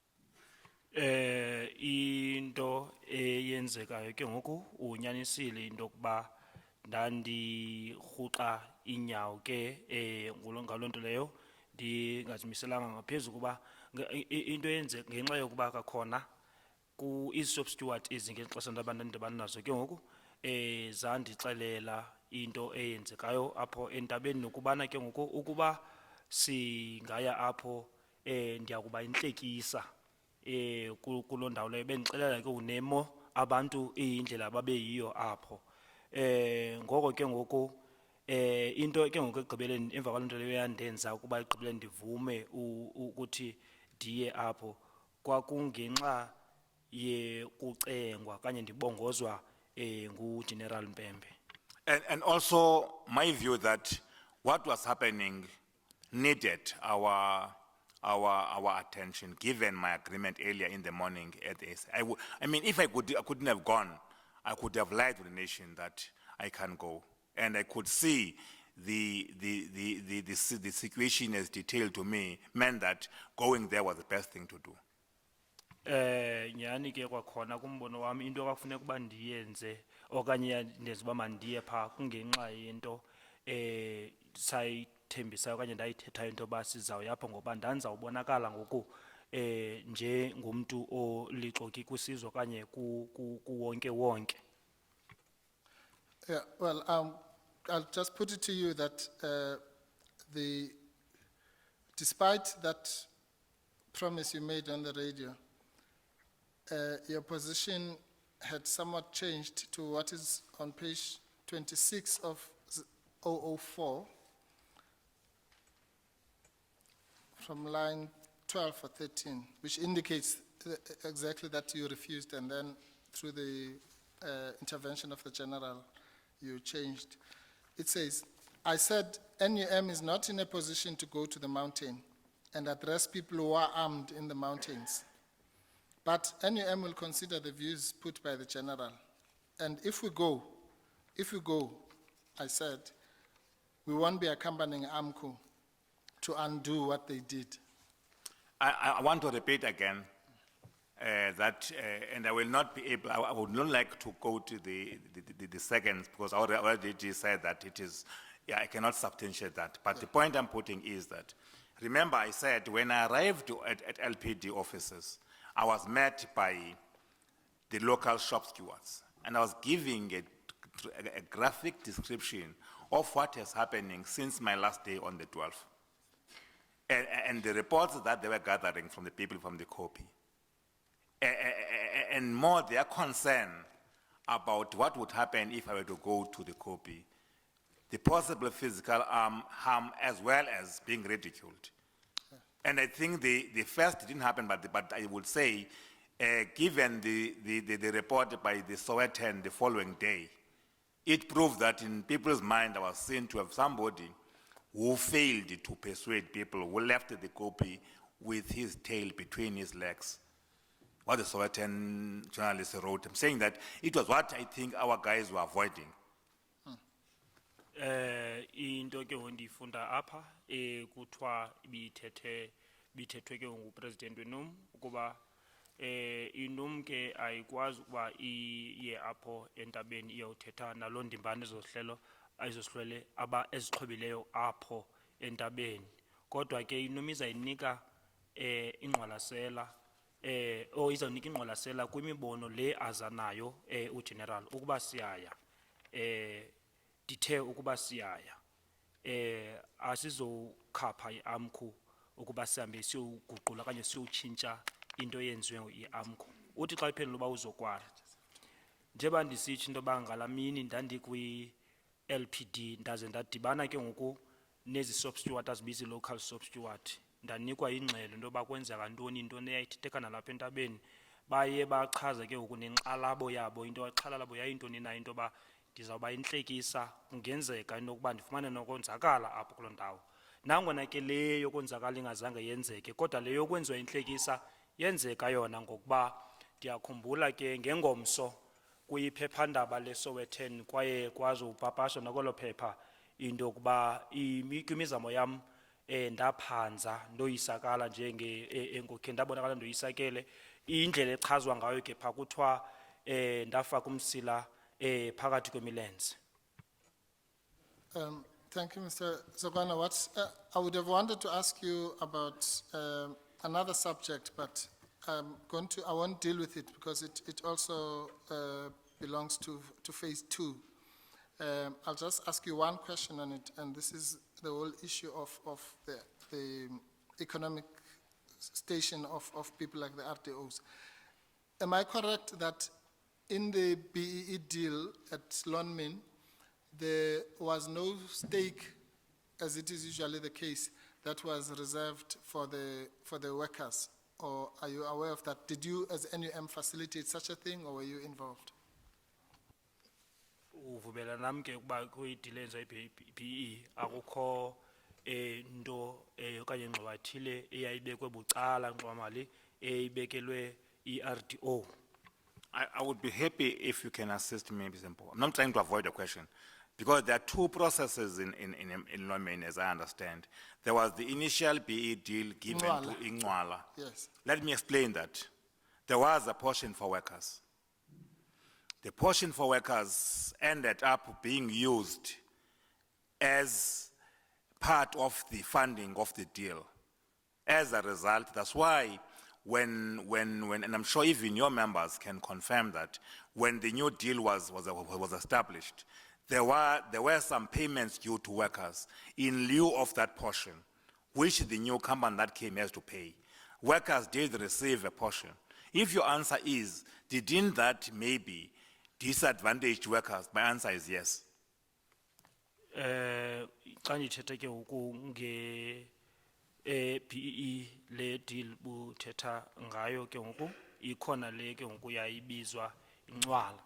Into eyenzekayo ke ngoku unyanisile into kuba ndandirhuqa inyawo ke ngalonto leyo ndingazimiselanga ngaphezu kuba into eyenzeka ngenxa yokuba kakhona ku shop steward ngexesha abantu ndibana nazo ke ngoku zandixelela into eyenzekayo apho entabeni nokubana ke ngoku ukuba singaya apho ndiyakuba intlekisa kuloo ndawo leyo bendixelela ke unemo abantu iyindlela babeyiyo apho ngoko ke ngoku into ke ngoku ekugqibeleni emva kwaloo nto leyo yandenza ukuba ekugqibeleni ndivume ukuthi ndiye apho kwakungenxa yekucengwa kanye ndibongozwa nguGeneral Mpembe. And also my view that what was happening needed our attention, given my agreement earlier in the morning at this. I mean, if I couldn't have gone, I could have lied to the nation that I can't go. And I could see the situation as detailed to me meant that going there was the best thing to do. Nyani ke kwakhona kumbono wami into akafuneka kuba ndiyenze okanye ndenza uba mandiye pha kungenxa yento sayithembisayo okanye ndayithethayo into yoba sizawuya apho ngoba ndandizawubonakala ngoku njengomntu olixoki kwisizwe okanye kuwonke wonke. Yeah, well, I'll just put it to you that despite that promise you made on the radio, your position had somewhat changed to what is on page 26 of 004, from line 12 or 13, which indicates exactly that you refused, and then through the intervention of the general, you changed. It says, I said NUM is not in a position to go to the mountain and address people who are armed in the mountains. But NUM will consider the views put by the general. And if we go, I said, we won't be accompanying AMCU to undo what they did. I want to repeat again that, and I will not be able, I would not like to go to the seconds because I already said that it is, yeah, I cannot substantiate that. But the point I'm putting is that, remember I said when I arrived at LPD offices, I was met by the local shop stewards, and I was giving a graphic description of what is happening since my last day on the 12th. And the reports that they were gathering from the people from the COPE. And more their concern about what would happen if I were to go to the COPE, the possible physical harm as well as being ridiculed. And I think the first didn't happen, but I would say, given the report by the Sowetan the following day, it proved that in people's mind I was seen to have somebody who failed to persuade people, who left the COPE with his tail between his legs. What the Sowetan journalist wrote, I'm saying that it was what I think our guys were avoiding. Into ke ndifunda apha kuthiwa bithethwe ke ngupresident wenum ukuba inum ke ayikwazi ukuba iye apho entabeni iyothetha naloo ndimbane zohlelo ayizohlwele ezixhobileyo apho entabeni. Kodwa ke inomiza inika ingqwalasela o izawunika ingqwalasela kwimibono le azanayo ugeneral ukuba siyaya dithe ukuba siyaya asizokhapha iAMCU ukuba sihambe siyoguqula okanye siyotshintsha into eyenziwe yiAMCU. Uthi xa iphendula uba uZokwana njengoba ndisitsho into yoba ngalaa mini ndandikwi-LPD ndaze ndadibana ke ngoku nezi soap steward azibiza i-local soap steward ndanikwa ingxelo into yoba kwenzeka ntoni into eyayithetheka nalapha entabeni baye bachaza ke ngoku nenkxalabo yabo into exhalabo yayintoni na into yoba ndizawuba intlekisa kungenzeka into yokuba ndifumane nokonzakala apho kuloo ndawo. Nangona ke le yokonzakala ingazange yenzeke kodwa le yokwenziwa intlekisa yenzeka yona ngokuba ndiyakhumbula ke ngengomso kuyiphephandaba leSowetan kwaye kwazi upapashwa nakwelo phepha into yokuba kwimizamo yam ndaphanza ndoyisakala njengeenkokheli ndabonakala ndoyisakele indlela echazwa ngayo ke phaa kuthiwa ndafaka umsila phakathi kwemilenze. Thank you, Mr. Zokwana. I would have wanted to ask you about another subject, but I won't deal with it because it also belongs to phase 2. I'll just ask you one question on it, and this is the whole issue of the economic station of people like the RDOs. Am I correct that in the BEE deal at Lonmin, there was no stake, as it is usually the case, that was reserved for the workers? Or are you aware of that? Did you, as NUM, facilitate such a thing, or were you involved? Uvubela nami ke ukuba kuyidile enza iBE akukho into okanye ngxowathile eyayibekwe bucala ngxowamali eyibekelwe iRDO. I would be happy if you can assist me, Mr. Mpofu. I'm not trying to avoid the question, because there are two processes in Lonmin, as I understand. There was the initial BE deal given to Ingwala. Yes. Let me explain that. There was a portion for workers. The portion for workers ended up being used as part of the funding of the deal. As a result, that's why when and I'm sure even your members can confirm that, when the new deal was established, there were some payments due to workers in lieu of that portion, which the new company that came has to pay. Workers did receive a portion. If your answer is, didn't that maybe disadvantaged workers? My answer is yes. Xa ndithetha ke ngoku nge-BEE le deal buthetha ngayo ke ngoku ikhona le ke ngoku yayibizwa ingcwala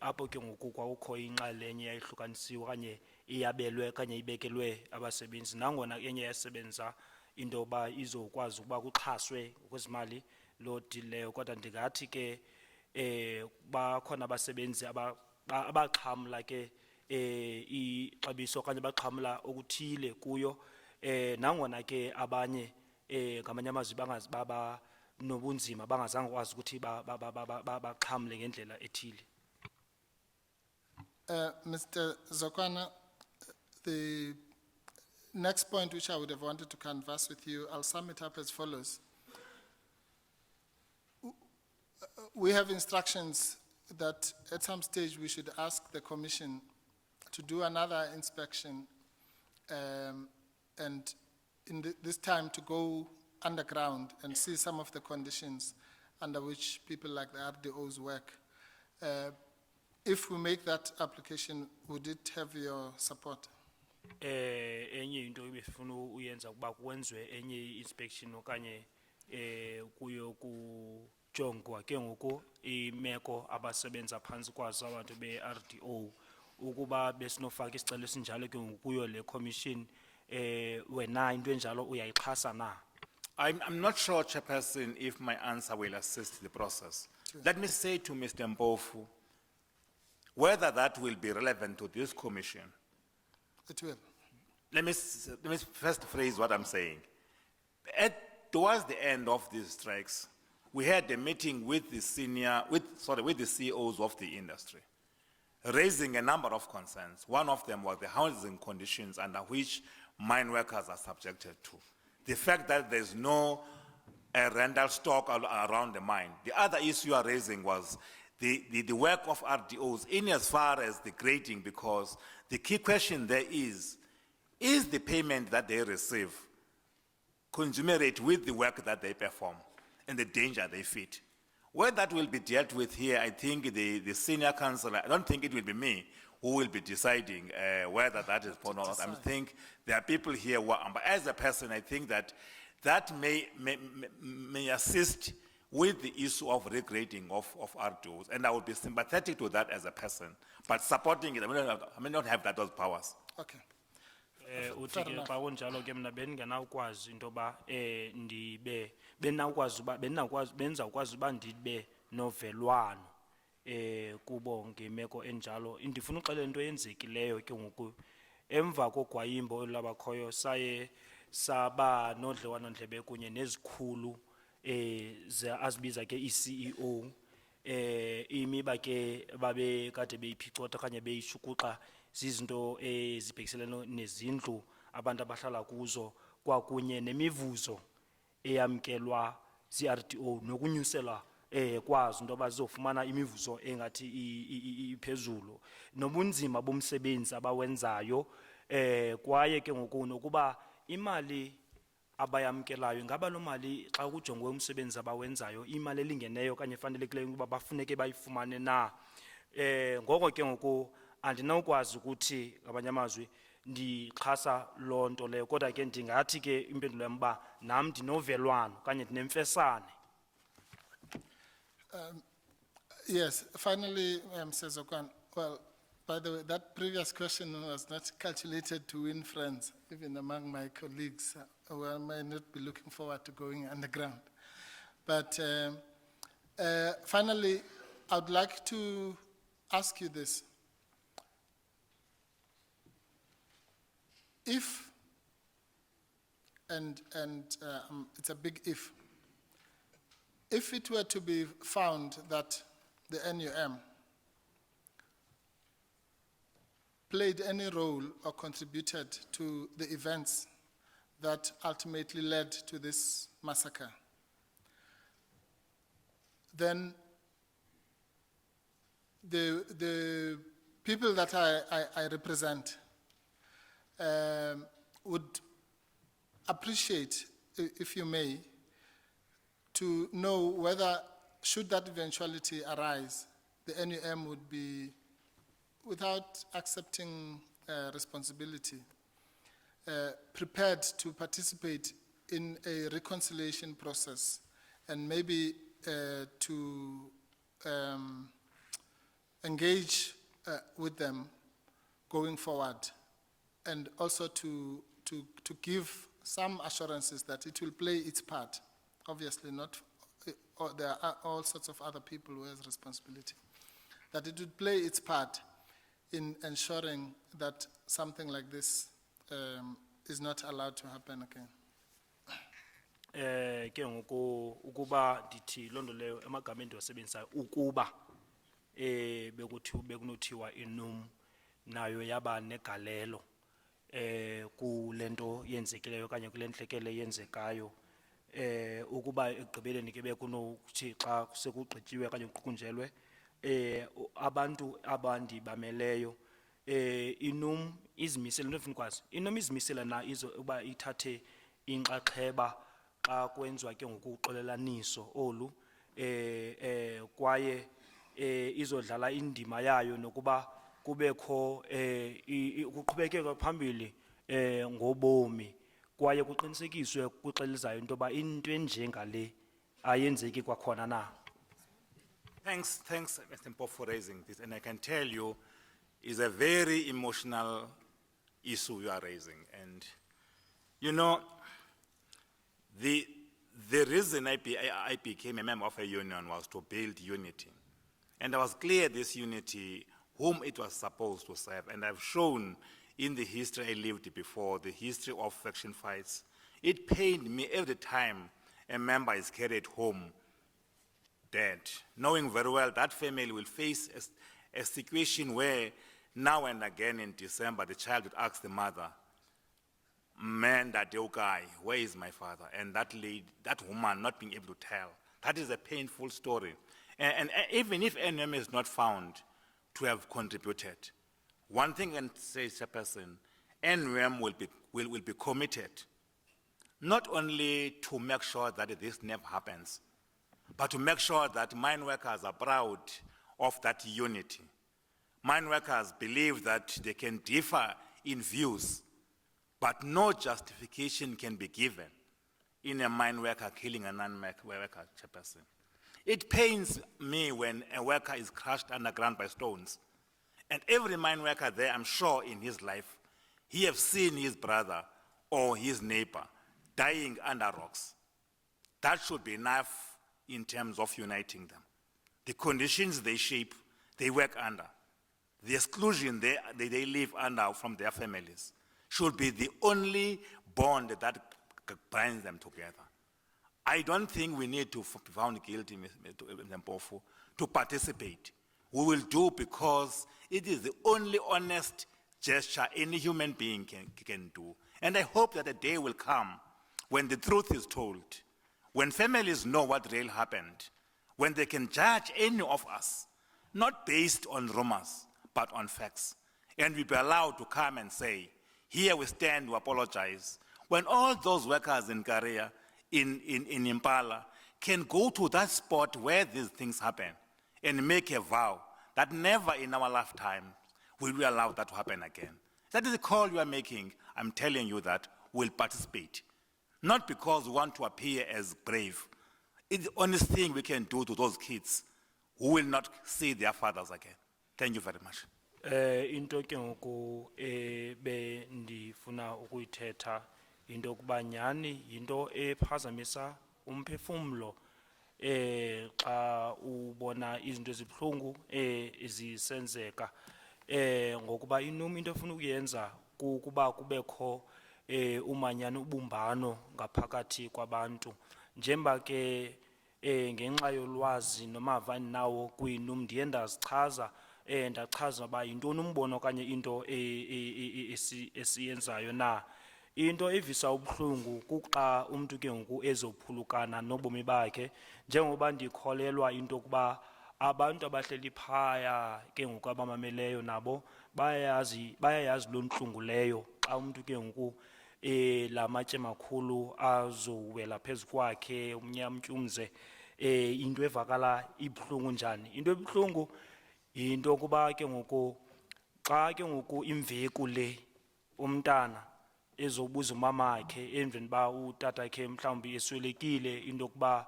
apho ke ngoku kwakukho inxalenye yayihlukanisiwe okanye iyabelwe okanye ibekelwe abasebenzi nangona enye yasebenza into yoba izokwazi ukuba kuxhaswe kwezimali loo deal leyo kodwa ndingathi ke bakhona abasebenzi abaxhamla ke ixabiso okanye baxhamla okuthile kuyo nangona ke abanye ngamanye amazwi baba nobunzima bangazange kwazi ukuthi baxhamle ngendlela ethile. Mr. Zokwana, the next point which I would have wanted to converse with you, I'll sum it up as follows. We have instructions that at some stage we should ask the Commission to do another inspection and this time to go underground and see some of the conditions under which people like the RDOs work. If we make that application, would it have your support? Enye into ebefuna uyenza kuba kwenziwe enye inspection okanye kuyo kujongwa ke ngoku imeko abasebenza phantsi kwazo abantu be-RDO ukuba besinofaka isicelo esinjalo ke ngoku kuyo le commission wena into enjalo uyayixhasa na? I'm not sure, Chairperson, if my answer will assist the process. Sure. Let me say to Mr. Mpofu, whether that will be relevant to this commission. It will. Let me first phrase what I'm saying. Towards the end of these strikes, we had a meeting with the CEOs of the industry. raising a number of concerns. One of them was the housing conditions under which mine workers are subjected to. The fact that there's no rental stock around the mine. The other issue you are raising was the work of RDOs in as far as the grading, because the key question there is the payment that they receive commensurate with the work that they perform and the danger they fit? Where that will be dealt with here, I think the senior councillor, I don't think it will be me who will be deciding whether that is or not. I think there are people here who are, but as a person, I think that may assist with the issue of regrading of RDOs, and I would be sympathetic to that as a person, but supporting it, I may not have those powers. Okay. Uthi ke xa kunjalo ke mna bengenawukwazi into yoba benzawukwazi uba ndibe novelwano kubo ngemeko enjalo. Ndifuna uxelela into eyenzekileyo ke ngoku emva kogwayimbo olabakhoyo saye saba nodliwano-ndlebe kunye nezikhulu azibiza ke i-CEO imiba ke babe kade beyiphicotha okanye beyishukuxa zizinto ezibhekiselene nezindlu abantu abahlala kuzo kwakunye nemivuzo eyamkelwa zi-RDO nokunyuselwa kwazo into yoba zizofumana imivuzo engathi iphezulu nobunzima bomsebenzi abawenzayo kwaye ke ngoku nokuba imali abayamkelayo ingaba loo mali xa kujongwe umsebenzi abawenzayo imali elingeneyo okanye efanelekileyo ukuba bafuneke bayifumane na. Ngoko ke ngoku andinawukwazi ukuthi ngabanye amazwi ndixhasa loo nto leyo, kodwa ke ndingathi ke impendulo yam uba nam ndinovelwano okanye ndinemfesane. Yes, finally, Mr. Zokwana. Well, by the way, that previous question was not calculated to win friends, even among my colleagues, who I may not be looking forward to going underground. But finally, I would like to ask you this. If, and it's a big if it were to be found that the NUM played any role or contributed to the events that ultimately led to this massacre, then the people that I represent would appreciate, if you may, to know whether, should that eventuality arise, the NUM would be, without accepting responsibility, prepared to participate in a reconciliation process and maybe to engage with them going forward, and also to give some assurances that it will play its part. Obviously not, there are all sorts of other people who have responsibility, that it would play its part in ensuring that something like this is not allowed to happen again. Ke ngoku ukuba ndithi loo nto leyo emagameni ndiwasebenzisayo ukuba bekunothiwa inum nayo yaba negalelo kule nto yenzekileyo okanye kule ntlekele yenzekayo, ukuba ekugqibeleni ke bekunokuthi xa sekugqityiwe okanye kuqhukunjelwe abantu abandibameleyo inum izimisele, into endifuna ukwazi, inum izimisele na uba ithathe inxaxheba xa kwenziwa ke ngokuxolelaniso olu kwaye izodlala indima yayo nokuba kubekho kuqhubekeka phambili ngobomi kwaye kuqinisekiswe kwixesha elizayo into yoba into enjengale ayenzeki kwakhona na. Thanks, Mr. Mpofu, for raising this, and I can tell you, it's a very emotional issue you are raising, and you know, the reason I became a member of a union was to build unity, and I was clear this unity whom it was supposed to serve, and I've shown in the history I lived before, the history of faction fights. It pained me every time a member is carried home dead, knowing very well that family will face a situation where now and again in December, the child would ask the mother, man, that guy, where is my father? And that lady, that woman not being able to tell. That is a painful story. And even if NM is not found to have contributed, one thing I can say, Chairperson, NM will be committed not only to make sure that this never happens, but to make sure that mine workers are proud of that unity. Mine workers believe that they can differ in views, but no justification can be given in a mine worker killing a non-worker Chairperson. It pains me when a worker is crushed underground by stones. And every mine worker there, I'm sure in his life, he has seen his brother or his neighbor dying under rocks. That should be enough in terms of uniting them. The conditions they shape, they work under, the exclusion they live under from their families should be the only bond that binds them together. I don't think we need to be found guilty, Mr. Mpofu, to participate. We will do because it is the only honest gesture any human being can do. And I hope that a day will come when the truth is told, when families know what really happened, when they can judge any of us, not based on rumors, but on facts. And we be allowed to come and say, here we stand to apologize. When all those workers in Korea, in Impala, can go to that spot where these things happen and make a vow that never in our lifetime will we allow that to happen again. That is the call you are making. I'm telling you that we'll participate. Not because we want to appear as brave. It's the only thing we can do to those kids who will not see their fathers again. Thank you very much. Into ke ngoku be ndifuna ukuyithetha into yokuba nyhani yinto ephazamisa umphefumlo xa ubona izinto ezibuhlungu zisenzeka ngokuba inumi into efuna ukuyenza kukuba kubekho umanyano ubumbano ngaphakathi kwabantu njengoba ke ngenxa yolwazi nomava nawo kuyinumi ndiye ndazichaza ndachaza uba yintoni umbono okanye into esiyenzayo na into evisa ubuhlungu kuxa umntu ke ngoku ezophulukana nobomi bakhe njengoba ndikholelwa into yokuba abantu abahleli phaya ke ngoku abamameleyo nabo bayayazi loo ntlungu leyo xa umntu ke ngoku la matye makhulu azowela phezu kwakhe umnyamtyumze into evakala ibuhlungu njani into ebuhlungu yinto yokuba ke ngoku xa ke ngoku imveku le umntana ezobuza umamakhe emveni uba utatakhe mhlawumbi eswelekile into yokuba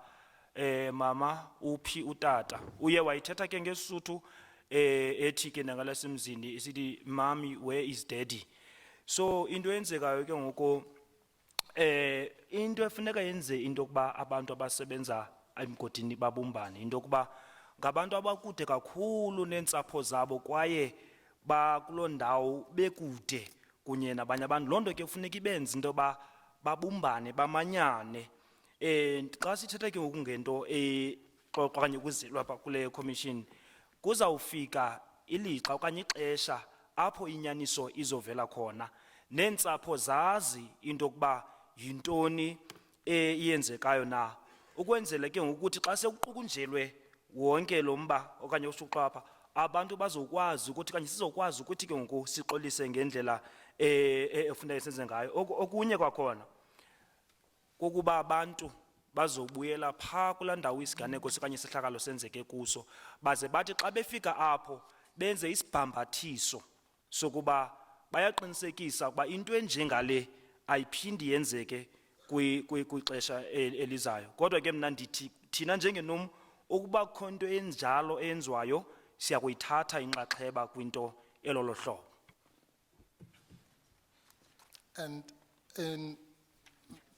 mama uphi utata uye wayithetha ke ngesuthu ethi ke nangalasemzini isithi mami where is daddy so into eyenzekayo ke ngoku into efuneka yenze into yokuba abantu abasebenza emgodini babumbane into yokuba ngabantu abakude kakhulu neentsapho zabo kwaye bakuloo ndawo bekude kunye nabanye abantu loo nto ke kufuneka ibenze into yoba babumbane bamanyane xa sithetha ke ngoku ngento okanye ukuzelwa kule commission kuzawufika ilixa okanye ixesha apho inyaniso izovela khona neentsapho zazi into yokuba yintoni iyenzekayo na ukwenzele ke ngokuthi xa sekuqunjelwe wonke lo mba okanye usuqapha abantu bazokwazi ukuthi kanye sizokwazi ukuthi ke ngoku sixolise ngendlela efuneka senze ngayo okunye kwakhona kokuba abantu bazobuyela phaa kulaa ndawo isiganeko okanye isehlakalo senzeke kuso baze bathi xa befika apho benze isibhambathiso sokuba bayaqinisekisa ukuba into enjengale ayiphindi yenzeke kwixesha elizayo kodwa ke mna ndithi thina njengenom ukuba kukho into enjalo eyenziwayo siya kuyithatha inxaxheba kwinto elolo hlobo. And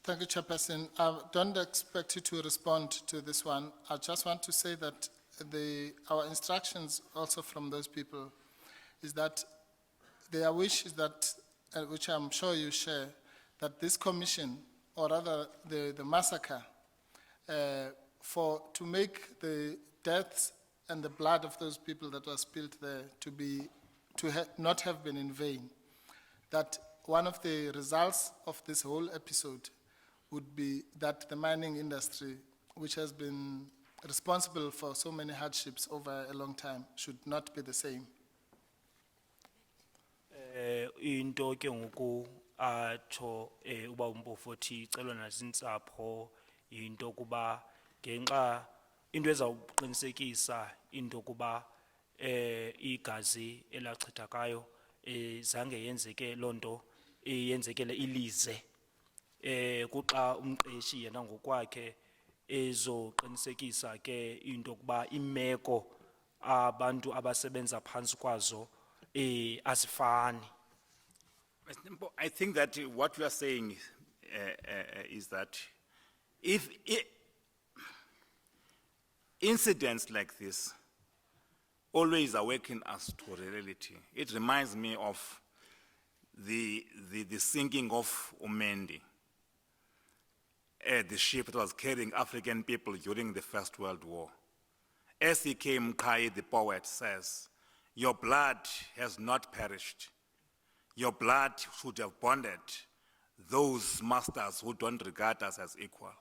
thank you, Chairperson. I don't expect you to respond to this one. I just want to say that our instructions also from those people is that their wish is that, which I'm sure you share, that this commission, or rather the massacre, to make the deaths and the blood of those people that was spilled there not have been in vain. That one of the results of this whole episode would be that the mining industry, which has been responsible for so many hardships over a long time, should not be the same. Into ke ngoku atsho uba uMpofu othi icelwa nazintsapho into kuba ngenxa into ezawuqinisekisa into kuba igazi elachithakayo zange yenzeke lonto yenzekele ilize kuxa umqeshi yena ngokwakhe ezoqinisekisa ke into kuba imeko abantu abasebenza phansi kwazo asifani. I think that what we are saying is that if incidents like this always awaken us to reality. It reminds me of the sinking of Umendi, the ship that was carrying African people during the First World War. S.E.K. Mkai, the poet, says, "Your blood has not perished. Your blood should have bonded those masters who don't regard us as equal."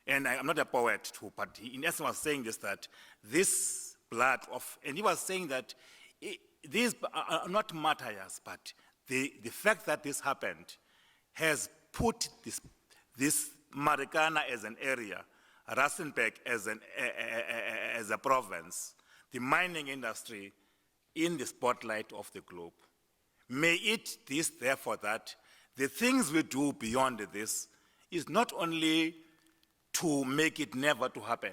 And I'm not a poet too, but he in essence was saying this, that this blood of, and he was saying that these are not martyrs, but the fact that this happened has put this Marikana as an area, Rustenburg as a province, the mining industry in the spotlight of the globe. May it this therefore that the things we do beyond this is not only to make it never to happen,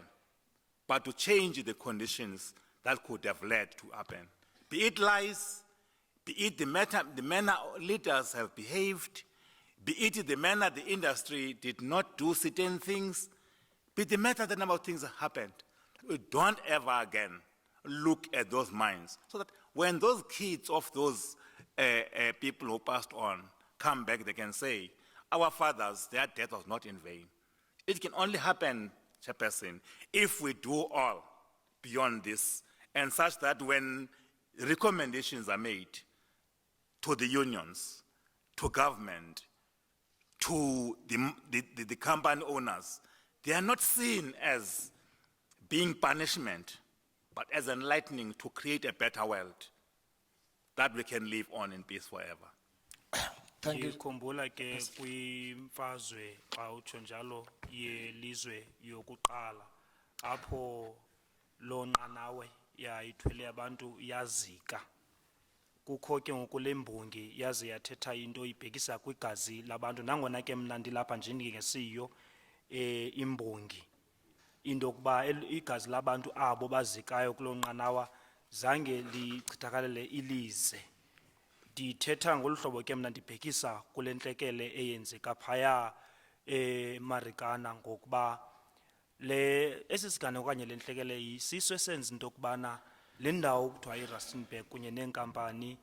but to change the conditions that could have led to happen. Be it lies, be it the manner leaders have behaved, be it the manner the industry did not do certain things, be the matter the number of things that happened. We don't ever again look at those minds, so that when those kids of those people who passed on come back, they can say, our fathers, their death was not in vain. It can only happen, Chairperson, if we do all beyond this, and such that when recommendations are made to the unions, to government, to the company owners, they are not seen as being punishment, but as enlightening to create a better world that we can live on in peace forever. Thank you. Ngikhumbula ke kwimfazwe xa utsho njalo yelizwe yokuqala apho lo nqanawe yayithwele abantu yazika. Kukho ke ngoku le mbongi yaze yathetha into ibhekisa kwigazi labantu, nangona ke mna ndilapha nje ndingesiyo imbongi. Into kuba igazi labantu abo bazikayo kulo nqanawa zange lichithakalele ilize. Ndithetha ngolu hlobo ke mna ndibhekisa kule ntlekele eyenzeka phaya Marikana, ngokuba esi siganeko okanye le ntlekele yisiso esenza into yokubana le ndawo kuthiwa iRustenburg kunye neenkampani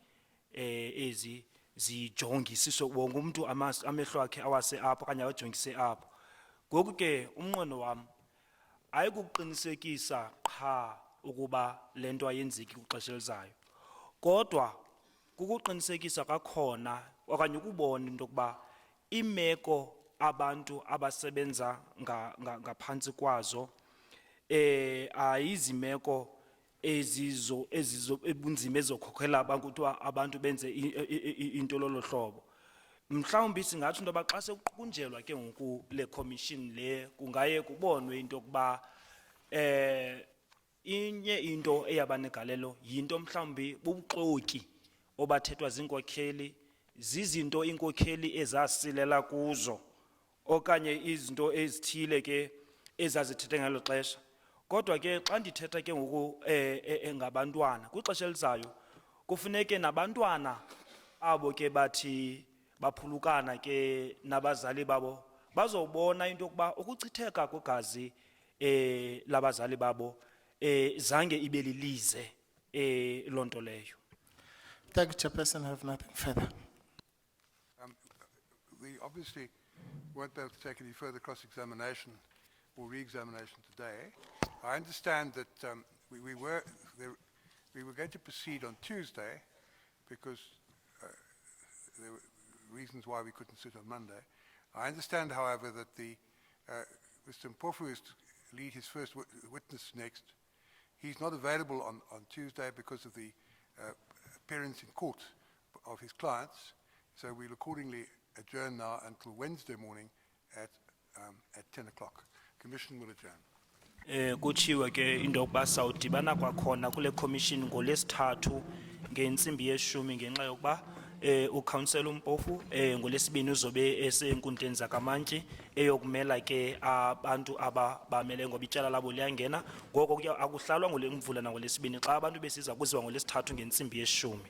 ezi zijongisiso wonke umntu amehlo akhe awase apho okanye awajongise apho. Ngoku ke umnqweno wam ayikuqinisekisa qha ukuba le nto ayenzeki kwixesha elizayo, kodwa kukuqinisekisa kwakhona okanye ukubona into yokuba imeko abantu abasebenza ngaphantsi kwazo ayizimeko ebunzima ezokhokhela abantu benze into lolo hlobo. Mhlawumbi singatsho into yoba xa sekuqunjelwa ke ngoku le commission le kungaye kubonwe into yokuba inye into eyabanegalelo yinto mhlawumbi bubuxoki obathethwa ziinkokheli, zizinto iinkokheli ezasilela kuzo okanye izinto ezithile ke ezazithethe ngelo xesha. Kodwa ke xa ndithetha ke ngoku ngabantwana kwixesha elizayo kufuneke nabantwana abo ke bathi baphulukana ke nabazali babo bazobona into yokuba ukuchitheka kwegazi labazali babo zange ibe lilize loo nto leyo. Thank you, Chairperson. I have nothing further. We obviously won't be able to take any further cross-examination or re-examination today. I understand that we were going to proceed on Tuesday because there were reasons why we couldn't sit on Monday. I understand, however, that Mr. Mpofu is to lead his first witness next. He's not available on Tuesday because of the appearance in court of his clients, so we'll accordingly adjourn now until Wednesday morning at 10 o'clock. Commission will adjourn. Kuchiwe ke into yokuba sawudibana kwakhona kule commission ngolesithathu ngentsimbi yeshumi ngenxa yokuba uCouncillor Mpofu ngolesibini uzobe esenkundleni zakamantyi eyokumela ke abantu abamele ngoba ityala labo liyangena ngoko akuhlalwa ngoLemvula nangolesibini xa abantu besiza kuziwa ngolesithathu ngentsimbi yeshumi.